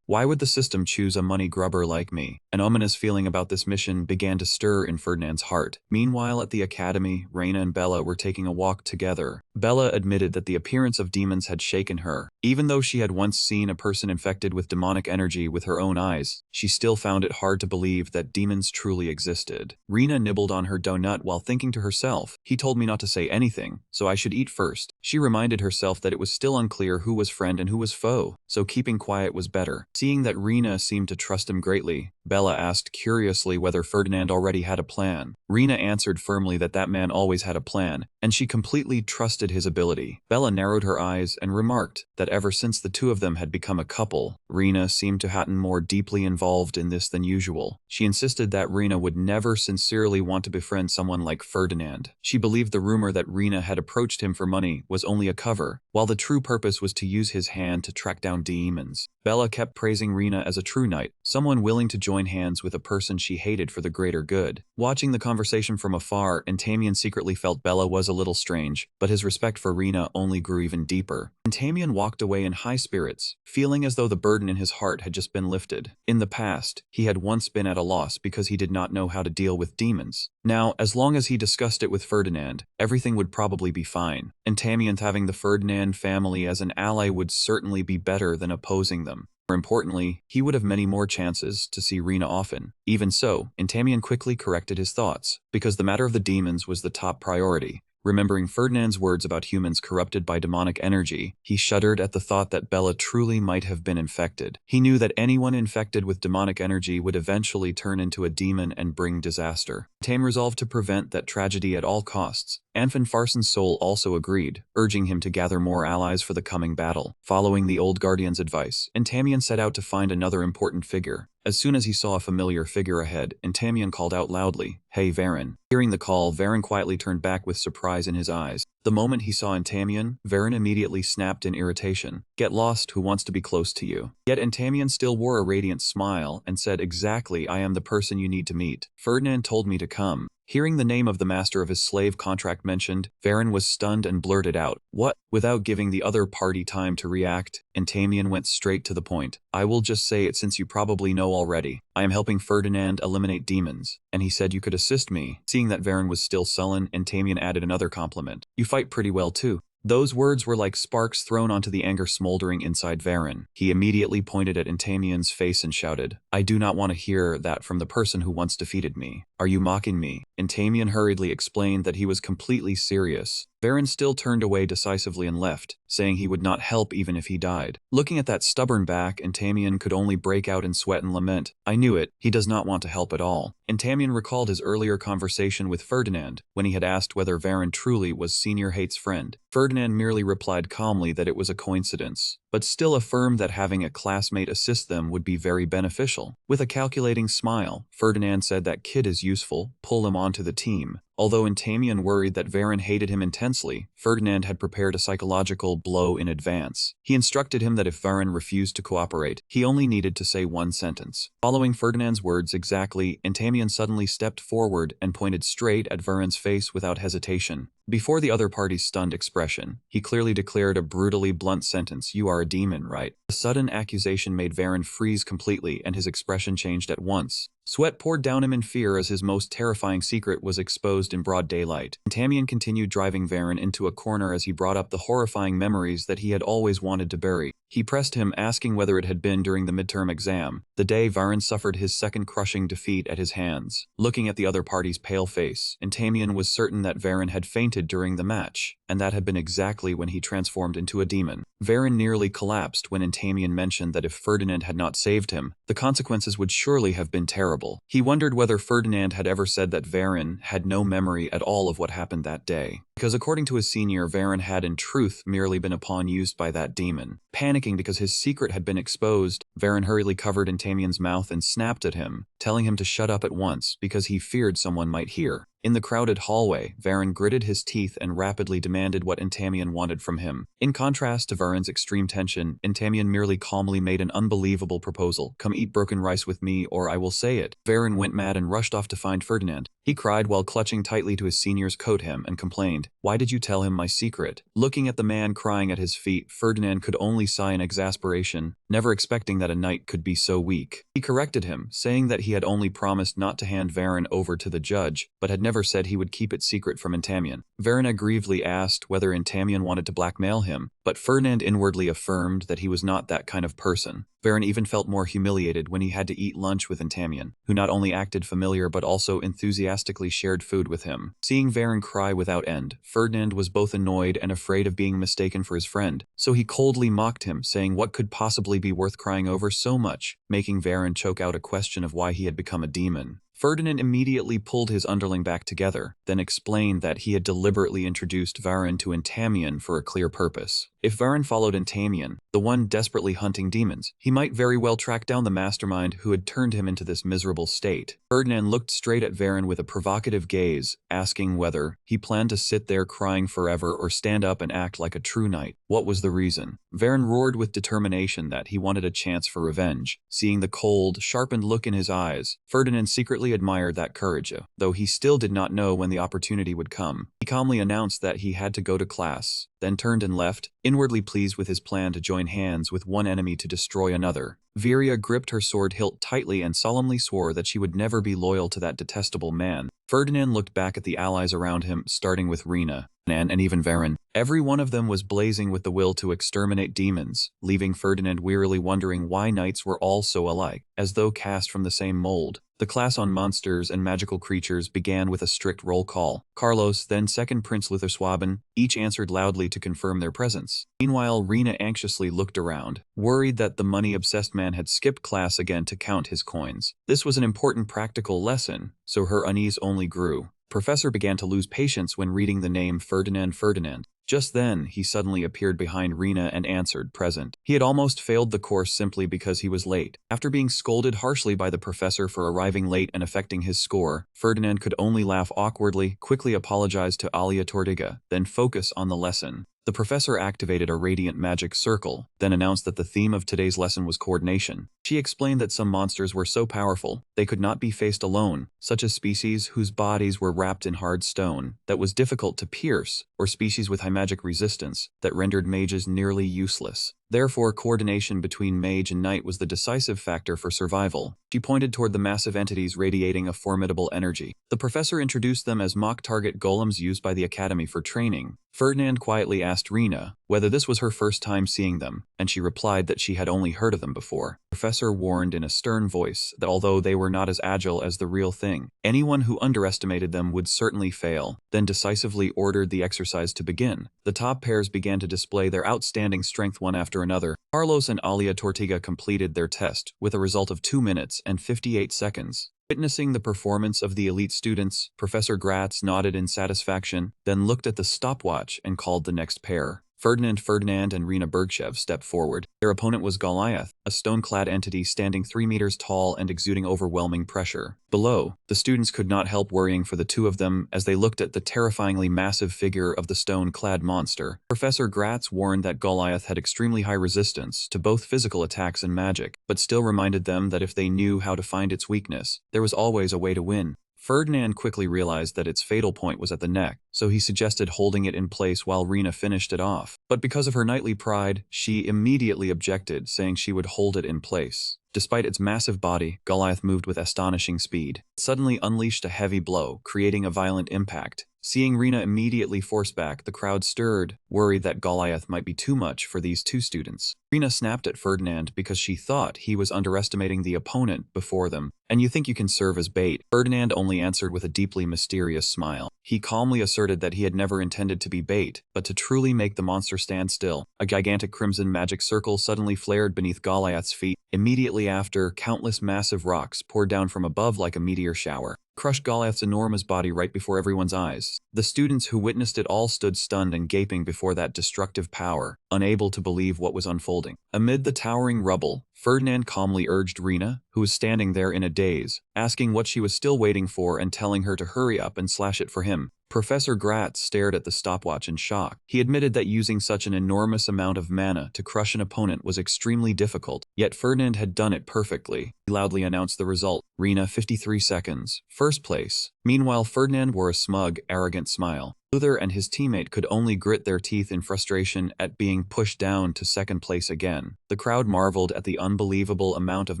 [SPEAKER 1] Why would the system choose a money grubber like me? An ominous feeling about this mission began to stir in Ferdinand's heart. Meanwhile, at the academy, Reina and Bella were taking a walk together. Bella admitted that the appearance of demons had shaken her. Even though she had once seen a person infected with demonic energy with her own eyes, she still found it hard to believe that demons truly existed. Reina nibbled on her donut while thinking to herself, "He told me not to say anything, so I should eat first." She reminded herself that it was still unclear who was friend and who was foe, so keeping quiet was better. Seeing that Reina seemed to trust him greatly, Bella asked curiously whether Ferdinand already had a plan. Reina answered firmly that that man always had a plan, and she completely trusted his ability. Bella narrowed her eyes and remarked that ever since the two of them had become a couple, Reina seemed to have been more deeply involved in this than usual. She insisted that Reina would never sincerely want to befriend someone like Ferdinand. She believed the rumor that Reina had approached him for money was only a cover, while the true purpose was to use his hand to track down demons. Bella kept praising Reina as a true knight, someone willing to join join hands with a person she hated for the greater good. Watching the conversation from afar, Entamian secretly felt Bella was a little strange, but his respect for Rena only grew even deeper. Entamian walked away in high spirits, feeling as though the burden in his heart had just been lifted. In the past, he had once been at a loss because he did not know how to deal with demons. Now, as long as he discussed it with Ferdinand, everything would probably be fine. Entamian having the Ferdinand family as an ally would certainly be better than opposing them. More importantly, he would have many more chances to see Rena often. Even so, Entamian quickly corrected his thoughts, because the matter of the demons was the top priority. Remembering Ferdinand's words about humans corrupted by demonic energy, he shuddered at the thought that Bella truly might have been infected. He knew that anyone infected with demonic energy would eventually turn into a demon and bring disaster. Tame resolved to prevent that tragedy at all costs. Anfin Farson's soul also agreed, urging him to gather more allies for the coming battle. Following the old guardian's advice, Entamian set out to find another important figure. As soon as he saw a familiar figure ahead, Entamian called out loudly, "Hey, Varen." Hearing the call, Varen quietly turned back with surprise in his eyes. The moment he saw Entamian, Varen immediately snapped in irritation. "Get lost, who wants to be close to you?" Yet Entamian still wore a radiant smile and said, "Exactly, I am the person you need to meet. Ferdinand told me to come." Hearing the name of the master of his slave contract mentioned, Varen was stunned and blurted out, "What?" Without giving the other party time to react, Entamian went straight to the point. "I will just say it since you probably know already. I am helping Ferdinand eliminate demons, and he said you could assist me." Seeing that Varen was still sullen, Entamian added another compliment. "You fight pretty well too." Those words were like sparks thrown onto the anger smoldering inside Varen. He immediately pointed at Entamian's face and shouted, "I do not want to hear that from the person who once defeated me. Are you mocking me?" Entamian hurriedly explained that he was completely serious. Varen still turned away decisively and left, saying he would not help even if he died. Looking at that stubborn back, Entamian could only break out in sweat and lament. "I knew it, he does not want to help at all." Entamian recalled his earlier conversation with Ferdinand, when he had asked whether Varen truly was Senior Hate's friend. Ferdinand merely replied calmly that it was a coincidence, but still affirmed that having a classmate assist them would be very beneficial. With a calculating smile, Ferdinand said that kid is useful, pull him onto the team. Although Entamian worried that Varen hated him intensely, Ferdinand had prepared a psychological blow in advance. He instructed him that if Varen refused to cooperate, he only needed to say one sentence. Following Ferdinand's words exactly, Entamian suddenly stepped forward and pointed straight at Varen's face without hesitation. Before the other party's stunned expression, he clearly declared a brutally blunt sentence, "You are a demon, right?" The sudden accusation made Varen freeze completely and his expression changed at once. Sweat poured down him in fear as his most terrifying secret was exposed in broad daylight. Entamian continued driving Varen into a corner as he brought up the horrifying memories that he had always wanted to bury. He pressed him, asking whether it had been during the midterm exam, the day Varen suffered his second crushing defeat at his hands. Looking at the other party's pale face, Entamian was certain that Varen had fainted during the match, and that had been exactly when he transformed into a demon. Varen nearly collapsed when Entamian mentioned that if Ferdinand had not saved him, the consequences would surely have been terrible. He wondered whether Ferdinand had ever said that Varen had no memory at all of what happened that day, because according to his senior, Varen had in truth merely been a pawn used by that demon. Panicking because his secret had been exposed, Varen hurriedly covered Entamian's mouth and snapped at him, telling him to shut up at once because he feared someone might hear. In the crowded hallway, Varen gritted his teeth and rapidly demanded what Entamian wanted from him. In contrast to Varen's extreme tension, Entamian merely calmly made an unbelievable proposal. "Come eat broken rice with me or I will say it." Varen went mad and rushed off to find Ferdinand. He cried while clutching tightly to his senior's coat hem and complained, "Why did you tell him my secret?" Looking at the man crying at his feet, Ferdinand could only sigh in exasperation, never expecting that a knight could be so weak. He corrected him, saying that he had only promised not to hand Varen over to the judge, but had never said he would keep it secret from Entamian. Varen aggrievedly asked whether Entamian wanted to blackmail him, but Ferdinand inwardly affirmed that he was not that kind of person. Varen even felt more humiliated when he had to eat lunch with Entamian, who not only acted familiar but also enthusiastically shared food with him. Seeing Varen cry without end, Ferdinand was both annoyed and afraid of being mistaken for his friend, so he coldly mocked him, saying what could possibly be worth crying over so much, making Varen choke out a question of why he had become a demon. Ferdinand immediately pulled his underling back together, then explained that he had deliberately introduced Varen to Entamian for a clear purpose. If Varen followed Intamian, the one desperately hunting demons, he might very well track down the mastermind who had turned him into this miserable state. Ferdinand looked straight at Varen with a provocative gaze, asking whether he planned to sit there crying forever or stand up and act like a true knight. What was the reason? Varen roared with determination that he wanted a chance for revenge. Seeing the cold, sharpened look in his eyes, Ferdinand secretly admired that courage, though he still did not know when the opportunity would come. He calmly announced that he had to go to class, then turned and left, inwardly pleased with his plan to join hands with one enemy to destroy another. Viria gripped her sword hilt tightly and solemnly swore that she would never be loyal to that detestable man. Ferdinand looked back at the allies around him, starting with Rena, and even Varen. Every one of them was blazing with the will to exterminate demons, leaving Ferdinand wearily wondering why knights were all so alike, as though cast from the same mold. The class on monsters and magical creatures began with a strict roll call. Carlos, then second Prince Lutherswaben, each answered loudly to confirm their presence. Meanwhile, Rena anxiously looked around, worried that the money-obsessed man had skipped class again to count his coins. This was an important practical lesson, so her unease only grew. Professor began to lose patience when reading the name Ferdinand. Just then, he suddenly appeared behind Rena and answered, present. He had almost failed the course simply because he was late. After being scolded harshly by the professor for arriving late and affecting his score, Ferdinand could only laugh awkwardly, quickly apologize to Alia Tortiga, then focus on the lesson. The professor activated a radiant magic circle, then announced that the theme of today's lesson was coordination. She explained that some monsters were so powerful, they could not be faced alone, such as species whose bodies were wrapped in hard stone that was difficult to pierce, or species with high magic resistance that rendered mages nearly useless. Therefore, coordination between mage and knight was the decisive factor for survival. She pointed toward the massive entities radiating a formidable energy. The professor introduced them as mock target golems used by the academy for training. Ferdinand quietly asked Rena whether this was her first time seeing them, and she replied that she had only heard of them before. The professor warned in a stern voice that although they were not as agile as the real thing, anyone who underestimated them would certainly fail, then decisively ordered the exercise to begin. The top pairs began to display their outstanding strength one after another. Carlos and Alia Tortiga completed their test with a result of 2 minutes and 58 seconds. Witnessing the performance of the elite students, Professor Gratz nodded in satisfaction, then looked at the stopwatch and called the next pair. Ferdinand and Rena Bergshev stepped forward. Their opponent was Goliath, a stone-clad entity standing 3 meters tall and exuding overwhelming pressure. Below, the students could not help worrying for the two of them as they looked at the terrifyingly massive figure of the stone-clad monster. Professor Gratz warned that Goliath had extremely high resistance to both physical attacks and magic, but still reminded them that if they knew how to find its weakness, there was always a way to win. Ferdinand quickly realized that its fatal point was at the neck, so he suggested holding it in place while Rena finished it off. But because of her knightly pride, she immediately objected, saying she would hold it in place. Despite its massive body, Goliath moved with astonishing speed. It suddenly unleashed a heavy blow, creating a violent impact. Seeing Rena immediately force back, the crowd stirred, worried that Goliath might be too much for these two students. Rena snapped at Ferdinand because she thought he was underestimating the opponent before them. And you think you can serve as bait? Ferdinand only answered with a deeply mysterious smile. He calmly asserted that he had never intended to be bait, but to truly make the monster stand still. A gigantic crimson magic circle suddenly flared beneath Goliath's feet. Immediately after, countless massive rocks poured down from above like a meteor shower, crushed Goliath's enormous body right before everyone's eyes. The students who witnessed it all stood stunned and gaping before that destructive power, unable to believe what was unfolding. Amid the towering rubble, Ferdinand calmly urged Rena, who was standing there in a daze, asking what she was still waiting for and telling her to hurry up and slash it for him. Professor Gratz stared at the stopwatch in shock. He admitted that using such an enormous amount of mana to crush an opponent was extremely difficult, yet Ferdinand had done it perfectly. He loudly announced the result. Rena 53 seconds, first place. Meanwhile, Ferdinand wore a smug, arrogant smile. Luther and his teammate could only grit their teeth in frustration at being pushed down to second place again. The crowd marveled at the unbelievable amount of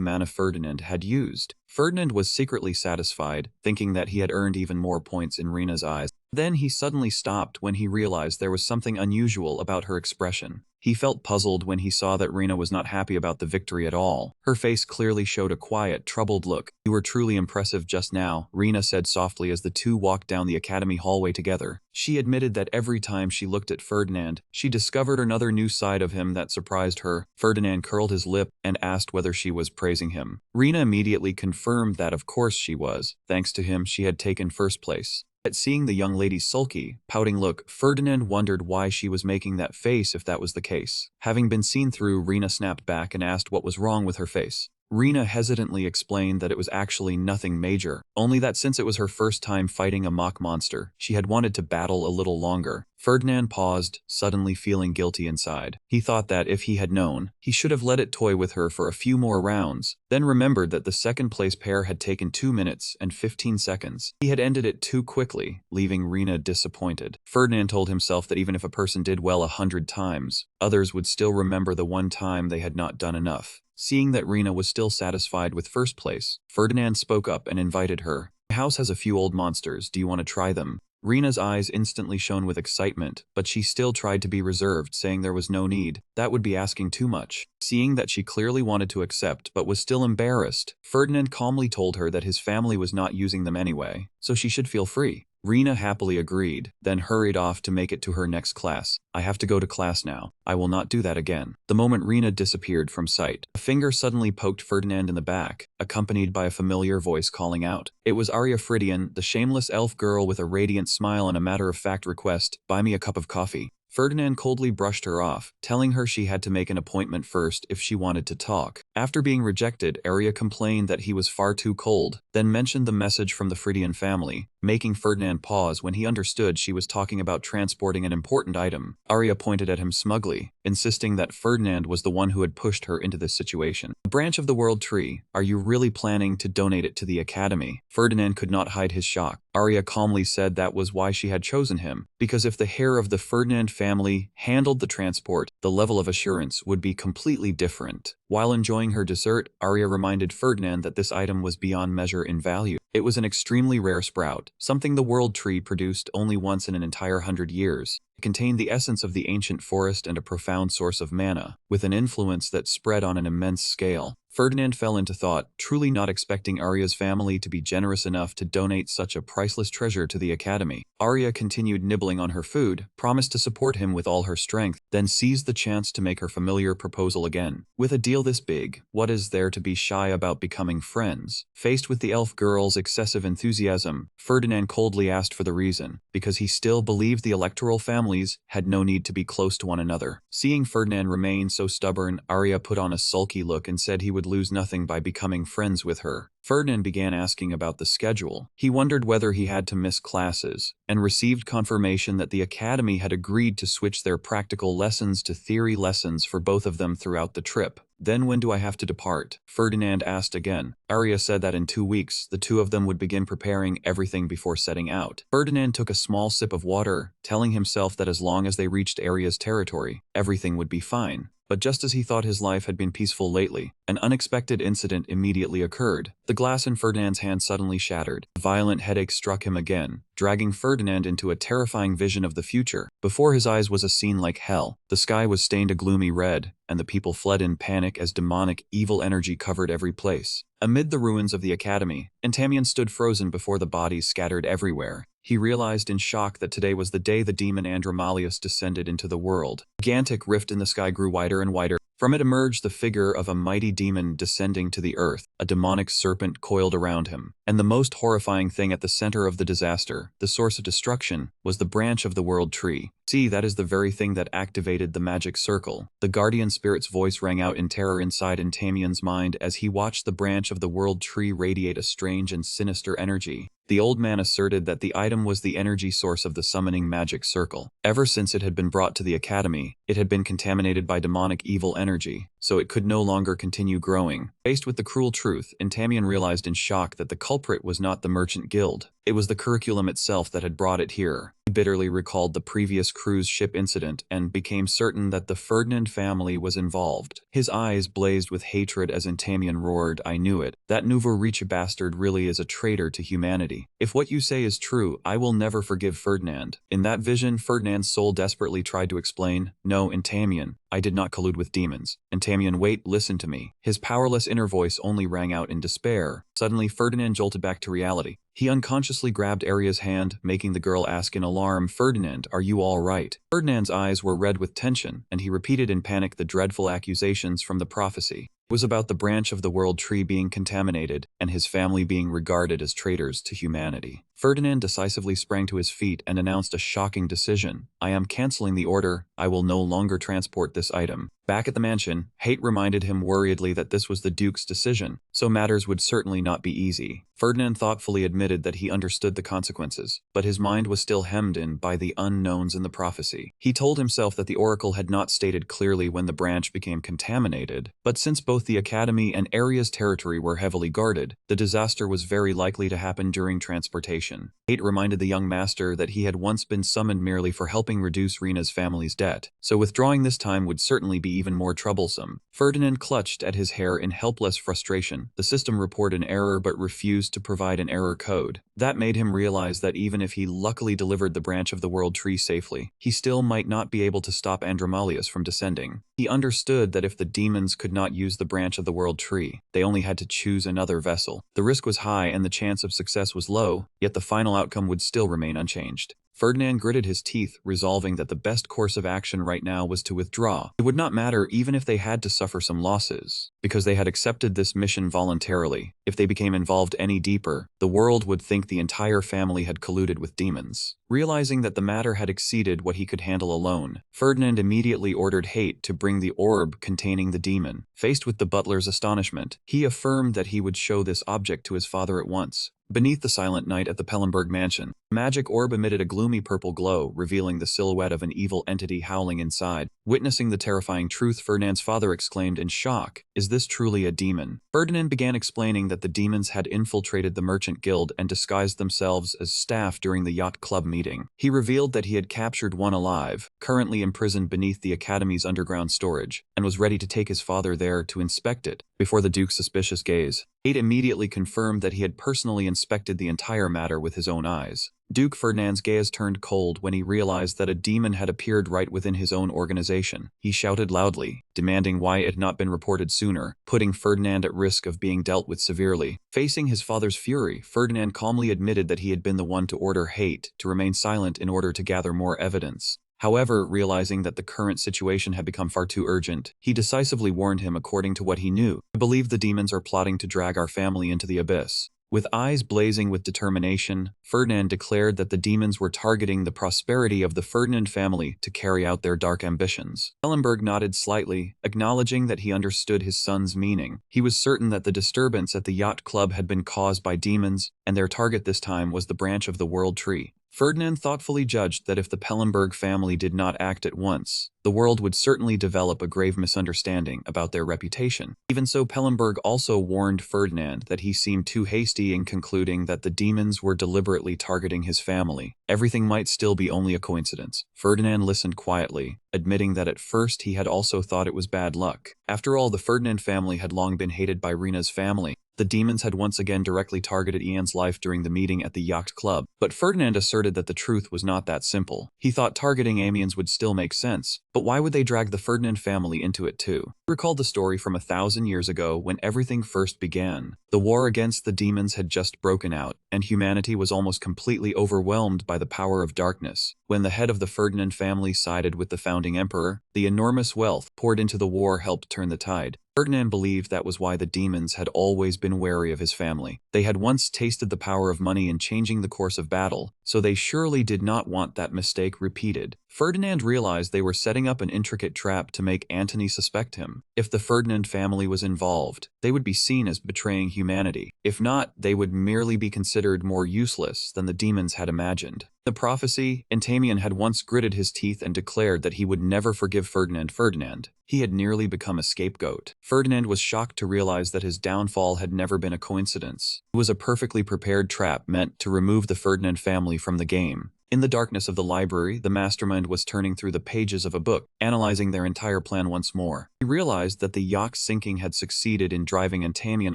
[SPEAKER 1] mana Ferdinand had used. Ferdinand was secretly satisfied, thinking that he had earned even more points in Rena's eyes. Then he suddenly stopped when he realized there was something unusual about her expression. He felt puzzled when he saw that Rena was not happy about the victory at all. Her face clearly showed a quiet, troubled look. "You were truly impressive just now," Rena said softly as the two walked down the academy hallway together. She admitted that every time she looked at Ferdinand, she discovered another new side of him that surprised her. Ferdinand curled his lip and asked whether she was praising him. Rena immediately confirmed that of course she was. Thanks to him, she had taken first place. At seeing the young lady's sulky, pouting look, Ferdinand wondered why she was making that face if that was the case. Having been seen through, Rena snapped back and asked what was wrong with her face. Rena hesitantly explained that it was actually nothing major, only that since it was her first time fighting a mock monster, she had wanted to battle a little longer. Ferdinand paused, suddenly feeling guilty inside. He thought that if he had known, he should have let it toy with her for a few more rounds, then remembered that the second place pair had taken 2 minutes and 15 seconds. He had ended it too quickly, leaving Rena disappointed. Ferdinand told himself that even if a person did well 100 times, others would still remember the one time they had not done enough. Seeing that Rena was still satisfied with first place, Ferdinand spoke up and invited her. "My house has a few old monsters, do you want to try them?" Rena's eyes instantly shone with excitement, but she still tried to be reserved, saying there was no need. That would be asking too much. Seeing that she clearly wanted to accept but was still embarrassed, Ferdinand calmly told her that his family was not using them anyway, so she should feel free. Rena happily agreed, then hurried off to make it to her next class. "I have to go to class now. I will not do that again." The moment Rena disappeared from sight, a finger suddenly poked Ferdinand in the back, accompanied by a familiar voice calling out. It was Arya Fridian, the shameless elf girl with a radiant smile and a matter-of-fact request, "Buy me a cup of coffee." Ferdinand coldly brushed her off, telling her she had to make an appointment first if she wanted to talk. After being rejected, Arya complained that he was far too cold, then mentioned the message from the Fridian family, making Ferdinand pause when he understood she was talking about transporting an important item. Arya pointed at him smugly, insisting that Ferdinand was the one who had pushed her into this situation. "A branch of the World Tree. Are you really planning to donate it to the Academy?" Ferdinand could not hide his shock. Arya calmly said that was why she had chosen him, because if the heir of the Ferdinand family handled the transport, the level of assurance would be completely different. While enjoying her dessert, Arya reminded Ferdinand that this item was beyond measure in value. It was an extremely rare sprout, something the World Tree produced only once in an entire 100 years. It contained the essence of the ancient forest and a profound source of mana, with an influence that spread on an immense scale. Ferdinand fell into thought, truly not expecting Arya's family to be generous enough to donate such a priceless treasure to the Academy. Arya continued nibbling on her food, promised to support him with all her strength, then seized the chance to make her familiar proposal again. "With a deal this big, what is there to be shy about becoming friends?" Faced with the elf girl's excessive enthusiasm, Ferdinand coldly asked for the reason, because he still believed the electoral families had no need to be close to one another. Seeing Ferdinand remain so stubborn, Arya put on a sulky look and said he would lose nothing by becoming friends with her. Ferdinand began asking about the schedule. He wondered whether he had to miss classes, and received confirmation that the Academy had agreed to switch their practical lessons to theory lessons for both of them throughout the trip. "Then when do I have to depart?" Ferdinand asked again. Arya said that in 2 weeks, the two of them would begin preparing everything before setting out. Ferdinand took a small sip of water, telling himself that as long as they reached Arya's territory, everything would be fine. But just as he thought his life had been peaceful lately, an unexpected incident immediately occurred. The glass in Ferdinand's hand suddenly shattered. A violent headache struck him again, dragging Ferdinand into a terrifying vision of the future. Before his eyes was a scene like hell. The sky was stained a gloomy red, and the people fled in panic as demonic, evil energy covered every place. Amid the ruins of the Academy, Entamion stood frozen before the bodies scattered everywhere. He realized in shock that today was the day the demon Andromalius descended into the world. A gigantic rift in the sky grew wider and wider. From it emerged the figure of a mighty demon descending to the earth, a demonic serpent coiled around him. And the most horrifying thing at the center of the disaster, the source of destruction, was the branch of the World Tree. "See, that is the very thing that activated the magic circle." The guardian spirit's voice rang out in terror inside Entamion's mind as he watched the branch of the World Tree radiate a strange and sinister energy. The old man asserted that the item was the energy source of the summoning magic circle. Ever since it had been brought to the Academy, it had been contaminated by demonic evil energy, so it could no longer continue growing. Faced with the cruel truth, Entamion realized in shock that the culprit was not the merchant guild. It was the curriculum itself that had brought it here. He bitterly recalled the previous cruise ship incident and became certain that the Ferdinand family was involved. His eyes blazed with hatred as Entamion roared, "I knew it. That nouveau riche bastard really is a traitor to humanity. If what you say is true, I will never forgive Ferdinand." In that vision, Ferdinand's soul desperately tried to explain, "No, Entamion, I did not collude with demons." "Entamion, wait, listen to me." His powerless inner voice only rang out in despair. Suddenly, Ferdinand jolted back to reality. He unconsciously grabbed Arya's hand, making the girl ask in alarm, "Ferdinand, are you all right?" Ferdinand's eyes were red with tension, and he repeated in panic the dreadful accusations from the prophecy. It was about the branch of the world tree being contaminated and his family being regarded as traitors to humanity. Ferdinand decisively sprang to his feet and announced a shocking decision. I am canceling the order. I will no longer transport this item. Back at the mansion, Hate reminded him worriedly that this was the Duke's decision, so matters would certainly not be easy. Ferdinand thoughtfully admitted that he understood the consequences, but his mind was still hemmed in by the unknowns in the prophecy. He told himself that the oracle had not stated clearly when the branch became contaminated, but since both the academy and area's territory were heavily guarded, the disaster was very likely to happen during transportation. Hate reminded the young master that he had once been summoned merely for helping reduce Rina's family's debt, so withdrawing this time would certainly be even more troublesome. Ferdinand clutched at his hair in helpless frustration. The system reported an error but refused to provide an error code. That made him realize that even if he luckily delivered the branch of the world tree safely, he still might not be able to stop Andromalius from descending. He understood that if the demons could not use the branch of the world tree, they only had to choose another vessel. The risk was high and the chance of success was low, yet the final outcome would still remain unchanged. Ferdinand gritted his teeth, resolving that the best course of action right now was to withdraw. It would not matter even if they had to suffer some losses, because they had accepted this mission voluntarily. If they became involved any deeper, the world would think the entire family had colluded with demons. Realizing that the matter had exceeded what he could handle alone, Ferdinand immediately ordered Hate to bring the orb containing the demon. Faced with the butler's astonishment, he affirmed that he would show this object to his father at once. Beneath the silent night at the Pellenberg mansion, the magic orb emitted a gloomy purple glow, revealing the silhouette of an evil entity howling inside. Witnessing the terrifying truth, Ferdinand's father exclaimed in shock, "Is this truly a demon?" Ferdinand began explaining that the demons had infiltrated the merchant guild and disguised themselves as staff during the yacht club meeting. He revealed that he had captured one alive, currently imprisoned beneath the academy's underground storage, and was ready to take his father there to inspect it. Before the Duke's suspicious gaze, Hate immediately confirmed that he had personally inspected the entire matter with his own eyes. Duke Ferdinand's gaze turned cold when he realized that a demon had appeared right within his own organization. He shouted loudly, demanding why it had not been reported sooner, putting Ferdinand at risk of being dealt with severely. Facing his father's fury, Ferdinand calmly admitted that he had been the one to order Hate to remain silent in order to gather more evidence. However, realizing that the current situation had become far too urgent, he decisively warned him according to what he knew. "I believe the demons are plotting to drag our family into the abyss." With eyes blazing with determination, Ferdinand declared that the demons were targeting the prosperity of the Ferdinand family to carry out their dark ambitions. Pellenberg nodded slightly, acknowledging that he understood his son's meaning. He was certain that the disturbance at the yacht club had been caused by demons, and their target this time was the branch of the world tree. Ferdinand thoughtfully judged that if the Pellenberg family did not act at once, the world would certainly develop a grave misunderstanding about their reputation. Even so, Pellenberg also warned Ferdinand that he seemed too hasty in concluding that the demons were deliberately targeting his family. Everything might still be only a coincidence. Ferdinand listened quietly, admitting that at first he had also thought it was bad luck. After all, the Ferdinand family had long been hated by Rina's family. The demons had once again directly targeted Ian's life during the meeting at the yacht club, but Ferdinand asserted that the truth was not that simple. He thought targeting Amiens would still make sense, but why would they drag the Ferdinand family into it too? He recalled the story from 1,000 years ago when everything first began. The war against the demons had just broken out, and humanity was almost completely overwhelmed by the power of darkness. When the head of the Ferdinand family sided with the founding emperor, the enormous wealth poured into the war helped turn the tide. Ferdinand believed that was why the demons had always been wary of his family. They had once tasted the power of money in changing the course of battle, so they surely did not want that mistake repeated. Ferdinand realized they were setting up an intricate trap to make Antony suspect him. If the Ferdinand family was involved, they would be seen as betraying humanity. If not, they would merely be considered more useless than the demons had imagined. The prophecy, Entamien had once gritted his teeth and declared that he would never forgive Ferdinand. He had nearly become a scapegoat. Ferdinand was shocked to realize that his downfall had never been a coincidence. It was a perfectly prepared trap meant to remove the Ferdinand family from the game. In the darkness of the library, the mastermind was turning through the pages of a book, analyzing their entire plan once more. He realized that the yacht's sinking had succeeded in driving Entamien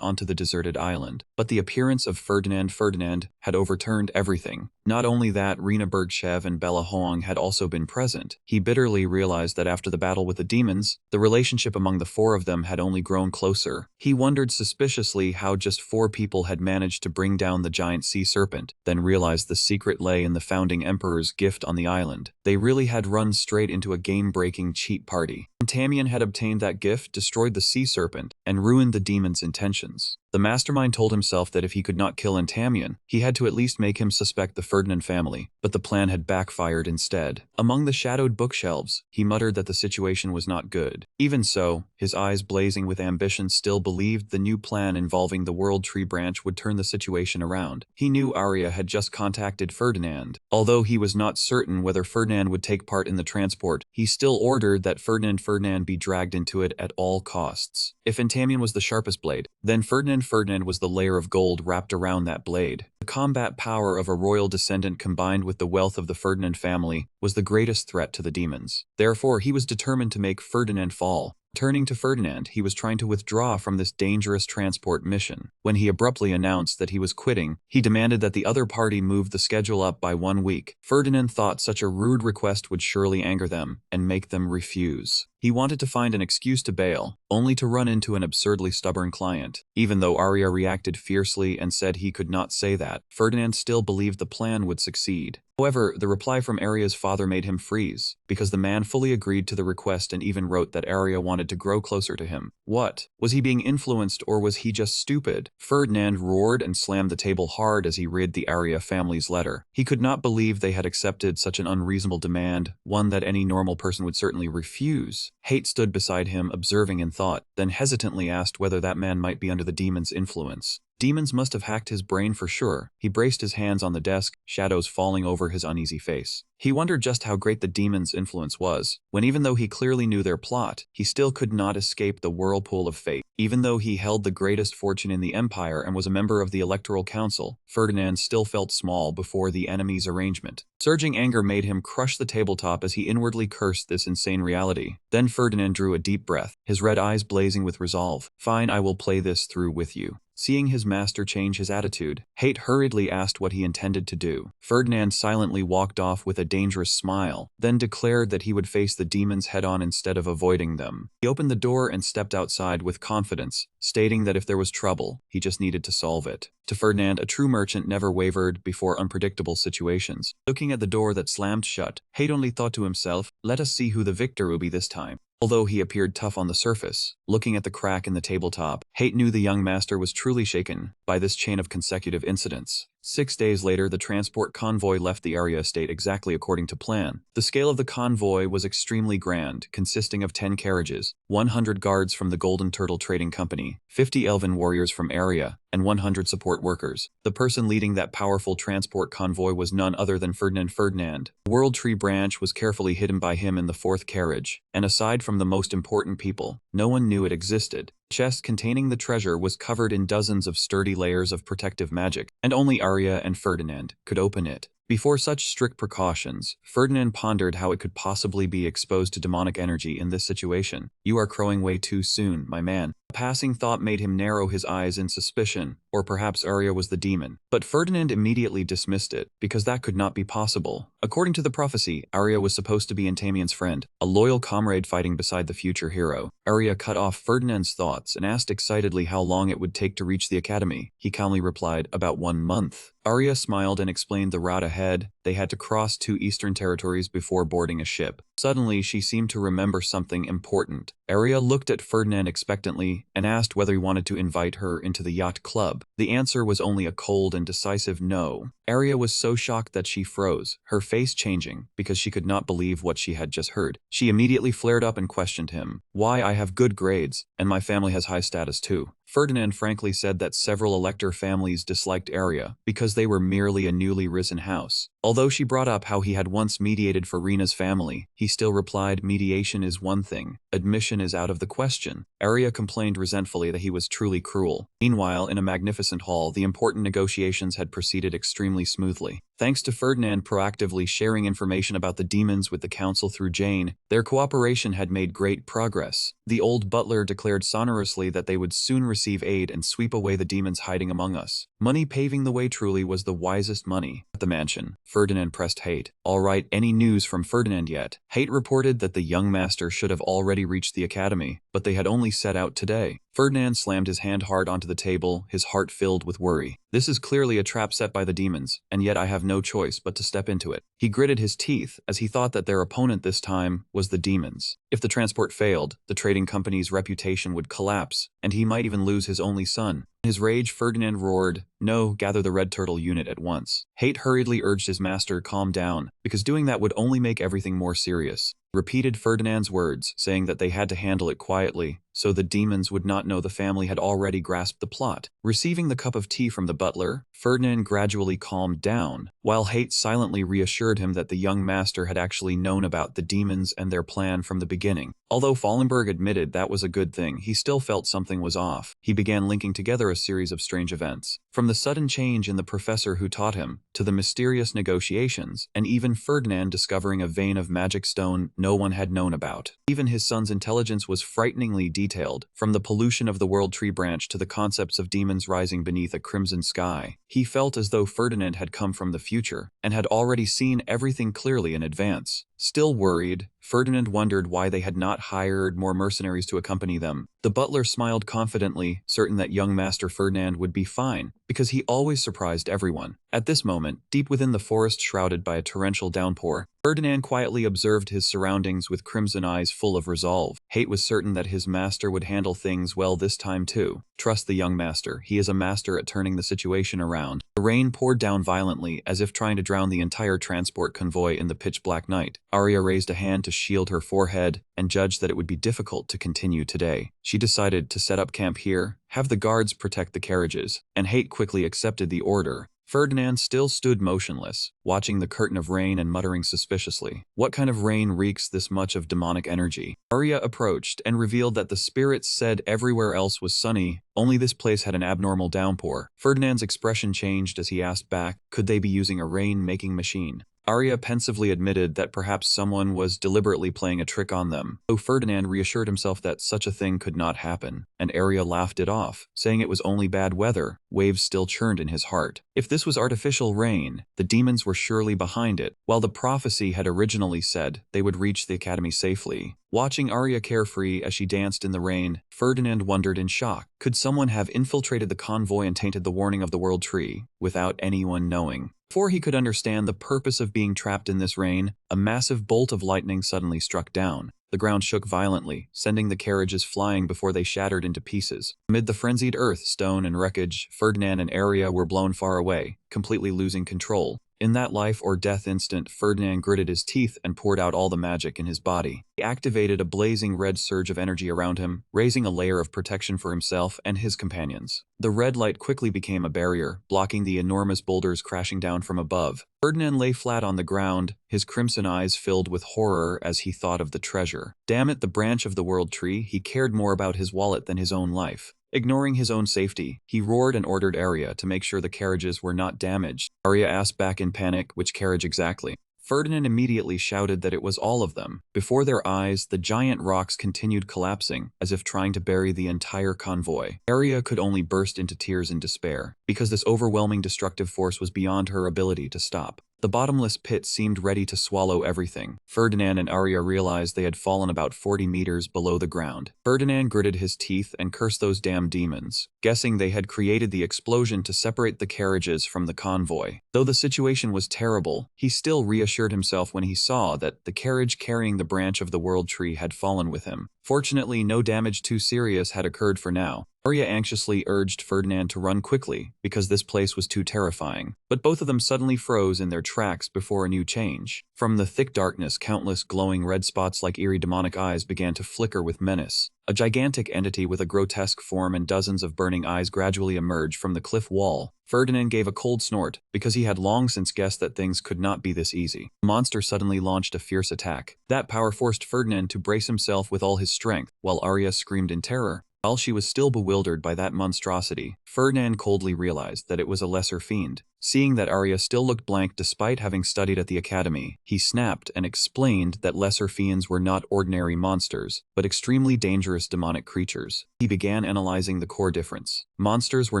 [SPEAKER 1] onto the deserted island, but the appearance of Ferdinand had overturned everything. Not only that, Rina Bergshev and Bella Hoang had also been present. He bitterly realized that after the battle with the demons, the relationship among the four of them had only grown closer. He wondered suspiciously how just 4 people had managed to bring down the giant sea serpent, then realized the secret lay in the founding emperor's gift on the island. They really had run straight into a game-breaking cheat party. Tamian had obtained that gift, destroyed the sea serpent, and ruined the demon's intentions. The mastermind told himself that if he could not kill Tamian, he had to at least make him suspect the Ferdinand family, but the plan had backfired instead. Among the shadowed bookshelves, he muttered that the situation was not good. Even so, his eyes blazing with ambition, still believed the new plan involving the World Tree branch would turn the situation around. He knew Arya had just contacted Ferdinand. Although he was not certain whether Ferdinand would take part in the transport, he still ordered that Ferdinand be dragged into it at all costs. If Tamian was the sharpest blade, then Ferdinand was the layer of gold wrapped around that blade. The combat power of a royal descendant combined with the wealth of the Ferdinand family was the greatest threat to the demons. Therefore, he was determined to make Ferdinand fall. Turning to Ferdinand, he was trying to withdraw from this dangerous transport mission. When he abruptly announced that he was quitting, he demanded that the other party move the schedule up by 1 week. Ferdinand thought such a rude request would surely anger them and make them refuse. He wanted to find an excuse to bail, only to run into an absurdly stubborn client. Even though Arya reacted fiercely and said he could not say that, Ferdinand still believed the plan would succeed. However, the reply from Arya's father made him freeze, because the man fully agreed to the request and even wrote that Arya wanted to grow closer to him. What? Was he being influenced, or was he just stupid? Ferdinand roared and slammed the table hard as he read the Arya family's letter. He could not believe they had accepted such an unreasonable demand, one that any normal person would certainly refuse. Hate stood beside him, observing in thought, then hesitantly asked whether that man might be under the demon's influence. Demons must have hacked his brain for sure. He braced his hands on the desk, shadows falling over his uneasy face. He wondered just how great the demon's influence was, when even though he clearly knew their plot, he still could not escape the whirlpool of fate. Even though he held the greatest fortune in the empire and was a member of the Electoral Council, Ferdinand still felt small before the enemy's arrangement. Surging anger made him crush the tabletop as he inwardly cursed this insane reality. Then Ferdinand drew a deep breath, his red eyes blazing with resolve. "Fine, I will play this through with you." Seeing his master change his attitude, Hate hurriedly asked what he intended to do. Ferdinand silently walked off with a dangerous smile, then declared that he would face the demons head-on instead of avoiding them. He opened the door and stepped outside with confidence, stating that if there was trouble, he just needed to solve it. To Ferdinand, a true merchant never wavered before unpredictable situations. Looking at the door that slammed shut, Hate only thought to himself, "Let us see who the victor will be this time." Although he appeared tough on the surface, looking at the crack in the tabletop, Hate knew the young master was truly shaken by this chain of consecutive incidents. 6 days later, the transport convoy left the Arya estate exactly according to plan. The scale of the convoy was extremely grand, consisting of 10 carriages, 100 guards from the Golden Turtle Trading Company, 50 elven warriors from Arya, and 100 support workers. The person leading that powerful transport convoy was none other than Ferdinand. The World Tree branch was carefully hidden by him in the 4th carriage, and aside from the most important people, no one knew it existed. The chest containing the treasure was covered in dozens of sturdy layers of protective magic, and only Arya and Ferdinand could open it. Before such strict precautions, Ferdinand pondered how it could possibly be exposed to demonic energy in this situation. "You are crowing way too soon, my man." A passing thought made him narrow his eyes in suspicion, or perhaps Arya was the demon. But Ferdinand immediately dismissed it, because that could not be possible. According to the prophecy, Arya was supposed to be Tamian's friend, a loyal comrade fighting beside the future hero. Arya cut off Ferdinand's thoughts and asked excitedly how long it would take to reach the academy. He calmly replied, "About 1 month." Arya smiled and explained the route ahead. They had to cross 2 eastern territories before boarding a ship. Suddenly, she seemed to remember something important. Arya looked at Ferdinand expectantly and asked whether he wanted to invite her into the yacht club. The answer was only a cold and decisive no. Arya was so shocked that she froze, her face changing, because she could not believe what she had just heard. She immediately flared up and questioned him. "Why, I have good grades, and my family has high status too." Ferdinand frankly said that several elector families disliked Arya because they were merely a newly risen house. Although she brought up how he had once mediated for Rena's family, he still replied, "Mediation is one thing, admission is out of the question." Arya complained resentfully that he was truly cruel. Meanwhile, in a magnificent hall, the important negotiations had proceeded extremely smoothly. Thanks to Ferdinand proactively sharing information about the demons with the council through Jane, their cooperation had made great progress. The old butler declared sonorously that they would soon receive aid and sweep away the demons hiding among us. Money paving the way truly was the wisest money. At the mansion, Ferdinand pressed Hate. "All right, any news from Ferdinand yet?" Hate reported that the young master should have already reached the academy, but they had only set out today. Ferdinand slammed his hand hard onto the table, his heart filled with worry. This is clearly a trap set by the demons, and yet I have no choice but to step into it. He gritted his teeth as he thought that their opponent this time was the demons. If the transport failed, the trading company's reputation would collapse, and he might even lose his only son. In his rage, Ferdinand roared, "No, gather the Red Turtle unit at once." Hate hurriedly urged his master calm down, because doing that would only make everything more serious. Repeated Ferdinand's words, saying that they had to handle it quietly, so the demons would not know the family had already grasped the plot. Receiving the cup of tea from the butler, Ferdinand gradually calmed down, while Hate silently reassured him that the young master had actually known about the demons and their plan from the beginning. Although Fallenberg admitted that was a good thing, he still felt something was off. He began linking together a series of strange events. From the sudden change in the professor who taught him, to the mysterious negotiations, and even Ferdinand discovering a vein of magic stone no one had known about. Even his son's intelligence was frighteningly detailed, from the pollution of the World Tree branch to the concepts of demons rising beneath a crimson sky. He felt as though Ferdinand had come from the future, and had already seen everything clearly in advance. Still worried, Ferdinand wondered why they had not hired more mercenaries to accompany them. The butler smiled confidently, certain that young Master Ferdinand would be fine, because he always surprised everyone. At this moment, deep within the forest shrouded by a torrential downpour, Ferdinand quietly observed his surroundings with crimson eyes full of resolve. Hate was certain that his master would handle things well this time too. Trust the young master, he is a master at turning the situation around. The rain poured down violently, as if trying to drown the entire transport convoy in the pitch-black night. Arya raised a hand to shield her forehead, and judged that it would be difficult to continue today. She decided to set up camp here, have the guards protect the carriages, and Hate quickly accepted the order. Ferdinand still stood motionless, watching the curtain of rain and muttering suspiciously. What kind of rain reeks this much of demonic energy? Arya approached and revealed that the spirits said everywhere else was sunny, only this place had an abnormal downpour. Ferdinand's expression changed as he asked back, could they be using a rain-making machine? Arya pensively admitted that perhaps someone was deliberately playing a trick on them, though Ferdinand reassured himself that such a thing could not happen, and Arya laughed it off, saying it was only bad weather. Waves still churned in his heart. If this was artificial rain, the demons were surely behind it, while the prophecy had originally said they would reach the academy safely. Watching Arya carefree as she danced in the rain, Ferdinand wondered in shock. Could someone have infiltrated the convoy and tainted the warning of the World Tree, without anyone knowing? Before he could understand the purpose of being trapped in this rain, a massive bolt of lightning suddenly struck down. The ground shook violently, sending the carriages flying before they shattered into pieces. Amid the frenzied earth, stone, and wreckage, Ferdinand and Arya were blown far away, completely losing control. In that life or death instant, Ferdinand gritted his teeth and poured out all the magic in his body. He activated a blazing red surge of energy around him, raising a layer of protection for himself and his companions. The red light quickly became a barrier, blocking the enormous boulders crashing down from above. Ferdinand lay flat on the ground, his crimson eyes filled with horror as he thought of the treasure. Damn it, the branch of the World Tree, he cared more about his wallet than his own life. Ignoring his own safety, he roared and ordered Arya to make sure the carriages were not damaged. Arya asked back in panic, which carriage exactly? Ferdinand immediately shouted that it was all of them. Before their eyes, the giant rocks continued collapsing, as if trying to bury the entire convoy. Arya could only burst into tears in despair, because this overwhelming destructive force was beyond her ability to stop. The bottomless pit seemed ready to swallow everything. Ferdinand and Arya realized they had fallen about 40 meters below the ground. Ferdinand gritted his teeth and cursed those damn demons, guessing they had created the explosion to separate the carriages from the convoy. Though the situation was terrible, he still reassured himself when he saw that the carriage carrying the branch of the World Tree had fallen with him. Fortunately, no damage too serious had occurred for now. Arya anxiously urged Ferdinand to run quickly, because this place was too terrifying. But both of them suddenly froze in their tracks before a new change. From the thick darkness, countless glowing red spots like eerie demonic eyes began to flicker with menace. A gigantic entity with a grotesque form and dozens of burning eyes gradually emerged from the cliff wall. Ferdinand gave a cold snort, because he had long since guessed that things could not be this easy. The monster suddenly launched a fierce attack. That power forced Ferdinand to brace himself with all his strength, while Arya screamed in terror. While she was still bewildered by that monstrosity, Ferdinand coldly realized that it was a lesser fiend. Seeing that Arya still looked blank despite having studied at the academy, he snapped and explained that lesser fiends were not ordinary monsters, but extremely dangerous demonic creatures. He began analyzing the core difference. Monsters were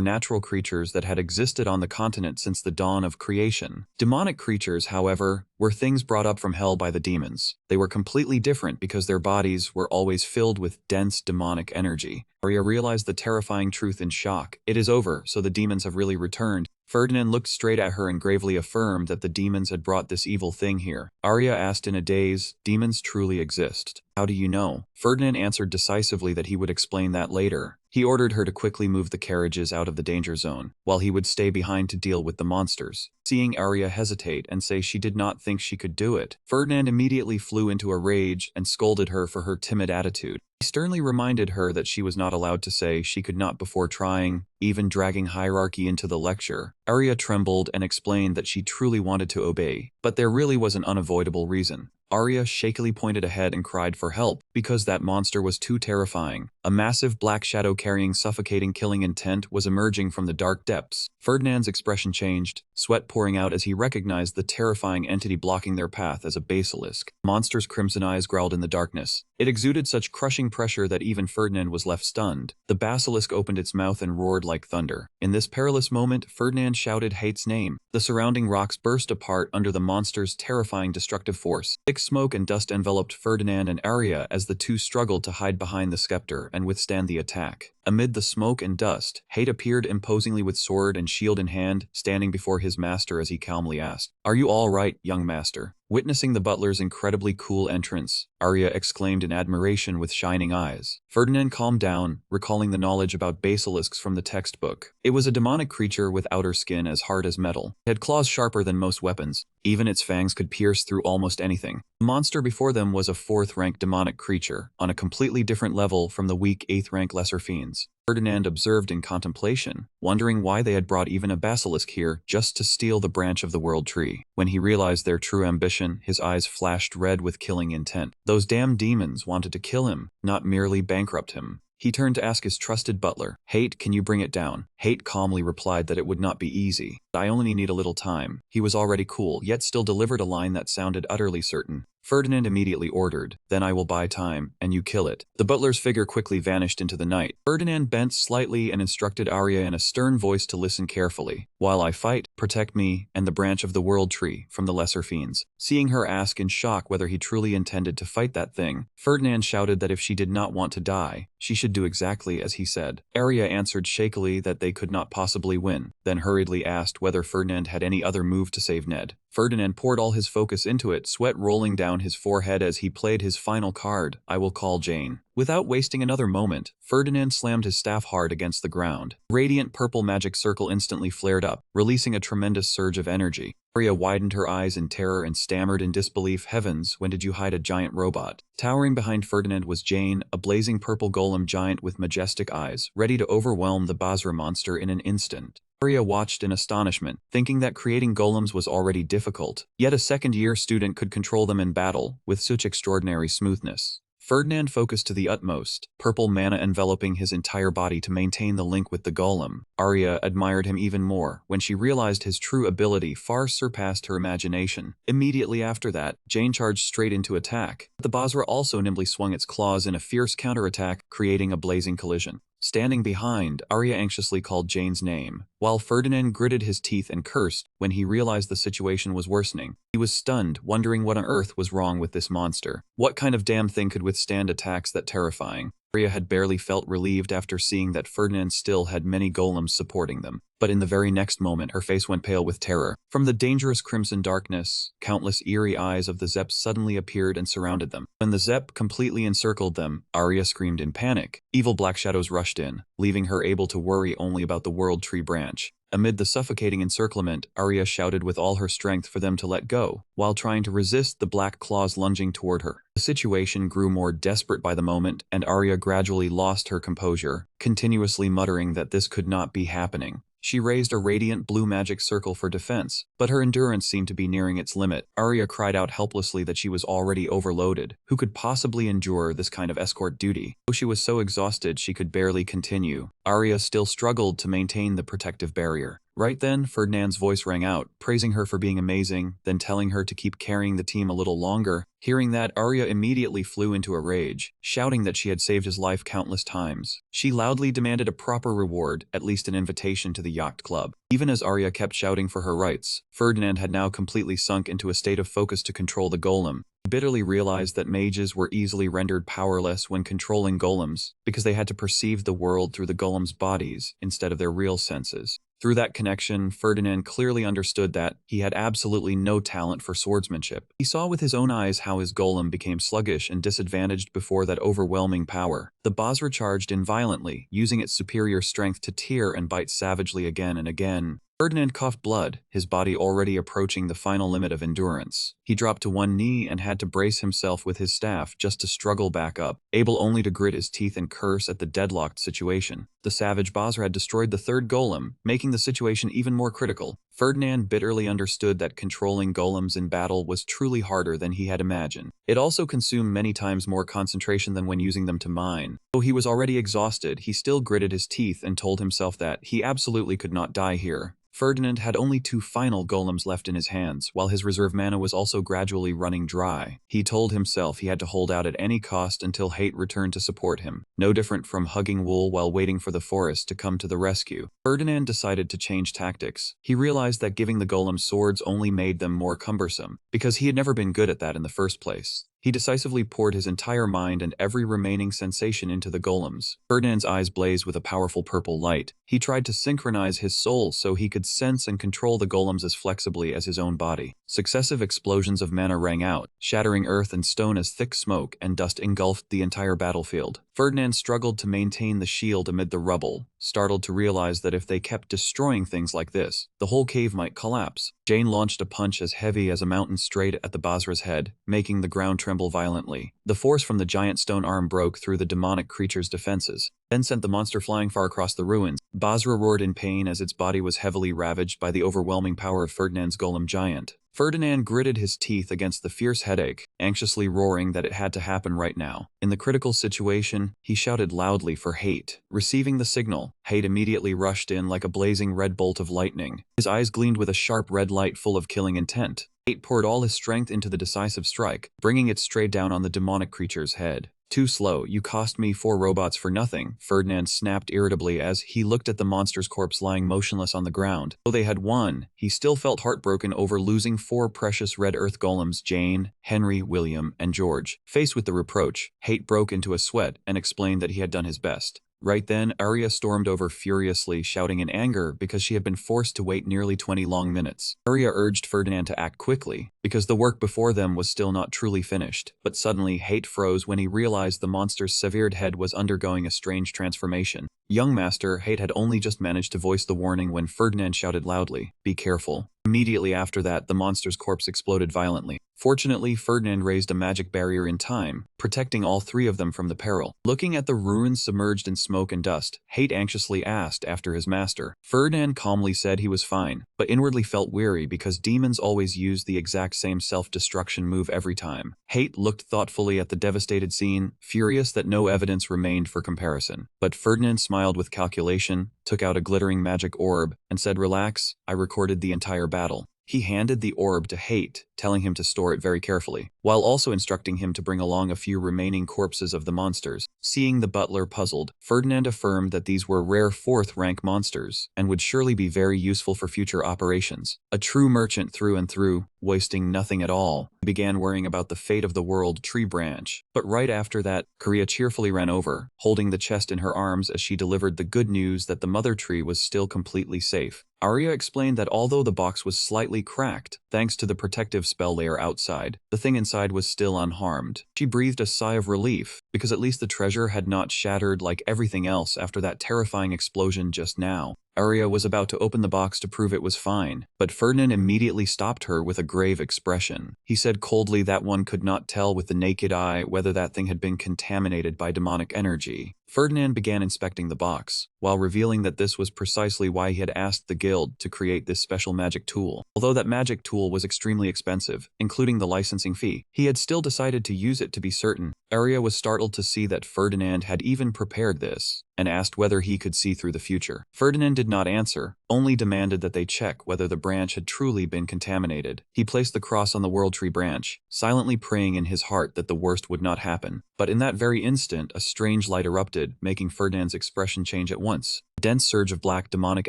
[SPEAKER 1] natural creatures that had existed on the continent since the dawn of creation. Demonic creatures, however, were things brought up from hell by the demons. They were completely different because their bodies were always filled with dense demonic energy. Arya realized the terrifying truth in shock. It is over, so the demons have really returned. Ferdinand looked straight at her and gravely affirmed that the demons had brought this evil thing here. Arya asked in a daze, "Demons truly exist? How do you know?" Ferdinand answered decisively that he would explain that later. He ordered her to quickly move the carriages out of the danger zone, while he would stay behind to deal with the monsters. Seeing Arya hesitate and say she did not think she could do it, Ferdinand immediately flew into a rage and scolded her for her timid attitude. He sternly reminded her that she was not allowed to say she could not before trying, even dragging hierarchy into the lecture. Arya trembled and explained that she truly wanted to obey, but there really was an unavoidable reason. Arya shakily pointed ahead and cried for help, because that monster was too terrifying. A massive black shadow carrying suffocating killing intent was emerging from the dark depths. Ferdinand's expression changed, sweat pouring out as he recognized the terrifying entity blocking their path as a basilisk. Monster's crimson eyes growled in the darkness. It exuded such crushing pressure that even Ferdinand was left stunned. The basilisk opened its mouth and roared like thunder. In this perilous moment, Ferdinand shouted Hate's name. The surrounding rocks burst apart under the monster's terrifying destructive force. Thick smoke and dust enveloped Ferdinand and Arya as the two struggled to hide behind the scepter and withstand the attack. Amid the smoke and dust, Hate appeared imposingly with sword and shield in hand, standing before his master as he calmly asked, "Are you all right, young master?" Witnessing the butler's incredibly cool entrance, Arya exclaimed in admiration with shining eyes. Ferdinand calmed down, recalling the knowledge about basilisks from the textbook. It was a demonic creature with outer skin as hard as metal. It had claws sharper than most weapons. Even its fangs could pierce through almost anything. The monster before them was a 4th-rank demonic creature, on a completely different level from the weak 8th-rank lesser fiends. Ferdinand observed in contemplation, wondering why they had brought even a basilisk here just to steal the branch of the world tree. When he realized their true ambition, his eyes flashed red with killing intent. Those damn demons wanted to kill him, not merely bankrupt him. He turned to ask his trusted butler, "Hate, can you bring it down?" Hate calmly replied that it would not be easy. "I only need a little time." He was already cool, yet still delivered a line that sounded utterly certain. Ferdinand immediately ordered, "Then I will buy time, and you kill it." The butler's figure quickly vanished into the night. Ferdinand bent slightly and instructed Arya in a stern voice to listen carefully. "While I fight, protect me and the branch of the world tree from the lesser fiends." Seeing her ask in shock whether he truly intended to fight that thing, Ferdinand shouted that if she did not want to die, she should do exactly as he said. Arya answered shakily that they could not possibly win, then hurriedly asked whether Ferdinand had any other move to save Ned. Ferdinand poured all his focus into it, sweat rolling down his forehead as he played his final card, "I will call Jane." Without wasting another moment, Ferdinand slammed his staff hard against the ground. Radiant purple magic circle instantly flared up, releasing a tremendous surge of energy. Arya widened her eyes in terror and stammered in disbelief, "Heavens, when did you hide a giant robot?" Towering behind Ferdinand was Jane, a blazing purple golem giant with majestic eyes, ready to overwhelm the Basra monster in an instant. Arya watched in astonishment, thinking that creating golems was already difficult, yet a second-year student could control them in battle with such extraordinary smoothness. Ferdinand focused to the utmost, purple mana enveloping his entire body to maintain the link with the golem. Arya admired him even more when she realized his true ability far surpassed her imagination. Immediately after that, Jane charged straight into attack. The Basra also nimbly swung its claws in a fierce counterattack, creating a blazing collision. Standing behind, Arya anxiously called Jane's name, while Ferdinand gritted his teeth and cursed when he realized the situation was worsening. He was stunned, wondering what on earth was wrong with this monster. What kind of damn thing could withstand attacks that terrifying? Arya had barely felt relieved after seeing that Ferdinand still had many golems supporting them, but in the very next moment her face went pale with terror. From the dangerous crimson darkness, countless eerie eyes of the Zeps suddenly appeared and surrounded them. When the Zep completely encircled them, Arya screamed in panic. Evil black shadows rushed in, leaving her able to worry only about the World Tree branch. Amid the suffocating encirclement, Arya shouted with all her strength for them to let go, while trying to resist the black claws lunging toward her. The situation grew more desperate by the moment, and Arya gradually lost her composure, continuously muttering that this could not be happening. She raised a radiant blue magic circle for defense, but her endurance seemed to be nearing its limit. Arya cried out helplessly that she was already overloaded. Who could possibly endure this kind of escort duty? Though she was so exhausted she could barely continue, Arya still struggled to maintain the protective barrier. Right then, Ferdinand's voice rang out, praising her for being amazing, then telling her to keep carrying the team a little longer. Hearing that, Arya immediately flew into a rage, shouting that she had saved his life countless times. She loudly demanded a proper reward, at least an invitation to the yacht club. Even as Arya kept shouting for her rights, Ferdinand had now completely sunk into a state of focus to control the golem. He bitterly realized that mages were easily rendered powerless when controlling golems, because they had to perceive the world through the golem's bodies instead of their real senses. Through that connection, Ferdinand clearly understood that he had absolutely no talent for swordsmanship. He saw with his own eyes how his golem became sluggish and disadvantaged before that overwhelming power. The Basra charged in violently, using its superior strength to tear and bite savagely again and again. Ferdinand coughed blood, his body already approaching the final limit of endurance. He dropped to one knee and had to brace himself with his staff just to struggle back up, able only to grit his teeth and curse at the deadlocked situation. The savage Basra had destroyed the third golem, making the situation even more critical. Ferdinand bitterly understood that controlling golems in battle was truly harder than he had imagined. It also consumed many times more concentration than when using them to mine. Though he was already exhausted, he still gritted his teeth and told himself that he absolutely could not die here. Ferdinand had only 2 final golems left in his hands, while his reserve mana was also gradually running dry. He told himself he had to hold out at any cost until hate returned to support him, no different from hugging wool while waiting for the forest to come to the rescue. Ferdinand decided to change tactics. He realized that giving the golems swords only made them more cumbersome, because he had never been good at that in the first place. He decisively poured his entire mind and every remaining sensation into the golems. Ferdinand's eyes blazed with a powerful purple light. He tried to synchronize his soul so he could sense and control the golems as flexibly as his own body. Successive explosions of mana rang out, shattering earth and stone as thick smoke and dust engulfed the entire battlefield. Ferdinand struggled to maintain the shield amid the rubble, startled to realize that if they kept destroying things like this, the whole cave might collapse. Jane launched a punch as heavy as a mountain straight at the Basra's head, making the ground tremble violently. The force from the giant stone arm broke through the demonic creature's defenses, then sent the monster flying far across the ruins. Basra roared in pain as its body was heavily ravaged by the overwhelming power of Ferdinand's golem giant. Ferdinand gritted his teeth against the fierce headache, anxiously roaring that it had to happen right now. In the critical situation, he shouted loudly for hate. Receiving the signal, hate immediately rushed in like a blazing red bolt of lightning. His eyes gleamed with a sharp red light full of killing intent. Hate poured all his strength into the decisive strike, bringing it straight down on the demonic creature's head. Too slow, you cost me 4 robots for nothing, Ferdinand snapped irritably as he looked at the monster's corpse lying motionless on the ground. Though they had won, he still felt heartbroken over losing 4 precious red earth golems, Jane, Henry, William, and George. Faced with the reproach, hate broke into a sweat and explained that he had done his best. Right then, Arya stormed over furiously, shouting in anger because she had been forced to wait nearly 20 long minutes. Arya urged Ferdinand to act quickly, because the work before them was still not truly finished. But suddenly, hate froze when he realized the monster's severed head was undergoing a strange transformation. Young Master, hate had only just managed to voice the warning when Ferdinand shouted loudly, "Be careful." Immediately after that, the monster's corpse exploded violently. Fortunately, Ferdinand raised a magic barrier in time, protecting all 3 of them from the peril. Looking at the ruins submerged in smoke and dust, hate anxiously asked after his master. Ferdinand calmly said he was fine, but inwardly felt weary because demons always use the exact same self-destruction move every time. Hate looked thoughtfully at the devastated scene, furious that no evidence remained for comparison. But Ferdinand smiled with calculation, took out a glittering magic orb, and said, "Relax, I recorded the entire battle." He handed the orb to Hate, telling him to store it very carefully, while also instructing him to bring along a few remaining corpses of the monsters. Seeing the butler puzzled, Ferdinand affirmed that these were rare 4th-rank monsters, and would surely be very useful for future operations. A true merchant through and through, wasting nothing at all, he began worrying about the fate of the World Tree Branch. But right after that, Korea cheerfully ran over, holding the chest in her arms as she delivered the good news that the mother tree was still completely safe. Arya explained that although the box was slightly cracked, thanks to the protective spell layer outside, the thing inside was still unharmed. She breathed a sigh of relief, because at least the treasure had not shattered like everything else after that terrifying explosion just now. Arya was about to open the box to prove it was fine, but Ferdinand immediately stopped her with a grave expression. He said coldly that one could not tell with the naked eye whether that thing had been contaminated by demonic energy. Ferdinand began inspecting the box, while revealing that this was precisely why he had asked the guild to create this special magic tool. Although that magic tool was extremely expensive, including the licensing fee, he had still decided to use it to be certain. Arya was startled to see that Ferdinand had even prepared this, and asked whether he could see through the future. Ferdinand did not answer, only demanded that they check whether the branch had truly been contaminated. He placed the cross on the World Tree branch, silently praying in his heart that the worst would not happen. But in that very instant, a strange light erupted, making Ferdinand's expression change at once. A dense surge of black demonic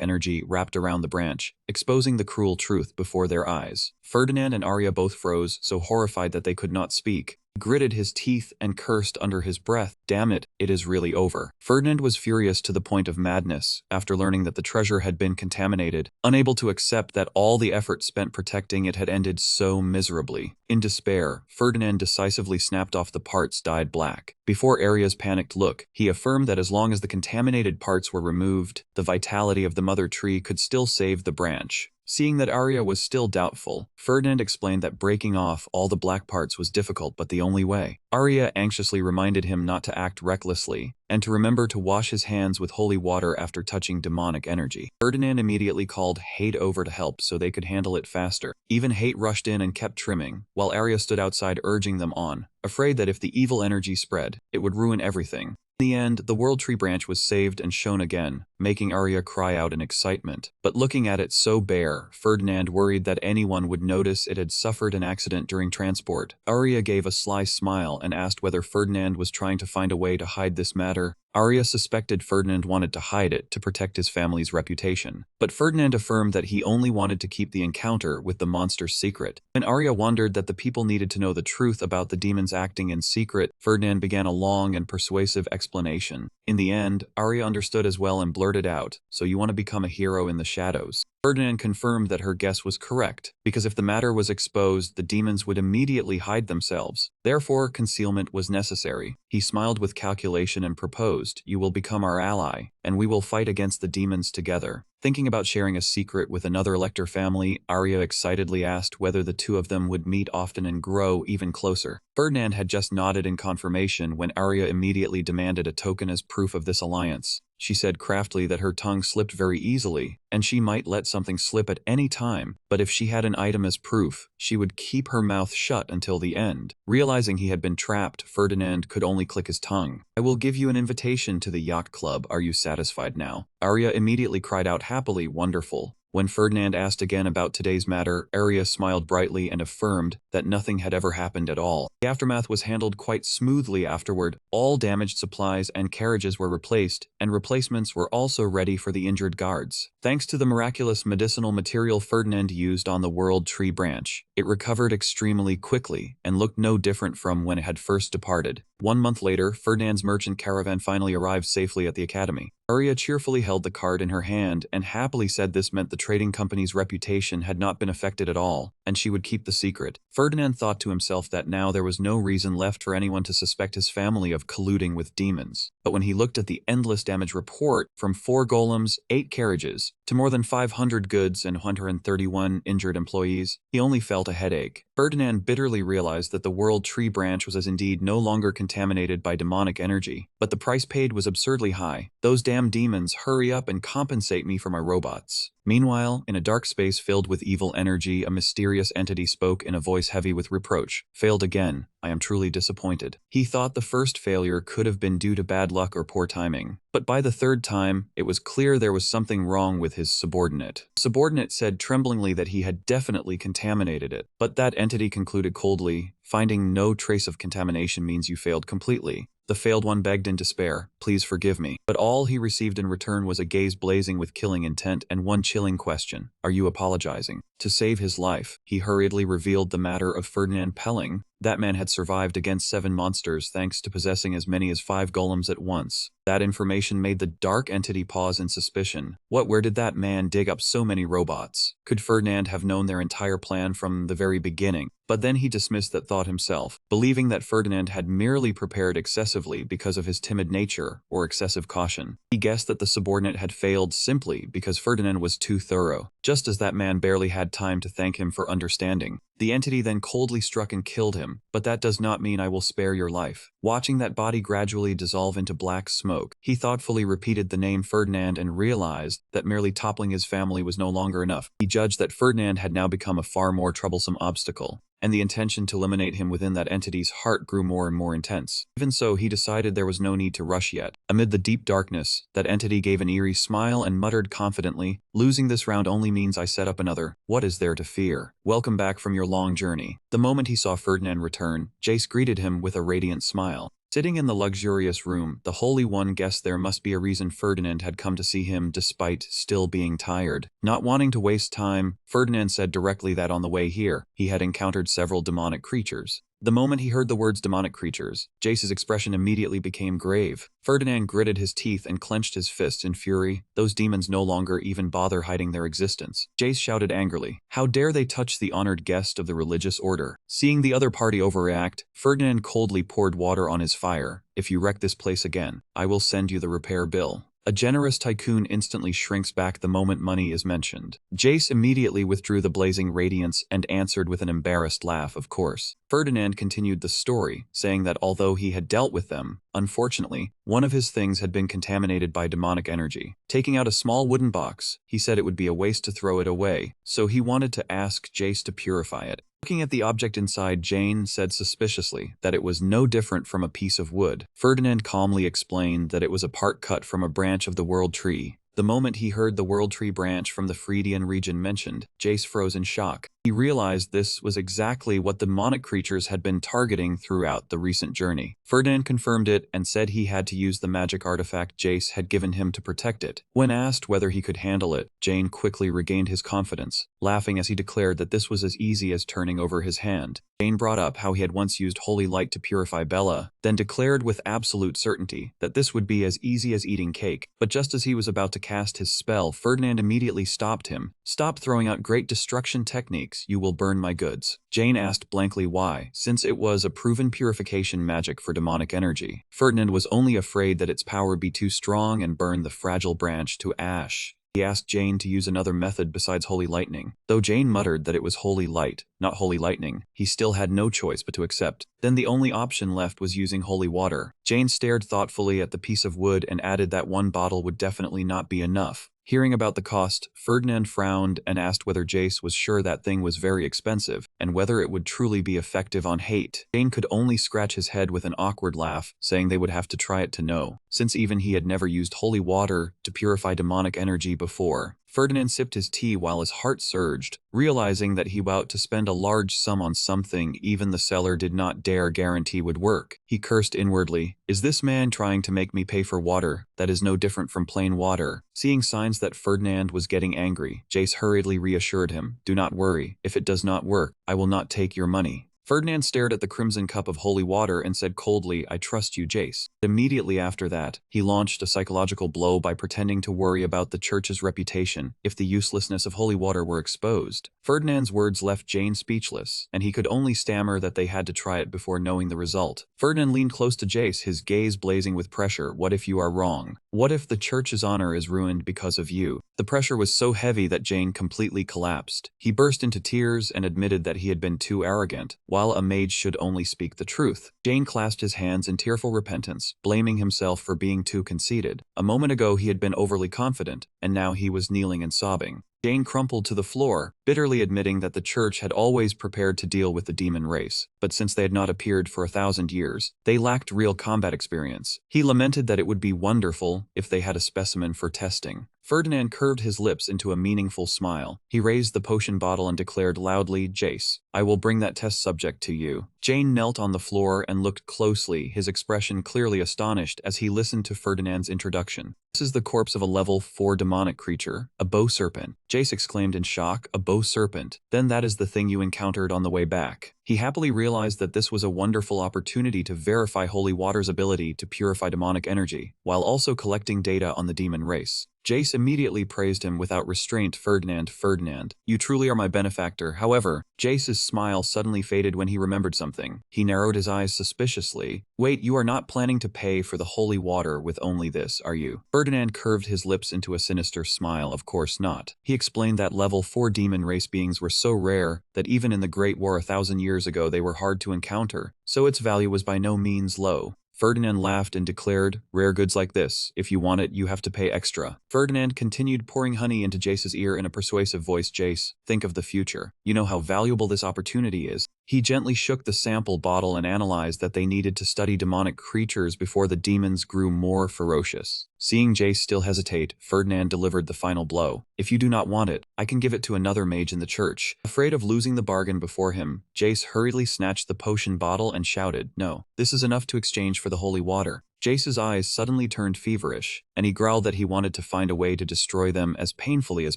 [SPEAKER 1] energy wrapped around the branch, exposing the cruel truth before their eyes. Ferdinand and Arya both froze, so horrified that they could not speak. He gritted his teeth and cursed under his breath, "Damn it, it is really over." Ferdinand was furious to the point of madness after learning that the treasure had been contaminated, unable to accept that all the effort spent protecting it had ended so miserably. In despair, Ferdinand decisively snapped off the parts dyed black. Before Arya's panicked look, he affirmed that as long as the contaminated parts were removed, the vitality of the mother tree could still save the branch. Seeing that Arya was still doubtful, Ferdinand explained that breaking off all the black parts was difficult but the only way. Arya anxiously reminded him not to act recklessly, and to remember to wash his hands with holy water after touching demonic energy. Ferdinand immediately called Hate over to help so they could handle it faster. Even Hate rushed in and kept trimming, while Arya stood outside urging them on, afraid that if the evil energy spread, it would ruin everything. In the end, the World Tree branch was saved and shown again, making Arya cry out in excitement. But looking at it so bare, Ferdinand worried that anyone would notice it had suffered an accident during transport. Arya gave a sly smile and asked whether Ferdinand was trying to find a way to hide this matter. Arya suspected Ferdinand wanted to hide it to protect his family's reputation, but Ferdinand affirmed that he only wanted to keep the encounter with the monster secret. When Arya wondered that the people needed to know the truth about the demons acting in secret, Ferdinand began a long and persuasive explanation. In the end, Arya understood as well and blurted out, "So you want to become a hero in the shadows?" Ferdinand confirmed that her guess was correct, because if the matter was exposed, the demons would immediately hide themselves. Therefore, concealment was necessary. He smiled with calculation and proposed, "You will become our ally, and we will fight against the demons together." Thinking about sharing a secret with another Elector family, Arya excitedly asked whether the two of them would meet often and grow even closer. Ferdinand had just nodded in confirmation when Arya immediately demanded a token as proof of this alliance. She said craftily that her tongue slipped very easily, and she might let something slip at any time, but if she had an item as proof, she would keep her mouth shut until the end. Realizing he had been trapped, Ferdinand could only click his tongue. "I will give you an invitation to the yacht club. Are you satisfied now?" Arya immediately cried out happily, "Wonderful." When Ferdinand asked again about today's matter, Arya smiled brightly and affirmed that nothing had ever happened at all. The aftermath was handled quite smoothly afterward. All damaged supplies and carriages were replaced, and replacements were also ready for the injured guards. Thanks to the miraculous medicinal material Ferdinand used on the World Tree branch, it recovered extremely quickly and looked no different from when it had first departed. 1 month later, Ferdinand's merchant caravan finally arrived safely at the academy. Arya cheerfully held the card in her hand and happily said this meant the trading company's reputation had not been affected at all, and she would keep the secret. Ferdinand thought to himself that now there was no reason left for anyone to suspect his family of colluding with demons. But when he looked at the endless damage report, from 4 golems, 8 carriages, to more than 500 goods and 131 injured employees, he only felt a headache. Ferdinand bitterly realized that the World Tree branch was as indeed no longer contaminated by demonic energy, but the price paid was absurdly high. "Those damn demons, hurry up and compensate me for my robots." Meanwhile, in a dark space filled with evil energy, a mysterious entity spoke in a voice heavy with reproach. "Failed again. I am truly disappointed." He thought the first failure could have been due to bad luck or poor timing, but by the third time, it was clear there was something wrong with his subordinate. The subordinate said tremblingly that he had definitely contaminated it, but that entity concluded coldly, "Finding no trace of contamination means you failed completely." The failed one begged in despair, "Please forgive me." But all he received in return was a gaze blazing with killing intent and one chilling question, "Are you apologizing?" To save his life, he hurriedly revealed the matter of Ferdinand Pelling. That man had survived against 7 monsters thanks to possessing as many as 5 golems at once. That information made the dark entity pause in suspicion. Where did that man dig up so many robots? Could Ferdinand have known their entire plan from the very beginning? But then he dismissed that thought himself, believing that Ferdinand had merely prepared excessively because of his timid nature or excessive caution. He guessed that the subordinate had failed simply because Ferdinand was too thorough, just as that man barely had time to thank him for understanding. The entity then coldly struck and killed him, but that does not mean I will spare your life. Watching that body gradually dissolve into black smoke, he thoughtfully repeated the name Ferdinand and realized that merely toppling his family was no longer enough. He judged that Ferdinand had now become a far more troublesome obstacle, and the intention to eliminate him within that entity's heart grew more and more intense. Even so, he decided there was no need to rush yet. Amid the deep darkness, that entity gave an eerie smile and muttered confidently, "Losing this round only means I set up another. What is there to fear? Welcome back from your long journey." The moment he saw Ferdinand return, Jace greeted him with a radiant smile. Sitting in the luxurious room, the Holy One guessed there must be a reason Ferdinand had come to see him despite still being tired. Not wanting to waste time, Ferdinand said directly that on the way here, he had encountered several demonic creatures. The moment he heard the words demonic creatures, Jace's expression immediately became grave. Ferdinand gritted his teeth and clenched his fists in fury. Those demons no longer even bother hiding their existence. Jace shouted angrily, "How dare they touch the honored guest of the religious order?" Seeing the other party overreact, Ferdinand coldly poured water on his fire. "If you wreck this place again, I will send you the repair bill." A generous tycoon instantly shrinks back the moment money is mentioned. Jace immediately withdrew the blazing radiance and answered with an embarrassed laugh, "Of course." Ferdinand continued the story, saying that although he had dealt with them, unfortunately, one of his things had been contaminated by demonic energy. Taking out a small wooden box, he said it would be a waste to throw it away, so he wanted to ask Jace to purify it. Looking at the object inside, Jane said suspiciously that it was no different from a piece of wood. Ferdinand calmly explained that it was a part cut from a branch of the world tree. The moment he heard the world tree branch from the Freudian region mentioned, Jace froze in shock. He realized this was exactly what demonic creatures had been targeting throughout the recent journey. Ferdinand confirmed it and said he had to use the magic artifact Jace had given him to protect it. When asked whether he could handle it, Jane quickly regained his confidence, laughing as he declared that this was as easy as turning over his hand. Jane brought up how he had once used holy light to purify Bella, then declared with absolute certainty that this would be as easy as eating cake. But just as he was about to cast his spell, Ferdinand immediately stopped him. "Stop throwing out great destruction techniques, you will burn my goods." Jane asked blankly why, since it was a proven purification magic for demonic energy. Ferdinand was only afraid that its power would be too strong and burn the fragile branch to ash. He asked Jane to use another method besides holy lightning. Though Jane muttered that it was holy light, not holy lightning, he still had no choice but to accept. Then the only option left was using holy water. Jane stared thoughtfully at the piece of wood and added that one bottle would definitely not be enough. Hearing about the cost, Ferdinand frowned and asked whether Jace was sure that thing was very expensive, and whether it would truly be effective on hate. Jane could only scratch his head with an awkward laugh, saying they would have to try it to know, since even he had never used holy water to purify demonic energy before. Ferdinand sipped his tea while his heart surged, realizing that he was about to spend a large sum on something even the seller did not dare guarantee would work. He cursed inwardly, "Is this man trying to make me pay for water that is no different from plain water?" Seeing signs that Ferdinand was getting angry, Jace hurriedly reassured him, "Do not worry, if it does not work, I will not take your money." Ferdinand stared at the crimson cup of holy water and said coldly, "I trust you, Jace." Immediately after that, he launched a psychological blow by pretending to worry about the church's reputation if the uselessness of holy water were exposed. Ferdinand's words left Jane speechless, and he could only stammer that they had to try it before knowing the result. Ferdinand leaned close to Jace, his gaze blazing with pressure. "What if you are wrong? What if the church's honor is ruined because of you?" The pressure was so heavy that Jane completely collapsed. He burst into tears and admitted that he had been too arrogant, while a mage should only speak the truth. Jane clasped his hands in tearful repentance, blaming himself for being too conceited. A moment ago he had been overly confident, and now he was kneeling and sobbing. Jane crumpled to the floor, bitterly admitting that the church had always prepared to deal with the demon race, but since they had not appeared for 1,000 years, they lacked real combat experience. He lamented that it would be wonderful if they had a specimen for testing. Ferdinand curved his lips into a meaningful smile. He raised the potion bottle and declared loudly, "Jace, I will bring that test subject to you." Jane knelt on the floor and looked closely, his expression clearly astonished as he listened to Ferdinand's introduction. "This is the corpse of a level 4 demonic creature, a bow serpent." Jace exclaimed in shock, "A bow serpent? Then that is the thing you encountered on the way back." He happily realized that this was a wonderful opportunity to verify holy water's ability to purify demonic energy, while also collecting data on the demon race. Jace immediately praised him without restraint. Ferdinand, you truly are my benefactor. However, Jace's smile suddenly faded when he remembered something. He narrowed his eyes suspiciously. Wait, you are not planning to pay for the holy water with only this, are you? Ferdinand curved his lips into a sinister smile. Of course not. He explained that level 4 demon race beings were so rare that even in the Great War 1,000 years ago they were hard to encounter, so its value was by no means low. Ferdinand laughed and declared, rare goods like this, if you want it, you have to pay extra. Ferdinand continued pouring honey into Jace's ear in a persuasive voice. Jace, think of the future. You know how valuable this opportunity is. He gently shook the sample bottle and analyzed that they needed to study demonic creatures before the demons grew more ferocious. Seeing Jace still hesitate, Ferdinand delivered the final blow. If you do not want it, I can give it to another mage in the church. Afraid of losing the bargain before him, Jace hurriedly snatched the potion bottle and shouted, no, this is enough to exchange for the holy water. Jace's eyes suddenly turned feverish, and he growled that he wanted to find a way to destroy them as painfully as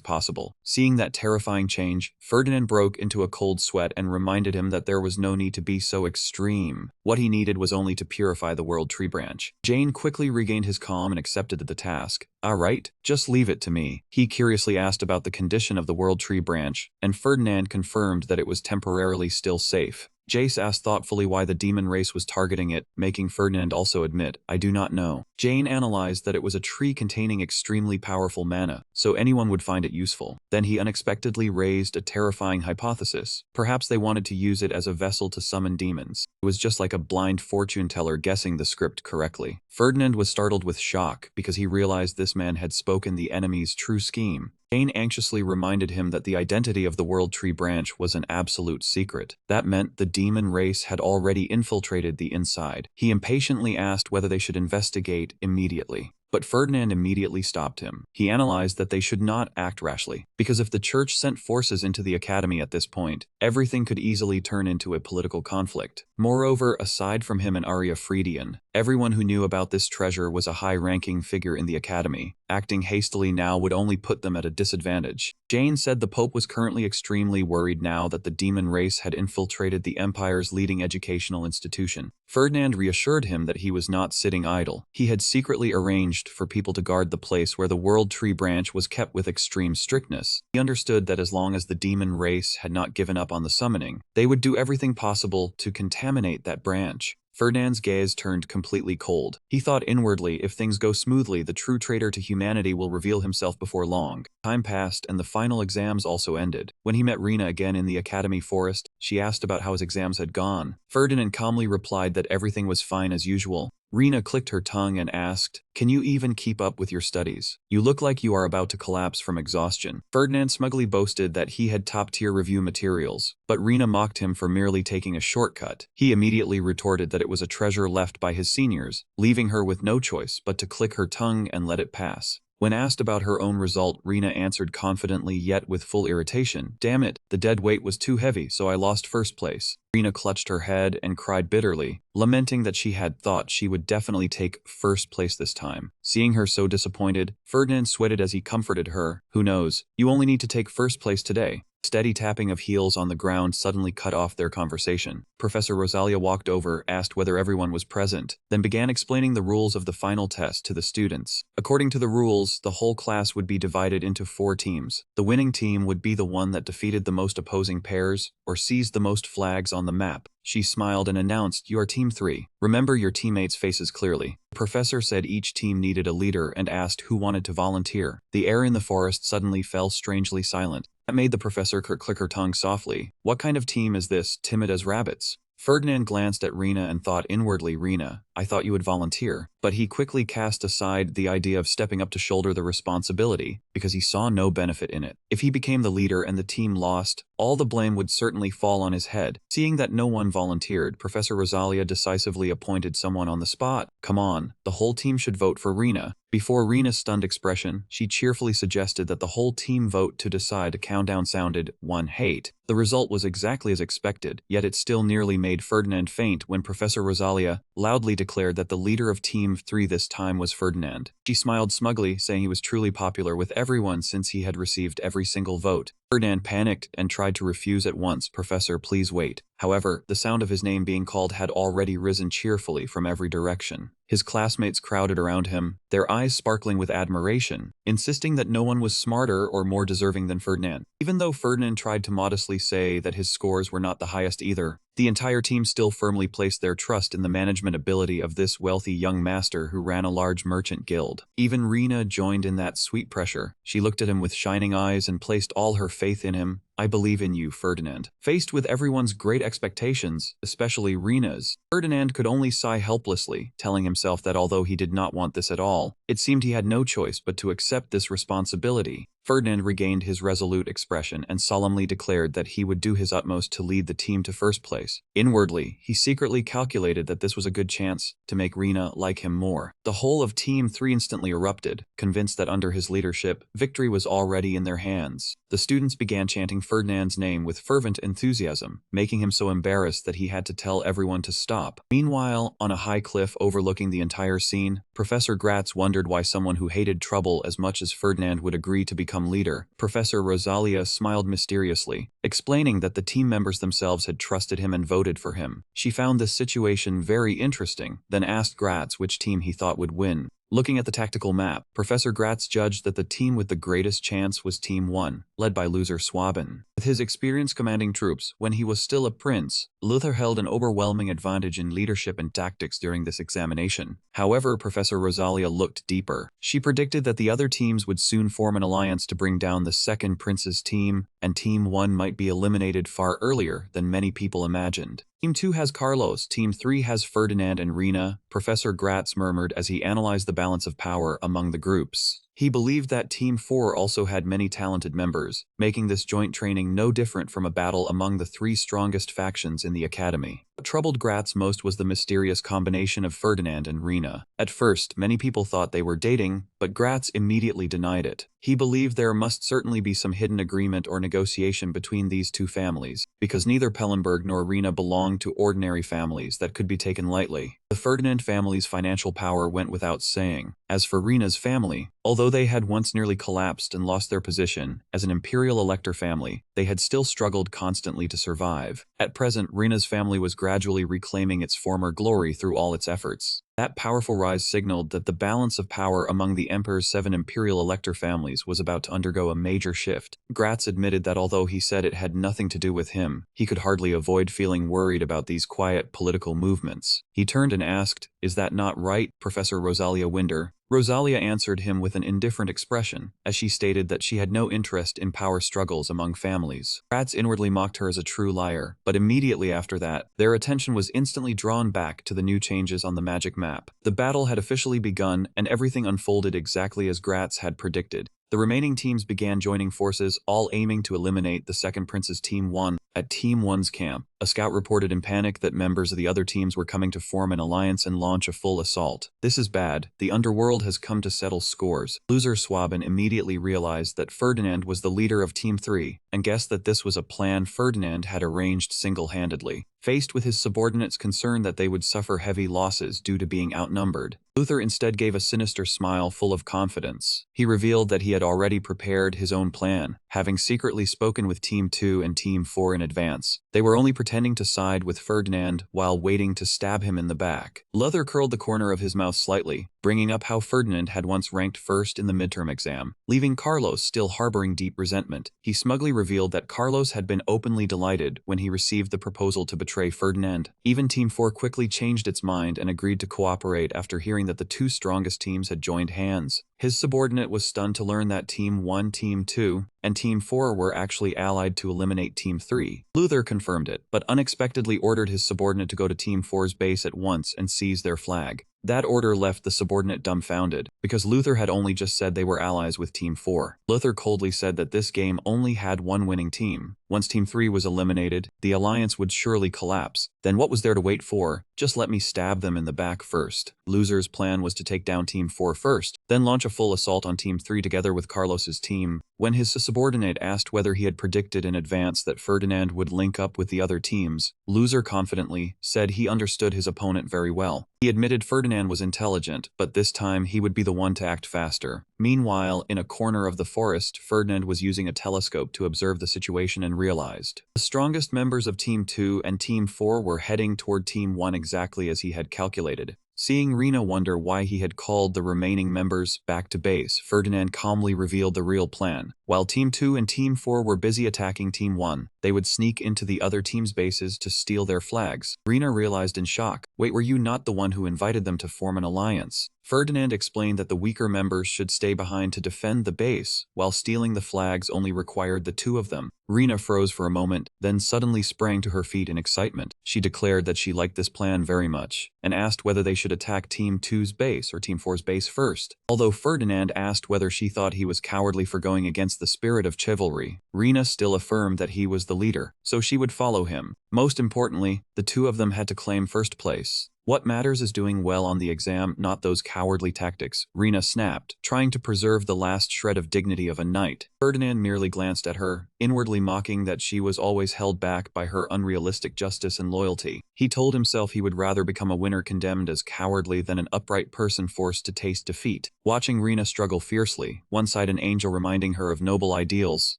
[SPEAKER 1] possible. Seeing that terrifying change, Ferdinand broke into a cold sweat and reminded him that there was no need to be so extreme. What he needed was only to purify the World Tree Branch. Jane quickly regained his calm and accepted the task. Alright, just leave it to me. He curiously asked about the condition of the World Tree Branch, and Ferdinand confirmed that it was temporarily still safe. Jace asked thoughtfully why the demon race was targeting it, making Ferdinand also admit, I do not know. Jane analyzed that it was a tree containing extremely powerful mana, so anyone would find it useful. Then he unexpectedly raised a terrifying hypothesis. Perhaps they wanted to use it as a vessel to summon demons. It was just like a blind fortune teller guessing the script correctly. Ferdinand was startled with shock because he realized this man had spoken the enemy's true scheme. Jane anxiously reminded him that the identity of the World Tree Branch was an absolute secret. That meant the demon race had already infiltrated the inside. He impatiently asked whether they should investigate immediately. But Ferdinand immediately stopped him. He analyzed that they should not act rashly, because if the church sent forces into the academy at this point, everything could easily turn into a political conflict. Moreover, aside from him and Arya Friedian, everyone who knew about this treasure was a high-ranking figure in the academy. Acting hastily now would only put them at a disadvantage. Jane said the Pope was currently extremely worried now that the demon race had infiltrated the Empire's leading educational institution. Ferdinand reassured him that he was not sitting idle. He had secretly arranged for people to guard the place where the World Tree Branch was kept with extreme strictness. He understood that as long as the demon race had not given up on the summoning, they would do everything possible to contaminate that branch. Ferdinand's gaze turned completely cold. He thought inwardly, if things go smoothly, the true traitor to humanity will reveal himself before long. Time passed and the final exams also ended. When he met Rena again in the academy forest, she asked about how his exams had gone. Ferdinand calmly replied that everything was fine as usual. Rena clicked her tongue and asked, can you even keep up with your studies? You look like you are about to collapse from exhaustion. Ferdinand smugly boasted that he had top-tier review materials, but Rena mocked him for merely taking a shortcut. He immediately retorted that it was a treasure left by his seniors, leaving her with no choice but to click her tongue and let it pass. When asked about her own result, Rena answered confidently yet with full irritation, damn it, the dead weight was too heavy, so I lost first place. Rena clutched her head and cried bitterly, lamenting that she had thought she would definitely take first place this time. Seeing her so disappointed, Ferdinand sweated as he comforted her. Who knows? You only need to take first place today. Steady tapping of heels on the ground suddenly cut off their conversation. Professor Rosalia walked over, asked whether everyone was present, then began explaining the rules of the final test to the students. According to the rules, the whole class would be divided into 4 teams. The winning team would be the one that defeated the most opposing pairs or seized the most flags on the map. She smiled and announced, you are Team 3. Remember your teammates' faces clearly. The professor said each team needed a leader and asked who wanted to volunteer. The air in the forest suddenly fell strangely silent. That made the professor click her tongue softly. What kind of team is this, timid as rabbits? Ferdinand glanced at Rena and thought inwardly, Rena, I thought you would volunteer. But he quickly cast aside the idea of stepping up to shoulder the responsibility, because he saw no benefit in it. If he became the leader and the team lost, all the blame would certainly fall on his head. Seeing that no one volunteered, Professor Rosalia decisively appointed someone on the spot. Come on, the whole team should vote for Rena. Before Rena's stunned expression, she cheerfully suggested that the whole team vote to decide. A countdown sounded, 1 hate. The result was exactly as expected, yet it still nearly made Ferdinand faint when Professor Rosalia loudly declared that the leader of Team 3 this time was Ferdinand. She smiled smugly, saying he was truly popular with everyone since he had received every single vote. Ferdinand panicked and tried to refuse at once. Professor, please wait. However, the sound of his name being called had already risen cheerfully from every direction. His classmates crowded around him, their eyes sparkling with admiration, insisting that no one was smarter or more deserving than Ferdinand. Even though Ferdinand tried to modestly say that his scores were not the highest either, the entire team still firmly placed their trust in the management ability of this wealthy young master who ran a large merchant guild. Even Rena joined in that sweet pressure. She looked at him with shining eyes and placed all her faith in him. "I believe in you, Ferdinand." Faced with everyone's great expectations, especially Rena's, Ferdinand could only sigh helplessly, telling himself that although he did not want this at all, it seemed he had no choice but to accept this responsibility. Ferdinand regained his resolute expression and solemnly declared that he would do his utmost to lead the team to first place. Inwardly, he secretly calculated that this was a good chance to make Rena like him more. The whole of Team 3 instantly erupted, convinced that under his leadership, victory was already in their hands. The students began chanting Ferdinand's name with fervent enthusiasm, making him so embarrassed that he had to tell everyone to stop. Meanwhile, on a high cliff overlooking the entire scene, Professor Gratz wondered why someone who hated trouble as much as Ferdinand would agree to become leader. Professor Rosalia smiled mysteriously, explaining that the team members themselves had trusted him and voted for him. She found this situation very interesting, then asked Gratz which team he thought would win. Looking at the tactical map, Professor Gratz judged that the team with the greatest chance was Team 1, led by Loser Swaben. With his experience commanding troops when he was still a prince, Luther held an overwhelming advantage in leadership and tactics during this examination. However, Professor Rosalia looked deeper. She predicted that the other teams would soon form an alliance to bring down the second prince's team, and Team 1 might be eliminated far earlier than many people imagined. Team 2 has Carlos, Team 3 has Ferdinand and Rena, Professor Gratz murmured as he analyzed the balance of power among the groups. He believed that Team 4 also had many talented members, making this joint training no different from a battle among the 3 strongest factions in the academy. What troubled Gratz most was the mysterious combination of Ferdinand and Rena. At first, many people thought they were dating, but Gratz immediately denied it. He believed there must certainly be some hidden agreement or negotiation between these two families, because neither Pellenberg nor Rena belonged to ordinary families that could be taken lightly. The Ferdinand family's financial power went without saying. As for Rena's family, although they had once nearly collapsed and lost their position as an imperial elector family, they had still struggled constantly to survive. At present, Rena's family was gradually reclaiming its former glory through all its efforts. That powerful rise signaled that the balance of power among the Emperor's 7 imperial elector families was about to undergo a major shift. Gratz admitted that although he said it had nothing to do with him, he could hardly avoid feeling worried about these quiet political movements. He turned and asked, "Is that not right, Professor Rosalia Winder?" Rosalia answered him with an indifferent expression, as she stated that she had no interest in power struggles among families. Gratz inwardly mocked her as a true liar, but immediately after that, their attention was instantly drawn back to the new changes on the magic map. The battle had officially begun, and everything unfolded exactly as Gratz had predicted. The remaining teams began joining forces, all aiming to eliminate the second prince's Team 1. At Team 1's camp, a scout reported in panic that members of the other teams were coming to form an alliance and launch a full assault. "This is bad. The underworld has come to settle scores." Loser Swaben immediately realized that Ferdinand was the leader of Team 3, and guessed that this was a plan Ferdinand had arranged single-handedly. Faced with his subordinates' concern that they would suffer heavy losses due to being outnumbered, Luther instead gave a sinister smile full of confidence. He revealed that he had already prepared his own plan, having secretly spoken with Team 2 and Team 4 in advance. They were only pretending to side with Ferdinand while waiting to stab him in the back. Luther curled the corner of his mouth slightly, bringing up how Ferdinand had once ranked first in the midterm exam, leaving Carlos still harboring deep resentment. He smugly revealed that Carlos had been openly delighted when he received the proposal to betray Ferdinand. Even Team 4 quickly changed its mind and agreed to cooperate after hearing that the 2 strongest teams had joined hands. His subordinate was stunned to learn that Team 1, Team 2, and Team 4 were actually allied to eliminate Team 3. Luther confirmed it, but unexpectedly ordered his subordinate to go to Team 4's base at once and seize their flag. That order left the subordinate dumbfounded, because Luther had only just said they were allies with Team 4. Luther coldly said that this game only had one winning team. Once Team 3 was eliminated, the alliance would surely collapse. Then what was there to wait for? Just let me stab them in the back first. Loser's plan was to take down Team 4 first, then launch a full assault on Team 3 together with Carlos's team. When his subordinate asked whether he had predicted in advance that Ferdinand would link up with the other teams, Loser confidently said he understood his opponent very well. He admitted Ferdinand Ferdinand was intelligent, but this time he would be the one to act faster. Meanwhile, in a corner of the forest, Ferdinand was using a telescope to observe the situation and realized the strongest members of Team 2 and Team 4 were heading toward Team 1 exactly as he had calculated. Seeing Rina wonder why he had called the remaining members back to base, Ferdinand calmly revealed the real plan. While Team 2 and Team 4 were busy attacking Team 1, they would sneak into the other team's bases to steal their flags. Rina realized in shock, "Wait, were you not the one who invited them to form an alliance?" Ferdinand explained that the weaker members should stay behind to defend the base, while stealing the flags only required the two of them. Rina froze for a moment, then suddenly sprang to her feet in excitement. She declared that she liked this plan very much, and asked whether they should attack Team 2's base or Team 4's base first. Although Ferdinand asked whether she thought he was cowardly for going against the spirit of chivalry, Rina still affirmed that he was the leader, so she would follow him. Most importantly, the two of them had to claim first place. "What matters is doing well on the exam, not those cowardly tactics," Rina snapped, trying to preserve the last shred of dignity of a knight. Ferdinand merely glanced at her, inwardly mocking that she was always held back by her unrealistic justice and loyalty. He told himself he would rather become a winner condemned as cowardly than an upright person forced to taste defeat. Watching Rina struggle fiercely, one side an angel reminding her of noble ideals,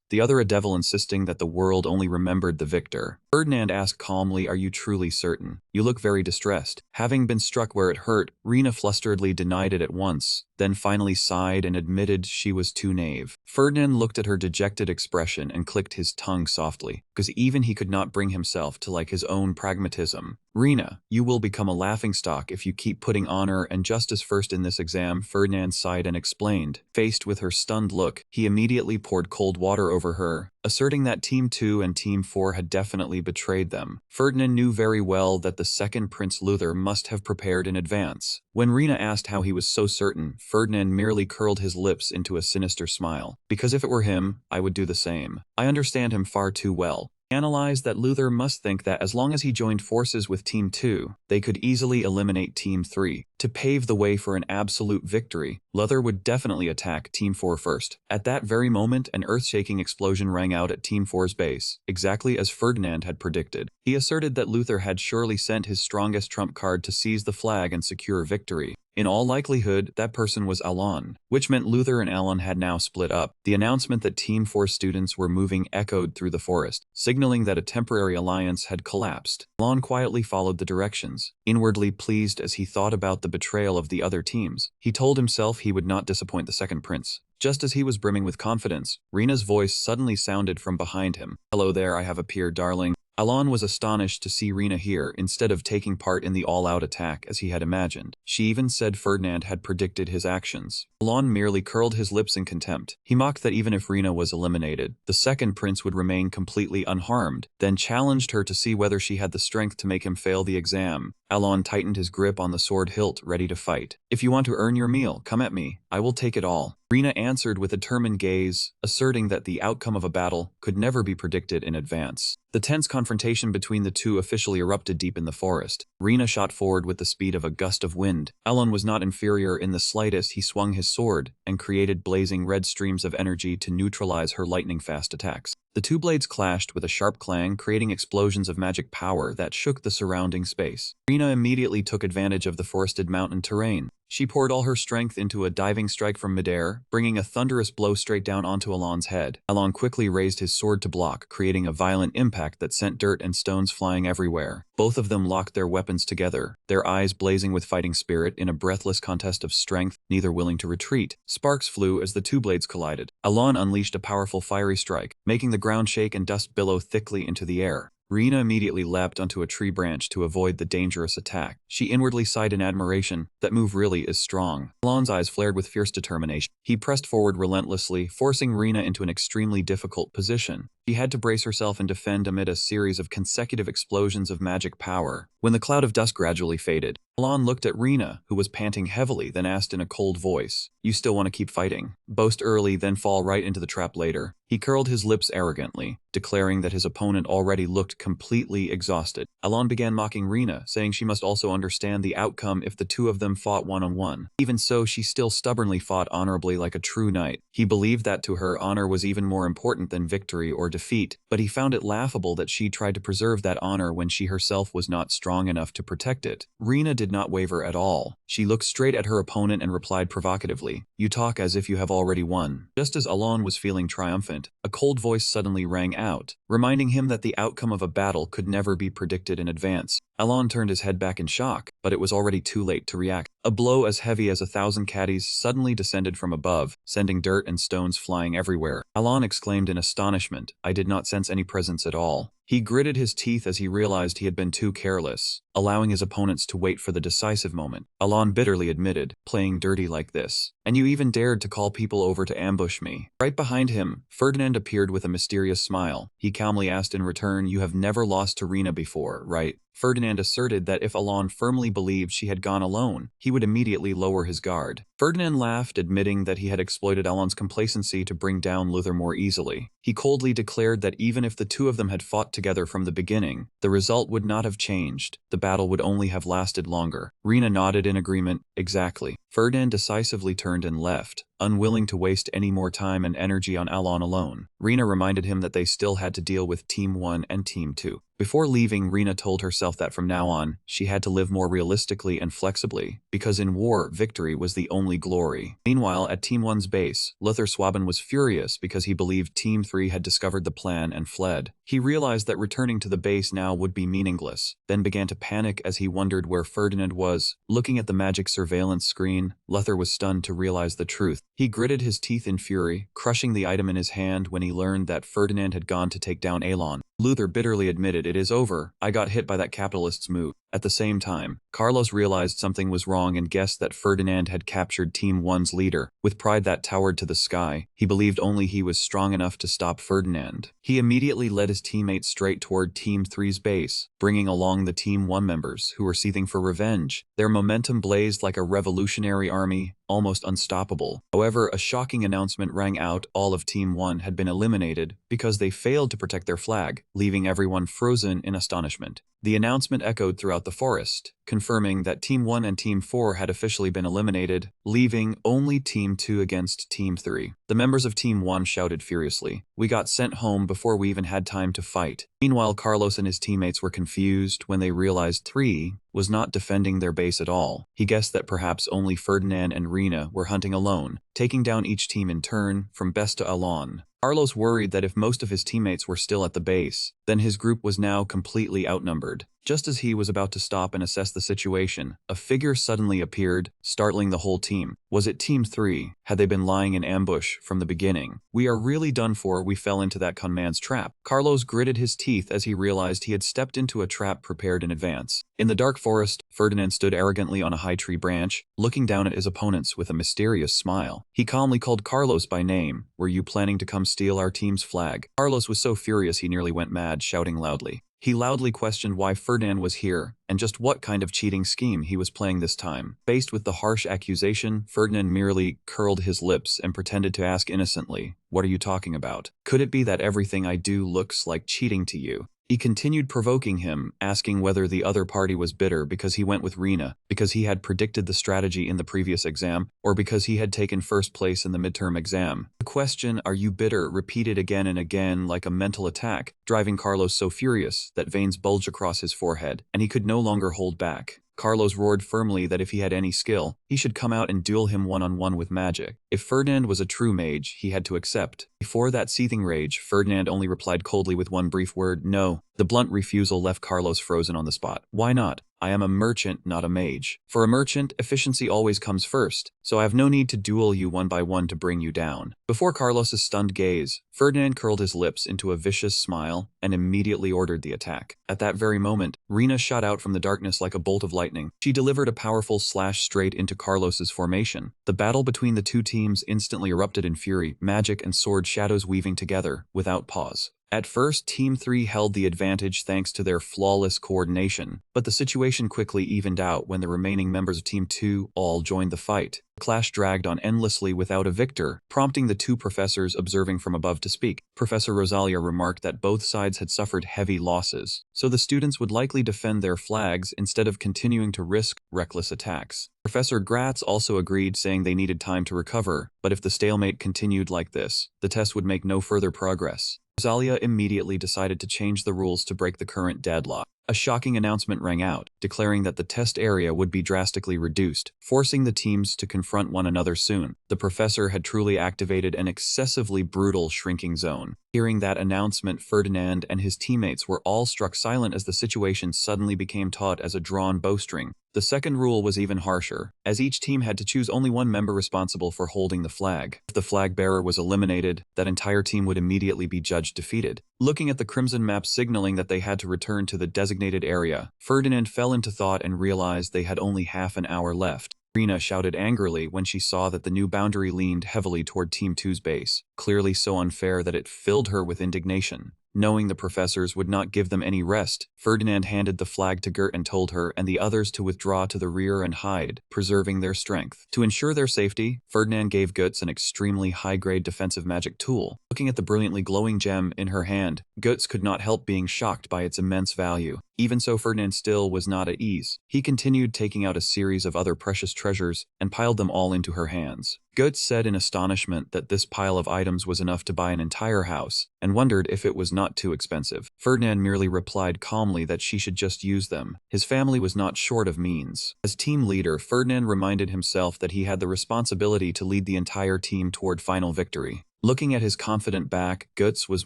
[SPEAKER 1] the other a devil insisting that the world only remembered the victor, Ferdinand asked calmly, "Are you truly certain? You look very distressed." Having been struck where it hurt, Rina flusteredly denied it at once, then finally sighed and admitted she was too naive. Ferdinand looked at her dejected expression and clicked his tongue softly, because even he could not bring himself to like his own pragmatism. "Rina, you will become a laughingstock if you keep putting honor and justice first in this exam," Ferdinand sighed and explained. Faced with her stunned look, he immediately poured cold water over her, asserting that Team 2 and Team 4 had definitely betrayed them. Ferdinand knew very well that the second Prince Luther must have prepared in advance. When Rina asked how he was so certain, Ferdinand merely curled his lips into a sinister smile. "Because if it were him, I would do the same. I understand him far too well." Analyzed that Luther must think that as long as he joined forces with Team 2, they could easily eliminate Team 3. To pave the way for an absolute victory, Luther would definitely attack Team 4 first. At that very moment, an earth-shaking explosion rang out at Team 4's base, exactly as Ferdinand had predicted. He asserted that Luther had surely sent his strongest trump card to seize the flag and secure victory. In all likelihood, that person was Alon, which meant Luther and Alon had now split up. The announcement that Team 4 students were moving echoed through the forest, signaling that a temporary alliance had collapsed. Alon quietly followed the directions, inwardly pleased as he thought about the betrayal of the other teams. He told himself he would not disappoint the second prince. Just as he was brimming with confidence, Rina's voice suddenly sounded from behind him. "Hello there, I have appeared, darling." Alon was astonished to see Rina here instead of taking part in the all-out attack as he had imagined. She even said Ferdinand had predicted his actions. Alon merely curled his lips in contempt. He mocked that even if Rina was eliminated, the second prince would remain completely unharmed, then challenged her to see whether she had the strength to make him fail the exam. Alon tightened his grip on the sword hilt, ready to fight. "If you want to earn your meal, come at me. I will take it all." Rina answered with a determined gaze, asserting that the outcome of a battle could never be predicted in advance. The tense confrontation between the two officially erupted deep in the forest. Rina shot forward with the speed of a gust of wind. Alon was not inferior in the slightest. He swung his sword and created blazing red streams of energy to neutralize her lightning-fast attacks. The two blades clashed with a sharp clang, creating explosions of magic power that shook the surrounding space. Rina immediately took advantage of the forested mountain terrain. She poured all her strength into a diving strike from midair, bringing a thunderous blow straight down onto Alon's head. Alon quickly raised his sword to block, creating a violent impact that sent dirt and stones flying everywhere. Both of them locked their weapons together, their eyes blazing with fighting spirit in a breathless contest of strength, neither willing to retreat. Sparks flew as the two blades collided. Alon unleashed a powerful fiery strike, making the ground shake and dust billow thickly into the air. Rina immediately leapt onto a tree branch to avoid the dangerous attack. She inwardly sighed in admiration. That move really is strong. Alon's eyes flared with fierce determination. He pressed forward relentlessly, forcing Rina into an extremely difficult position. She had to brace herself and defend amid a series of consecutive explosions of magic power. When the cloud of dust gradually faded, Alon looked at Rina, who was panting heavily, then asked in a cold voice, "You still want to keep fighting? Boast early, then fall right into the trap later." He curled his lips arrogantly, declaring that his opponent already looked completely exhausted. Alon began mocking Rina, saying she must also understand the outcome if the two of them fought one-on-one. Even so, she still stubbornly fought honorably like a true knight. He believed that to her, honor was even more important than victory or defeat, but he found it laughable that she tried to preserve that honor when she herself was not strong enough to protect it. Rina did not waver at all. She looked straight at her opponent and replied provocatively, "You talk as if you have already won." Just as Alon was feeling triumphant, a cold voice suddenly rang out, reminding him that the outcome of a battle could never be predicted in advance. Alon turned his head back in shock, but it was already too late to react. A blow as heavy as 1,000 caddies suddenly descended from above, sending dirt and stones flying everywhere. Alon exclaimed in astonishment, "I did not sense any presence at all." He gritted his teeth as he realized he had been too careless, allowing his opponents to wait for the decisive moment. Alon bitterly admitted, "Playing dirty like this. And you even dared to call people over to ambush me." Right behind him, Ferdinand appeared with a mysterious smile. He calmly asked in return, "You have never lost to Rina before, right?" Ferdinand asserted that if Alon firmly believed she had gone alone, he would immediately lower his guard. Ferdinand laughed, admitting that he had exploited Alon's complacency to bring down Luther more easily. He coldly declared that even if the two of them had fought together from the beginning, the result would not have changed. The battle would only have lasted longer. Rina nodded in agreement. "Exactly." Ferdinand decisively turned and left, unwilling to waste any more time and energy on Alon alone. Rina reminded him that they still had to deal with Team 1 and Team 2. Before leaving, Rina told herself that from now on, she had to live more realistically and flexibly, because in war, victory was the only glory. Meanwhile, at Team 1's base, Luther Swaben was furious because he believed Team 3 had discovered the plan and fled. He realized that returning to the base now would be meaningless, then began to panic as he wondered where Ferdinand was. Looking at the magic surveillance screen, Luther was stunned to realize the truth. He gritted his teeth in fury, crushing the item in his hand when he learned that Ferdinand had gone to take down Alon. Luther bitterly admitted, "It is over. I got hit by that capitalist's move." At the same time, Carlos realized something was wrong and guessed that Ferdinand had captured Team 1's leader. With pride that towered to the sky, he believed only he was strong enough to stop Ferdinand. He immediately led his teammates straight toward Team 3's base, bringing along the Team 1 members who were seething for revenge. Their momentum blazed like a revolutionary army, almost unstoppable. However, a shocking announcement rang out: all of Team 1 had been eliminated because they failed to protect their flag, leaving everyone frozen in astonishment. The announcement echoed throughout the forest, confirming that Team 1 and Team 4 had officially been eliminated, leaving only Team 2 against Team 3. The members of Team 1 shouted furiously, "We got sent home before we even had time to fight." Meanwhile, Carlos and his teammates were confused when they realized 3 was not defending their base at all. He guessed that perhaps only Ferdinand and Rina were hunting alone, taking down each team in turn, from best to Alon. Carlos worried that if most of his teammates were still at the base, then his group was now completely outnumbered. Just as he was about to stop and assess the situation, a figure suddenly appeared, startling the whole team. Was it Team 3? Had they been lying in ambush from the beginning? "We are really done for. We fell into that conman's trap." Carlos gritted his teeth as he realized he had stepped into a trap prepared in advance. In the dark forest, Ferdinand stood arrogantly on a high tree branch, looking down at his opponents with a mysterious smile. He calmly called Carlos by name. "Were you planning to come steal our team's flag?" Carlos was so furious he nearly went mad, shouting loudly. He loudly questioned why Ferdinand was here, and just what kind of cheating scheme he was playing this time. Faced with the harsh accusation, Ferdinand merely curled his lips and pretended to ask innocently, "What are you talking about? Could it be that everything I do looks like cheating to you?" He continued provoking him, asking whether the other party was bitter because he went with Rina, because he had predicted the strategy in the previous exam, or because he had taken first place in the midterm exam. The question, "Are you bitter?" repeated again and again like a mental attack, driving Carlos so furious that veins bulged across his forehead, and he could no longer hold back. Carlos roared firmly that if he had any skill, he should come out and duel him one-on-one with magic. If Ferdinand was a true mage, he had to accept. Before that seething rage, Ferdinand only replied coldly with one brief word, "No." The blunt refusal left Carlos frozen on the spot. "Why not? I am a merchant, not a mage. For a merchant, efficiency always comes first, so I have no need to duel you one by one to bring you down." Before Carlos's stunned gaze, Ferdinand curled his lips into a vicious smile and immediately ordered the attack. At that very moment, Rina shot out from the darkness like a bolt of lightning. She delivered a powerful slash straight into Carlos's formation. The battle between the two teams instantly erupted in fury, magic and sword shadows weaving together, without pause. At first, Team 3 held the advantage thanks to their flawless coordination, but the situation quickly evened out when the remaining members of Team 2 all joined the fight. The clash dragged on endlessly without a victor, prompting the two professors observing from above to speak. Professor Rosalia remarked that both sides had suffered heavy losses, so the students would likely defend their flags instead of continuing to risk reckless attacks. Professor Gratz also agreed, saying they needed time to recover, but if the stalemate continued like this, the test would make no further progress. Rosalia immediately decided to change the rules to break the current deadlock. A shocking announcement rang out, declaring that the test area would be drastically reduced, forcing the teams to confront one another soon. The professor had truly activated an excessively brutal shrinking zone. Hearing that announcement, Ferdinand and his teammates were all struck silent as the situation suddenly became taut as a drawn bowstring. The second rule was even harsher, as each team had to choose only one member responsible for holding the flag. If the flag bearer was eliminated, that entire team would immediately be judged defeated. Looking at the crimson map signaling that they had to return to the designated area, Ferdinand fell into thought and realized they had only half an hour left. Rena shouted angrily when she saw that the new boundary leaned heavily toward Team 2's base, clearly so unfair that it filled her with indignation. Knowing the professors would not give them any rest, Ferdinand handed the flag to Gert and told her and the others to withdraw to the rear and hide, preserving their strength. To ensure their safety, Ferdinand gave Guts an extremely high-grade defensive magic tool. Looking at the brilliantly glowing gem in her hand, Guts could not help being shocked by its immense value. Even so, Ferdinand still was not at ease. He continued taking out a series of other precious treasures and piled them all into her hands. Guts said in astonishment that this pile of items was enough to buy an entire house, and wondered if it was not too expensive. Ferdinand merely replied calmly that she should just use them. His family was not short of means. As team leader, Ferdinand reminded himself that he had the responsibility to lead the entire team toward final victory. Looking at his confident back, Guts was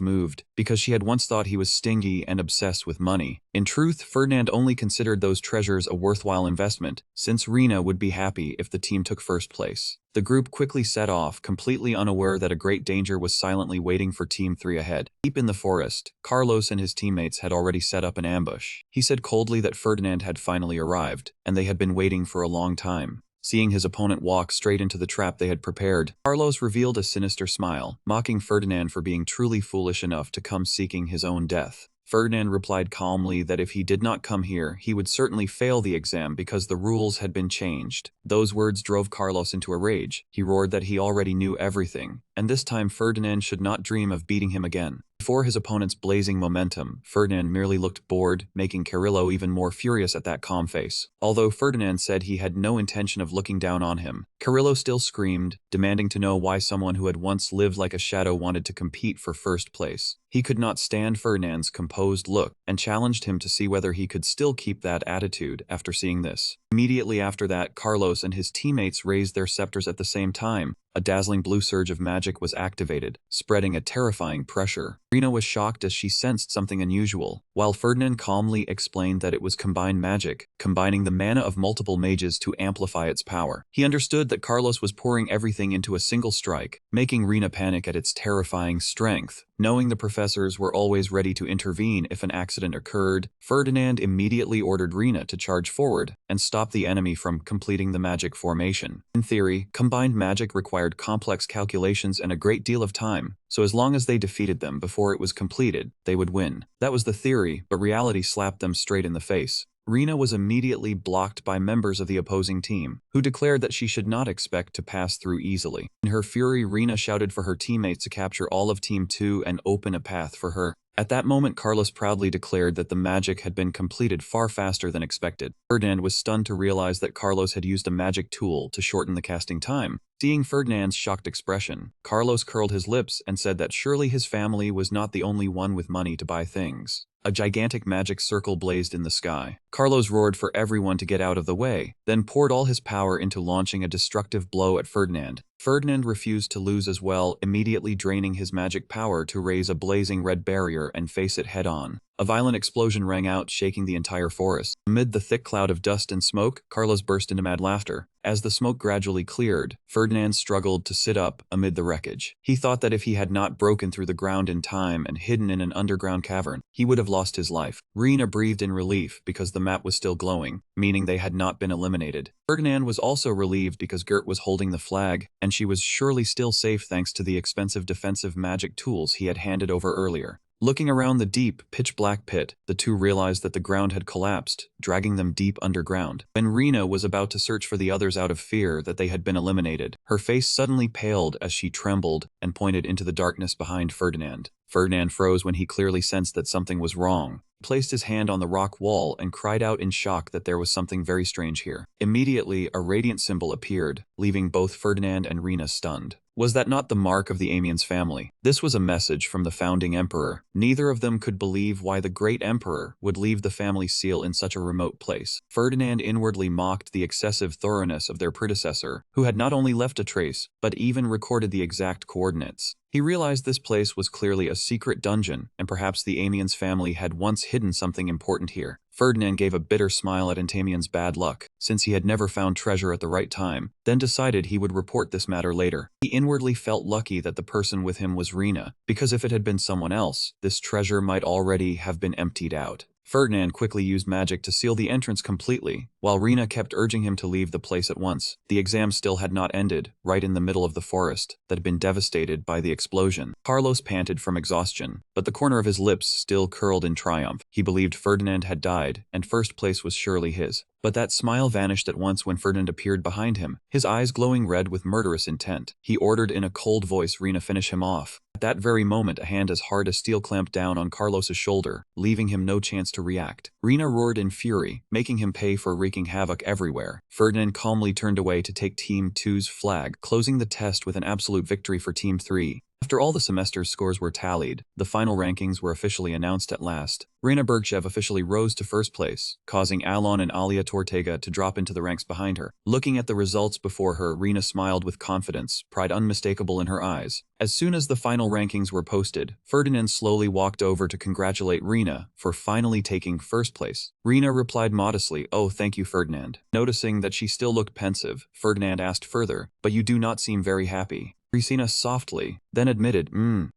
[SPEAKER 1] moved, because she had once thought he was stingy and obsessed with money. In truth, Ferdinand only considered those treasures a worthwhile investment, since Rena would be happy if the team took first place. The group quickly set off, completely unaware that a great danger was silently waiting for Team 3 ahead. Deep in the forest, Carlos and his teammates had already set up an ambush. He said coldly that Ferdinand had finally arrived, and they had been waiting for a long time. Seeing his opponent walk straight into the trap they had prepared, Carlos revealed a sinister smile, mocking Ferdinand for being truly foolish enough to come seeking his own death. Ferdinand replied calmly that if he did not come here, he would certainly fail the exam because the rules had been changed. Those words drove Carlos into a rage. He roared that he already knew everything, and this time Ferdinand should not dream of beating him again. Before his opponent's blazing momentum, Ferdinand merely looked bored, making Carrillo even more furious at that calm face. Although Ferdinand said he had no intention of looking down on him, Carrillo still screamed, demanding to know why someone who had once lived like a shadow wanted to compete for first place. He could not stand Ferdinand's composed look and challenged him to see whether he could still keep that attitude after seeing this. Immediately after that, Carlos and his teammates raised their scepters at the same time. A dazzling blue surge of magic was activated, spreading a terrifying pressure. Rena was shocked as she sensed something unusual, while Ferdinand calmly explained that it was combined magic, combining the mana of multiple mages to amplify its power. He understood that Carlos was pouring everything into a single strike, making Rena panic at its terrifying strength. Knowing the professors were always ready to intervene if an accident occurred, Ferdinand immediately ordered Rena to charge forward and stop the enemy from completing the magic formation. In theory, combined magic required complex calculations and a great deal of time, so as long as they defeated them before it was completed, they would win. That was the theory, but reality slapped them straight in the face. Rena was immediately blocked by members of the opposing team, who declared that she should not expect to pass through easily. In her fury, Rena shouted for her teammates to capture all of Team 2 and open a path for her. At that moment, Carlos proudly declared that the magic had been completed far faster than expected. Ferdinand was stunned to realize that Carlos had used a magic tool to shorten the casting time. Seeing Ferdinand's shocked expression, Carlos curled his lips and said that surely his family was not the only one with money to buy things. A gigantic magic circle blazed in the sky. Carlos roared for everyone to get out of the way, then poured all his power into launching a destructive blow at Ferdinand. Ferdinand refused to lose as well, immediately draining his magic power to raise a blazing red barrier and face it head-on. A violent explosion rang out, shaking the entire forest. Amid the thick cloud of dust and smoke, Carlos burst into mad laughter. As the smoke gradually cleared, Ferdinand struggled to sit up amid the wreckage. He thought that if he had not broken through the ground in time and hidden in an underground cavern, he would have lost his life. Rena breathed in relief because the map was still glowing, meaning they had not been eliminated. Ferdinand was also relieved because Gert was holding the flag, and she was surely still safe thanks to the expensive defensive magic tools he had handed over earlier. Looking around the deep, pitch-black pit, the two realized that the ground had collapsed, dragging them deep underground. When Rena was about to search for the others out of fear that they had been eliminated, her face suddenly paled as she trembled and pointed into the darkness behind Ferdinand. Ferdinand froze when he clearly sensed that something was wrong. He placed his hand on the rock wall and cried out in shock that there was something very strange here. Immediately, a radiant symbol appeared, leaving both Ferdinand and Rena stunned. Was that not the mark of the Amiens family? This was a message from the founding emperor. Neither of them could believe why the great emperor would leave the family seal in such a remote place. Ferdinand inwardly mocked the excessive thoroughness of their predecessor, who had not only left a trace, but even recorded the exact coordinates. He realized this place was clearly a secret dungeon, and perhaps the Amiens family had once hidden something important here. Ferdinand gave a bitter smile at Entamien's bad luck, since he had never found treasure at the right time, then decided he would report this matter later. He inwardly felt lucky that the person with him was Rena, because if it had been someone else, this treasure might already have been emptied out. Ferdinand quickly used magic to seal the entrance completely, while Rena kept urging him to leave the place at once. The exam still had not ended, right in the middle of the forest that had been devastated by the explosion. Carlos panted from exhaustion, but the corner of his lips still curled in triumph. He believed Ferdinand had died, and first place was surely his. But that smile vanished at once when Ferdinand appeared behind him, his eyes glowing red with murderous intent. He ordered in a cold voice Rena finish him off. At that very moment, a hand as hard as steel clamped down on Carlos's shoulder, leaving him no chance to react. Rena roared in fury, making him pay for wreaking havoc everywhere. Ferdinand calmly turned away to take Team 2's flag, closing the test with an absolute victory for Team 3. After all the semester's scores were tallied, the final rankings were officially announced at last. Rena Bergshev officially rose to first place, causing Alon and Alia Tortega to drop into the ranks behind her. Looking at the results before her, Rena smiled with confidence, pride unmistakable in her eyes. As soon as the final rankings were posted, Ferdinand slowly walked over to congratulate Rena for finally taking first place. Rena replied modestly, "Oh, thank you, Ferdinand." Noticing that she still looked pensive, Ferdinand asked further, "But you do not seem very happy." Rena softly, then admitted,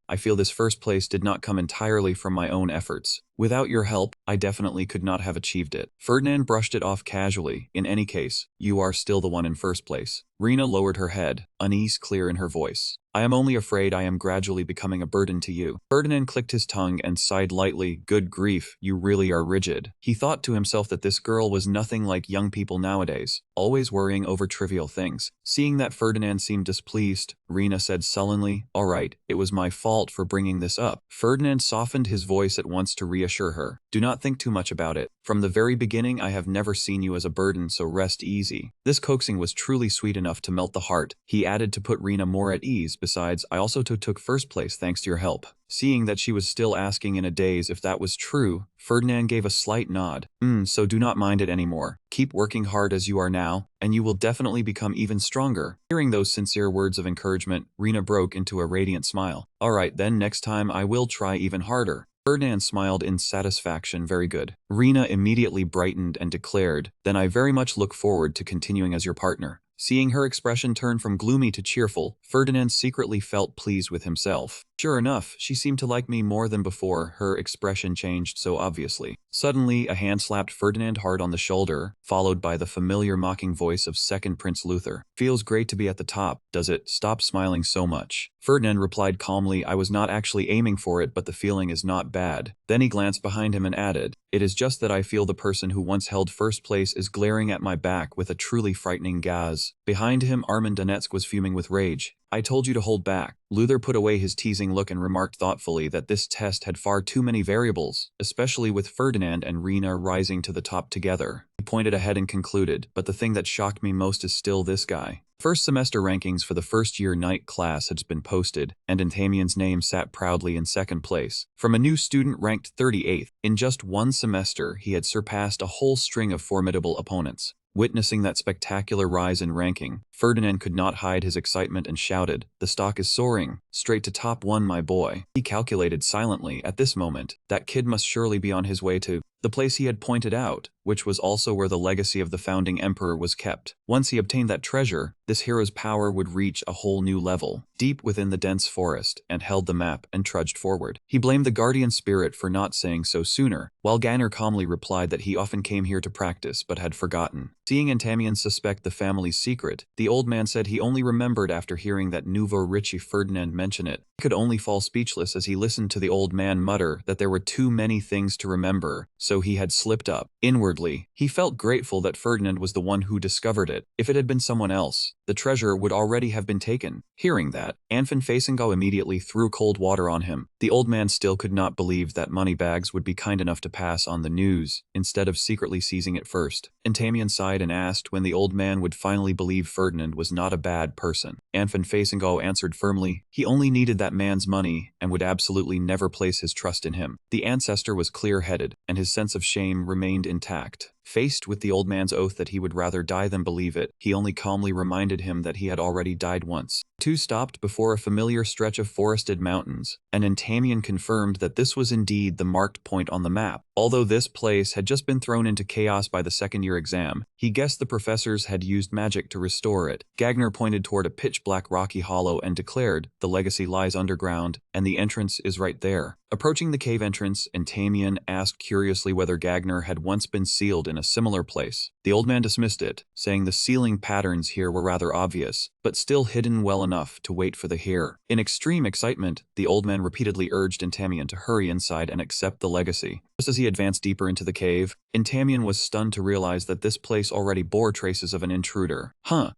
[SPEAKER 1] I feel this first place did not come entirely from my own efforts. Without your help, I definitely could not have achieved it." Ferdinand brushed it off casually. "In any case, you are still the one in first place." Rena lowered her head, unease clear in her voice. "I am only afraid I am gradually becoming a burden to you." Ferdinand clicked his tongue and sighed lightly. "Good grief, you really are rigid." He thought to himself that this girl was nothing like young people nowadays, always worrying over trivial things. Seeing that Ferdinand seemed displeased, Rena said sullenly, "All right, it was my fault for bringing this up." Ferdinand softened his voice at once to reassure her. "Do not think too much about it. From the very beginning, I have never seen you as a burden, so rest easy." This coaxing was truly sweet enough to melt the heart. He added to put Rena more at ease, "Besides, I also took first place thanks to your help." Seeing that she was still asking in a daze if that was true, Ferdinand gave a slight nod. So do not mind it anymore. Keep working hard as you are now, and you will definitely become even stronger." Hearing those sincere words of encouragement, Rena broke into a radiant smile. "All right, then next time I will try even harder." Ferdinand smiled in satisfaction. "Very good." Rena immediately brightened and declared, "Then I very much look forward to continuing as your partner." Seeing her expression turn from gloomy to cheerful, Ferdinand secretly felt pleased with himself. Sure enough, she seemed to like me more than before. Her expression changed so obviously. Suddenly, a hand slapped Ferdinand hard on the shoulder, followed by the familiar mocking voice of second Prince Luther. "Feels great to be at the top, does it? Stop smiling so much." Ferdinand replied calmly, "I was not actually aiming for it, but the feeling is not bad." Then he glanced behind him and added, "It is just that I feel the person who once held first place is glaring at my back with a truly frightening gaze." Behind him, Armand Donetsk was fuming with rage. "I told you to hold back." Luther put away his teasing look and remarked thoughtfully that this test had far too many variables, especially with Ferdinand and Rena rising to the top together. He pointed ahead and concluded, "But the thing that shocked me most is still this guy." First semester rankings for the first year night class had been posted, and Entamien's name sat proudly in second place. From a new student ranked 38th, in just one semester he had surpassed a whole string of formidable opponents. Witnessing that spectacular rise in ranking, Ferdinand could not hide his excitement and shouted, "The stock is soaring. Straight to top 1, my boy." He calculated silently, at this moment, that kid must surely be on his way to the place he had pointed out, which was also where the legacy of the founding emperor was kept. Once he obtained that treasure, this hero's power would reach a whole new level. Deep within the dense forest, and held the map and trudged forward. He blamed the guardian spirit for not saying so sooner, while Ganner calmly replied that he often came here to practice but had forgotten. Seeing Entamien suspect the family's secret, the old man said he only remembered after hearing that nouveau riche Ferdinand mention it. He could only fall speechless as he listened to the old man mutter that there were too many things to remember, so he had slipped up. Inwardly, inwardly. He felt grateful that Ferdinand was the one who discovered it. If it had been someone else, the treasure would already have been taken. Hearing that, Anfin Facingo immediately threw cold water on him. The old man still could not believe that Moneybags would be kind enough to pass on the news, instead of secretly seizing it first. Entamian sighed and asked when the old man would finally believe Ferdinand was not a bad person. Anfin Facingo answered firmly, he only needed that man's money and would absolutely never place his trust in him. The ancestor was clear-headed, and his sense of shame remained intact. Faced with the old man's oath that he would rather die than believe it, he only calmly reminded him that he had already died once. Two stopped before a familiar stretch of forested mountains, and Entamian confirmed that this was indeed the marked point on the map. Although this place had just been thrown into chaos by the second-year exam, he guessed the professors had used magic to restore it. Gagner pointed toward a pitch-black rocky hollow and declared, the legacy lies underground, and the entrance is right there. Approaching the cave entrance, Entamian asked curiously whether Gagner had once been sealed in a similar place. The old man dismissed it, saying the sealing patterns here were rather obvious, but still hidden well enough to wait for the heir. In extreme excitement, the old man repeatedly urged Entamian to hurry inside and accept the legacy. Just as he advanced deeper into the cave, Entamian was stunned to realize that this place already bore traces of an intruder.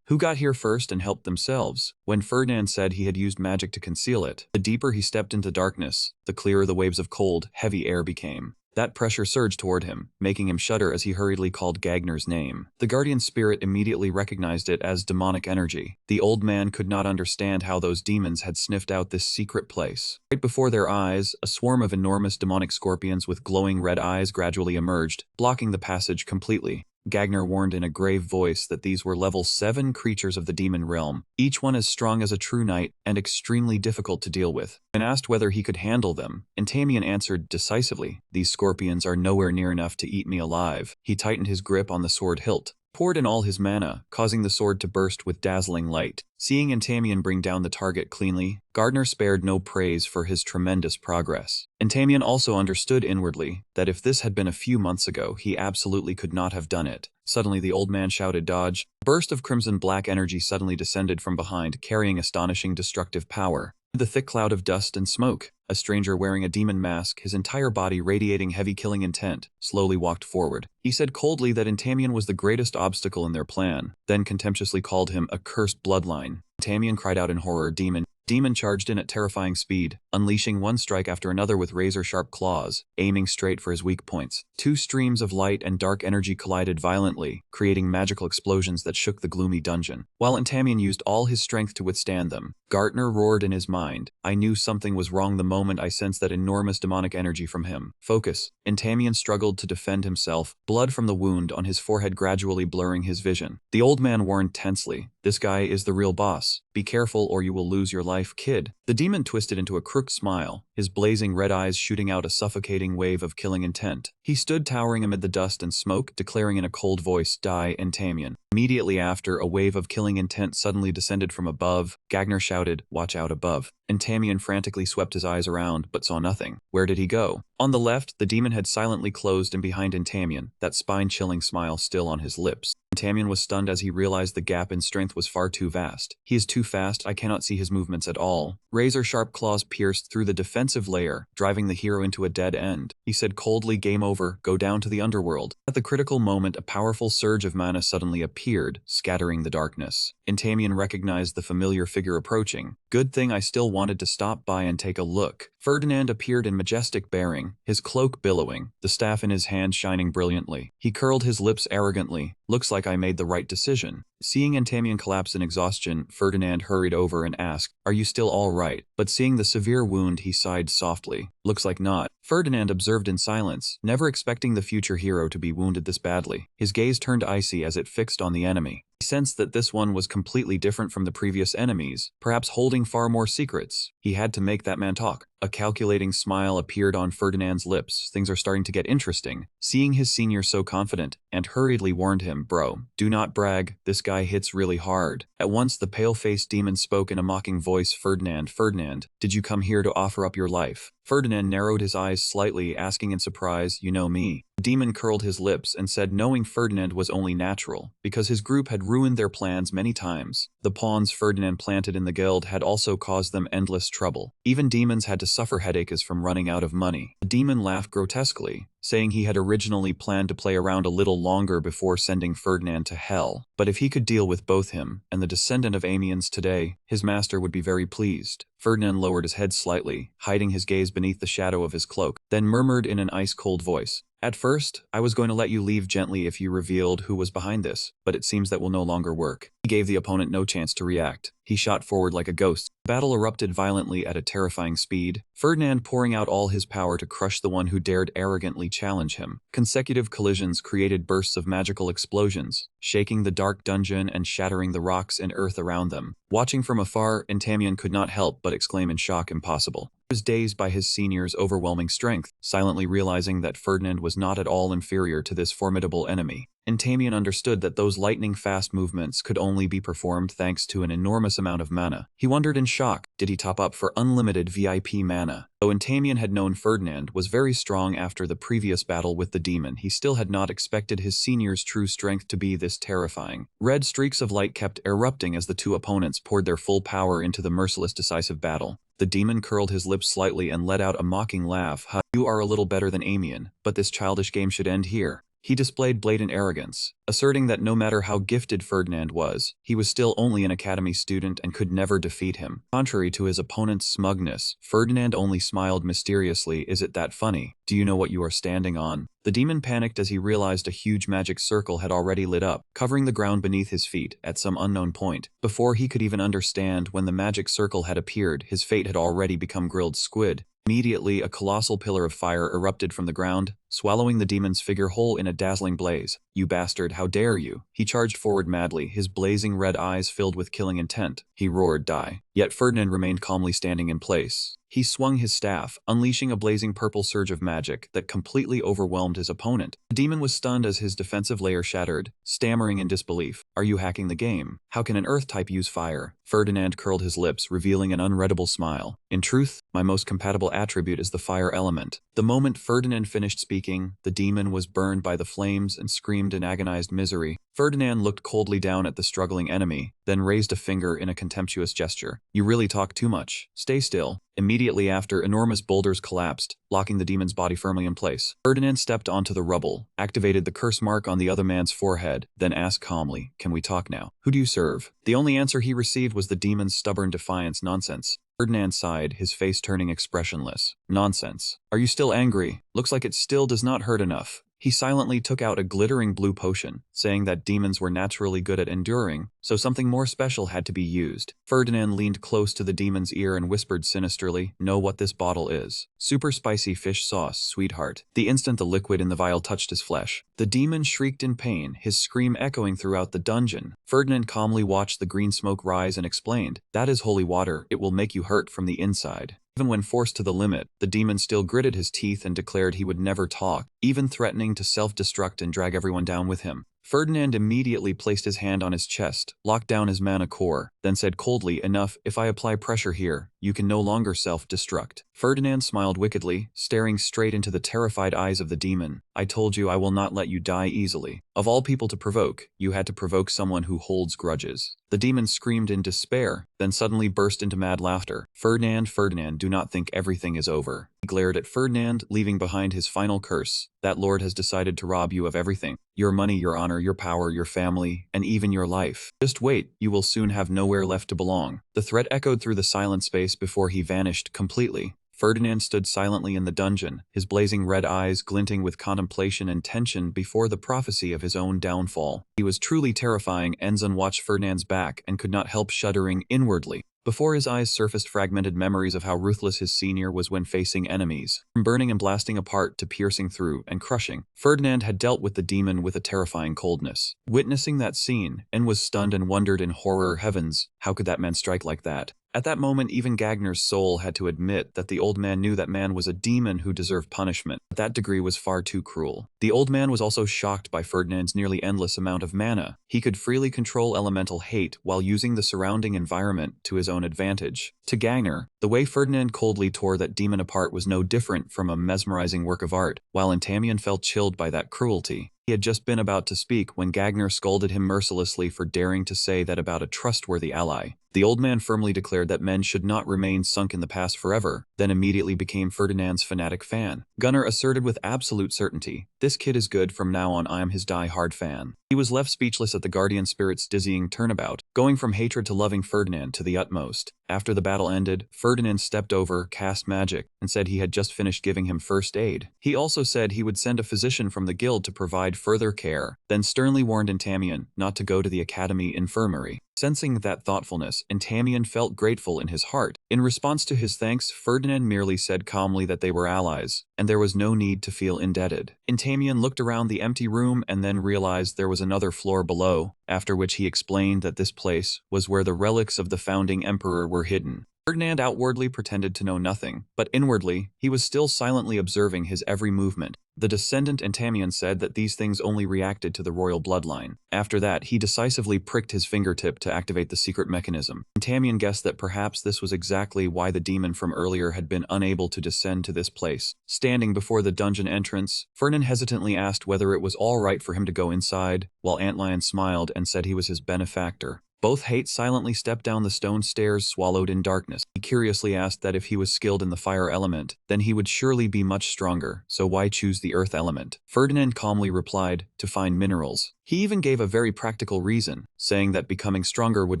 [SPEAKER 1] Who got here first and helped themselves? When Ferdinand said he had used magic to conceal it, the deeper he stepped into darkness, the clearer the waves of cold, heavy air became. That pressure surged toward him, making him shudder as he hurriedly called Gagner's name. The guardian spirit immediately recognized it as demonic energy. The old man could not understand how those demons had sniffed out this secret place. Right before their eyes, a swarm of enormous demonic scorpions with glowing red eyes gradually emerged, blocking the passage completely. Gagner warned in a grave voice that these were level 7 creatures of the demon realm, each one as strong as a true knight and extremely difficult to deal with. When asked whether he could handle them, Entamian answered decisively, these scorpions are nowhere near enough to eat me alive. He tightened his grip on the sword hilt, poured in all his mana, causing the sword to burst with dazzling light. Seeing Entamian bring down the target cleanly, Gardner spared no praise for his tremendous progress. Entamian also understood inwardly that if this had been a few months ago, he absolutely could not have done it. Suddenly the old man shouted dodge. A burst of crimson-black energy suddenly descended from behind, carrying astonishing destructive power. The thick cloud of dust and smoke, a stranger wearing a demon mask, his entire body radiating heavy killing intent, slowly walked forward. He said coldly that Entamian was the greatest obstacle in their plan, then contemptuously called him a cursed bloodline. Entamian cried out in horror, demon. Demon charged in at terrifying speed, unleashing one strike after another with razor-sharp claws, aiming straight for his weak points. Two streams of light and dark energy collided violently, creating magical explosions that shook the gloomy dungeon. While Entamian used all his strength to withstand them, Gartner roared in his mind, I knew something was wrong the moment I sensed that enormous demonic energy from him. Focus. Entamian struggled to defend himself, blood from the wound on his forehead gradually blurring his vision. The old man warned tensely, this guy is the real boss. Be careful or you will lose your life, kid. The demon twisted into a crooked smile, his blazing red eyes shooting out a suffocating wave of killing intent. He stood towering amid the dust and smoke, declaring in a cold voice, die, Entamian. Immediately after, a wave of killing intent suddenly descended from above. Gagner shouted, watch out above. Entamian frantically swept his eyes around, but saw nothing. Where did he go? On the left, the demon had silently closed in behind Entamian, that spine-chilling smile still on his lips. Entamian was stunned as he realized the gap in strength was far too vast. He is too fast, I cannot see his movements at all. Razor-sharp claws pierced through the defensive layer, driving the hero into a dead end. He said coldly, game over, go down to the underworld. At the critical moment, a powerful surge of mana suddenly appeared, scattering the darkness. Entamian recognized the familiar figure approaching. Good thing I still wanted to stop by and take a look. Ferdinand appeared in majestic bearing, his cloak billowing, the staff in his hand shining brilliantly. He curled his lips arrogantly. Looks like I made the right decision. Seeing Entamian collapse in exhaustion, Ferdinand hurried over and asked, are you still all right? But seeing the severe wound, he sighed softly. Looks like not. Ferdinand observed in silence, never expecting the future hero to be wounded this badly. His gaze turned icy as it fixed on the enemy. He sensed that this one was completely different from the previous enemies, perhaps holding far more secrets. He had to make that man talk. A calculating smile appeared on Ferdinand's lips. Things are starting to get interesting. Seeing his senior so confident, and hurriedly warned him, bro, do not brag, this guy hits really hard. At once the pale-faced demon spoke in a mocking voice, Ferdinand, did you come here to offer up your life? Ferdinand narrowed his eyes slightly, asking in surprise, you know me. The demon curled his lips and said knowing Ferdinand was only natural, because his group had ruined their plans many times. The pawns Ferdinand planted in the guild had also caused them endless trouble. Even demons had to suffer headaches from running out of money. The demon laughed grotesquely, saying he had originally planned to play around a little longer before sending Ferdinand to hell. But if he could deal with both him and the descendant of Amiens today, his master would be very pleased. Ferdinand lowered his head slightly, hiding his gaze beneath the shadow of his cloak, then murmured in an ice-cold voice, "At first, I was going to let you leave gently if you revealed who was behind this, but it seems that will no longer work." He gave the opponent no chance to react. He shot forward like a ghost. The battle erupted violently at a terrifying speed, Ferdinand pouring out all his power to crush the one who dared arrogantly challenge him. Consecutive collisions created bursts of magical explosions, shaking the dark dungeon and shattering the rocks and earth around them. Watching from afar, Entamion could not help but exclaim in shock, "Impossible." He was dazed by his senior's overwhelming strength, silently realizing that Ferdinand was not at all inferior to this formidable enemy. Entamion understood that those lightning-fast movements could only be performed thanks to an enormous amount of mana. He wondered in shock, did he top up for unlimited VIP mana? Though Entamion had known Ferdinand was very strong after the previous battle with the demon, he still had not expected his senior's true strength to be this terrifying. Red streaks of light kept erupting as the two opponents poured their full power into the merciless decisive battle. The demon curled his lips slightly and let out a mocking laugh. "Ha, you are a little better than Amion, but this childish game should end here." He displayed blatant arrogance, asserting that no matter how gifted Ferdinand was, he was still only an academy student and could never defeat him. Contrary to his opponent's smugness, Ferdinand only smiled mysteriously. "Is it that funny? Do you know what you are standing on?" The demon panicked as he realized a huge magic circle had already lit up, covering the ground beneath his feet at some unknown point. Before he could even understand when the magic circle had appeared, his fate had already become grilled squid. Immediately, a colossal pillar of fire erupted from the ground, swallowing the demon's figure whole in a dazzling blaze. "You bastard, how dare you!" He charged forward madly, his blazing red eyes filled with killing intent. He roared, "Die!" Yet Ferdinand remained calmly standing in place. He swung his staff, unleashing a blazing purple surge of magic that completely overwhelmed his opponent. The demon was stunned as his defensive layer shattered, stammering in disbelief. "Are you hacking the game? How can an earth type use fire?" Ferdinand curled his lips, revealing an unreadable smile. "In truth, my most compatible attribute is the fire element." The moment Ferdinand finished speaking, the demon was burned by the flames and screamed in agonized misery. Ferdinand looked coldly down at the struggling enemy, then raised a finger in a contemptuous gesture. "You really talk too much. Stay still." Immediately after, enormous boulders collapsed, locking the demon's body firmly in place. Ferdinand stepped onto the rubble, activated the curse mark on the other man's forehead, then asked calmly, "Can we talk now? Who do you serve?" The only answer he received was the demon's stubborn defiance. "Nonsense." Ferdinand sighed, his face turning expressionless. "Nonsense. Are you still angry? Looks like it still does not hurt enough." He silently took out a glittering blue potion, saying that demons were naturally good at enduring, so something more special had to be used. Ferdinand leaned close to the demon's ear and whispered sinisterly, "Know what this bottle is. Super spicy fish sauce, sweetheart." The instant the liquid in the vial touched his flesh, the demon shrieked in pain, his scream echoing throughout the dungeon. Ferdinand calmly watched the green smoke rise and explained, "That is holy water. It will make you hurt from the inside." Even when forced to the limit, the demon still gritted his teeth and declared he would never talk, even threatening to self-destruct and drag everyone down with him. Ferdinand immediately placed his hand on his chest, locked down his mana core, then said coldly, "Enough, if I apply pressure here, you can no longer self-destruct." Ferdinand smiled wickedly, staring straight into the terrified eyes of the demon. "I told you I will not let you die easily. Of all people to provoke, you had to provoke someone who holds grudges." The demon screamed in despair, then suddenly burst into mad laughter. Ferdinand, do not think everything is over." He glared at Ferdinand, leaving behind his final curse. "That lord has decided to rob you of everything. Your money, your honor, your power, your family, and even your life. Just wait, you will soon have nowhere left to belong." The threat echoed through the silent space before he vanished completely. Ferdinand stood silently in the dungeon, his blazing red eyes glinting with contemplation and tension before the prophecy of his own downfall. He was truly terrifying. Enzon watched Ferdinand's back and could not help shuddering inwardly. Before his eyes surfaced fragmented memories of how ruthless his senior was when facing enemies. From burning and blasting apart to piercing through and crushing, Ferdinand had dealt with the demon with a terrifying coldness. Witnessing that scene, En was stunned and wondered in horror. Heavens, how could that man strike like that? At that moment, even Gagner's soul had to admit that the old man knew that man was a demon who deserved punishment. But that degree was far too cruel. The old man was also shocked by Ferdinand's nearly endless amount of mana. He could freely control elemental hate while using the surrounding environment to his own advantage. To Gagner, the way Ferdinand coldly tore that demon apart was no different from a mesmerizing work of art, while Entamion felt chilled by that cruelty. He had just been about to speak when Gagner scolded him mercilessly for daring to say that about a trustworthy ally. The old man firmly declared that men should not remain sunk in the past forever, then immediately became Ferdinand's fanatic fan. Gunnar asserted with absolute certainty, "This kid is good, from now on I am his die-hard fan." He was left speechless at the guardian spirit's dizzying turnabout, going from hatred to loving Ferdinand to the utmost. After the battle ended, Ferdinand stepped over, cast magic, and said he had just finished giving him first aid. He also said he would send a physician from the guild to provide further care, then sternly warned Entamion not to go to the academy infirmary. Sensing that thoughtfulness, Entamion felt grateful in his heart. In response to his thanks, Ferdinand merely said calmly that they were allies, and there was no need to feel indebted. Entamion looked around the empty room and then realized there was another floor below, after which he explained that this place was where the relics of the founding emperor were hidden. Ferdinand outwardly pretended to know nothing, but inwardly, he was still silently observing his every movement. The descendant Entamion said that these things only reacted to the royal bloodline. After that, he decisively pricked his fingertip to activate the secret mechanism. Entamion guessed that perhaps this was exactly why the demon from earlier had been unable to descend to this place. Standing before the dungeon entrance, Ferdinand hesitantly asked whether it was all right for him to go inside, while Antlion smiled and said he was his benefactor. Both Hate silently stepped down the stone stairs, swallowed in darkness. He curiously asked that if he was skilled in the fire element, then he would surely be much stronger, so why choose the earth element? Ferdinand calmly replied, to find minerals. He even gave a very practical reason, saying that becoming stronger would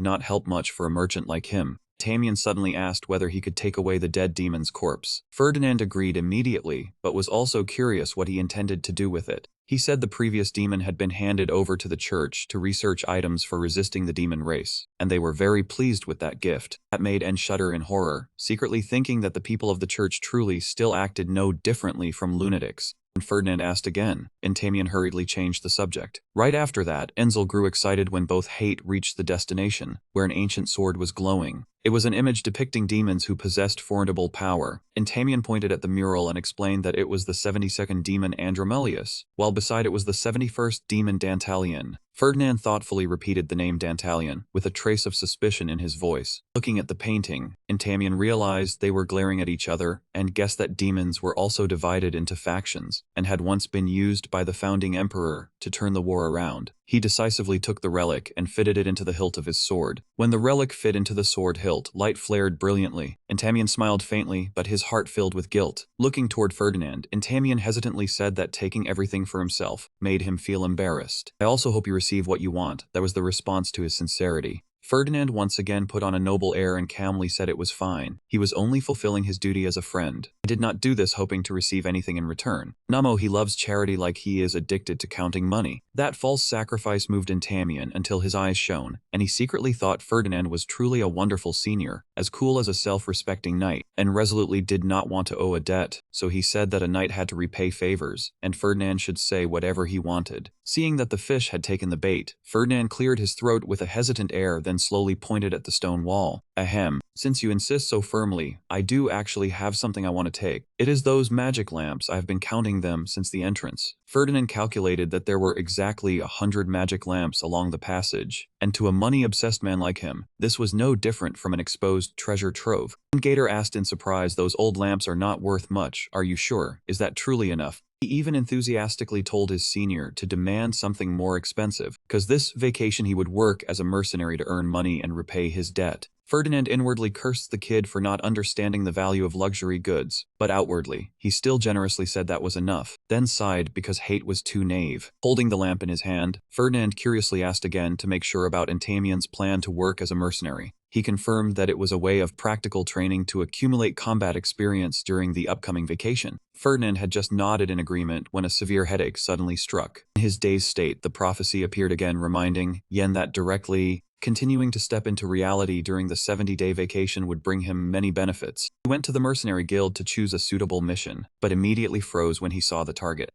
[SPEAKER 1] not help much for a merchant like him. Entamion suddenly asked whether he could take away the dead demon's corpse. Ferdinand agreed immediately, but was also curious what he intended to do with it. He said the previous demon had been handed over to the church to research items for resisting the demon race, and they were very pleased with that gift. That made En shudder in horror, secretly thinking that the people of the church truly still acted no differently from lunatics. When Ferdinand asked again, Entamion hurriedly changed the subject. Right after that, Enzel grew excited when both Hate reached the destination, where an ancient sword was glowing. It was an image depicting demons who possessed formidable power. Entamion pointed at the mural and explained that it was the 72nd demon Andromelius, while beside it was the 71st demon Dantalion. Ferdinand thoughtfully repeated the name Dantalion, with a trace of suspicion in his voice. Looking at the painting, Entamion realized they were glaring at each other, and guessed that demons were also divided into factions, and had once been used by the founding emperor to turn the war around. He decisively took the relic and fitted it into the hilt of his sword. When the relic fit into the sword hilt, light flared brilliantly. Entamion smiled faintly, but his heart filled with guilt. Looking toward Ferdinand, Entamion hesitantly said that taking everything for himself made him feel embarrassed. "I also hope you receive what you want." That was the response to his sincerity. Ferdinand once again put on a noble air and calmly said it was fine. He was only fulfilling his duty as a friend. He did not do this hoping to receive anything in return. Namo, he loves charity like he is addicted to counting money. That false sacrifice moved Entamion until his eyes shone, and he secretly thought Ferdinand was truly a wonderful senior, as cool as a self-respecting knight, and resolutely did not want to owe a debt, so he said that a knight had to repay favors, and Ferdinand should say whatever he wanted. Seeing that the fish had taken the bait, Ferdinand cleared his throat with a hesitant air, then slowly pointed at the stone wall. "Ahem, since you insist so firmly, I do actually have something I want to take. It is those magic lamps. I have been counting them since the entrance." Ferdinand calculated that there were exactly 100 magic lamps along the passage, and to a money-obsessed man like him, this was no different from an exposed treasure trove. Gator asked in surprise, "Those old lamps are not worth much, are you sure? Is that truly enough?" He even enthusiastically told his senior to demand something more expensive, because this vacation he would work as a mercenary to earn money and repay his debt. Ferdinand inwardly cursed the kid for not understanding the value of luxury goods, but outwardly, he still generously said that was enough, then sighed because Hate was too naive. Holding the lamp in his hand, Ferdinand curiously asked again to make sure about Entamion's plan to work as a mercenary. He confirmed that it was a way of practical training to accumulate combat experience during the upcoming vacation. Ferdinand had just nodded in agreement when a severe headache suddenly struck. In his dazed state, the prophecy appeared again, reminding Yen that directly continuing to step into reality during the 70-day vacation would bring him many benefits. He went to the mercenary guild to choose a suitable mission, but immediately froze when he saw the target.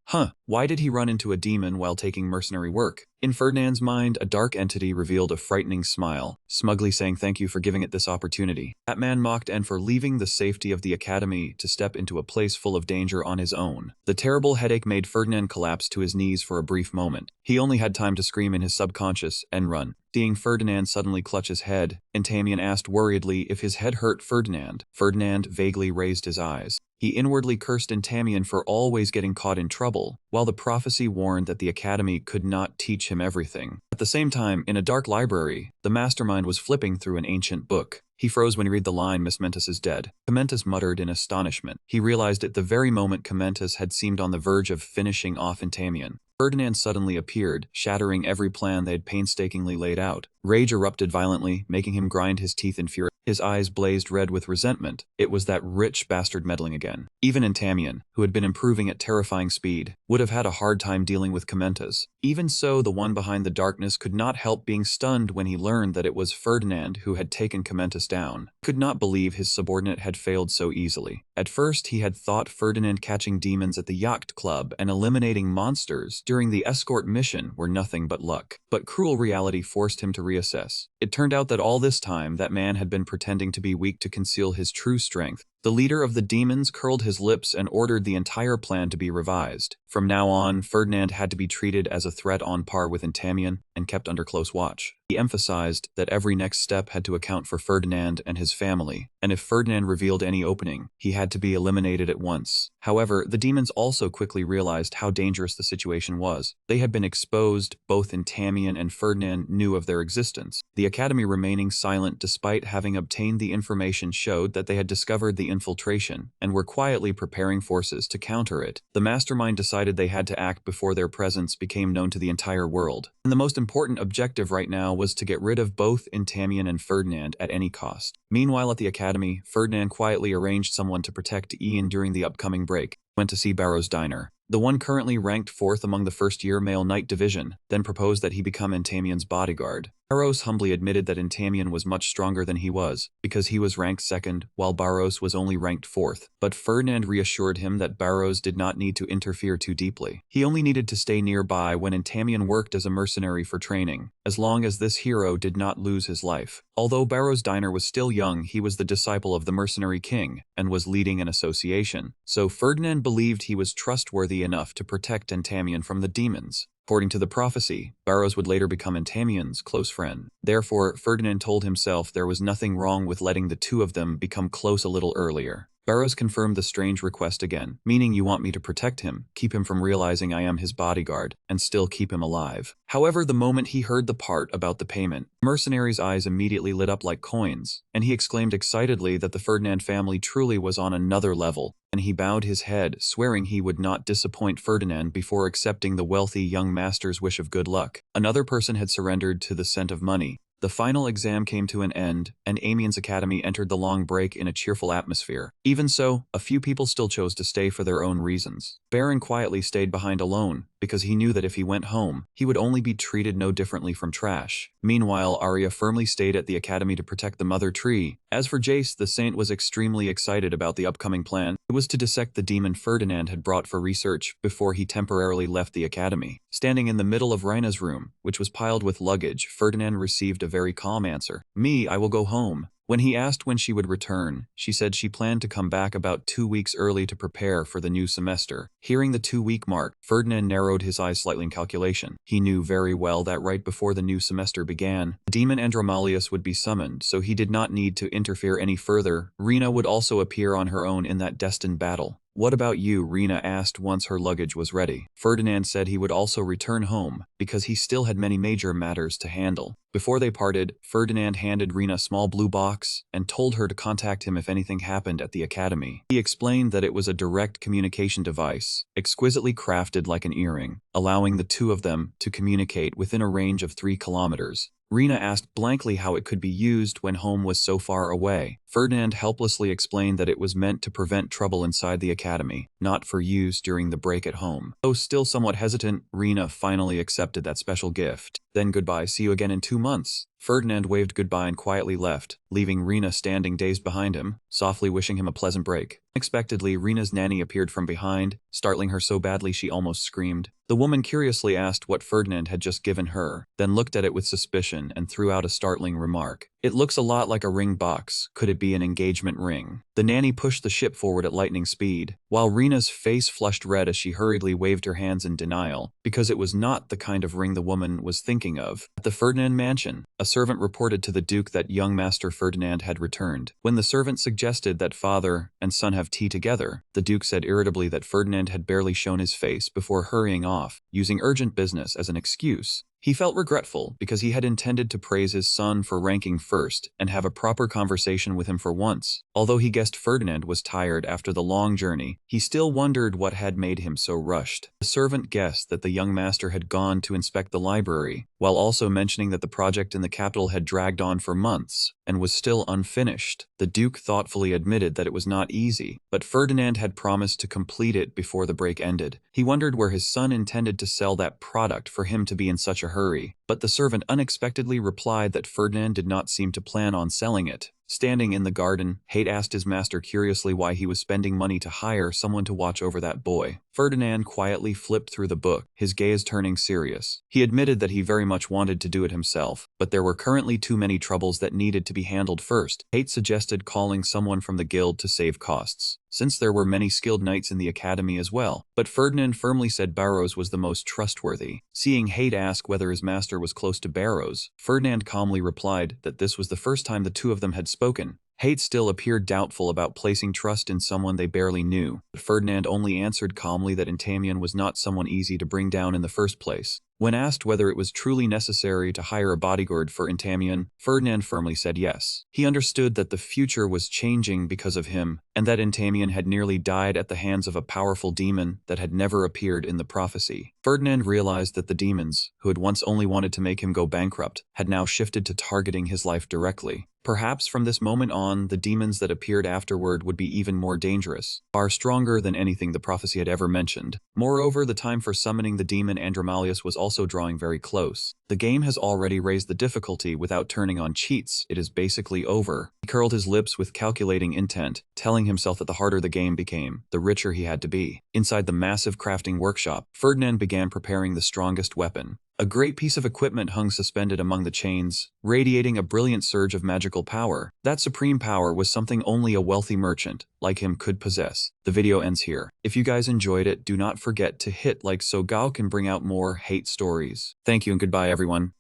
[SPEAKER 1] Why did he run into a demon while taking mercenary work? In Ferdinand's mind, a dark entity revealed a frightening smile, smugly saying thank you for giving it this opportunity. That man mocked En for leaving the safety of the academy to step into a place full of danger on his own. The terrible headache made Ferdinand collapse to his knees for a brief moment. He only had time to scream in his subconscious and run. Seeing Ferdinand suddenly clutch his head, Entamion asked worriedly if his head hurt Ferdinand. Ferdinand vaguely raised his eyes. He inwardly cursed Entamion for always getting caught in trouble, while the prophecy warned that the academy could not teach him everything. At the same time, in a dark library, the mastermind was flipping through an ancient book. He froze when he read the line, "Miss Mentis is dead." Commentus muttered in astonishment. He realized at the very moment Commentus had seemed on the verge of finishing off Entamion. Ferdinand suddenly appeared, shattering every plan they had painstakingly laid out. Rage erupted violently, making him grind his teeth in fury. His eyes blazed red with resentment. It was that rich bastard meddling again. Even Entamion, who had been improving at terrifying speed, would have had a hard time dealing with Commentus. Even so, the one behind the darkness could not help being stunned when he learned that it was Ferdinand who had taken Commentus down. He could not believe his subordinate had failed so easily. At first, he had thought Ferdinand catching demons at the yacht club and eliminating monsters during the escort mission were nothing but luck. But cruel reality forced him to reassess. It turned out that all this time, that man had been pretending to be weak to conceal his true strength. The leader of the demons curled his lips and ordered the entire plan to be revised. From now on, Ferdinand had to be treated as a threat on par with Entamion and kept under close watch. He emphasized that every next step had to account for Ferdinand and his family, and if Ferdinand revealed any opening, he had to be eliminated at once. However, the demons also quickly realized how dangerous the situation was. They had been exposed, both Entamion and Ferdinand knew of their existence. The academy remaining silent despite having obtained the information showed that they had discovered the infiltration and were quietly preparing forces to counter it. The mastermind decided they had to act before their presence became known to the entire world. And the most important objective right now was to get rid of both Entamion and Ferdinand at any cost. Meanwhile, at the academy, Ferdinand quietly arranged someone to protect Ian during the upcoming break. Went to see Barrow's diner. The one currently ranked 4th among the first-year male knight division, then proposed that he become Entamion's bodyguard. Barros humbly admitted that Entamion was much stronger than he was, because he was ranked 2nd, while Barros was only ranked 4th. But Ferdinand reassured him that Barros did not need to interfere too deeply. He only needed to stay nearby when Entamion worked as a mercenary for training, as long as this hero did not lose his life. Although Barrow's diner was still young, he was the disciple of the mercenary king, and was leading an association. So Ferdinand believed he was trustworthy enough to protect Entamion from the demons. According to the prophecy, Barros would later become Entamion's close friend. Therefore, Ferdinand told himself there was nothing wrong with letting the two of them become close a little earlier. Barros confirmed the strange request again, meaning you want me to protect him, keep him from realizing I am his bodyguard, and still keep him alive. However, the moment he heard the part about the payment, the mercenary's eyes immediately lit up like coins, and he exclaimed excitedly that the Ferdinand family truly was on another level, and he bowed his head, swearing he would not disappoint Ferdinand before accepting the wealthy young master's wish of good luck. Another person had surrendered to the scent of money. The final exam came to an end, and Amiens Academy entered the long break in a cheerful atmosphere. Even so, a few people still chose to stay for their own reasons. Baron quietly stayed behind alone, because he knew that if he went home, he would only be treated no differently from trash. Meanwhile, Arya firmly stayed at the academy to protect the mother tree. As for Jace, the saint was extremely excited about the upcoming plan. It was to dissect the demon Ferdinand had brought for research before he temporarily left the academy. Standing in the middle of Rhina's room, which was piled with luggage, Ferdinand received a very calm answer. "Me, I will go home." When he asked when she would return, she said she planned to come back about 2 weeks early to prepare for the new semester. Hearing the 2-week mark, Ferdinand narrowed his eyes slightly in calculation. He knew very well that right before the new semester began, the demon Andromalius would be summoned, so he did not need to interfere any further. Rhina would also appear on her own in that destined battle. "What about you?" Rhina asked once her luggage was ready. Ferdinand said he would also return home, because he still had many major matters to handle. Before they parted, Ferdinand handed Rhina a small blue box and told her to contact him if anything happened at the academy. He explained that it was a direct communication device, exquisitely crafted like an earring, allowing the two of them to communicate within a range of 3 kilometers. Rhina asked blankly how it could be used when home was so far away. Ferdinand helplessly explained that it was meant to prevent trouble inside the academy, not for use during the break at home. Though still somewhat hesitant, Rhina finally accepted that special gift. Then goodbye, see you again in 2 months. Ferdinand waved goodbye and quietly left, leaving Rhina standing dazed behind him, softly wishing him a pleasant break. Unexpectedly, Rhina's nanny appeared from behind, startling her so badly she almost screamed. The woman curiously asked what Ferdinand had just given her, then looked at it with suspicion and threw out a startling remark. It looks a lot like a ring box. Could it be an engagement ring? The nanny pushed the ship forward at lightning speed, while Rena's face flushed red as she hurriedly waved her hands in denial, because it was not the kind of ring the woman was thinking of. At the Ferdinand mansion, a servant reported to the Duke that young Master Ferdinand had returned. When the servant suggested that father and son have tea together, the Duke said irritably that Ferdinand had barely shown his face before hurrying off, using urgent business as an excuse. He felt regretful because he had intended to praise his son for ranking first and have a proper conversation with him for once. Although he guessed Ferdinand was tired after the long journey, he still wondered what had made him so rushed. The servant guessed that the young master had gone to inspect the library, while also mentioning that the project in the capital had dragged on for months and was still unfinished. The Duke thoughtfully admitted that it was not easy, but Ferdinand had promised to complete it before the break ended. He wondered where his son intended to sell that product for him to be in such a hurry, but the servant unexpectedly replied that Ferdinand did not seem to plan on selling it. Standing in the garden, Hate asked his master curiously why he was spending money to hire someone to watch over that boy. Ferdinand quietly flipped through the book, his gaze turning serious. He admitted that he very much wanted to do it himself, but there were currently too many troubles that needed to be handled first. Hate suggested calling someone from the guild to save costs, since there were many skilled knights in the academy as well, but Ferdinand firmly said Barrows was the most trustworthy. Seeing Hate ask whether his master was close to Barrows, Ferdinand calmly replied that this was the first time the two of them had spoken. Hate still appeared doubtful about placing trust in someone they barely knew, but Ferdinand only answered calmly that Intamion was not someone easy to bring down in the first place. When asked whether it was truly necessary to hire a bodyguard for Intamion, Ferdinand firmly said yes. He understood that the future was changing because of him, and that Intamion had nearly died at the hands of a powerful demon that had never appeared in the prophecy. Ferdinand realized that the demons, who had once only wanted to make him go bankrupt, had now shifted to targeting his life directly. Perhaps from this moment on, the demons that appeared afterward would be even more dangerous, far stronger than anything the prophecy had ever mentioned. Moreover, the time for summoning the demon Andromalius was also drawing very close. The game has already raised the difficulty without turning on cheats. It is basically over. He curled his lips with calculating intent, telling himself that the harder the game became, the richer he had to be. Inside the massive crafting workshop, Ferdinand began preparing the strongest weapon. A great piece of equipment hung suspended among the chains, radiating a brilliant surge of magical power. That supreme power was something only a wealthy merchant, like him, could possess. The video ends here. If you guys enjoyed it, do not forget to hit like so Gao can bring out more Hate stories. Thank you and goodbye everyone.